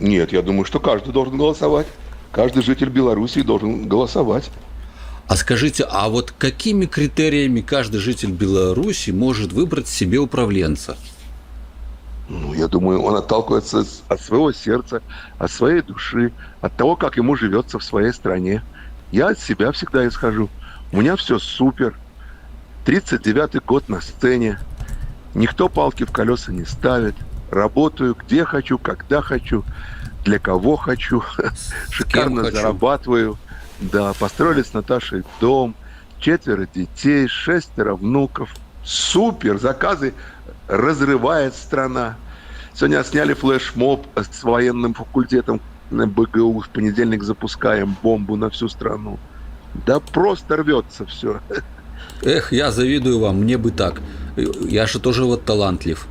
Нет, я думаю, что каждый должен голосовать. Каждый житель Беларуси должен голосовать. А скажите, а вот какими критериями каждый житель Беларуси может выбрать себе управленца? Ну, я думаю, он отталкивается от своего сердца, от своей души, от того, как ему живется в своей стране. Я от себя всегда исхожу. У меня все супер. 39-й год на сцене. Никто палки в колеса не ставит. Работаю где хочу, когда хочу, для кого хочу. Шикарно хочу. зарабатываю. Да, построили с Наташей дом. 4 детей, 6 внуков. Супер! Заказы разрывает страна. Сегодня сняли флешмоб с военным факультетом на БГУ. В понедельник запускаем бомбу на всю страну. Да просто рвется все. Эх, я завидую вам, мне бы так. Я же тоже вот талантлив.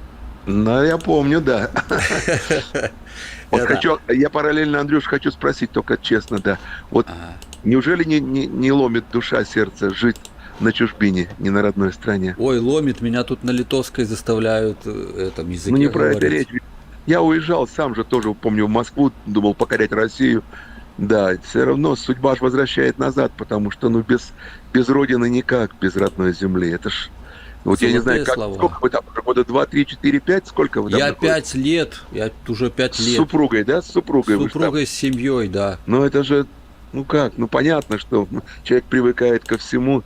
Ну, я помню, да. Вот Это- хочу, я параллельно, Андрюш, хочу спросить, только честно, да. Вот неужели не ломит душа, сердце жить на чужбине, не на родной стране? Ой, ломит, меня тут на литовской заставляют этом языке Ну, не про это говорить. речь. Я уезжал сам же тоже, помню, в Москву, думал покорять Россию. Да, все равно судьба ж возвращает назад, потому что, ну, без родины никак, без родной земли. Это ж... Вот я не знаю, Золотые как, слова. сколько вы там, года 2, 3, 4, 5, сколько вы там Я находитесь? 5 лет, я уже 5 С лет. супругой, да? С супругой. С вы ж там. супругой, с семьей, да. Ну, это же, ну как, ну понятно, что человек привыкает ко всему,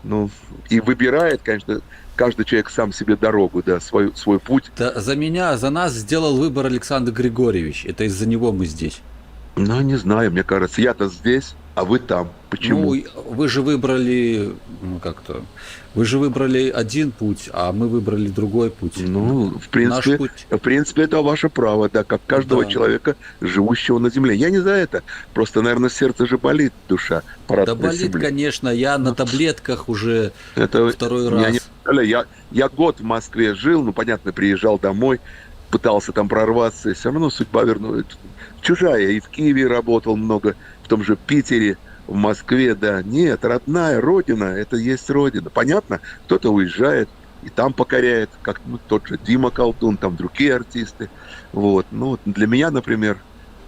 ну, и выбирает, конечно, каждый человек сам себе дорогу, да, свой путь. Да, за меня, за нас сделал выбор Александр Григорьевич. Это из-за него мы здесь. Ну, не знаю, мне кажется, я-то здесь, а вы там. Почему? Ну, вы же выбрали, ну как-то, вы же выбрали один путь, а мы выбрали другой путь. Ну, в Наш принципе, путь. это ваше право, да, как каждого Да. человека, живущего на земле. Я не за это. Просто, наверное, сердце же болит, душа. по Да родной болит, земле. конечно, я на таблетках уже Это второй я раз. не представляю. Я год в Москве жил, ну, понятно, приезжал домой, пытался там прорваться, и все равно судьба вернула. Чужая. И в Киеве работал много, в том же Питере, в Москве, да. Нет, родная родина, это есть родина. Понятно, кто-то уезжает и там покоряет, как тот же Дима Колтун, там другие артисты. Вот. Ну, вот для меня, например,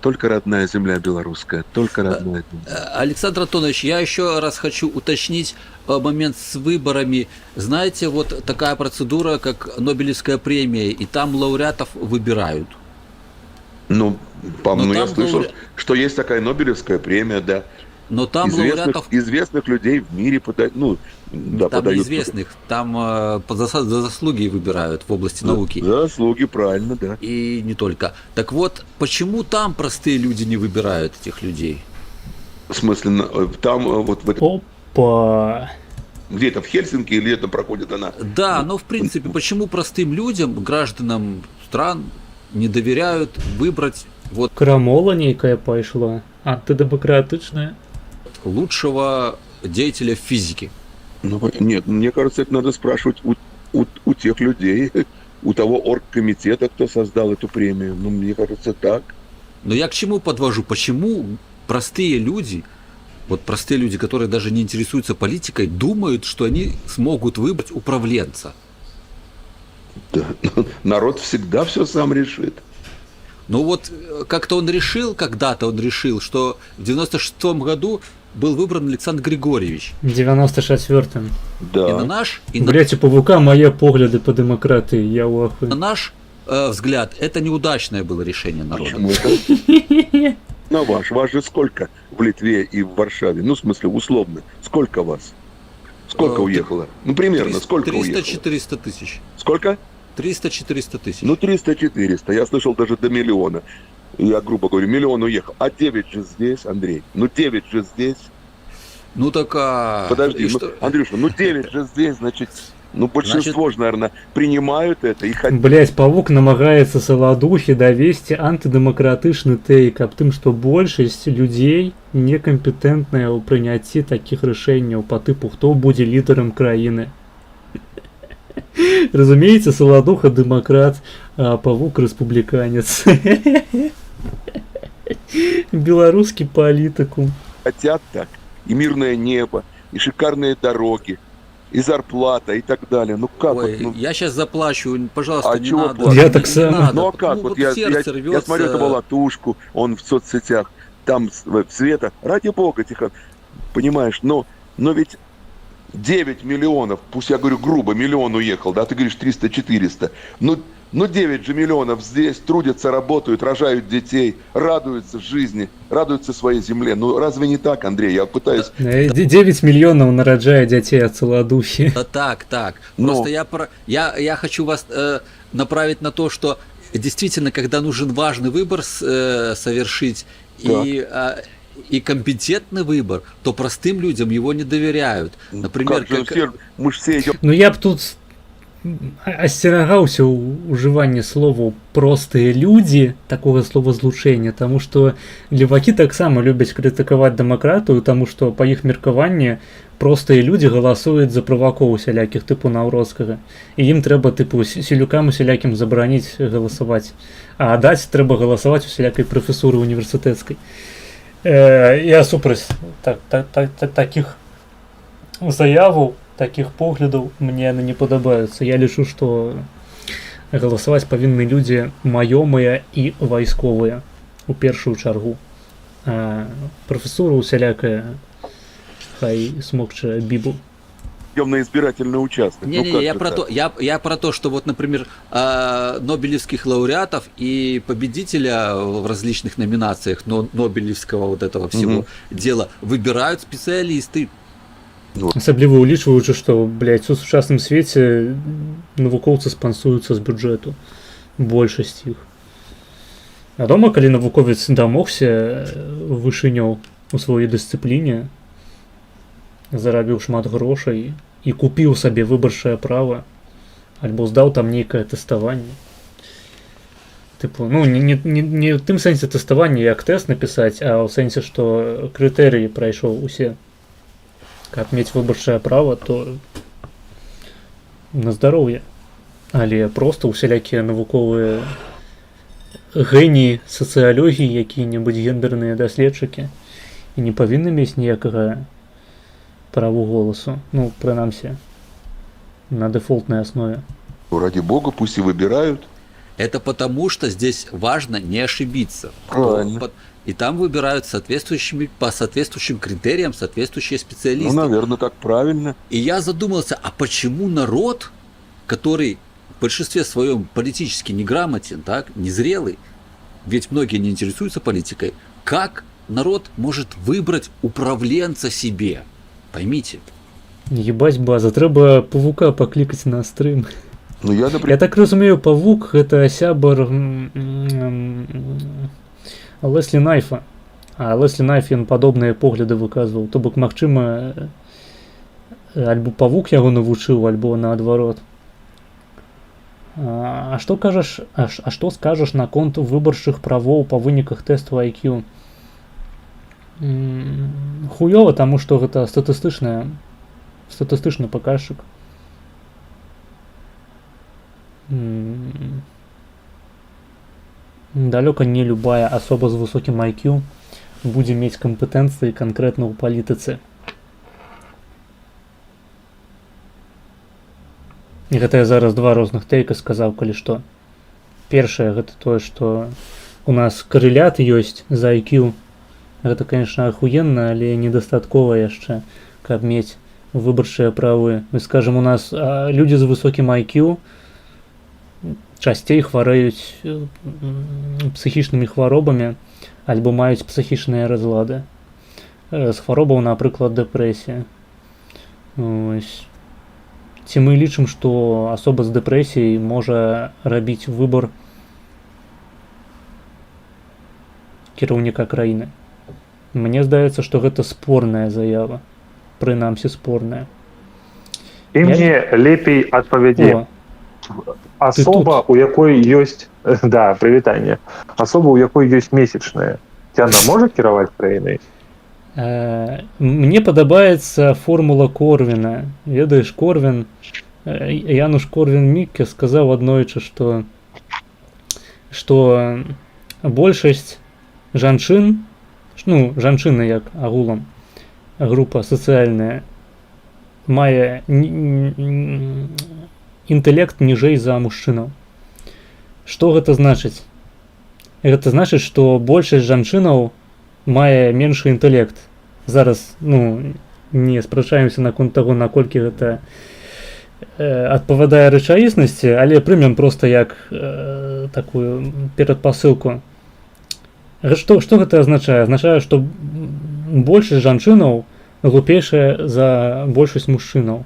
только родная земля белорусская, только родная земля. Александр Антонович, я еще раз хочу уточнить момент с выборами. Знаете, вот такая процедура, как Нобелевская премия, и там лауреатов выбирают. Ну, Но я там слышал, лауре- что есть такая Нобелевская премия, да. Но там лауреатов, известных людей в мире подают, ну, да, там подают. неизвестных, там за заслуги выбирают в области науки. Заслуги, правильно, да. И не только. Так вот, почему там простые люди не выбирают этих людей? В смысле, там вот в этом, Опа. где это, в Хельсинки или это проходит она? Да, но в принципе, почему простым людям, гражданам стран, не доверяют выбрать вот Крамола нейкая пайшла. Антидемократичная. лучшего деятеля физики? Ну, нет, мне кажется, это надо спрашивать у тех людей, у того оргкомитета, кто создал эту премию. Ну, мне кажется, так. Но я к чему подвожу? Почему простые люди, вот простые люди, которые даже не интересуются политикой, думают, что они смогут выбрать управленца? Да. Народ всегда все сам решит. Ну вот как-то он решил, когда-то он решил, что в 96-м году был выбран Александр Григорьевич. 94-м. И на Да. наш, и Блять, у павука мои погляды по демократии, я в на ахуе. наш взгляд, это неудачное было решение народа. Почему это? На ваш же сколько в Литве и в Варшаве? Ну, в смысле, условно. Сколько вас? Сколько уехало? Ну, примерно, сколько уехало? 300-400 тысяч. Сколько? 300-400 тысяч. Ну, 300-400. Я слышал даже до миллиона. Я, грубо говоря, миллион уехал. А 9 же здесь, Андрей. Ну, 9 же здесь. Ну так Подожди, и ну, что? Андрюша, ну 9 же здесь, значит, Ну, большинство же, наверное, принимают это и хотят. Блять, Павук намагаецца Саладухі давесці антыдэмакратычны тэйк аб тым, што большасць людзей некампетэнтная ў прыняцці такіх рашэнняў па тыпу, хто будзе лідарам краіны. Разумееце, Саладуха дэмакрат, а Павук рэспубліканец. Беларускі палітыку. Хотят так. И мирное небо, и шикарные дороги, и зарплата, и так далее. Ну как Ой, вот, ну, я сейчас заплачу, пожалуйста, а не чего надо. плакать? Я Не- так не само. надо. ну а как? Ну, Вот я сердце смотрю эту рвется. болотушку, он в соцсетях, там Света, ради бога, тихо, понимаешь, но ведь 9 миллионов, пусть я говорю грубо, миллион уехал, да, ты говоришь 300-400, ну 9 же миллионов здесь трудятся, работают, рожают детей, радуются жизни, радуются своей земле. Ну разве не так, Андрей? Я пытаюсь... 9 мільёнаў нараджае дзяцей ад Саладухі. Да так. Но- Просто я хочу вас направить на то, что действительно, когда нужен важный выбор совершить и компетентный выбор, то простым людям его не доверяют. Например, Как же все, мы же все идем Ну я б тут асцерагаўся ў ужыванні словаў простыя людзі, такога словазлучэння, таму што левакі таксама любяць крытыкаваць дэмакратыю, таму што па іх меркаванні простыя людзі галасуюць за правакоў усялякіх тыпу Наўроцкага. І ім трэба тыпу селюкам усялякім забараніць галасаваць. А даць трэба галасаваць усялякай прафесуры універсітэцкай. Я супраць такіх заяваў, такіх поглядаў, мне яны не падабаюцца. Я лічу, што галасаваць павінны людзі маёмыя і вайсковыя у першую чаргу. Прафесура усялякая хай смокча бібу. на избирательный участок. Не, Ну, как я же про так? то, я про то, что вот, например, нобелевских лауреатов и победителя в различных номинациях нобелевского вот этого всего дела выбирают специалисты. Асабліва ўлічваючы, што, блядь, у сучасным свеце навукоўцы спансуюцца з бюджэту. Большасць іх. Вядома, калі навуковец дамогся вышыняў у сваёй дысцыпліне, зарабіў шмат грошай і купіў сабе выбарчае права, альбо здаў там нейкае тэставанне. Тыпу, ну, не ў тым сэнсе тэставання, як тэст напісаць, а ў сэнсе, што крытэрыі прайшоў усе. Каб мець выбарчае права, то на здароўе. Але проста усялякія навуковыя геніі сацыялогіі, якія-небудзь гендерныя даследчыкі і не павінны мець ніякага праву голасу. Ну, прынамсі, на дэфолтнай аснове. Ну, ради бога, пусть и выбирают. Это потому, что здесь важно не ошибиться. Правильно. И там выбирают по соответствующим критериям соответствующие специалисты. Ну, наверное, так правильно. И я задумался, а почему народ, который в большинстве своем политически неграмотен, так, незрелый, ведь многие не интересуются политикой, как народ может выбрать управленца себе? Поймите. Ебать база, трэба Павука паклікаць на стрым. Ну, я, Я например, так разумею, Павук гэта сябар Леслі Найфа. А Леслі Найф ён падобныя погляды выказваў. То бок, магчыма, альбо Павук яго навучыў, альбо наадварот. А што кажаш, што скажаш наконт выбарчых правоў па выніках тэсту IQ? Хуёва, таму што гэта статыстычны паказчык. Далёка не любая асоба з высокім IQ будзе мець кампетэнцыі канкрэтна ў палітыцы. І гэта я зараз два розных тэйка сказаў, калі што. Першае, гэта тое, што у нас карэлят ёсць за IQ. Гэта, конечно, ахуенна, але недастаткова яшчэ, каб мець выбарчыя правы. Мы скажем, у нас людзі з высокім IQ часцей хварэюць псіхічнымі хваробамі альбо маюць псіхічныя разлады. З хваробаў, напрыклад, дэпрэсія. Ось. Ці мы лічым, што асоба з дэпрэсіяй можа рабіць выбар кіраўніка краіны? Мне здаецца, што гэта спорная заява. Прынамсі спорная. Ты мне лепей адпавядзі. О, Асоба, у якой ёсць да, прывітанне. Асоба, у якой ёсць месячная. Яна можа кіраваць краінай? Мне падабаецца формула Корвіна. Ведаеш, Корвін, Януш Корвін-Мікке сказаў аднойчы, што большасць жанчын, ну, жанчыны як агулам, група сацыяльная, мае інтэлект ніжэй за мужчынаў. Што гэта значыць? Гэта значыць, што большасць жанчынаў мае меншы інтэлект. Зараз, ну, не спрачаемся наконт таго, наколькі гэта адпавядае рэчаіснасці, але прымем проста як такую перадпасылку. Што гэта азначае? Азначае, што большасць жанчынаў глупейшая за большасць мужчынаў.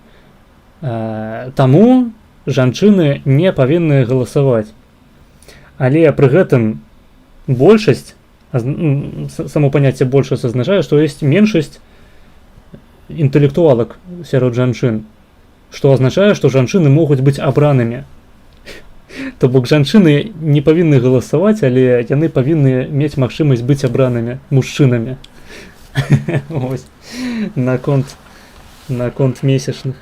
Таму жанчыны не павінны галасаваць. Але пры гэтым большасць, само паняцце большасць азначае, што ёсць меншасць інтэлектуалак сярод жанчын, што азначае, што жанчыны могуць быць абранымі. То бок жанчыны не павінны галасаваць, але яны павінны мець магчымасць быць абранымі мужчынамі. Вось. Наконт месячных.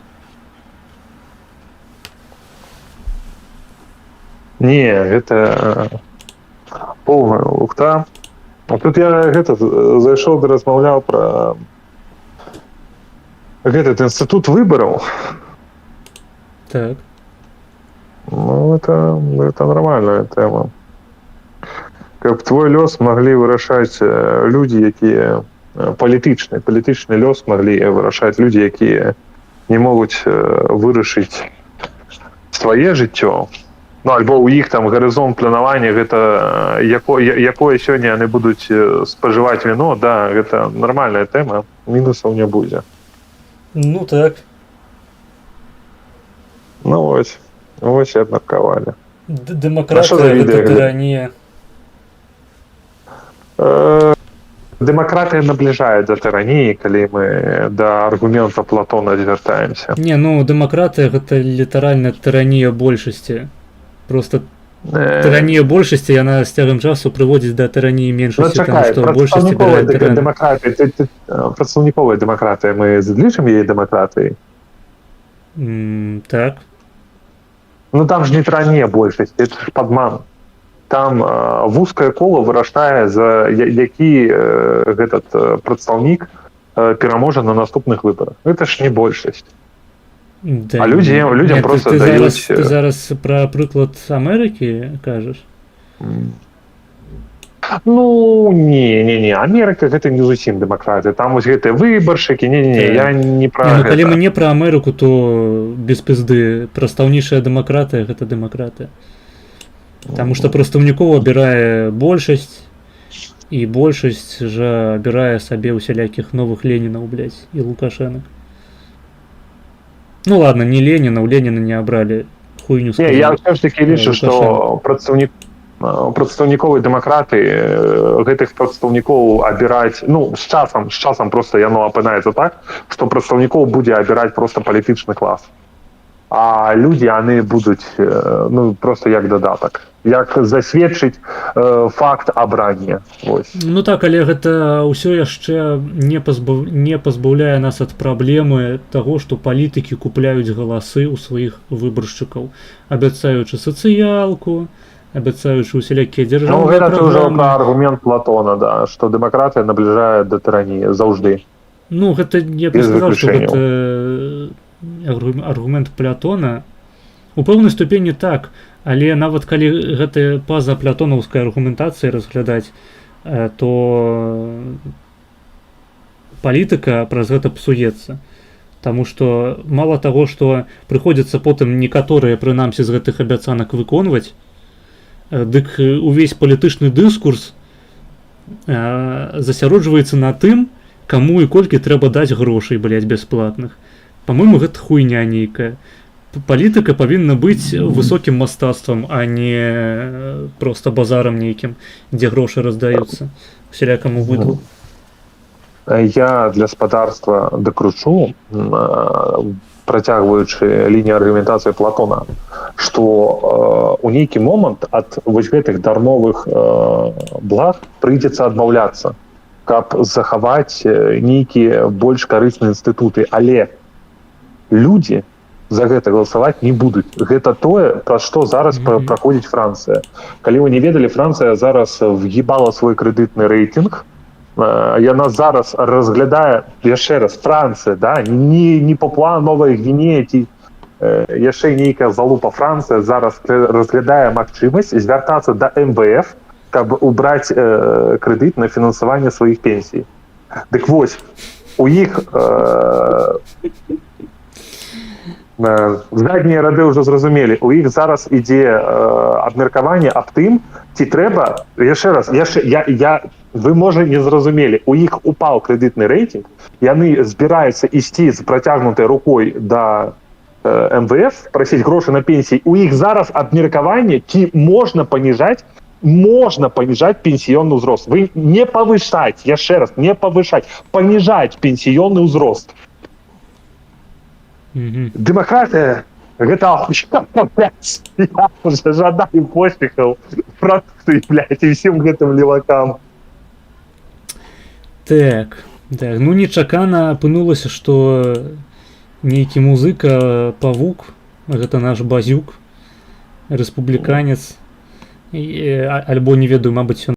Не, гэта поўная лухта. А тут я зайшоў да размаўляў пра этот інстытут выбараў. Так. Ну, это нормальная тема. Каб твой лёс маглі вырашаць людзі, якія палітычны лёс маглі вырашаць людзі, якія не могуць вырашыць свае жыццё. Ну, альбо ў іх там гарызонт планавання, гэта якое сёння яны будуць спажываць віно, да, гэта нармальная тэма, мінусаў не будзе. Ну так. Ну вось і абмеркавалі. Дэмакратыя гэта тыранія. Дэмакратыя набліжае да тыраніі, калі мы да аргумента Платона звяртаемся. Не, ну дэмакратыя гэта літаральна тыранія большасці. Просто тыранія большасці, яна з цягам часу прыводзіць да тыраніі меншасці, таму што большасць абірае тырана. Прадстаўніковая дэмакратыя, мы задлічым яе дэмакратыяй? Так. Ну там ж не тыранія большасці, это ж падман. Там вузкае кола вырашае, за які гэтат прадстаўнік пераможа на наступных выбарах. Гэта ж не большасць. Да, а людям просто даюць... Ты зараз пра прыклад Амерыкі кажаш? Ну, не. Амерыка гэта не зусім дэмакратыя. Там вось гэтыя выбаршчыкі, я не пра гэта. Калі мы не пра Амерыку, то без пізды. Прадстаўнічая дэмакратыя гэта дэмакратыя. Таму што прадстаўнікоў абірае большасць, і большасць жа абірае сабе ўсялякіх новых Ленінаў, блядь, і Лукашэнак. Ну ладно, не Ленина, у Ленина не обрали хуйню. Не, я все ж таки лічу, што прадстаўніковай дэмакраты гэтых прадстаўнікоў абіраць, ну, з часам просто яно апынаецца так, што прадстаўнікоў будзе абіраць просто палітычны клас. А людзі, яны будуць, ну, просто як дадатак. Як засведчыць факт абрання. Ну так, але гэта ўсё яшчэ не пазбаўляе нас ад праблемы таго, што палітыкі купляюць галасы ў сваіх выбаршчыкаў, абяцаючы сацыялку, абяцаючы ўсялякія дзяржаўныя праграмы. Ну, гэта ўжо пра аргумент Платона, да, што дэмакратыя набліжае да тыраніі заўжды. Ну, гэта я б сказаў, што гэта аргумент Платона. У пэўнай ступені так, але нават калі гэта па-за платонаўскай аргументацыі разглядаць, то палітыка праз гэта псуецца. Таму што мала таго, што прыходзіцца потым некаторыя, прынамсі, з гэтых абяцанак выконваць, дык увесь палітычны дыскурс засяроджваецца на тым, каму і колькі трэба даць грошай, блядь, бясплатных. Па-мойму, гэта хуйня нейкая. Палітыка павінна быць высокім мастацтвам, а не проста базарам нейкім, дзе грошы раздаюцца усялякаму выдлу. Я для спадарства дакручу. працягваючы лінію аргументацыі Платона, што у нейкі момант ад вось гэтых дармовых благ прыйдзецца адмаўляцца, каб захаваць нейкія больш карысныя інстытуты, але людзі за гэта галасаваць не будуць. Гэта тое, пра што зараз праходзіць Францыя. Калі вы не ведалі, Францыя зараз в'ебала свой крэдытны рэйтынг. Яна зараз разглядае, яшчэ раз, Францыя, да? не Папуа Новая Гвінея ці яшчэ нейкая залупа. Францыя зараз разглядае магчымасць звяртацца да МВФ, каб убраць крэдыт на фінансаванне сваіх пенсій. Дык вось, у іх заднія рады ўжо зразумелі, у іх зараз ідзе абмеркаванне аб тым, ці трэба, яшчэ раз, вы, можа, не зразумелі, у іх упаў крэдытны рэйтынг, яны збіраюцца ісці з працягнутай рукой да МВФ, прасіць грошы на пенсіі, у іх зараз абмеркаванне, ці можна паніжаць пенсіённы ўзрост. Вы не павышаць, яшчэ раз, не павышаць, паніжаць пенсіённы ўзрост. Дэмакратыя гэта я уже жадаю поспехаў фракцыі, блядь, і ўсім гэтым левакам. Так, ну нечакана апынулася, што нейкі музыка Павук, гэта наш Базюк, рэспубліканец, альбо не ведаю, мабыць,